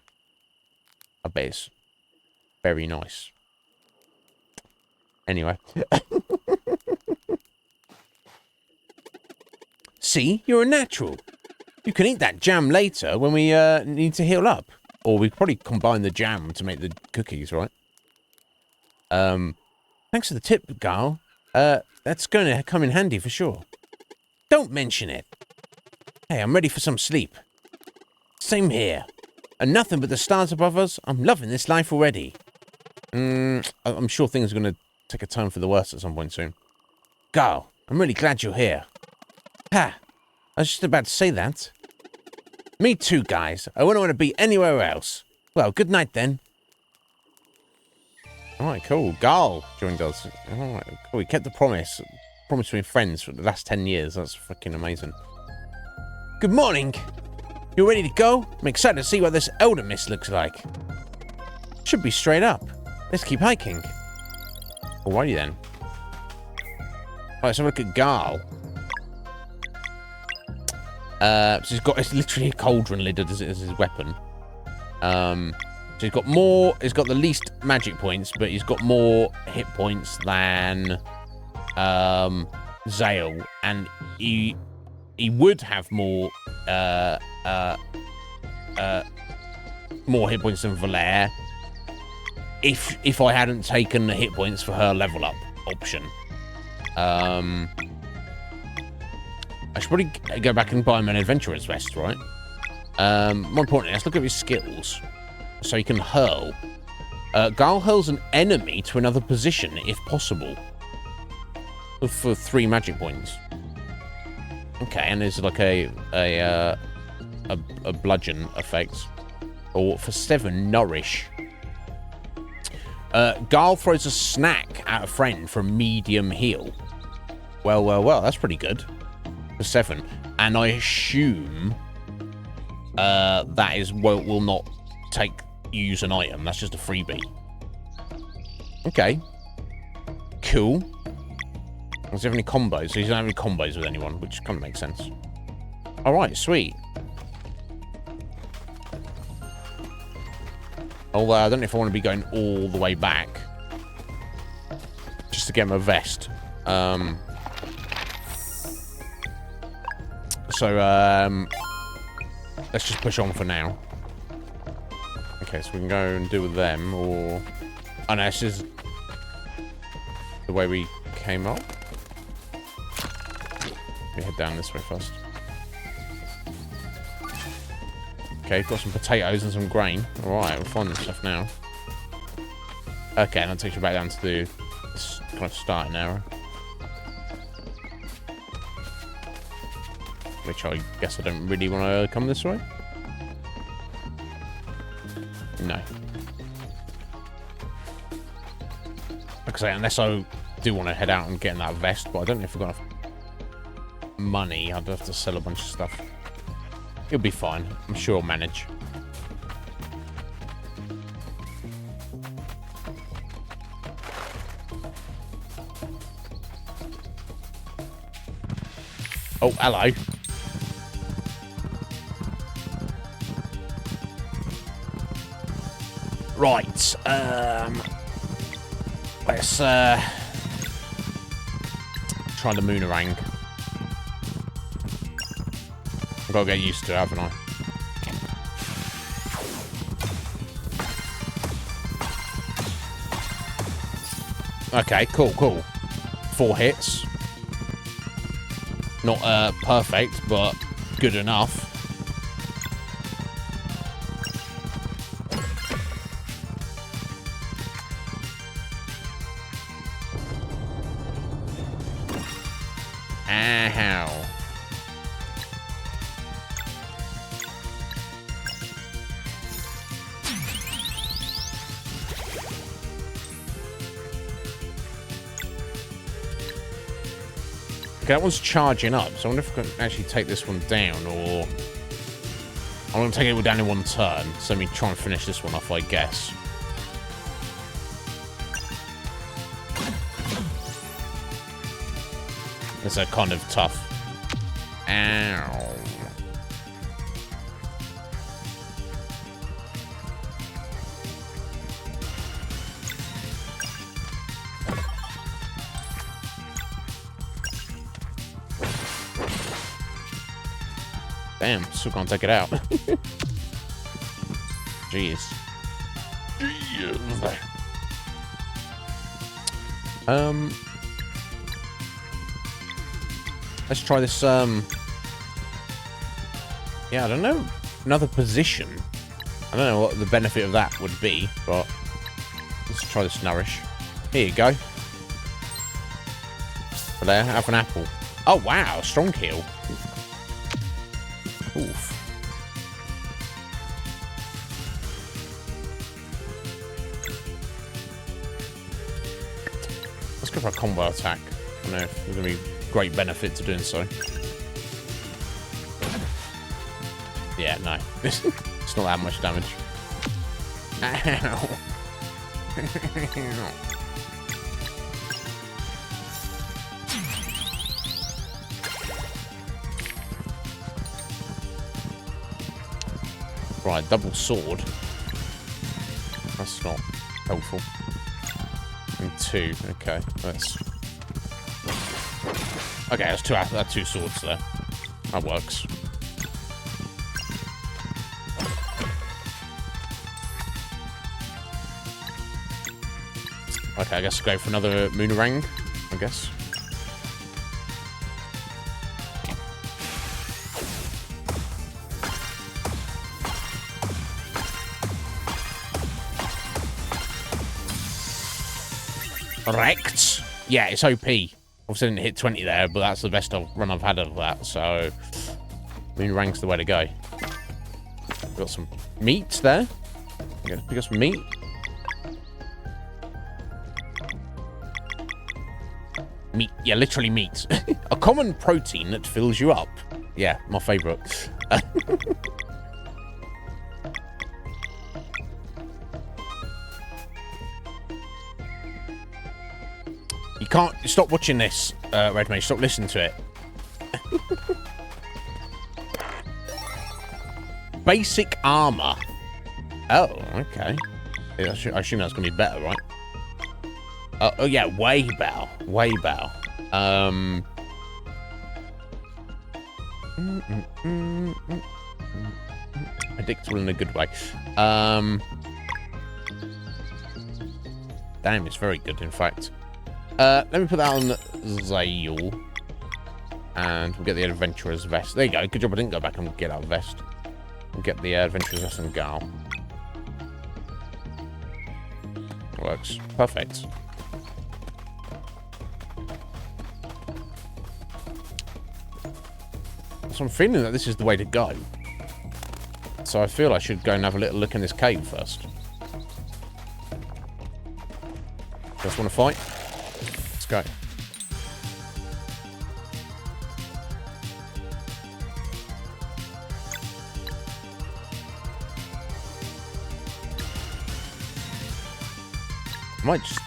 I bet it's very nice. Anyway. See, you're a natural. You can eat that jam later when we need to heal up. Or we could probably combine the jam to make the cookies, right? Thanks for the tip, Garl. That's going to come in handy for sure. Don't mention it. Hey, I'm ready for some sleep. Same here. And nothing but the stars above us. I'm loving this life already. I'm sure things are going to take a turn for the worse at some point soon. Garl, I'm really glad you're here. Ha! I was just about to say that. Me too, guys. I wouldn't want to be anywhere else. Well, good night then. Alright, cool. Garl joined us. Alright, cool. We kept the promise. Promise to be friends for the last 10 years. That's fucking amazing. Good morning. You ready to go? I'm excited to see what this Elder Mist looks like. Should be straight up. Let's keep hiking. Alrighty then. Alright, let's have a look at Garl. So it's literally a cauldron lid as his weapon. So he's got the least magic points, but he's got more hit points than Zale, and he would have more hit points than Valere if I hadn't taken the hit points for her level up option. I should probably go back and buy him an adventurer's vest, right? More importantly, let's look at his skills. So he can hurl. Guile hurls an enemy to another position if possible, for 3 magic points. Okay, and there's like a bludgeon effect, or for 7 nourish. Guile throws a snack at a friend for a medium heal. Well, that's pretty good for 7. And I assume that is will not use an item. That's just a freebie. Okay, cool. Does he have any combos? So he doesn't have any combos with anyone, which kind of makes sense. All right, sweet. Although I don't know if I want to be going all the way back just to get him a vest. Let's just push on for now. Okay, so we can go and deal with them, or... Oh no, this is the way we came up. We head down this way first. Okay, got some potatoes and some grain. Alright, we're finding stuff now. Okay, and that takes you back down to the kind of starting area. Which I guess I don't really want to come this way. No. Like I say, unless I do want to head out and get in that vest, but I don't know if we've got enough money. I'd have to sell a bunch of stuff. It'll be fine. I'm sure I'll manage. Oh, hello. Right, let's try the Moonerang. I've got to get used to it, haven't I? Okay, cool. 4 hits. Not perfect, but good enough. Ow. Okay, that one's charging up, so I wonder if I can actually take this one down, or... I'm going to take it all down in one turn, so let me try and finish this one off, I guess. It's a kind of tough. Ow. Damn, still can't take it out. Jeez. Let's try this, yeah, I don't know. Another position. I don't know what the benefit of that would be, but let's try this nourish. Here you go. There, have an apple. Oh, wow, strong heal. Oof. Let's go for a combo attack. I don't know if there's going to be great benefit to doing so. Yeah, no. It's not that much damage. Ow. Right, double sword. That's not helpful. And 2, okay. Let's Okay, that's two swords there. That works. Okay, I guess go for another Moonerang, I guess. Wrecked. Yeah, it's OP. Obviously didn't hit 20 there, but that's the best run I've had of that, so Moonerang's the way to go. Got some meat there. I'm gonna pick up some meat. Meat, yeah, literally meat. A common protein that fills you up. Yeah, my favourite. You can't stop watching this, Red Mage. Stop listening to it. Basic armor. Oh, okay. Yeah, I assume that's gonna be better, right? Oh yeah, way better. Way better. Predictable in a good way. Damn, it's very good, in fact. Let me put that on Zayul. And we'll get the Adventurer's Vest. There you go. Good job I didn't go back and get that vest. We'll get the Adventurer's Vest and Gal. Works. Perfect. So I'm feeling that this is the way to go. So I feel I should go and have a little look in this cave first. Just want to fight? Let's go. I might just...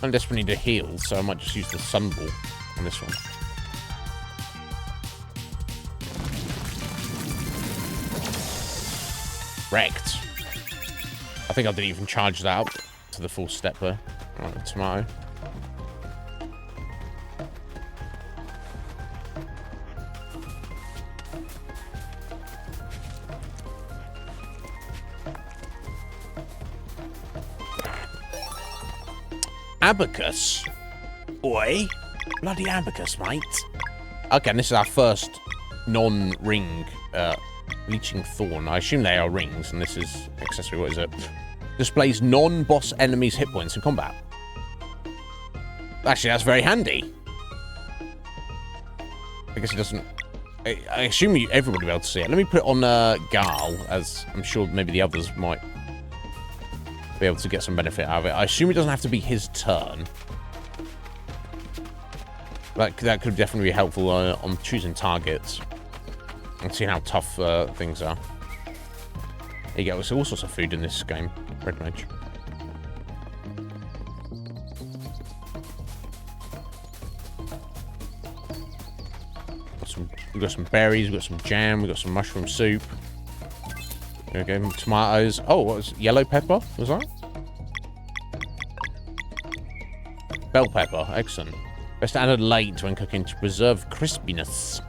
I'm desperately need to heal, so I might just use the Sunball on this one. Wrecked. I think I didn't even charge that up to the full step there. Alright, tomato. Abacus. Oi. Bloody abacus, mate. Okay, and this is our first non-ring Bleaching Thorn. I assume they are rings, and this is accessory. What is it? Displays non-boss enemies' hit points in combat. Actually, that's very handy. I guess it doesn't... I assume everybody will be able to see it. Let me put it on Gal, as I'm sure maybe the others might be able to get some benefit out of it. I assume it doesn't have to be his turn. That could definitely be helpful on choosing targets. And seeing how tough things are. There you go. There's all sorts of food in this game, Red Mage. We've got some berries, we've got some jam, we've got some mushroom soup. There we go, tomatoes. Oh, what was it? Yellow pepper? Was that? Bell pepper, excellent. Best added late when cooking to preserve crispiness.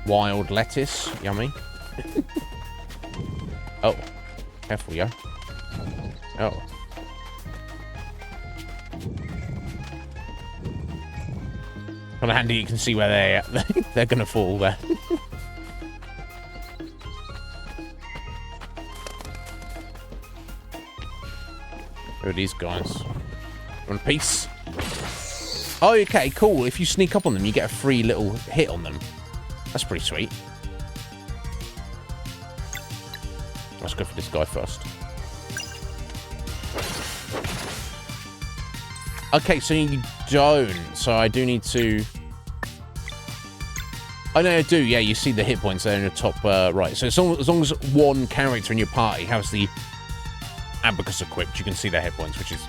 Wild lettuce, yummy. Oh, careful, yo. Oh. Kind of handy, you can see where they're gonna fall there. Who are these guys? One piece. Oh, okay, cool. If you sneak up on them, you get a free little hit on them. That's pretty sweet. Let's go for this guy first. Okay, so you don't. So I do need to... Oh, no, I do. Yeah, you see the hit points there in the top right. So as long as one character in your party has the abacus equipped, you can see their hit points, which is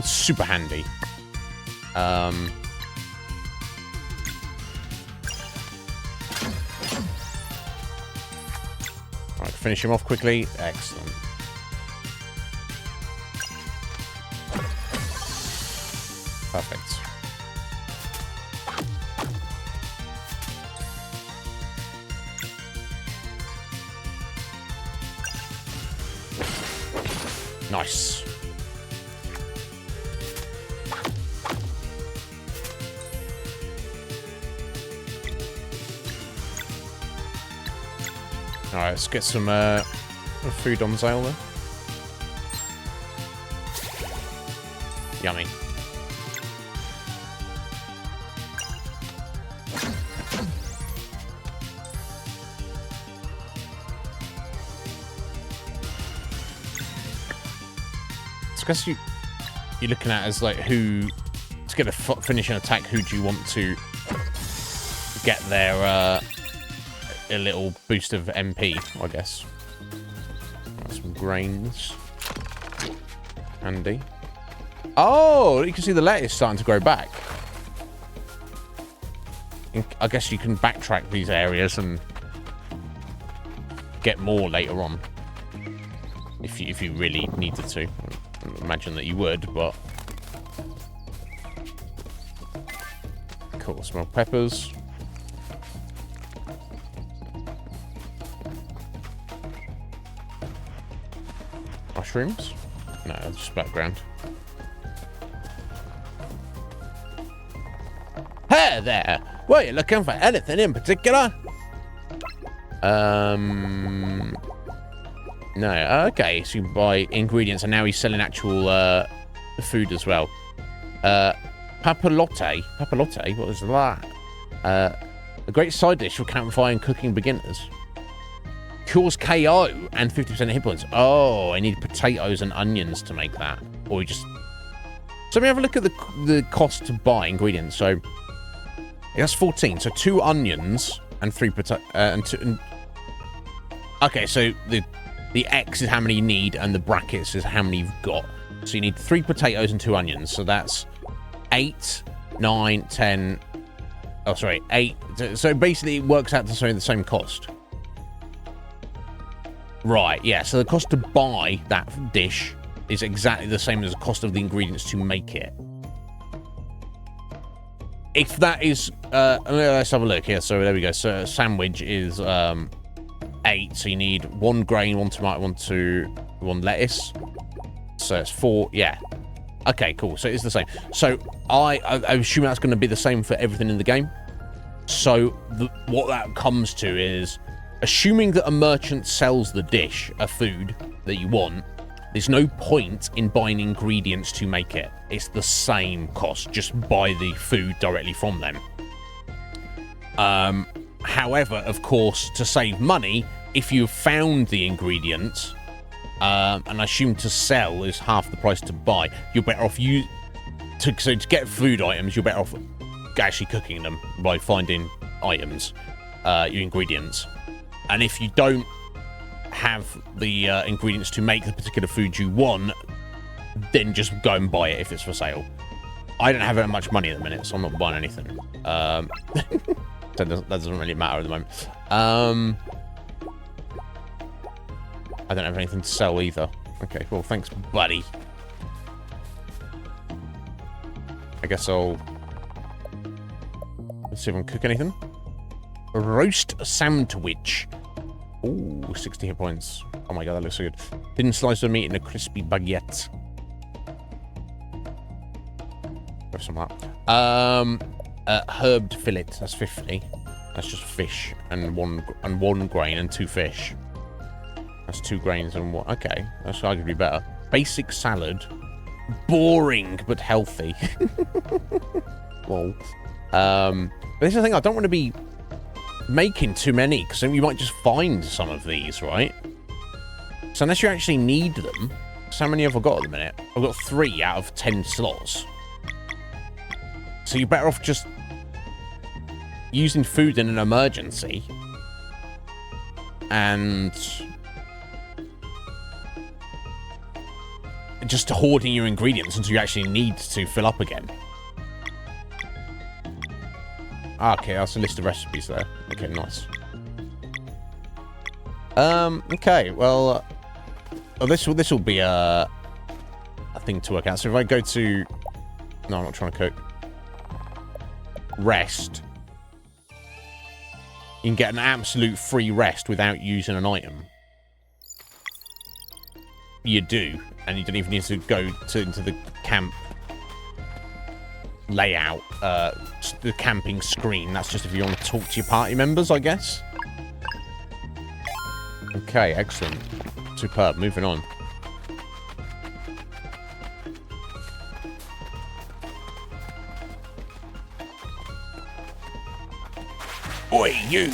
super handy. finish him off quickly. Excellent. Perfect. Nice. Alright, let's get some food on sale then. Yummy. I guess you're looking at as like who to get a finish an attack. Who do you want to get their a little boost of MP? I guess. Some grains. Handy. Oh, you can see the lettuce starting to grow back. I guess you can backtrack these areas and get more later on if you really needed to. Imagine that you would, but cool. Small peppers. Mushrooms? No, just background. Hey there! Were you looking for anything in particular? No. Okay, so you can buy ingredients, and now he's selling actual food as well. Papalote. Papalote? What is that? A great side dish for campfire and cooking beginners. Cures KO and 50% hit points. Oh, I need potatoes and onions to make that. Or you just... So let me have a look at the cost to buy ingredients. So, that's 14. So 2 onions and 3 potatoes. Okay, so the X is how many you need, and the brackets is how many you've got. So you need 3 potatoes and 2 onions. So that's 8, 9, 10. Oh, sorry, 8. So basically, it works out to the same cost. Right, yeah. So the cost to buy that dish is exactly the same as the cost of the ingredients to make it. If that is... let's have a look here. So there we go. So a sandwich is... 8, so you need 1 grain, 1 tomato, 1 lettuce. So it's 4, yeah. Okay, cool. So it's the same. So I assume that's going to be the same for everything in the game. So what that comes to is, assuming that a merchant sells the dish, a food that you want, there's no point in buying ingredients to make it. It's the same cost. Just buy the food directly from them. However, of course, to save money, if you've found the ingredients, and I assume to sell is half the price to buy, you're better off to get food items, you're better off actually cooking them by finding items, your ingredients. And if you don't have the ingredients to make the particular food you want, then just go and buy it if it's for sale. I don't have that much money at the minute, so I'm not buying anything. That doesn't really matter at the moment. I don't have anything to sell either. Okay, well, thanks, buddy. I guess I'll... Let's see if I can cook anything. Roast sandwich. Ooh, 60 hit points. Oh my god, that looks so good. Thin slice of meat and a crispy baguette. Have some of that. Herbed fillet. That's 50. That's just fish and one grain and 2 fish. That's 2 grains and 1. Okay, that's arguably better. Basic salad. Boring but healthy. Lol. But this is the thing. I don't want to be making too many, because then you might just find some of these, right? So unless you actually need them, so how many have I got at the minute? I've got 3 out of 10 slots. So you're better off just using food in an emergency and just hoarding your ingredients until you actually need to fill up again. Okay, that's a list of recipes there. Okay, nice. Okay, well, this will be a thing to work out. So if I go to... No, I'm not trying to cook. Rest. You can get an absolute free rest without using an item. You do, and you don't even need to go into the camp layout, the camping screen. That's just if you want to talk to your party members, I guess. Okay, excellent. Superb. Moving on. Oi, you!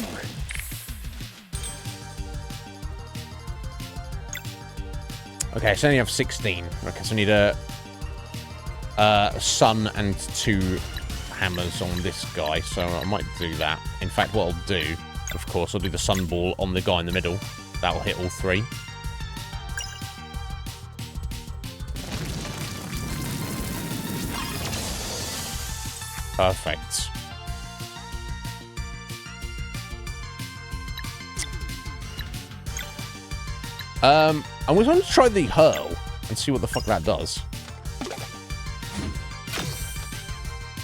Okay, so I only have 16. Okay, so I need a sun and 2 hammers on this guy, so I might do that. In fact, what I'll do, of course, I'll do the sun ball on the guy in the middle. That will hit all 3. Perfect. I was going to try the hurl and see what the fuck that does.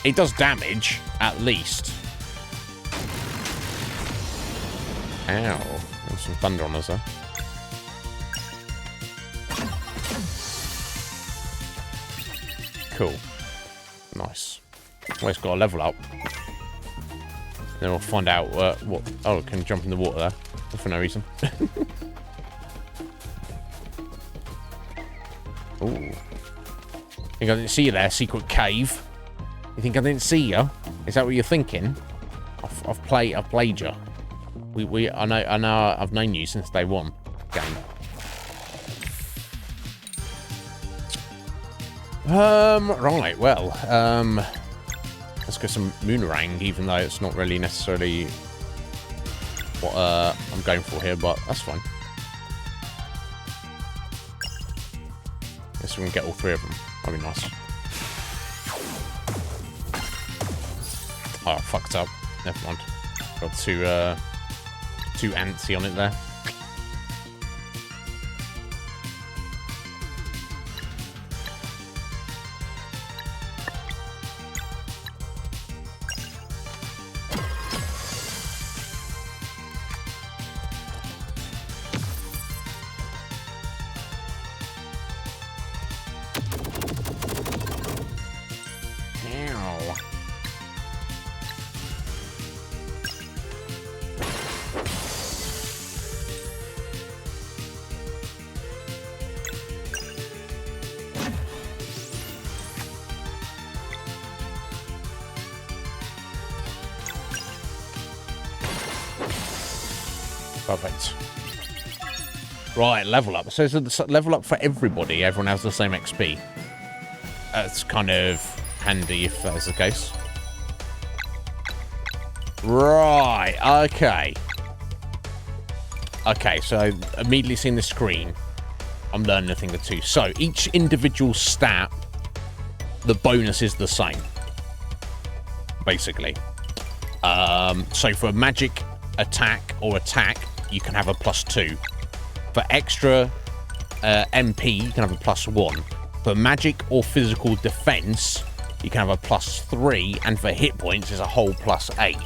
It does damage, at least. Ow. There's some thunder on us, though. Cool. Nice. Well, it's got a level up. Then we'll find out what... Oh, it can jump in the water there. For no reason. Ooh. Think I didn't see you there, secret cave? You think I didn't see you? Is that what you're thinking? I've played you. I know I've known you since day 1 game. Right, well, let's go some Moonerang, even though it's not really necessarily what I'm going for here, but that's fine. Guess we can get all 3 of them. That'd be nice. Oh, I fucked up. Never mind. Got too antsy on it there. Perfect. Right, level up. So it's a level up for everybody. Everyone has the same XP. That's kind of handy if that's the case. Right, okay. Okay, so immediately seeing the screen, I'm learning a thing or two. So each individual stat, the bonus is the same, basically. So for magic, attack, you can have a +2. For extra MP, you can have a +1. For magic or physical defense, you can have a +3, and for hit points, is a whole +8.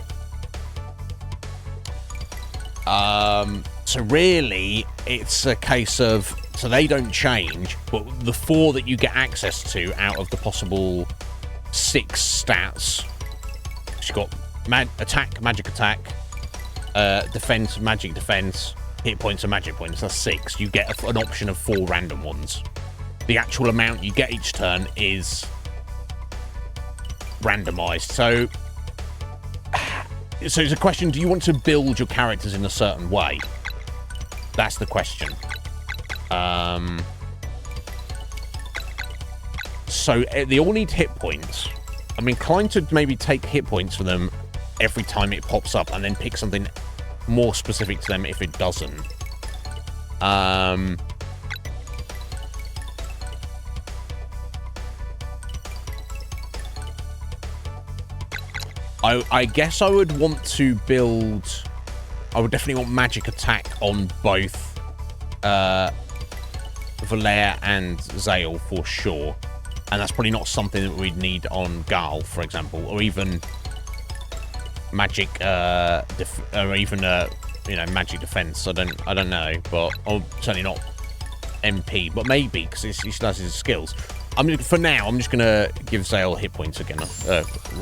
So really, it's a case of, so they don't change, but the 4 that you get access to out of the possible 6 stats, you've got attack, magic attack, defense, magic defense, hit points and magic points. That's 6. You get an option of 4 random ones. The actual amount you get each turn is randomized. So it's a question, do you want to build your characters in a certain way? That's the question. So they all need hit points. I'm inclined to maybe take hit points for them every time it pops up and then pick something more specific to them if it doesn't. I guess I would want to build I would definitely want magic attack on both Valere and Zale for sure. And that's probably not something that we'd need on Gal, for example, or even magic, or even you know, magic defense. I don't know, but certainly not MP, but maybe because he still has his skills. For now, I'm just gonna give Zale hit points again.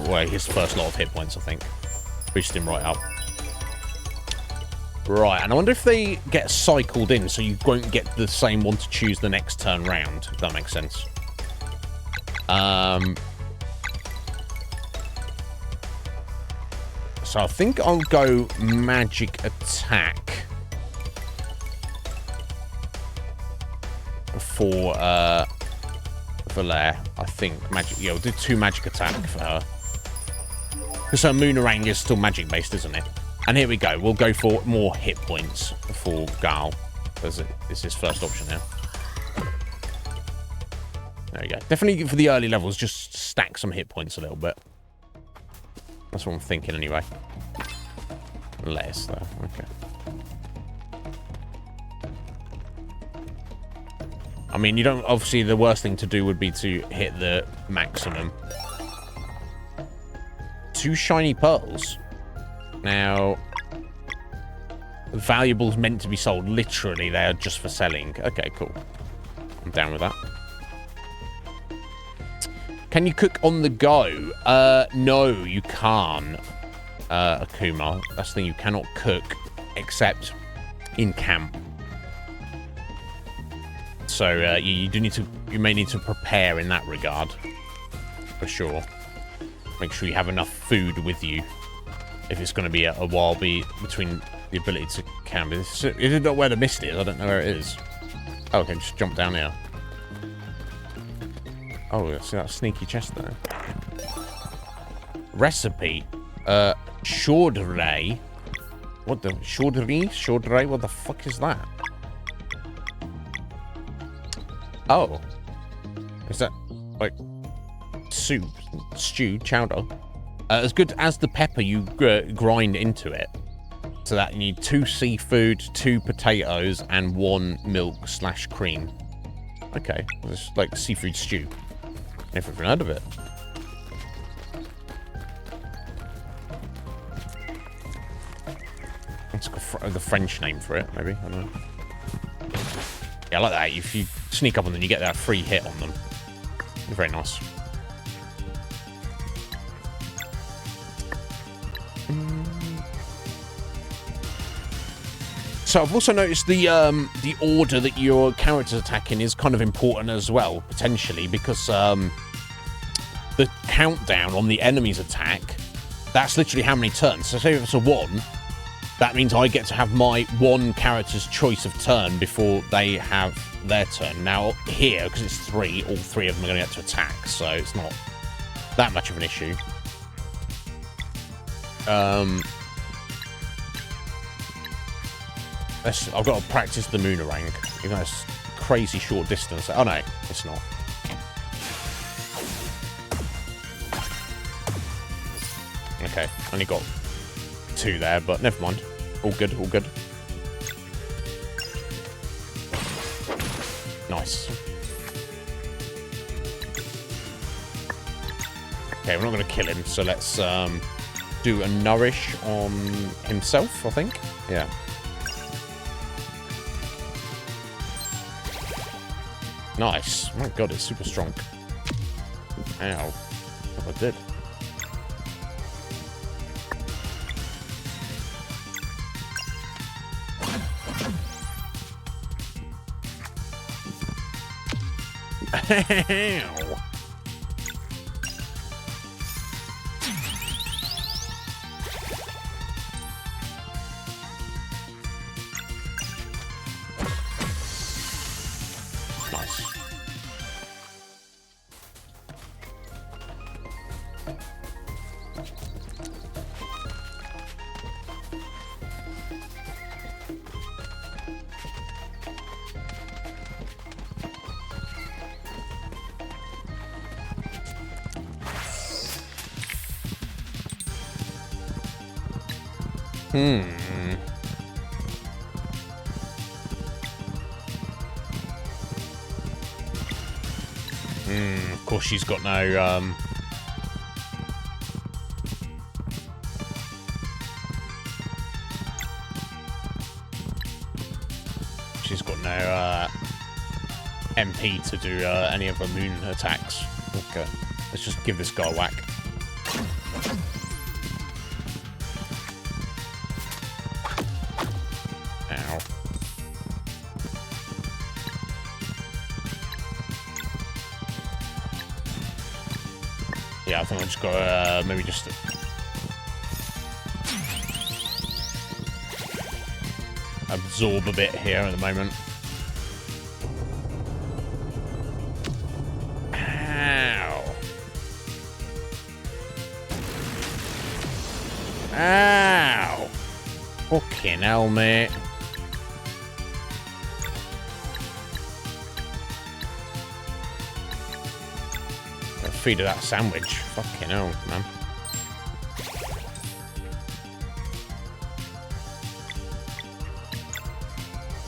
Well, his first lot of hit points, I think, boost him right up. Right, and I wonder if they get cycled in, so you won't get the same one to choose the next turn round. If that makes sense. So I think I'll go magic attack for Valere. I think magic. Yeah, we'll do 2 magic attack for her because her Moonerang is still magic based, isn't it? And here we go. We'll go for more hit points for Gal. It's his first option now. There we go. Definitely for the early levels, just stack some hit points a little bit. That's what I'm thinking anyway. Less, though. Okay. I mean, you don't... Obviously, the worst thing to do would be to hit the maximum. 2 shiny pearls. Now... Valuables meant to be sold. Literally, they are just for selling. Okay, cool. I'm down with that. Can you cook on the go? No, you can't, Akuma. That's the thing, you cannot cook except in camp. So you may need to prepare in that regard, for sure. Make sure you have enough food with you if it's going to be a while between the ability to camp. Is it not where the mist is? I don't know where it is. Oh, okay, just jump down here. Oh, see that sneaky chest there. Recipe. Chaudray. What the? Chaudry? Chaudray? What the fuck is that? Oh. Is that, like, soup? Stew? Chowder? As good as the pepper you grind into it. So that you need 2 seafood, 2 potatoes, and 1 milk/cream. Okay. It's like seafood stew. Never even heard of it. It's the French name for it, maybe. I don't know. Yeah, I like that. If you sneak up on them, you get that free hit on them. Very nice. So I've also noticed the order that your character's attacking is kind of important as well, potentially, because the countdown on the enemy's attack, that's literally how many turns. So say if it's a 1, that means I get to have my 1 character's choice of turn before they have their turn. Now here, because it's 3, all 3 of them are going to get to attack, so it's not that much of an issue. I've got to practice the Moonerang, even though it's crazy short distance. Oh no, it's not. Okay, only got 2 there, but never mind. All good, all good. Nice. Okay, we're not going to kill him, so let's do a nourish on himself, I think. Yeah. Nice. Oh my god, it's super strong. Ow. What I did. Ow. Nice. course, she's got no, she's got no, MP to do, any of her moon attacks. Okay. Let's just give this guy a whack. Ow. Yeah, I think I just got maybe just absorb a bit here at the moment. Ow. Ow. Fucking hell, mate. Feed her that sandwich. Fucking hell, man.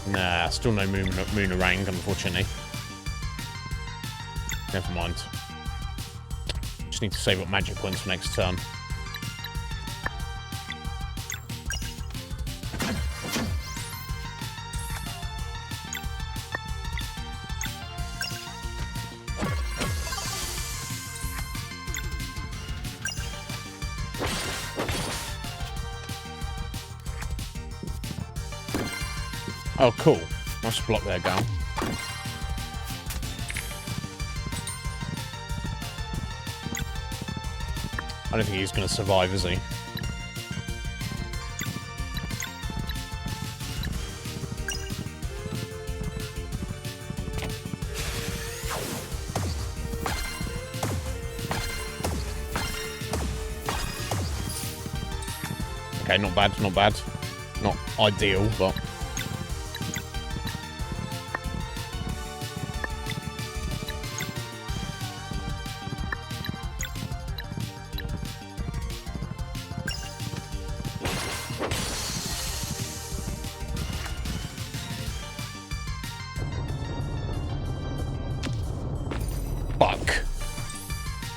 Nah, still no moonerang, unfortunately. Never mind. Just need to save up magic points for next turn. Oh, cool. Nice block there, Gal. I don't think he's going to survive, is he? Okay, not bad, not bad. Not ideal, but...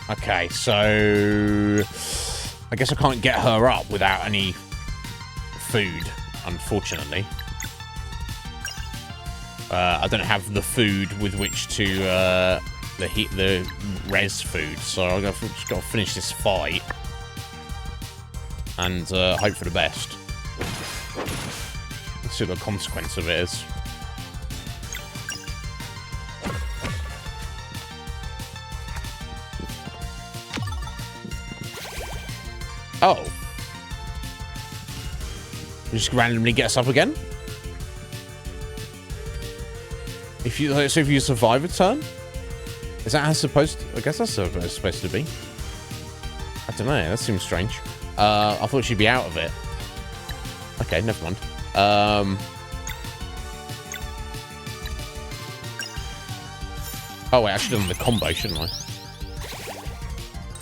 Okay, so I guess I can't get her up without any food, unfortunately. I don't have the food with which to the res food, so I've just got to finish this fight and hope for the best. Let's see what the consequence of it is. Oh. Just randomly get us up again? If you survive a turn? Is that how it's supposed to, I guess that's how it's supposed to be. I don't know, that seems strange. I thought she'd be out of it. Okay, never mind. Oh wait, I should have done the combo, shouldn't I?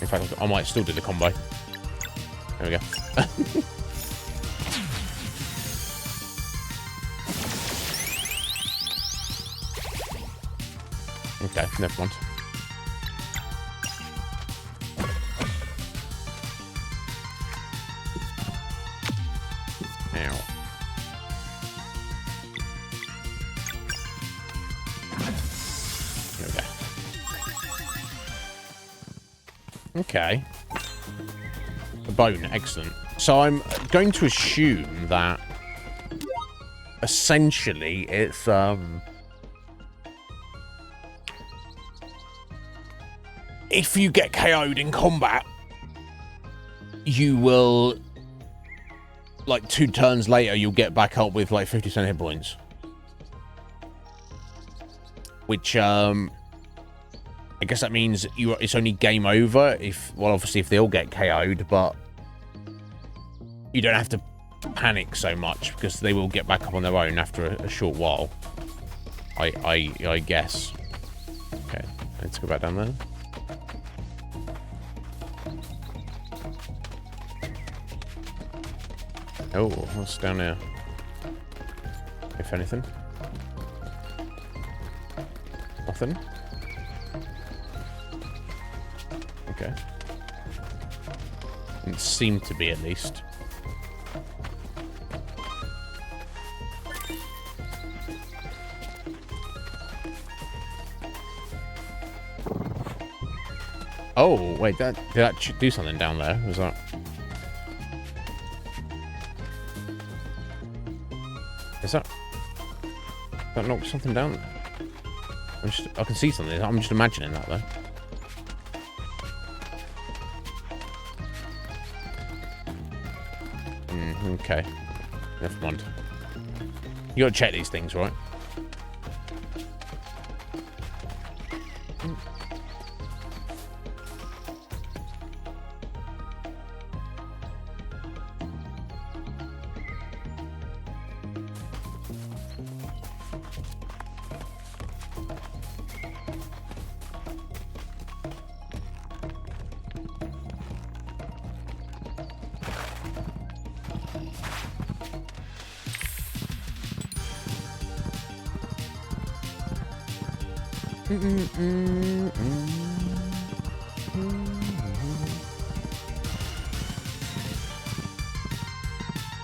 In fact, I might still do the combo. There we go. Okay, never mind. Ow. There we go. Okay. A bone, excellent. So I'm going to assume that essentially it's if you get KO'd in combat, you will, like 2 turns later, you'll get back up with like 50% hit points. Which I guess that means it's only game over if, well, obviously if they all get KO'd, but you don't have to panic so much because they will get back up on their own after a short while. I guess. Okay, let's go back down there. Oh, what's down here? If anything. Okay. It seemed to be, at least. Oh, wait, did that do something down there? Was that... Is that knocked something down there? I can see something. I'm just imagining that, though. Okay. Never mind. You gotta check these things, right?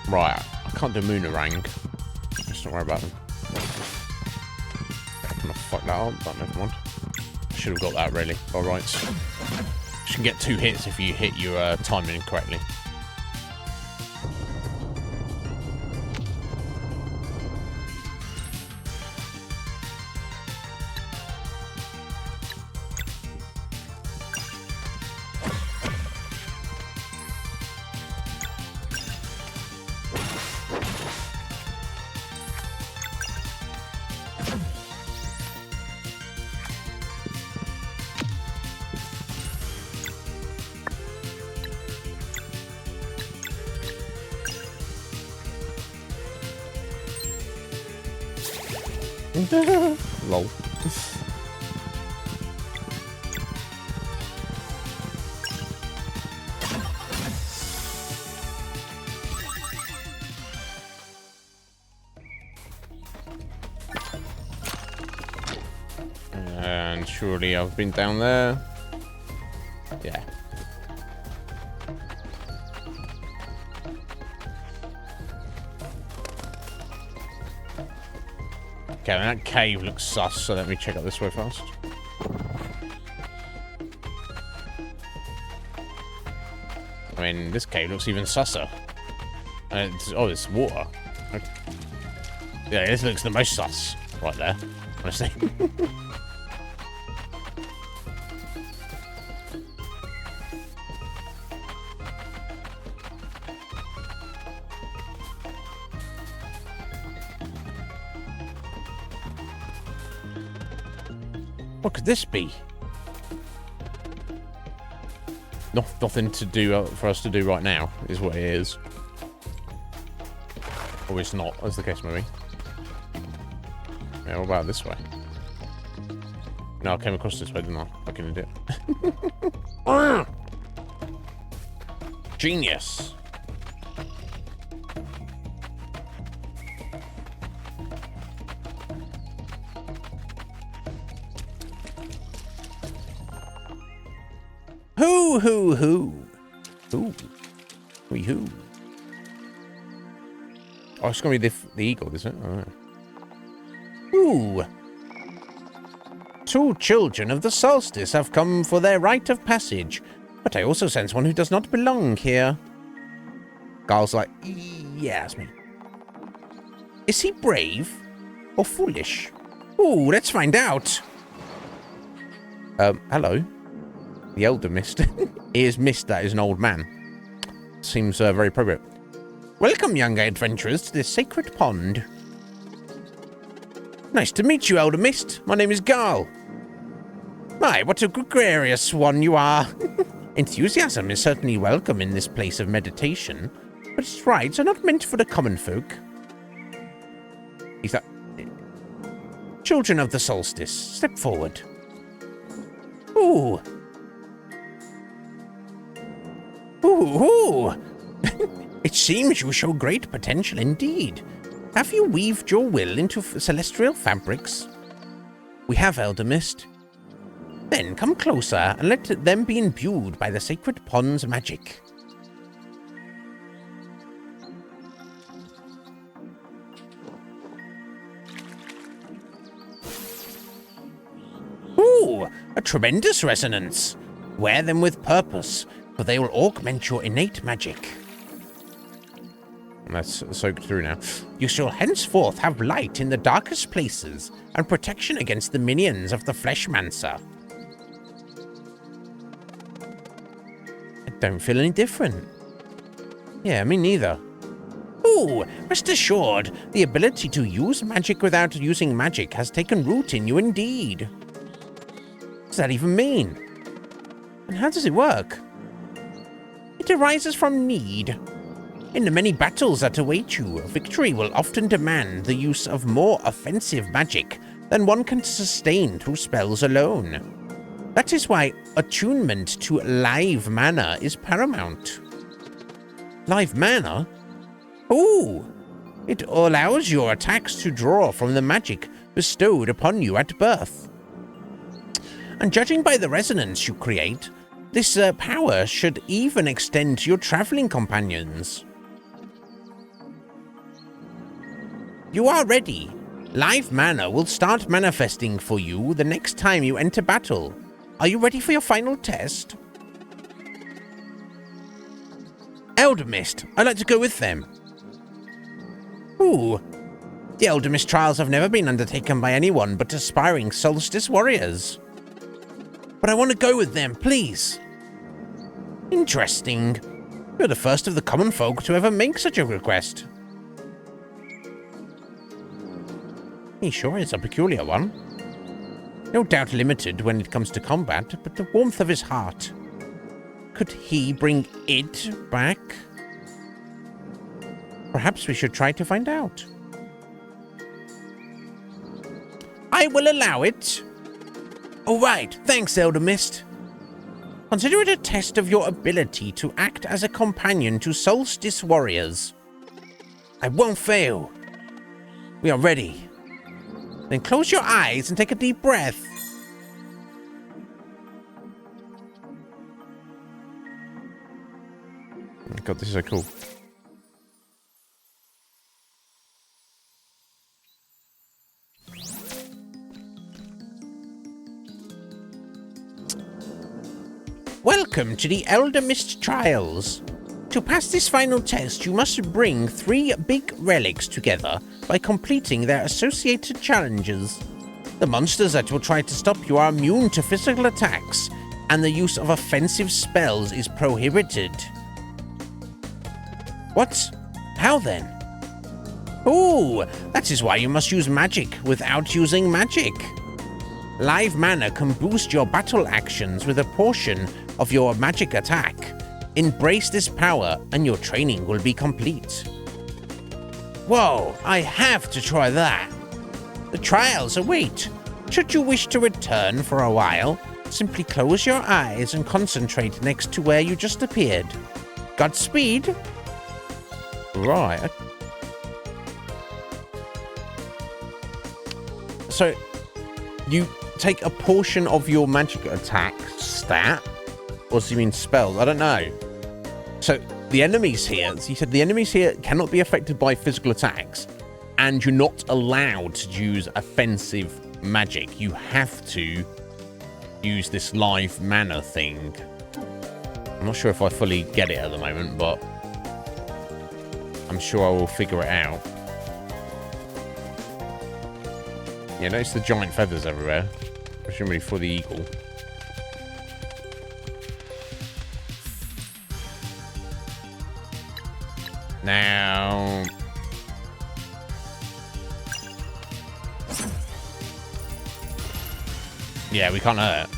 Right, I can't do Moonerang. Just don't worry about them. I'm gonna fuck that up, but never mind. Should have got that, really. Alright. You can get 2 hits if you hit your timing correctly. Lol. And surely I've been down there. Yeah. Okay, that cave looks sus, so let me check out this way first. I mean, this cave looks even susser. Oh, it's water. Okay. Yeah, this looks the most sus right there, honestly. What could this be? Nothing to do for us to do right now, is what it is. Or it's not, as the case may be. Yeah, what about this way? No, I came across this way, didn't I? Fucking idiot. Genius. Hoo. Ooh. Wee-hoo. Oh, it's going to be the eagle, is it? All right. Ooh. 2 children of the solstice have come for their rite of passage, but I also sense one who does not belong here. Garl's like, yeah, it's me. Is he brave or foolish? Ooh, let's find out. Hello. The elder mist. He is mist that is an old man. Seems very appropriate. Welcome, young adventurers, to this sacred pond. Nice to meet you, elder mist. My name is Garl. My, what a gregarious one you are. Enthusiasm is certainly welcome in this place of meditation, but its rites are not meant for the common folk. He's like, children of the solstice, step forward. Ooh. Ooh. It seems you show great potential indeed. Have you weaved your will into celestial fabrics? We have, Elder Mist. then, come closer and let them be imbued by the sacred pond's magic. Ooh, a tremendous resonance. Wear them with purpose, for they will augment your innate magic. That's soaked through now. You shall henceforth have light in the darkest places and protection against the minions of the Fleshmancer. I don't feel any different. Yeah, me neither. Ooh, rest assured, the ability to use magic without using magic has taken root in you indeed. What does that even mean? And how does it work? It arises from need. In the many battles that await you, victory will often demand the use of more offensive magic than one can sustain through spells alone. That is why attunement to live mana is paramount. Live mana? Ooh! It allows your attacks to draw from the magic bestowed upon you at birth. And judging by the resonance you create, this power should even extend to your traveling companions. You are ready. Live mana will start manifesting for you the next time you enter battle. Are you ready for your final test? Elder Mist, I'd like to go with them. Ooh. The Elder Mist trials have never been undertaken by anyone but aspiring Solstice warriors. But I want to go with them, please. Interesting. You're the first of the common folk to ever make such a request. He sure is a peculiar one. No doubt limited when it comes to combat, but the warmth of his heart. Could he bring it back? Perhaps we should try to find out. I will allow it. All right, thanks, Elder Mist. Consider it a test of your ability to act as a companion to Solstice warriors. I won't fail. We are ready. Then close your eyes and take a deep breath. God, this is so cool. Welcome to the Elder Mist Trials. To pass this final test, you must bring 3 big relics together by completing their associated challenges. The monsters that will try to stop you are immune to physical attacks, and the use of offensive spells is prohibited. What? How then? Ooh, that is why you must use magic without using magic. Live mana can boost your battle actions with a portion of your magic attack. Embrace this power and your training will be complete. Whoa, I have to try that. The trials await. Should you wish to return for a while, simply close your eyes and concentrate next to where you just appeared. Godspeed. Right. So, you take a portion of your magic attack stat? Or do you mean spells? I don't know. So, the enemies here, so you said the enemies here cannot be affected by physical attacks, and you're not allowed to use offensive magic. You have to use this live mana thing. I'm not sure if I fully get it at the moment, but I'm sure I will figure it out. Yeah, notice the giant feathers everywhere, presumably for the eagle. Now, yeah, we can't hurt.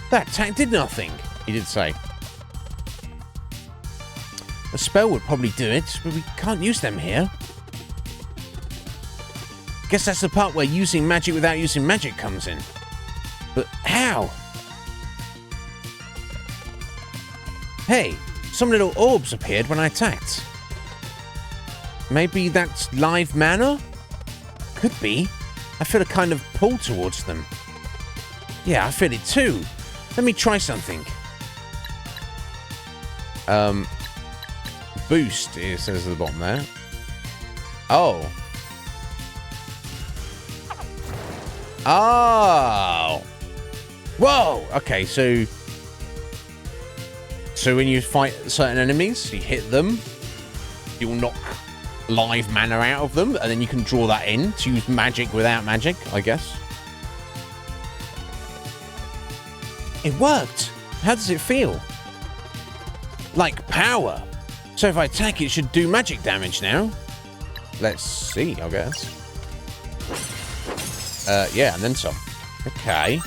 That attack did nothing. He did say. A spell would probably do it, but we can't use them here. Guess that's the part where using magic without using magic comes in. But how? Hey, some little orbs appeared when I attacked. Maybe that's live mana? Could be. I feel a kind of pull towards them. Yeah, I feel it too. Let me try something. Boost, it says at the bottom there. Oh. Oh. Whoa. Okay, so when you fight certain enemies, you hit them, you'll knock live mana out of them, and then you can draw that in to use magic without magic, I guess. It worked. How does it feel? Like power. So if I attack, it should do magic damage now. Let's see, I guess. Yeah, and then some. Okay.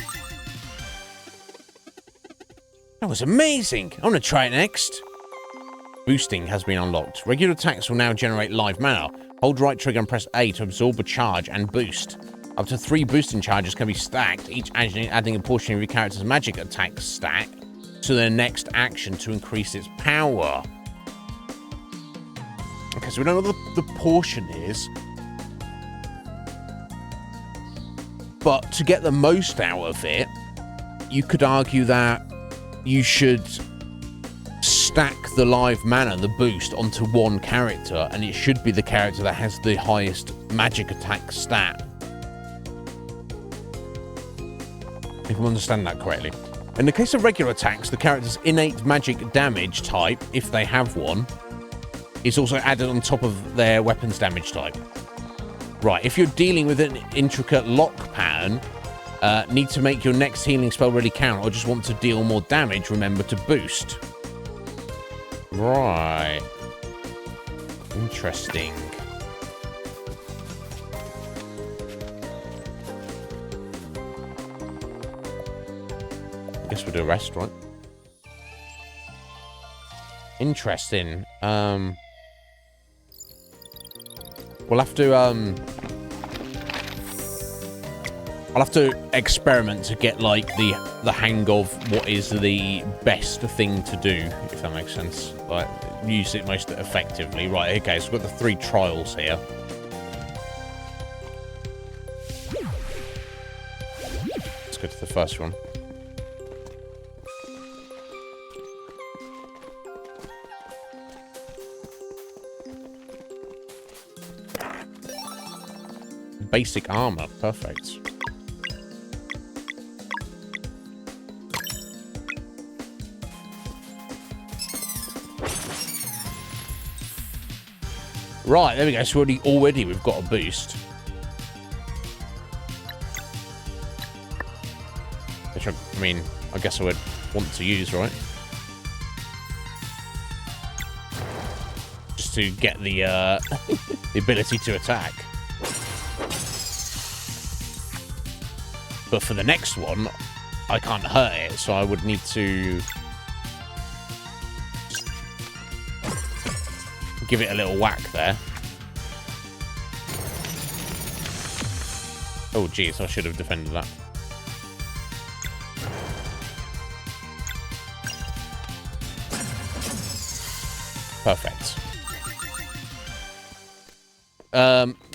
That was amazing. I want to try it next. Boosting has been unlocked. Regular attacks will now generate live mana. Hold right trigger and press A to absorb a charge and boost. Up to 3 boosting charges can be stacked, each adding a portion of your character's magic attack stack to their next action to increase its power. Okay, so we don't know what the portion is. But to get the most out of it, you could argue that you should stack the live mana, the boost, onto one character, and it should be the character that has the highest magic attack stat. If I understand that correctly. In the case of regular attacks, the character's innate magic damage type, if they have one, is also added on top of their weapon's damage type. Right, if you're dealing with an intricate lock pattern, need to make your next healing spell really count, or just want to deal more damage, remember to boost. Right. Interesting. I guess we'll do a rest, right? Interesting. We'll have to, I'll have to experiment to get, like, the hang of what is the best thing to do, if that makes sense. Like, use it most effectively. Right, okay, so we've got the 3 trials here. Let's go to the first one. Basic armor, perfect. Right, there we go. So already we've got a boost. Which I mean, I guess I would want to use, right? Just to get the the ability to attack. But for the next one, I can't hurt it, so I would need to give it a little whack there. Oh, geez, I should have defended that. Perfect.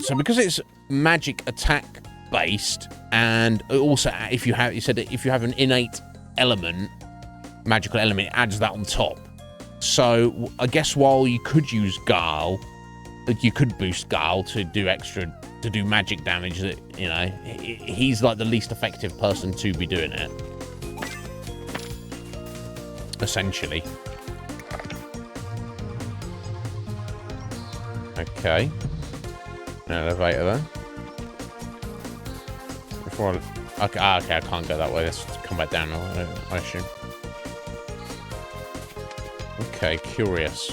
So because it's magic attack based, and also if you have, you said that if you have an innate element, magical element, it adds that on top. So I guess while you could use Garl, you could boost Garl to do extra, to do magic damage, that, you know, he's like the least effective person to be doing it, essentially. Okay, an elevator there. Before okay, okay, I can't go that way. Let's come back down, I assume. Okay, curious.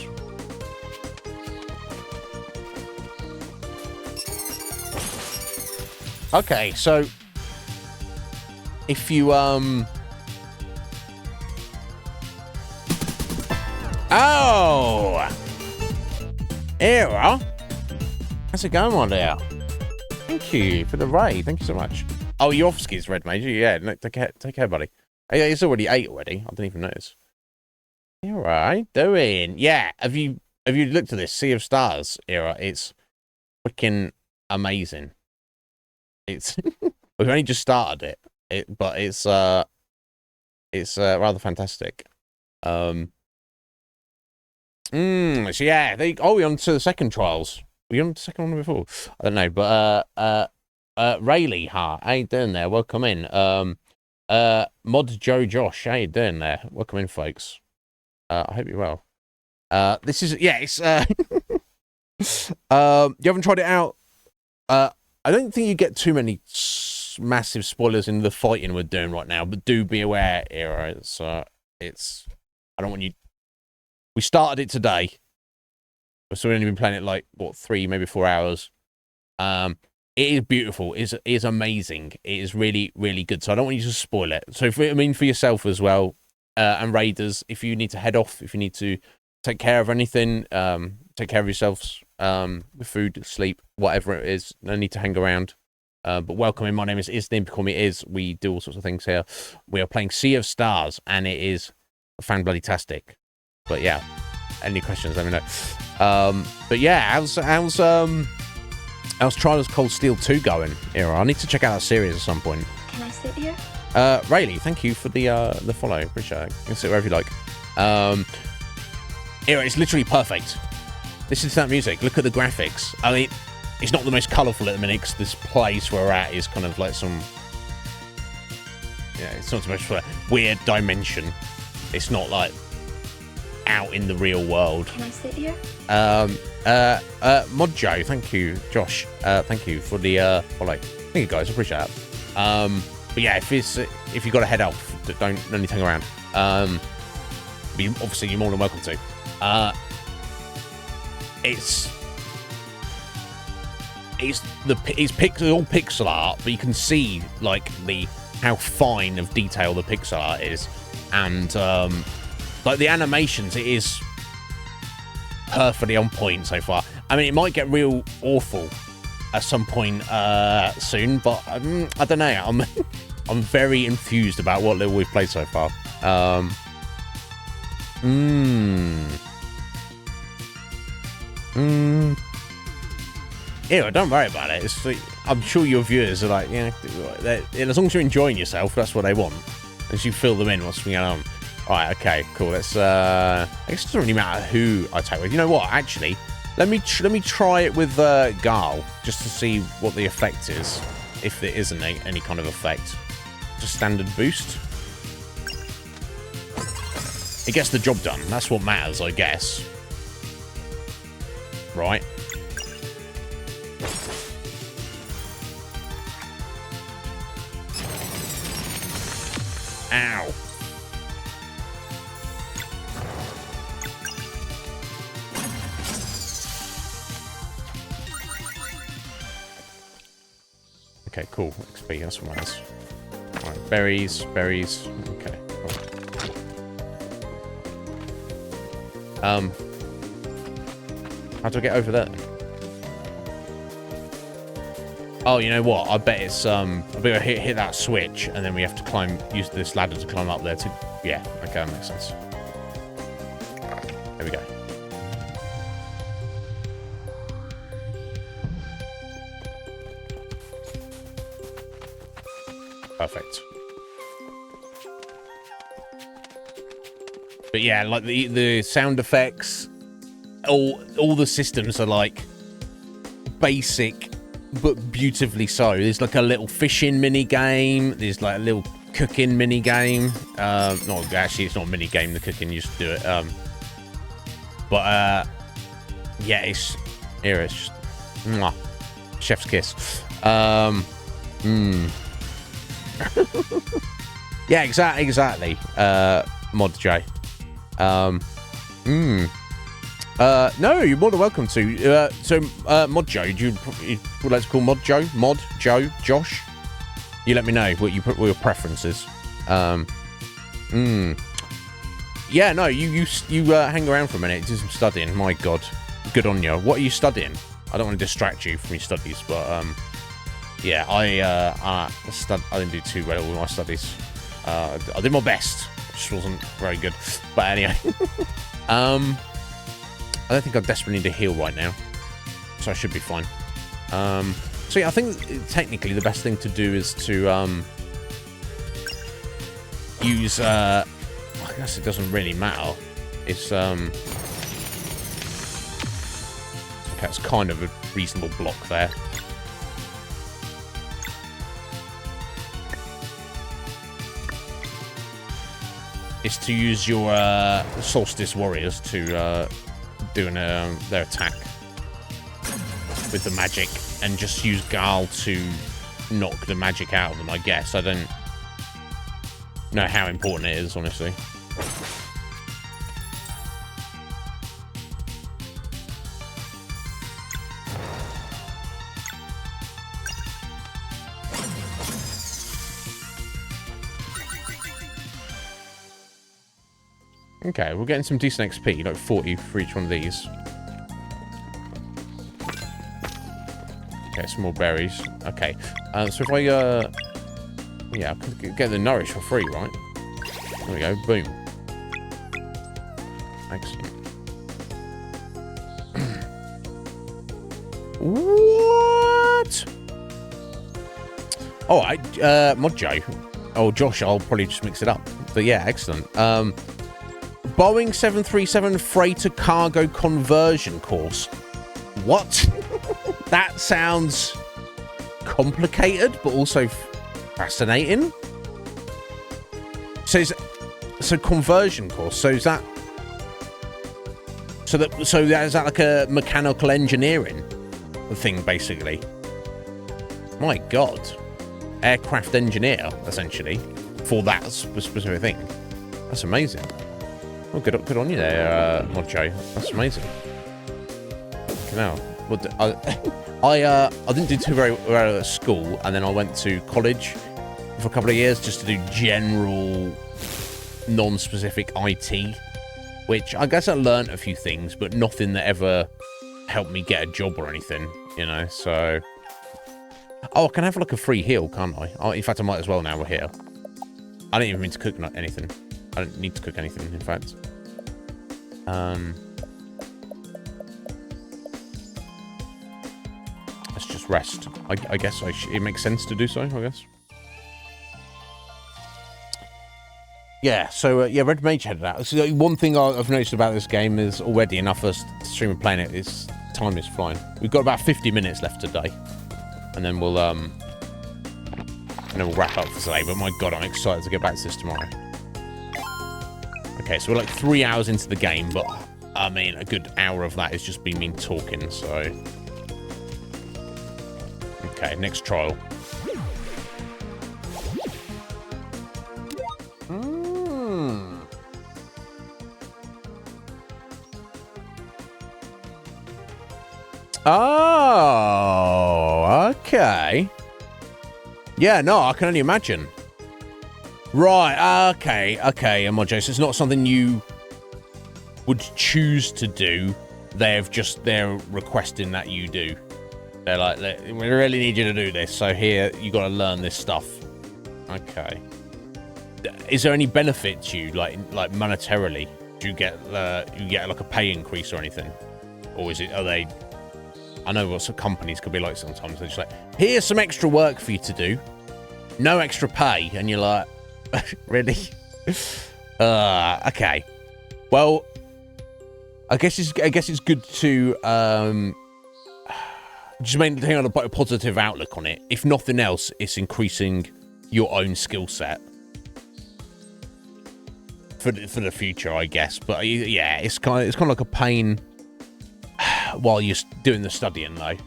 Okay, so if you oh, Era, how's it going, my dear? Thank you for the raid. Thank you so much. Oh, your off skis, Red Major. Yeah, no, take care, buddy. Yeah, it's already 8 already. I didn't even notice. You all right? Doing? Yeah. Have you looked at this Sea of Stars era? It's freaking amazing. It's we've only just started it. but it's rather fantastic. So yeah, we're on to the second trials. Were you on the second one before? I don't know, but Rayleigh, how you doing there? Welcome in. Mod Joe Josh, how you doing there? Welcome in, folks. I hope you're well. This is it's you haven't tried it out. I don't think you get too many massive spoilers in the fighting we're doing right now, but do be aware, Era. It's I don't want you. We started it today, so we've only been playing it like what 3, maybe 4 hours. It is beautiful. It is amazing. It is really, really good. So I don't want you to spoil it. So for yourself as well, and Raiders, if you need to head off, if you need to take care of anything, take care of yourselves, with food, sleep, whatever it is. No need to hang around. But welcome in. My name is Iznib. Call me Iz. We do all sorts of things here. We are playing Sea of Stars, and it is fan-bloody-tastic. But yeah, any questions, let me know. But yeah, how's Trials Cold Steel 2 going, Era? I need to check out that series at some point. Can I sit here? Rayleigh, thank you for the follow. Appreciate it. You can sit wherever you like. Era, it's literally perfect. Listen to that music. Look at the graphics. I mean, it's not the most colourful at the minute because this place where we're at is kind of like some... Yeah, it's not so much for a weird dimension. It's not like out in the real world. Can I sit here? Mod Joe, thank you. Josh, thank you for the follow. Thank you guys, appreciate that. But yeah, if you've got to head out, don't need to hang around. Obviously you're more than welcome to. It's all pixel art, but you can see like how fine of detail the pixel art is, and like the animations, it is perfectly on point so far. I mean, it might get real awful at some point soon, but I don't know. I'm very enthused about what little we've played so far. Yeah, don't worry about it. It's like, I'm sure your viewers are like, yeah, as long as you're enjoying yourself, that's what they want. As you fill them in, what's going on? All right, okay, cool. Let's. I guess it doesn't really matter who I take with. You know what? Actually, let me try it with Garl just to see what the effect is, if there isn't any kind of effect. Just standard boost. It gets the job done. That's what matters, I guess. Right. Ow. Okay, cool. XP, that's what matters. Alright, berries. Okay, cool. How do I get over there? Oh, you know what? I bet it's I bet I hit that switch, and then we have to use this ladder to climb up there to. Yeah, okay, that makes sense. There we go. Perfect. But yeah, like the sound effects, all the systems are like basic but beautifully so. There's like a little fishing mini game. There's like a little cooking mini game. No, actually, it's not a mini game. The cooking, you just do it. But yeah, it's just mwah, chef's kiss. Yeah, exactly. Mod J. No, you're more than welcome to. Mod Joe, you would like to call Mod Joe? Mod Joe? Josh? You let me know what your preference is. Yeah, no, you hang around for a minute, do some studying. My God, good on you. What are you studying? I don't want to distract you from your studies, but yeah, I didn't do too well with my studies. I did my best, which wasn't very good. But anyway, I don't think I desperately need to heal right now, so I should be fine. So yeah, I think technically the best thing to do is to use, I guess it doesn't really matter. It's, okay, it's kind of a reasonable block there. Is to use your Solstice Warriors to do their attack with the magic, and just use Gal to knock the magic out of them, I guess. I don't know how important it is, honestly. Okay, we're getting some decent XP, like 40 for each one of these. Okay, some more berries. Okay, so if I, yeah, I could get the nourish for free, right? There we go, boom. Excellent. What? All right, Mojo. Oh, Josh, I'll probably just mix it up. But yeah, excellent. Boeing 737 freighter cargo conversion course. What? That sounds complicated, but also fascinating. So, so conversion course. So is that? So is that like a mechanical engineering thing, basically? My God, aircraft engineer, essentially, for that specific thing. That's amazing. Oh, good on you there, Mojo. That's amazing. Now, I didn't do too very well at school, and then I went to college for a couple of years just to do general, non-specific IT, which I guess I learned a few things, but nothing that ever helped me get a job or anything, you know. So, oh, I can have like a free heal, can't I? Oh, in fact, I might as well now we're here. I didn't even mean to cook anything. I don't need to cook anything, in fact. Let's just rest. I guess it makes sense to do so, I guess. Yeah, so, yeah, Red Mage headed out. So, one thing I've noticed about this game is already enough us streaming playing it is time is flying. We've got about 50 minutes left today. And then we'll wrap up for today. But my God, I'm excited to get back to this tomorrow. Okay, so we're like 3 hours into the game, but I mean, a good hour of that has just been me talking, so. Okay, next trial. Oh, okay. Yeah, no, I can only imagine. Right, okay, Mojo. So it's not something you would choose to do. They're requesting that you do. They're like, we really need you to do this. So here, you got to learn this stuff. Okay. Is there any benefit to you, like monetarily? Do you get like a pay increase or anything, or are they? I know what some companies could be like sometimes. They're just like, here's some extra work for you to do, no extra pay, and you're like, really? Okay. Well, I guess it's good to just maintain a positive outlook on it. If nothing else, it's increasing your own skill set for the future, I guess. But yeah, it's kind of like a pain while you're doing the studying, though.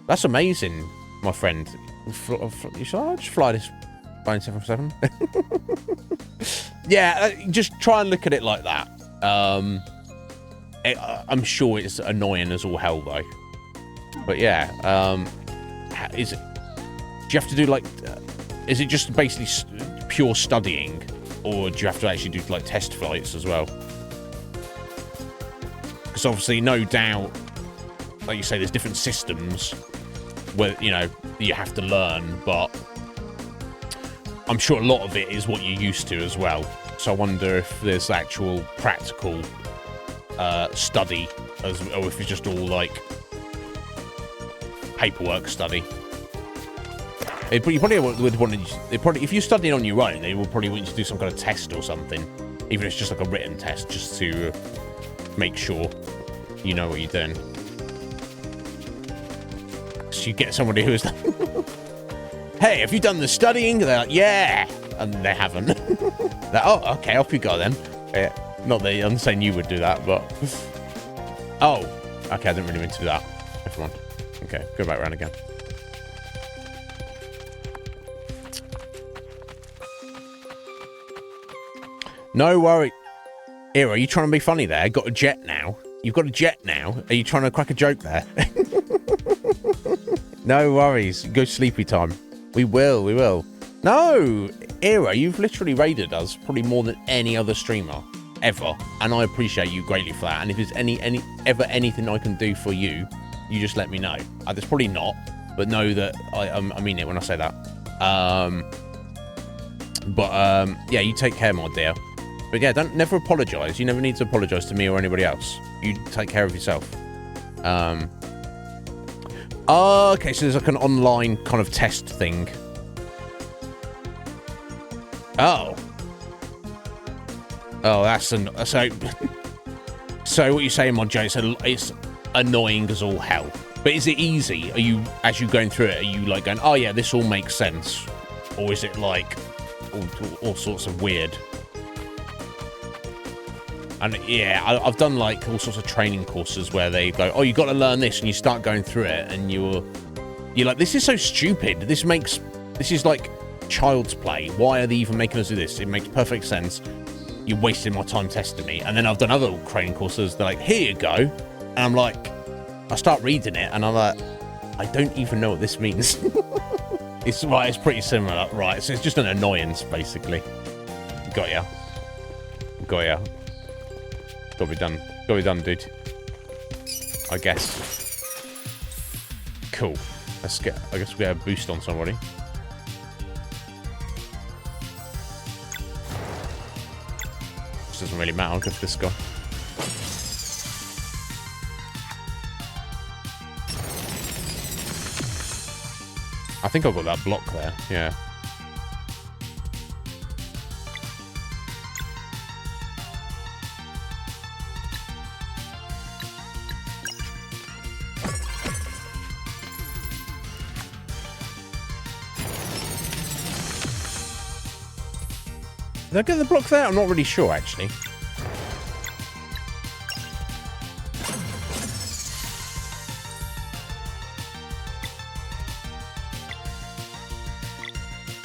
That's amazing, my friend. Should I just fly this Boeing 747? Yeah, just try and look at it like that. I'm sure it's annoying as all hell, though. But yeah, do you have to do like? Is it just basically pure studying, or do you have to actually do like test flights as well? Because obviously, no doubt, like you say, there's different systems where you have to learn, but I'm sure a lot of it is what you're used to as well. So I wonder if there's actual practical study, or if it's just all like paperwork study. You probably would want to. If you're studying on your own, they will probably want you to do some kind of test or something, even if it's just like a written test, just to make sure you know what you're doing. So you get somebody who is like, "Hey, have you done the studying?" They're like, "Yeah," and they haven't. Like, oh, okay, off you go then. Not that I'm saying you would do that, but oh, okay, I didn't really mean to do that. Never mind. Okay, go back around again. No worry. Here, are you trying to be funny there? Got a jet now. You've got a jet now. Are you trying to crack a joke there? No worries. Go sleepy time. We will. No, Era, you've literally raided us probably more than any other streamer ever, and I appreciate you greatly for that. And if there's anything I can do for you, you just let me know. There's probably not, but know that I mean it when I say that. Yeah, you take care, my dear. But yeah, never apologise. You never need to apologise to me or anybody else. You take care of yourself. Okay, so there's like an online kind of test thing. Oh, that's so. So what you're saying, Mod J? It's annoying as all hell. But is it easy? Are you, as you're going through it, are you like going, oh yeah, this all makes sense, or is it like all sorts of weird? And yeah, I've done like all sorts of training courses where they go, oh, you got to learn this, and you start going through it, and you're like, this is so stupid. This is like child's play. Why are they even making us do this? It makes perfect sense. You're wasting my time testing me. And then I've done other training courses. They're like, here you go. And I'm like, I start reading it, and I'm like, I don't even know what this means. It's right. It's pretty similar, right? So it's just an annoyance, basically. Got ya. Gotta be done, dude. I guess. Cool. I guess we'll get a boost on somebody. This doesn't really matter. I'll go for this guy. I think I've got that block there. Yeah. Did I get the block there? I'm not really sure, actually.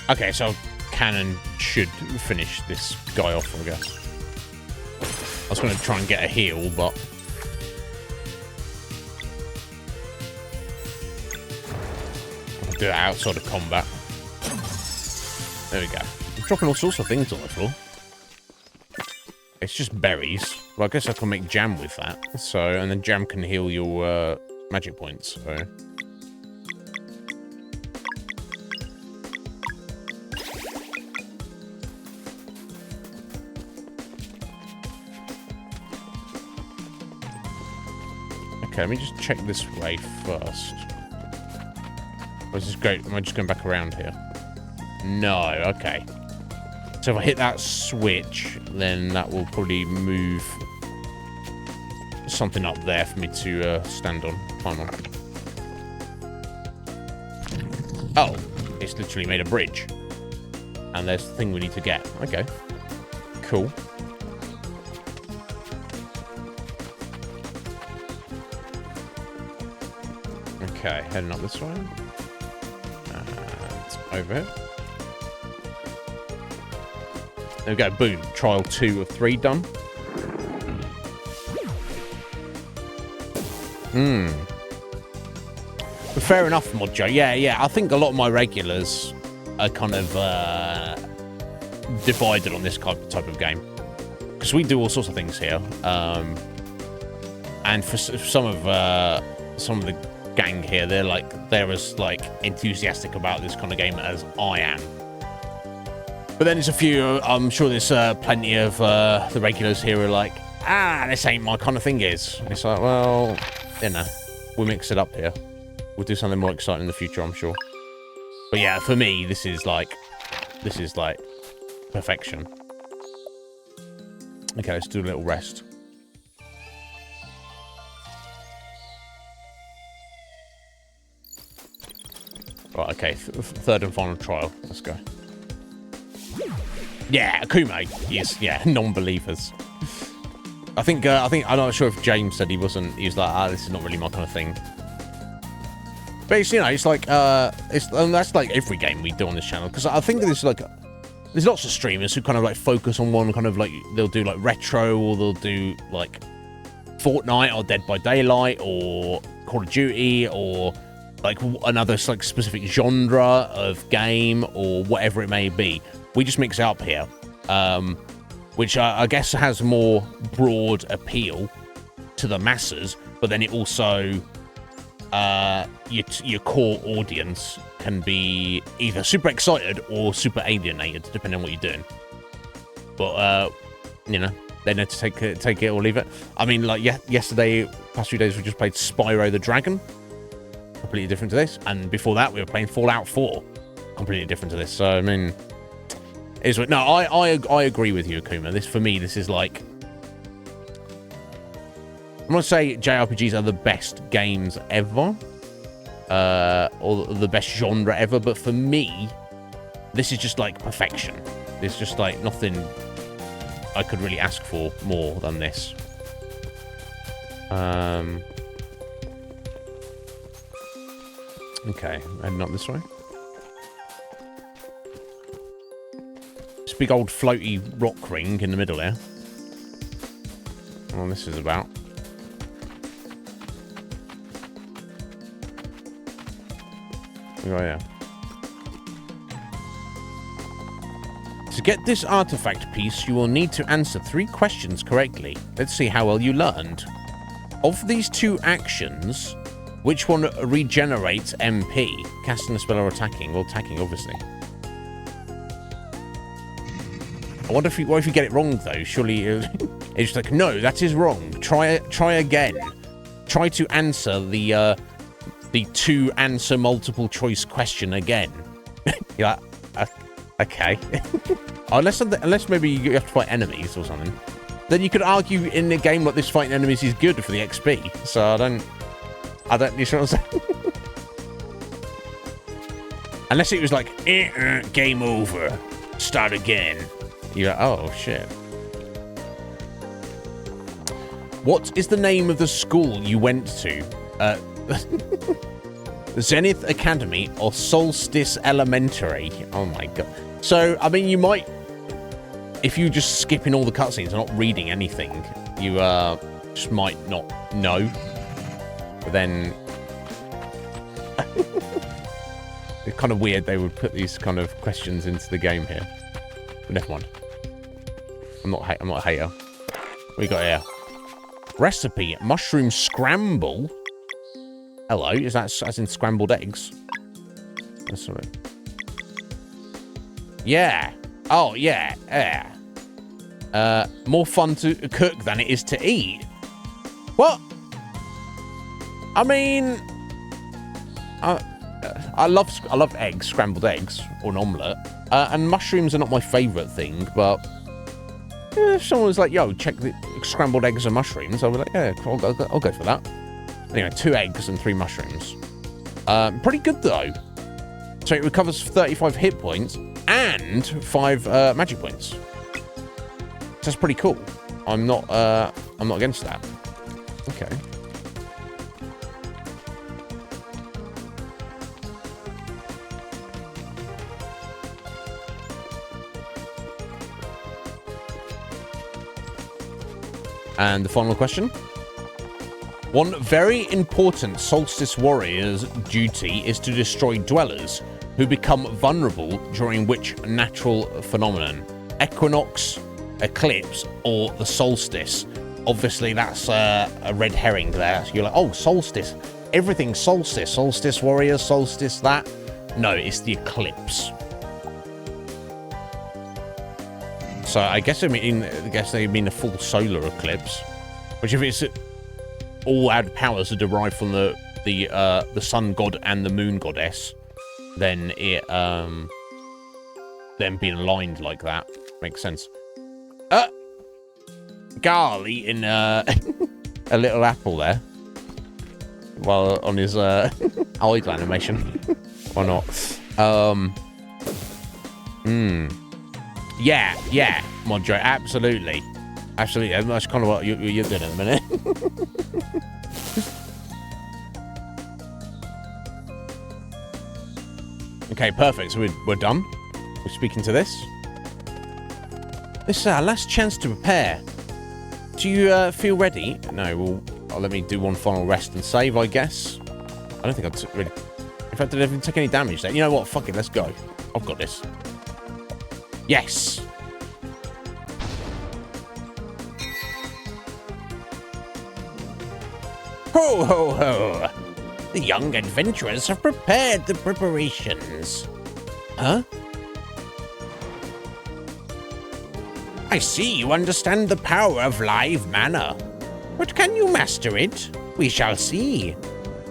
Okay, so cannon should finish this guy off, I guess. I was going to try and get a heal, but... I'll do it outside of combat. There we go. Dropping all sorts of things on the floor. It's just berries. Well, I guess I can make jam with that. So, and then jam can heal your magic points. So. Okay, let me just check this way first. Or is this great? Am I just going back around here? No, okay. So if I hit that switch, then that will probably move something up there for me to stand on. Climb on. Oh, it's literally made a bridge. And there's the thing we need to get. Okay. Cool. Okay, heading up this way. It's over here. There we go, boom. Trial 2 of 3 done. But fair enough, Modjo. Yeah. I think a lot of my regulars are kind of divided on this type of game. Because we do all sorts of things here. And for some of the gang here, they're as like enthusiastic about this kind of game as I am. But then there's a few, I'm sure there's plenty of the regulars here who are like, this ain't my kind of thing is. And it's like, well, you know, we'll mix it up here. We'll do something more exciting in the future, I'm sure. But yeah, for me, this is like perfection. Okay, let's do a little rest. Right, okay, third and final trial. Let's go. Yeah, Akume. Yes, yeah, non-believers. I think I'm not sure if James said he was like, this is not really my kind of thing. But it's, you know, it's like, and that's like every game we do on this channel, because I think there's lots of streamers who kind of like focus on one kind of like, they'll do like retro, or they'll do like Fortnite or Dead by Daylight or Call of Duty, or like another like specific genre of game or whatever it may be. We just mix it up here, which I guess has more broad appeal to the masses, but then it also, your core audience can be either super excited or super alienated, depending on what you're doing. But, you know, they need to take it or leave it. I mean, like, yesterday, past few days, we just played Spyro the Dragon. Completely different to this. And before that, we were playing Fallout 4. Completely different to this. So, I mean, no, I agree with you, Akuma. This is like, I'm not say JRPGs are the best games ever, or the best genre ever, but for me, this is just like perfection. There's just like nothing I could really ask for more than this. Okay, heading up this way. This big old floaty rock ring in the middle there. What this is about. Oh yeah. To get this artifact piece, you will need to answer 3 questions correctly. Let's see how well you learned. Of these 2 actions, which one regenerates MP? Casting a spell or attacking? Well, attacking, obviously. I wonder if what if you get it wrong, though? Surely it's just like, no, that is wrong. Try again. Try to answer the 2 answer multiple choice question again. You're like, okay. Unless maybe you have to fight enemies or something. Then you could argue in a game like this, fighting enemies is good for the XP. So I don't, you know what I'm saying? Unless it was like, game over, start again. You're like, oh shit. What is the name of the school you went to? Zenith Academy or Solstice Elementary? Oh my god. So, I mean, you might, if you just skipping all the cutscenes and not reading anything, you just might not know. But then it's kind of weird they would put these kind of questions into the game here. But never mind. I'm not a hater. What we got here? Recipe: mushroom scramble. Hello, is that as in scrambled eggs? That's right. Yeah. Oh yeah. Yeah. More fun to cook than it is to eat. What? I mean, I love eggs, scrambled eggs, or an omelette. And mushrooms are not my favourite thing, but if someone was like, yo, check the scrambled eggs and mushrooms, I'll be like, yeah, I'll go for that. Anyway, 2 eggs and 3 mushrooms. Pretty good, though. So it recovers 35 hit points and 5 magic points. So that's pretty cool. I'm not against that. Okay. And the final question. One very important Solstice Warrior's duty is to destroy dwellers who become vulnerable during which natural phenomenon? Equinox, eclipse, or the solstice? Obviously, that's a red herring there. So you're like, oh, solstice. Everything's solstice. Solstice Warriors, solstice that. No, it's the eclipse. So I guess they mean a full solar eclipse, which if it's all our powers are derived from the sun god and the moon goddess, then it then being aligned like that makes sense. Garl eating a little apple there while on his idle animation. Or not. Yeah, Mondre, absolutely. Absolutely. That's kind of what you're doing at the minute. Okay, perfect. So we're done. We're speaking to this. This is our last chance to prepare. Do you feel ready? No, well, let me do one final rest and save, I guess. I don't think I really... In fact, I didn't take any damage there. You know what? Fuck it, let's go. I've got this. Yes! Ho, ho, ho! The young adventurers have prepared the preparations. Huh? I see you understand the power of live mana. But can you master it? We shall see.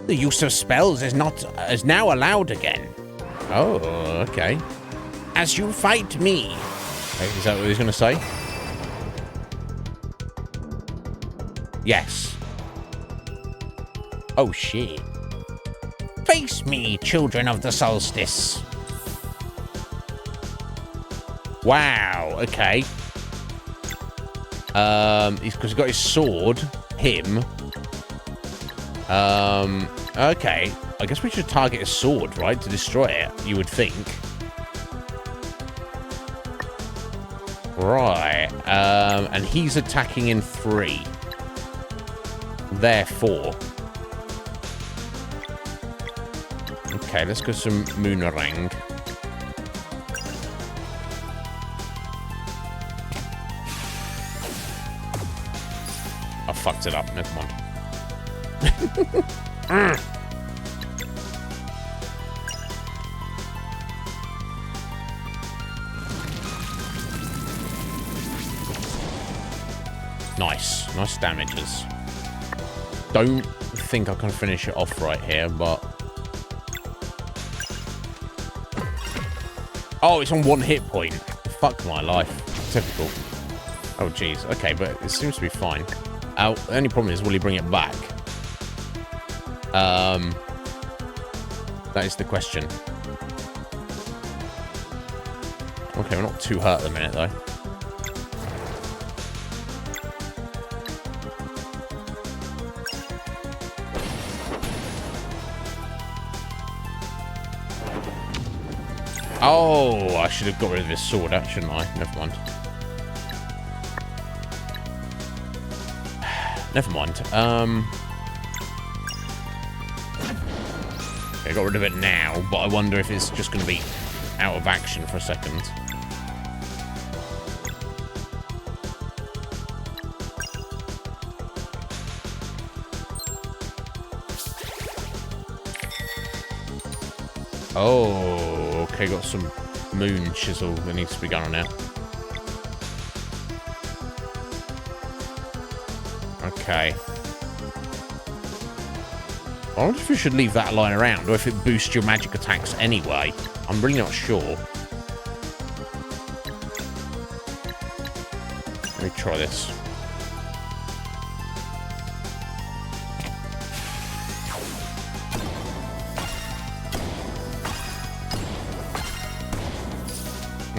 The use of spells is now allowed again. Oh, okay. As you fight me. Is that what he's going to say? Yes. Oh, shit. Face me, children of the solstice. Wow, okay. He's got his sword. Him. Okay. I guess we should target his sword, right? To destroy it, you would think. Right. And he's attacking in 3. Therefore. Okay, let's go some Moonerang. I fucked it up. Never mind. Nice. Nice damages. Don't think I can finish it off right here, but... Oh, it's on 1 hit point. Fuck my life. Typical. Oh, jeez. Okay, but it seems to be fine. The only problem is, will he bring it back? That is the question. Okay, we're not too hurt at the minute, though. Oh, I should have got rid of this sword, shouldn't I? Never mind. Never mind. Okay, I got rid of it now, but I wonder if it's just going to be out of action for a second. Oh, okay, got some moon chisel that needs to be going on now. Okay. I wonder if we should leave that lying around, or if it boosts your magic attacks anyway. I'm really not sure. Let me try this.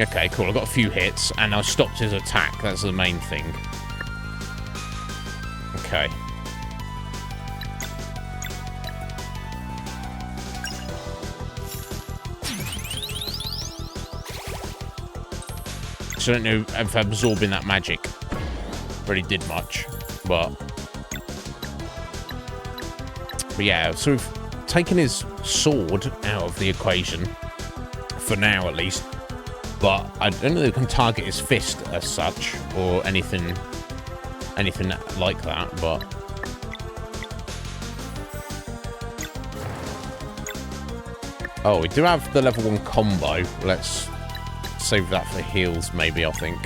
Okay, cool. I got a few hits, and I stopped his attack. That's the main thing. Okay. So I don't know if absorbing that magic really did much, but yeah, so we've taken his sword out of the equation, for now at least. But I don't know if we can target his fist as such, or anything like that, but... Oh, we do have the level 1 combo. Let's save that for heals, maybe, I think.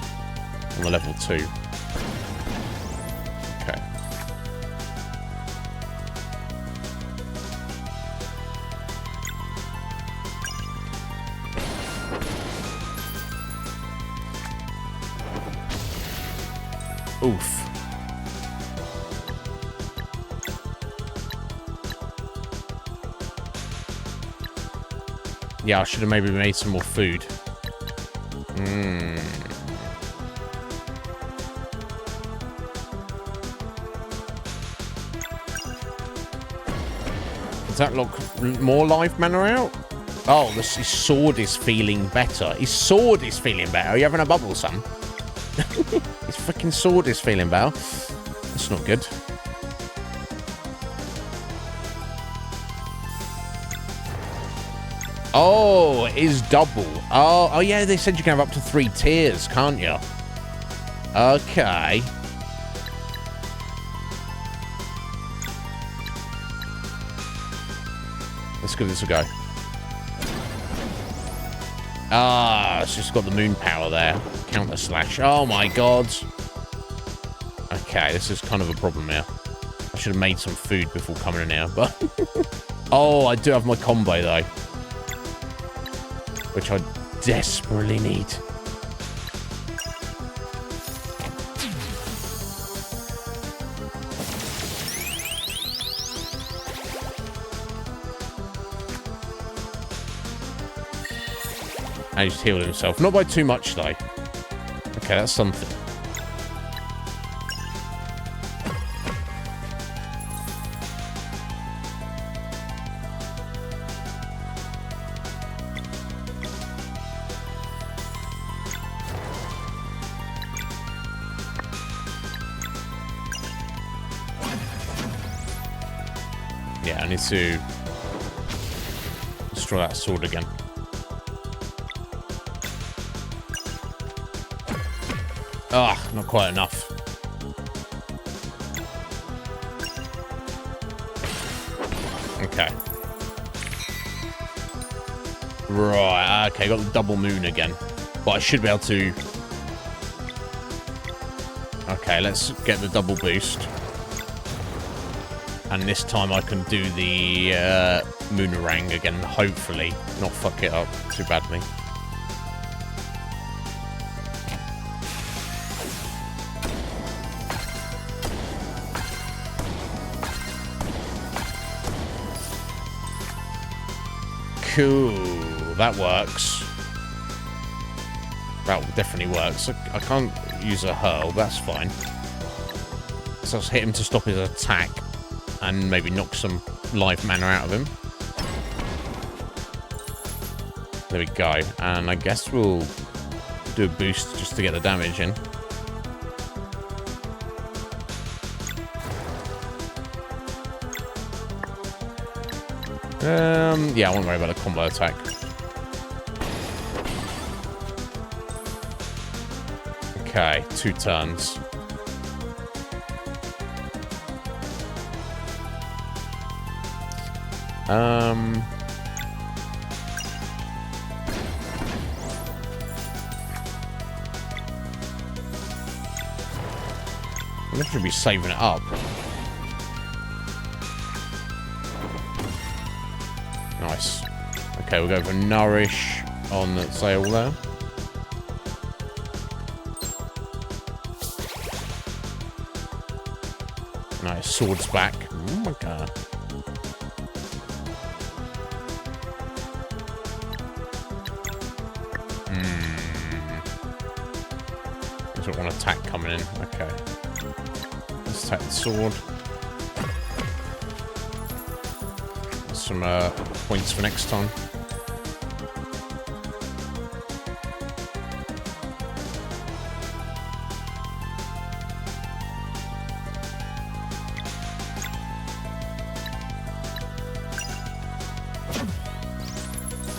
On the level 2. Okay. Yeah, I should have maybe made some more food. Does that look more live mana out? Oh, his sword is feeling better. His sword is feeling better. Are you having a bubble, son? His freaking sword is feeling better. That's not good. Oh, it is double. Oh, yeah, they said you can have up to 3 tiers, can't you? Okay. Let's give this a go. Ah, it's just got the moon power there. Counter slash. Oh my god. Okay, this is kind of a problem here. I should have made some food before coming in here, but... Oh, I do have my combo, though. Which I desperately need. And he's healed himself. Not by too much, though. Okay, that's something. Yeah, I need to destroy that sword again. Ah, not quite enough. Okay. Right, okay, got the double moon again. But I should be able to... Okay, let's get the double boost. And this time I can do the Moonerang again, hopefully. Not fuck it up too badly. Cool, that works. That definitely works. I can't use a hurl, that's fine. So I'll hit him to stop his attack and maybe knock some live mana out of him. There we go. And I guess we'll do a boost just to get the damage in. Yeah, I won't worry about a combo attack. Okay, 2 turns. I'm going to be saving it up. Nice. Okay, we'll go for Nourish on the sale there. Nice, swords back. Oh my god. There's one attack coming in. Okay. Let's attack the sword. Some points for next time.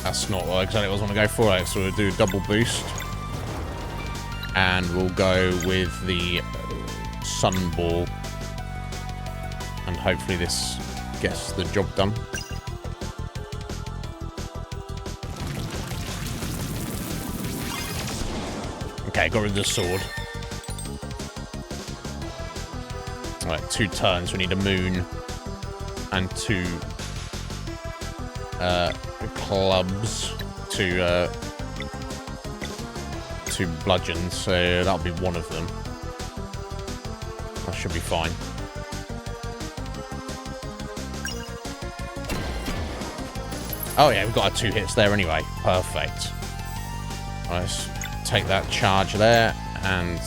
That's not exactly what I was going to go for. Right? So we'll do a double boost. And we'll go with the Sun Ball. And hopefully this gets the job done. Okay, got rid of the sword. Alright, 2 turns. We need a moon and 2 clubs, 2 bludgeons, so that'll be one of them. That should be fine. Oh, yeah, we've got our 2 hits there anyway. Perfect. Let's take that charge there, and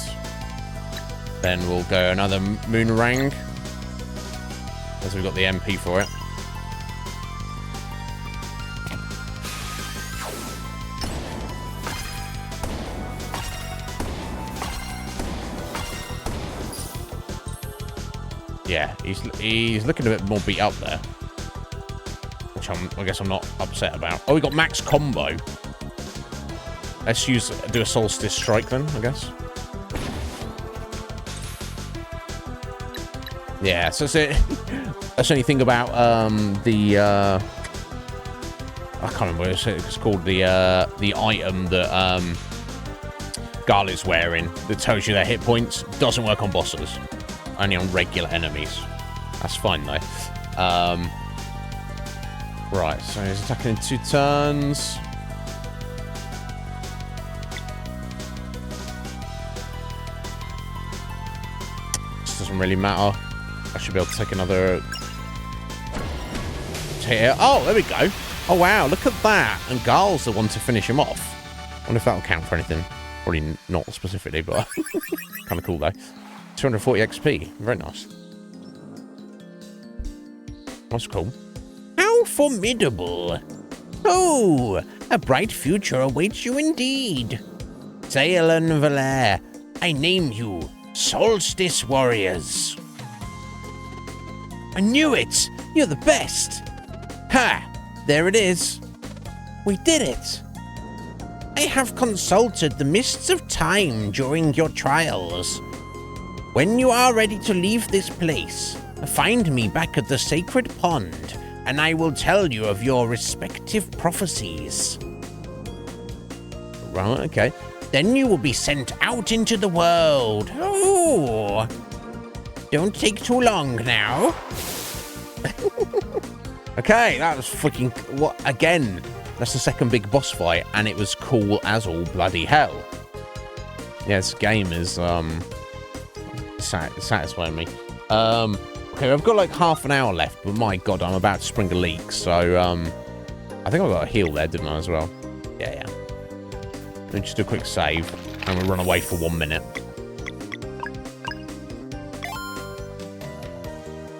then we'll go another Moonerang, as we've got the MP for it. Yeah, he's looking a bit more beat up there, which I guess I'm not upset about. Oh, we got max combo. Let's do a Solstice Strike then, I guess. Yeah, so that's it. That's the only thing about I can't remember what it's called. The item that Garl is wearing that tells you their hit points doesn't work on bosses. Only on regular enemies. That's fine though. Right, so he's attacking in 2 turns. This doesn't really matter. I should be able to take another hit. Oh, there we go. Oh wow, look at that. And Garl's the one to finish him off. I wonder if that'll count for anything. Probably not specifically, but kind of cool though. 240 XP. Very nice. That's cool. How formidable. Oh, a bright future awaits you indeed. Talon Valair, I name you Solstice Warriors. I knew it. You're the best. Ha! There it is. We did it. I have consulted the mists of time during your trials. When you are ready to leave this place, find me back at the Sacred Pond, and I will tell you of your respective prophecies. Right, okay. Then you will be sent out into the world. Oh! Don't take too long now. Okay, that was freaking... What? Again, that's the second big boss fight, and it was cool as all bloody hell. Yeah, this game is, satisfying me. Okay, I've got like half an hour left, but my god, I'm about to spring a leak, so I think I got a heal there, didn't I, as well? Yeah. Let me just do a quick save, and we'll run away for 1 minute.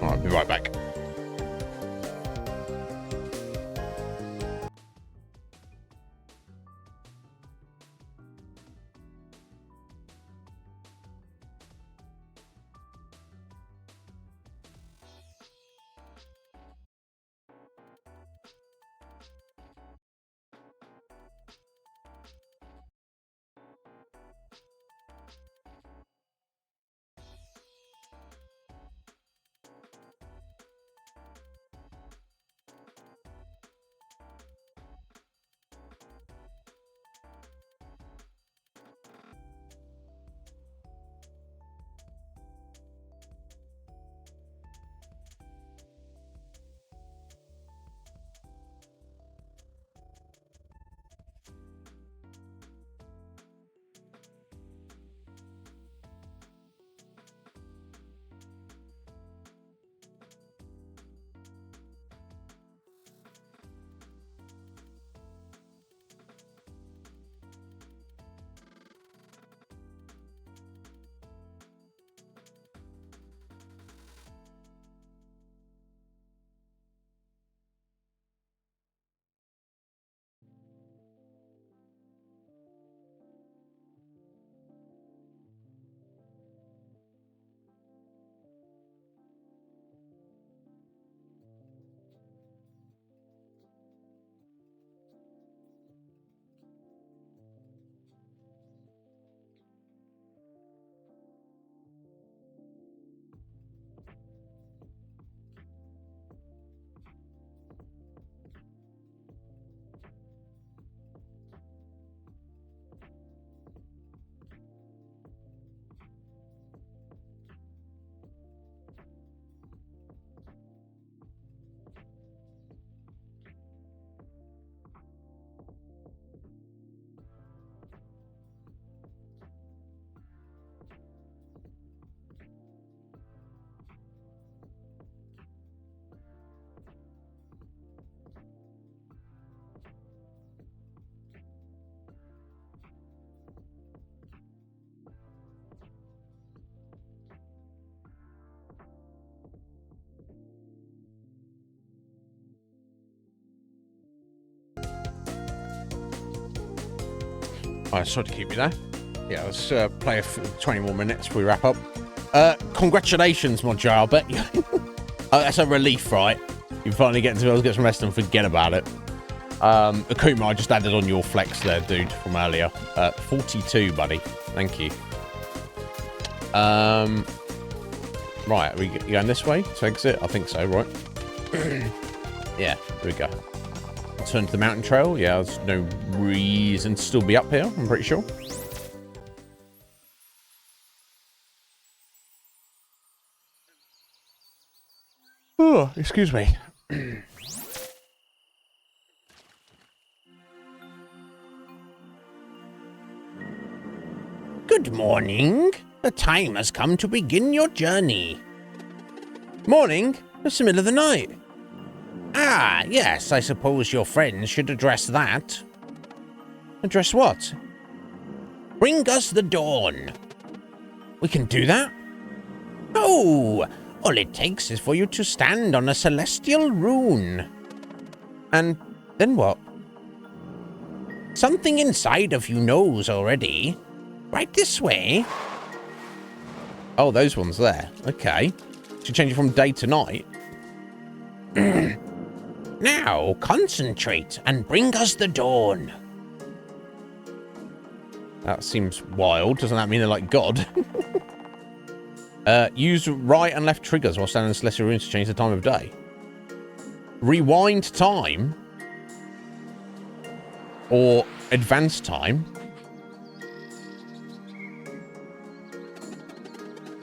Alright, be right back. All right, sorry to keep you there. Yeah, let's play 20 more minutes before we wrap up. Congratulations, Monjo. I bet you. Oh, that's a relief, right? You finally get to be able to get some rest and forget about it. Akuma, I just added on your flex there, dude, from earlier. 42, buddy. Thank you. Right, are we going this way to exit? I think so, right? Yeah, there we go. Turn to the mountain trail. Yeah, there's no reason to still be up here, I'm pretty sure. Oh, excuse me. Good morning. The time has come to begin your journey. Morning. It's the middle of the night. Ah, yes, I suppose your friends should address that. Address what? Bring us the dawn. We can do that? Oh, all it takes is for you to stand on a celestial rune. And then what? Something inside of you knows already. Right this way. Oh, those ones there. Okay. Should change it from day to night. Now, concentrate and bring us the dawn. That seems wild. Doesn't that mean they're like God? Use right and left triggers while standing in celestial runes to change the time of day. Rewind time? Or advance time?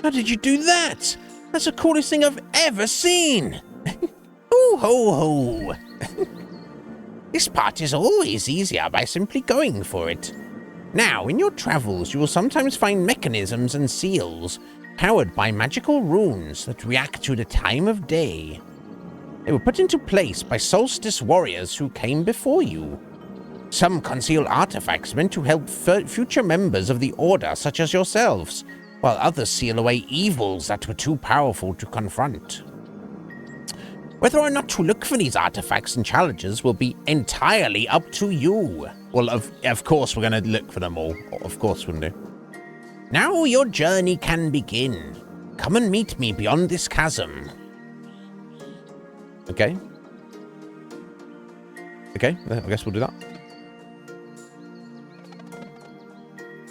How did you do that? That's the coolest thing I've ever seen. Ooh, ho, ho. This part is always easier by simply going for it. Now, in your travels, you will sometimes find mechanisms and seals powered by magical runes that react to the time of day. They were put into place by solstice warriors who came before you. Some conceal artifacts meant to help future members of the Order, such as yourselves, while others seal away evils that were too powerful to confront. Whether or not to look for these artifacts and challenges will be entirely up to you. Well, of course we're going to look for them all. Of course we'll do. Now your journey can begin. Come and meet me beyond this chasm. Okay. Okay, I guess we'll do that.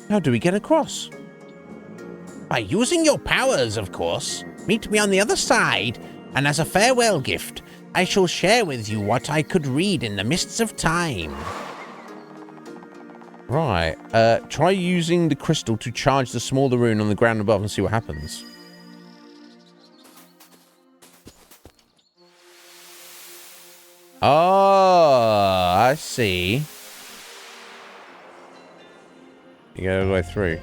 How do we get across? By using your powers, of course. Meet me on the other side, and as a farewell gift, I shall share with you what I could read in the mists of time. Right. Try using the crystal to charge the smaller rune on the ground above and see what happens. Oh, I see. You go all the way through.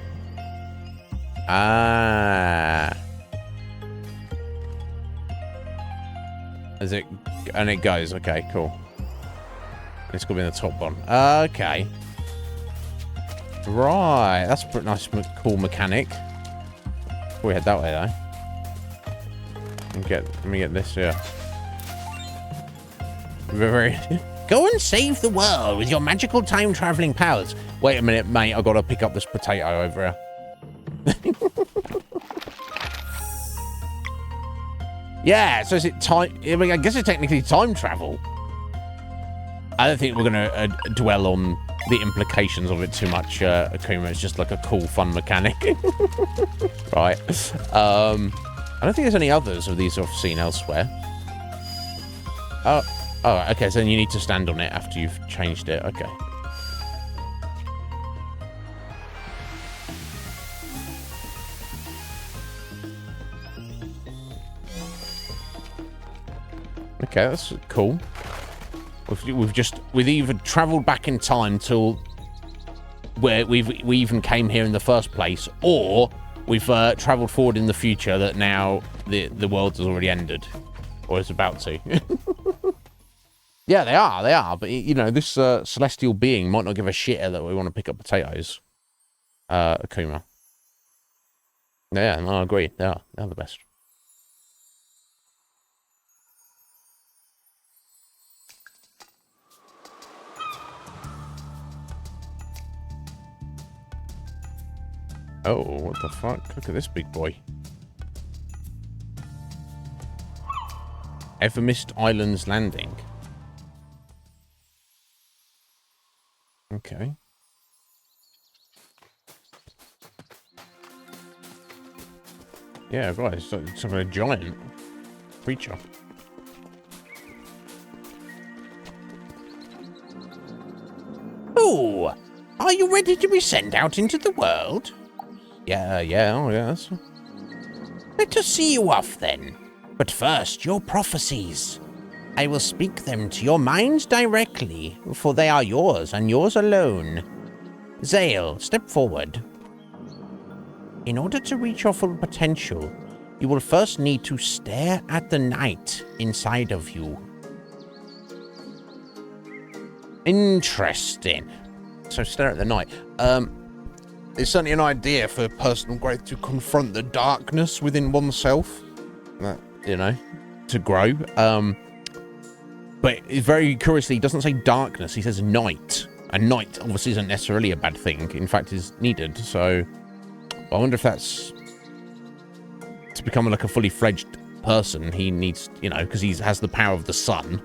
Ah. As it, and it goes. Okay, cool. It's gonna be in the top one. Okay. Right. That's a pretty nice, cool mechanic. We head that way though. Let me get this here. Very. Go and save the world with your magical time traveling powers. Wait a minute, mate. I gotta pick up this potato over here. Yeah, so is it time? I mean, I guess it's technically time travel. I don't think we're going to dwell on the implications of it too much, Akuma. It's just like a cool, fun mechanic. Right. I don't think there's any others of these I've seen elsewhere. Oh, okay. So then you need to stand on it after you've changed it. Okay. Okay, that's cool. We've either travelled back in time till where we even came here in the first place, or we've travelled forward in the future that now the world has already ended, or is about to. Yeah, they are. But you know, this celestial being might not give a shit that we want to pick up potatoes. Akuma. Yeah, no, I agree. They're the best. Oh, what the fuck? Look at this big boy. Evermist Islands Landing. Okay. Yeah, right. It's like some kind of giant creature. Oh, are you ready to be sent out into the world? Yeah, oh, yes. Let us see you off then. But first, your prophecies. I will speak them to your minds directly, for they are yours and yours alone. Zale, step forward. In order to reach your full potential, you will first need to stare at the night inside of you. Interesting. So stare at the night. It's certainly an idea for personal growth to confront the darkness within oneself. You know, to grow. But very curiously, he doesn't say darkness, he says night. And night obviously isn't necessarily a bad thing. In fact, is needed. So I wonder if that's to become like a fully fledged person. He needs, you know, because he has the power of the sun.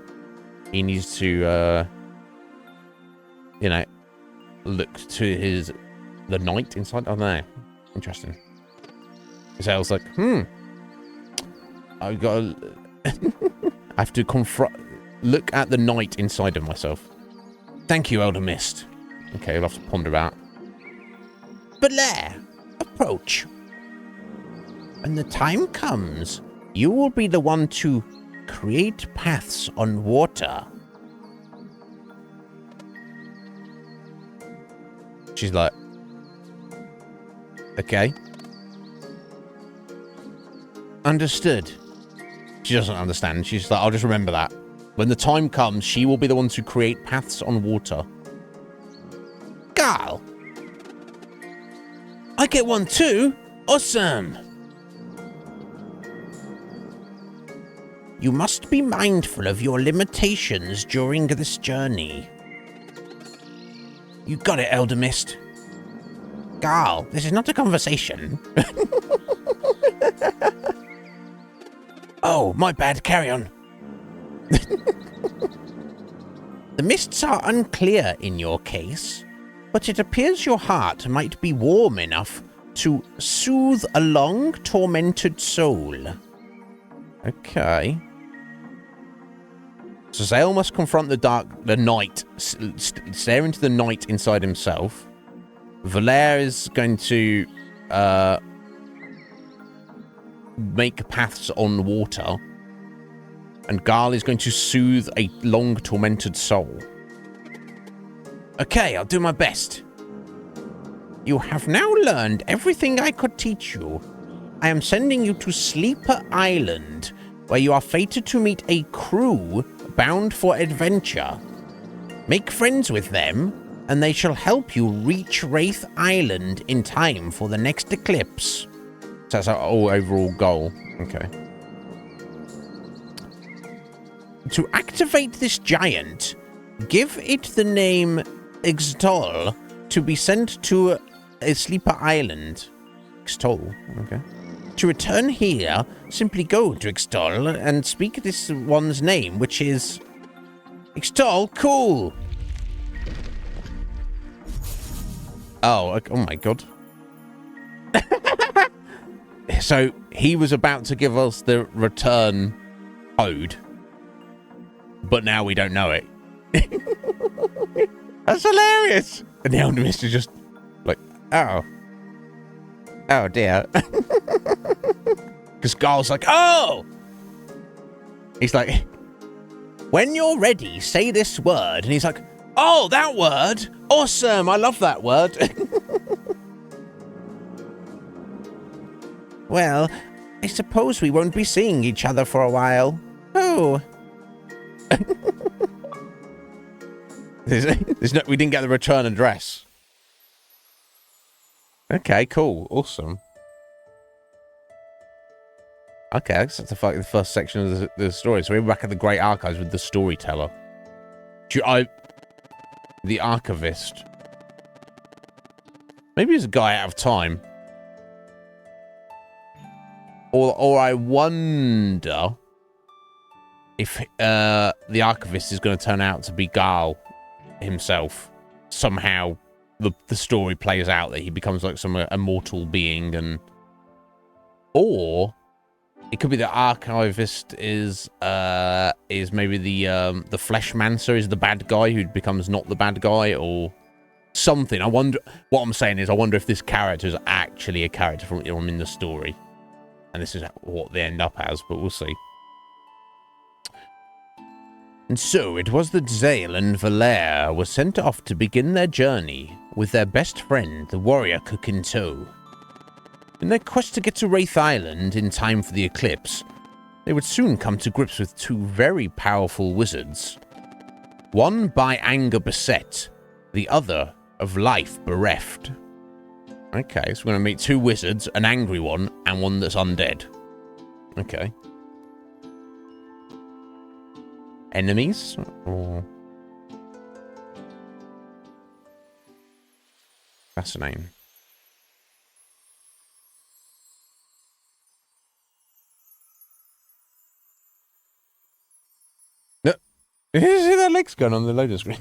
He needs to, you know, look to the night inside. I don't know. Interesting. Zale's like, I've got to, I have to look at the night inside of myself. Thank you, Elder Mist. Okay, I'll have to ponder about. Belair, approach. When the time comes, you will be the one to create paths on water. She's like, okay. Understood. She doesn't understand. She's like, I'll just remember that. When the time comes, she will be the one to create paths on water. Garl. I get one too. Awesome. You must be mindful of your limitations during this journey. You got it, Elder Mist. Garl, this is not a conversation. Oh, my bad. Carry on. The mists are unclear in your case, but it appears your heart might be warm enough to soothe a long, tormented soul. Okay. So Zale must confront the night, stare into the night inside himself. Valere is going to make paths on water. And Garl is going to soothe a long, tormented soul. Okay, I'll do my best. You have now learned everything I could teach you. I am sending you to Sleeper Island, where you are fated to meet a crew bound for adventure. Make friends with them, and they shall help you reach Wraith Island in time for the next eclipse. So that's our overall goal. Okay. To activate this giant, give it the name Extol to be sent to a Sleeper Island. Extol, okay. To return here, simply go to Extol and speak this one's name, which is Extol Cool. Oh my god. So he was about to give us the return code, but now we don't know it. That's hilarious. And the Elder Mist is just like, oh dear. Because Garl's like, oh! He's like, when you're ready, say this word. And he's like, oh, that word. Awesome. I love that word. Well, I suppose we won't be seeing each other for a while. Oh. We didn't get the return address. Okay, cool. Awesome. Okay, that's the first section of the story. So we're back at the Great Archives with the storyteller. The archivist. Maybe he's a guy out of time. Or I wonder if the archivist is going to turn out to be Gal himself. Somehow the story plays out that he becomes like some immortal being, and or it could be the archivist is maybe the Fleshmancer is the bad guy who becomes not the bad guy, or something. I wonder. What I'm saying is, I wonder if this character is actually a character from in the story, and this is what they end up as. But we'll see. And so it was that Zale and Valere were sent off to begin their journey with their best friend, the warrior cook in tow. In their quest to get to Wraith Island in time for the eclipse, they would soon come to grips with two very powerful wizards. One by anger beset, the other of life bereft. Okay, so we're going to meet two wizards, an angry one, and one that's undead. Okay. Enemies? Or... fascinating. No. You see that legs going on the loader screen?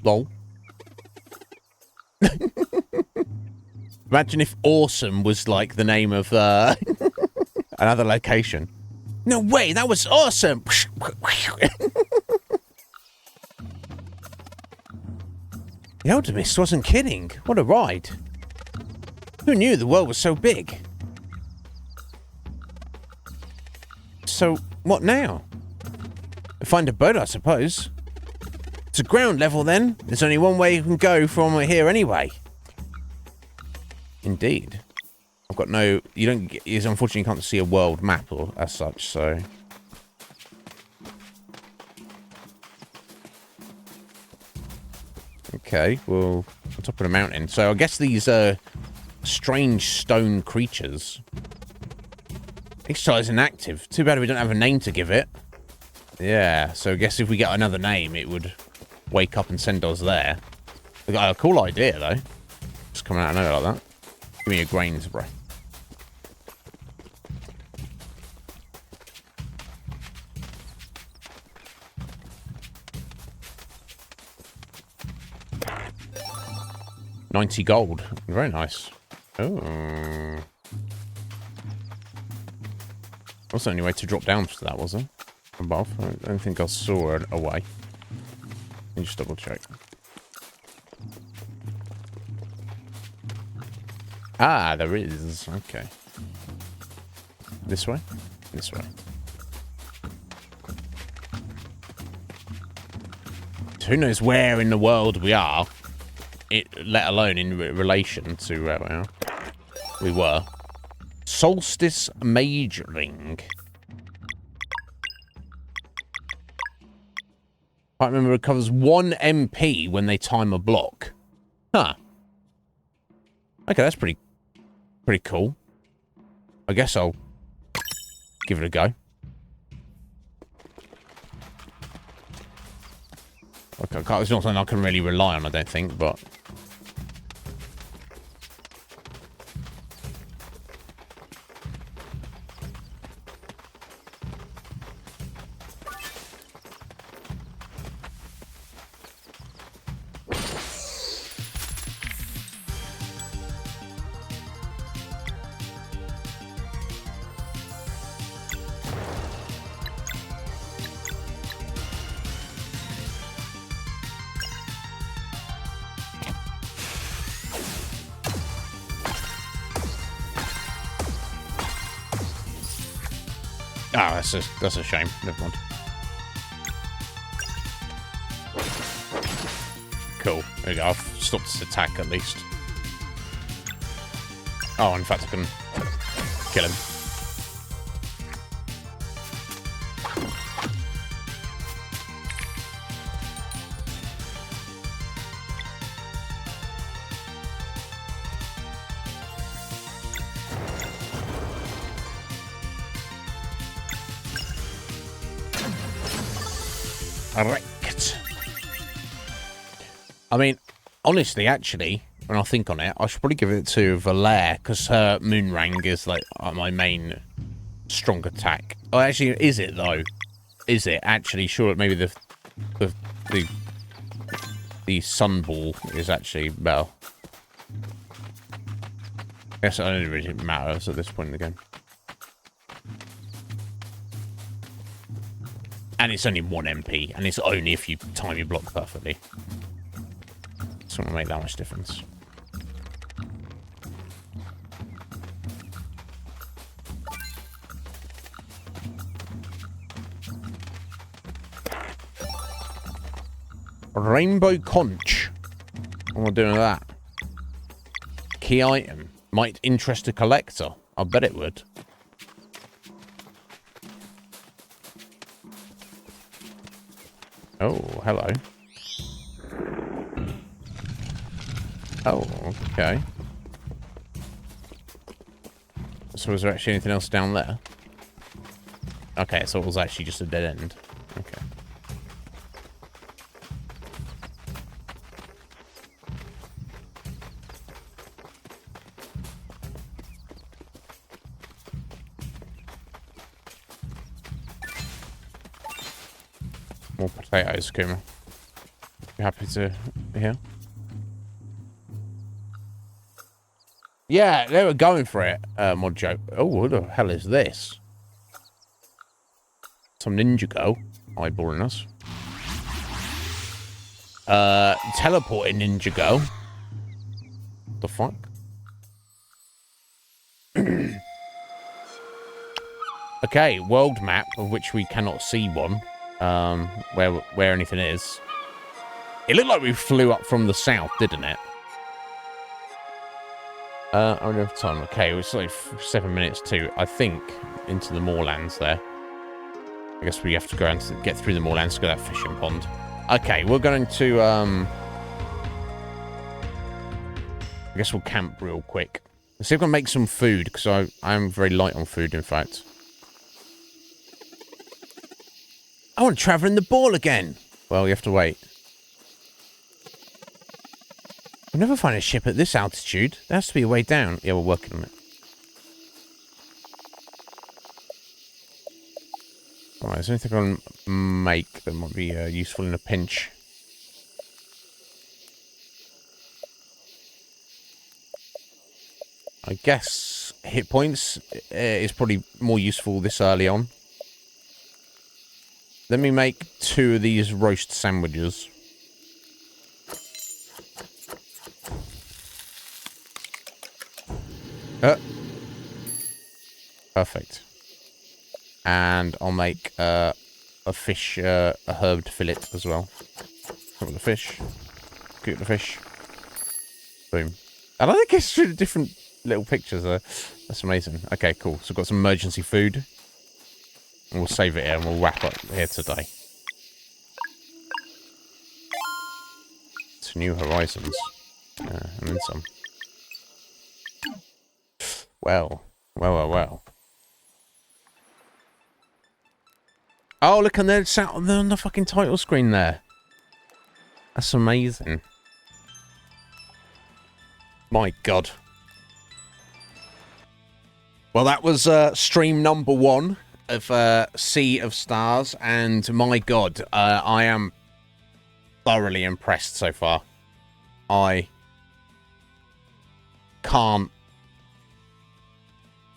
Lol. Imagine if Awesome was like the name of another location. No way, that was awesome! The Alchemist wasn't kidding. What a ride. Who knew the world was so big? So, what now? Find a boat, I suppose. It's a ground level, then. There's only one way you can go from here anyway. Indeed. I've got no... You don't get... Unfortunately, you can't see a world map or as such, so... Okay, well, on top of the mountain. So I guess these strange stone creatures... Exercise inactive. Too bad we don't have a name to give it. Yeah, so I guess if we get another name, it would wake up and send us there. We got a cool idea, though. Just coming out of nowhere like that. Give me your grains, bro. $90 gold. Very nice. Oh. What's the only way to drop down to that, was there? Above? I don't think I saw a way. Let me just double check. Ah, there is. Okay. This way? This way. Who knows where in the world we are, let alone in relation to where we were. Solstice Majoring. I remember it covers 1 MP when they time a block. Huh. Okay, that's pretty cool. I guess I'll give it a go. Okay, it's not something I can really rely on, I don't think, but... Ah, that's a shame. Never mind. Cool. There we go. I've stopped this attack at least. Oh, in fact, I can kill him. Correct. I mean, honestly, actually, when I think on it, I should probably give it to Valere, because her Moonrang is, like, my main strong attack. Oh, actually, is it, though? Is it? Actually, sure, maybe the Sunball is actually better. I guess it only really matters at this point in the game. And it's only 1 MP, and it's only if you time your block perfectly. It's not going to make that much difference. Rainbow conch. What am I doing with that? Key item. Might interest a collector. I bet it would. Oh, hello. Oh, okay. So was there actually anything else down there? Okay, so it was actually just a dead end. Okay. More potatoes, Kuma. You happy to hear? Yeah, they were going for it, Mod Joe. Oh, what the hell is this? Some ninja girl eyeballing us. Teleporting ninja girl. What the fuck? Okay, world map, of which we cannot see one. Where anything is. It looked like we flew up from the south, didn't it? I don't have time. Okay, it's like 7 minutes to, I think, into the moorlands there. I guess we have to go and get through the moorlands to go to that fishing pond. Okay, we're going to, I guess we'll camp real quick. Let's see if I can make some food, because I am very light on food, in fact. I want to travel in the ball again. Well, you have to wait. I'll never find a ship at this altitude. There has to be a way down. Yeah, we're working on it. Alright, is there anything I can make that might be useful in a pinch? I guess hit points is probably more useful this early on. Let me make 2 of these roast sandwiches. Perfect. And I'll make a fish, a herbed fillet as well. Cook the fish. Cook the fish. Boom. And I think it's through the different little pictures there. That's amazing. Okay, cool. So I've got some emergency food. And we'll save it here and we'll wrap up here today. To New Horizons. And then some. Well. Oh, look, and they're sat on the fucking title screen there. That's amazing. My God. Well, that was stream number 1 of Sea of Stars, and my God, I am thoroughly impressed so far. I can't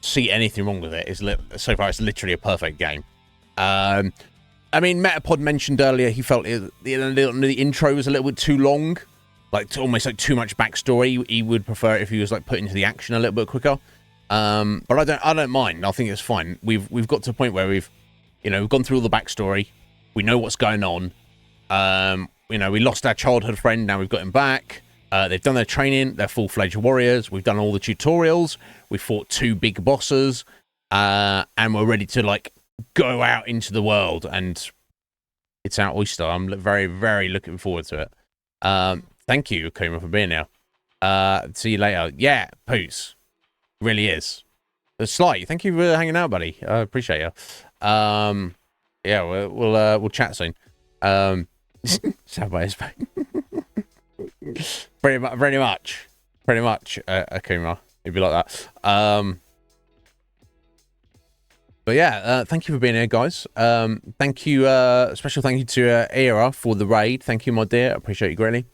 see anything wrong with it. So far, it's literally a perfect game. I mean, Metapod mentioned earlier he felt the intro was a little bit too long, like almost like too much backstory. He would prefer it if he was like put into the action a little bit quicker. But I don't mind. I think it's fine. We've got to a point where we've gone through all the backstory. We know what's going on. We lost our childhood friend. Now we've got him back. They've done their training. They're full-fledged warriors. We've done all the tutorials. We fought 2 big bosses, and we're ready to like go out into the world. And it's our oyster. I'm very, very looking forward to it. Thank you, Akuma, for being here. See you later. Yeah, Poos. Really is. Sly, thank you for hanging out, buddy. I appreciate you. Yeah, we'll chat soon. Sad by his back. pretty much, Akuma. It'd be like that. But yeah, thank you for being here, guys. Thank you, special thank you to Era for the raid. Thank you, my dear. I appreciate you greatly.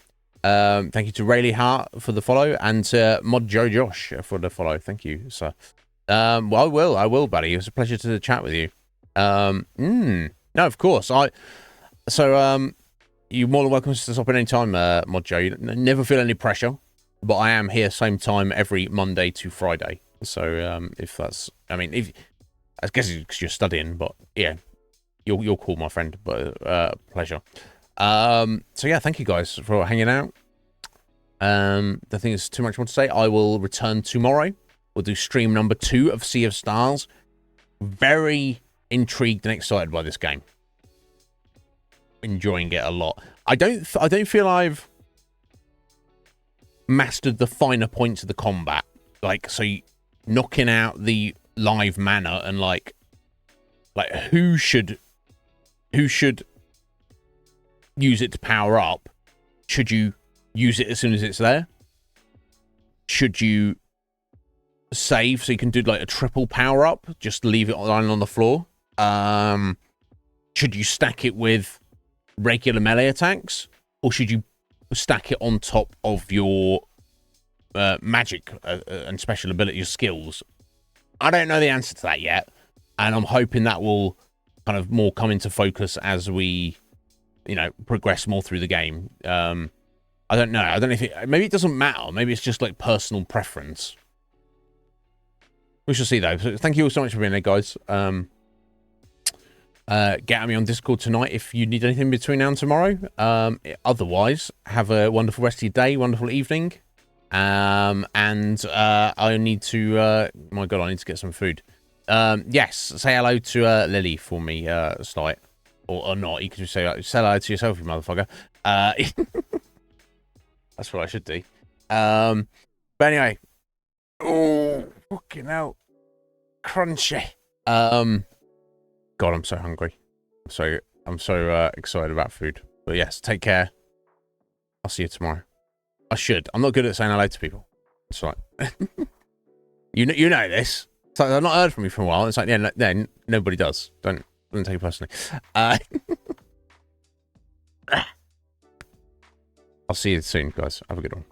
Thank you to Rayleigh Hart for the follow, and to Mod Joe Josh for the follow. Thank you, sir. Well, I will, buddy. It was a pleasure to chat with you. No, of course. You're more than welcome to stop at any time, Mod Joe. You never feel any pressure, but I am here same time every Monday to Friday. So if that's, I guess it's because you're studying, but yeah, you're cool, my friend. But pleasure. So yeah, thank you guys for hanging out. I think there's too much more to say. I will return tomorrow. We'll do stream number 2 of Sea of Stars. Very intrigued and excited by this game. Enjoying it a lot. I don't feel I've mastered the finer points of the combat. Like, so knocking out the live mana and like who should use it to power up? Should you use it as soon as it's there? Should you save so you can do like a triple power up? Just leave it lying on the floor? Should you stack it with regular melee attacks? Or should you stack it on top of your magic and special ability skills? I don't know the answer to that yet. And I'm hoping that will kind of more come into focus as we, progress more through the game. I don't know. I don't know if maybe it doesn't matter. Maybe it's just like personal preference. We shall see though. So thank you all so much for being there, guys. Get at me on Discord tonight if you need anything between now and tomorrow. Otherwise, have a wonderful rest of your day, wonderful evening. I need to, my God, I need to get some food. Yes, say hello to Lily for me, Slight. Or not, you could just say hello to yourself, you motherfucker. That's what I should do. But anyway. Oh, fucking hell. Crunchy. God, I'm so hungry. I'm so excited about food. But yes, take care. I'll see you tomorrow. I should. I'm not good at saying hello to people. It's like you know this. It's like I've not heard from you for a while. It's like yeah, nobody does. Don't take it personally. I'll see you soon, guys. Have a good one.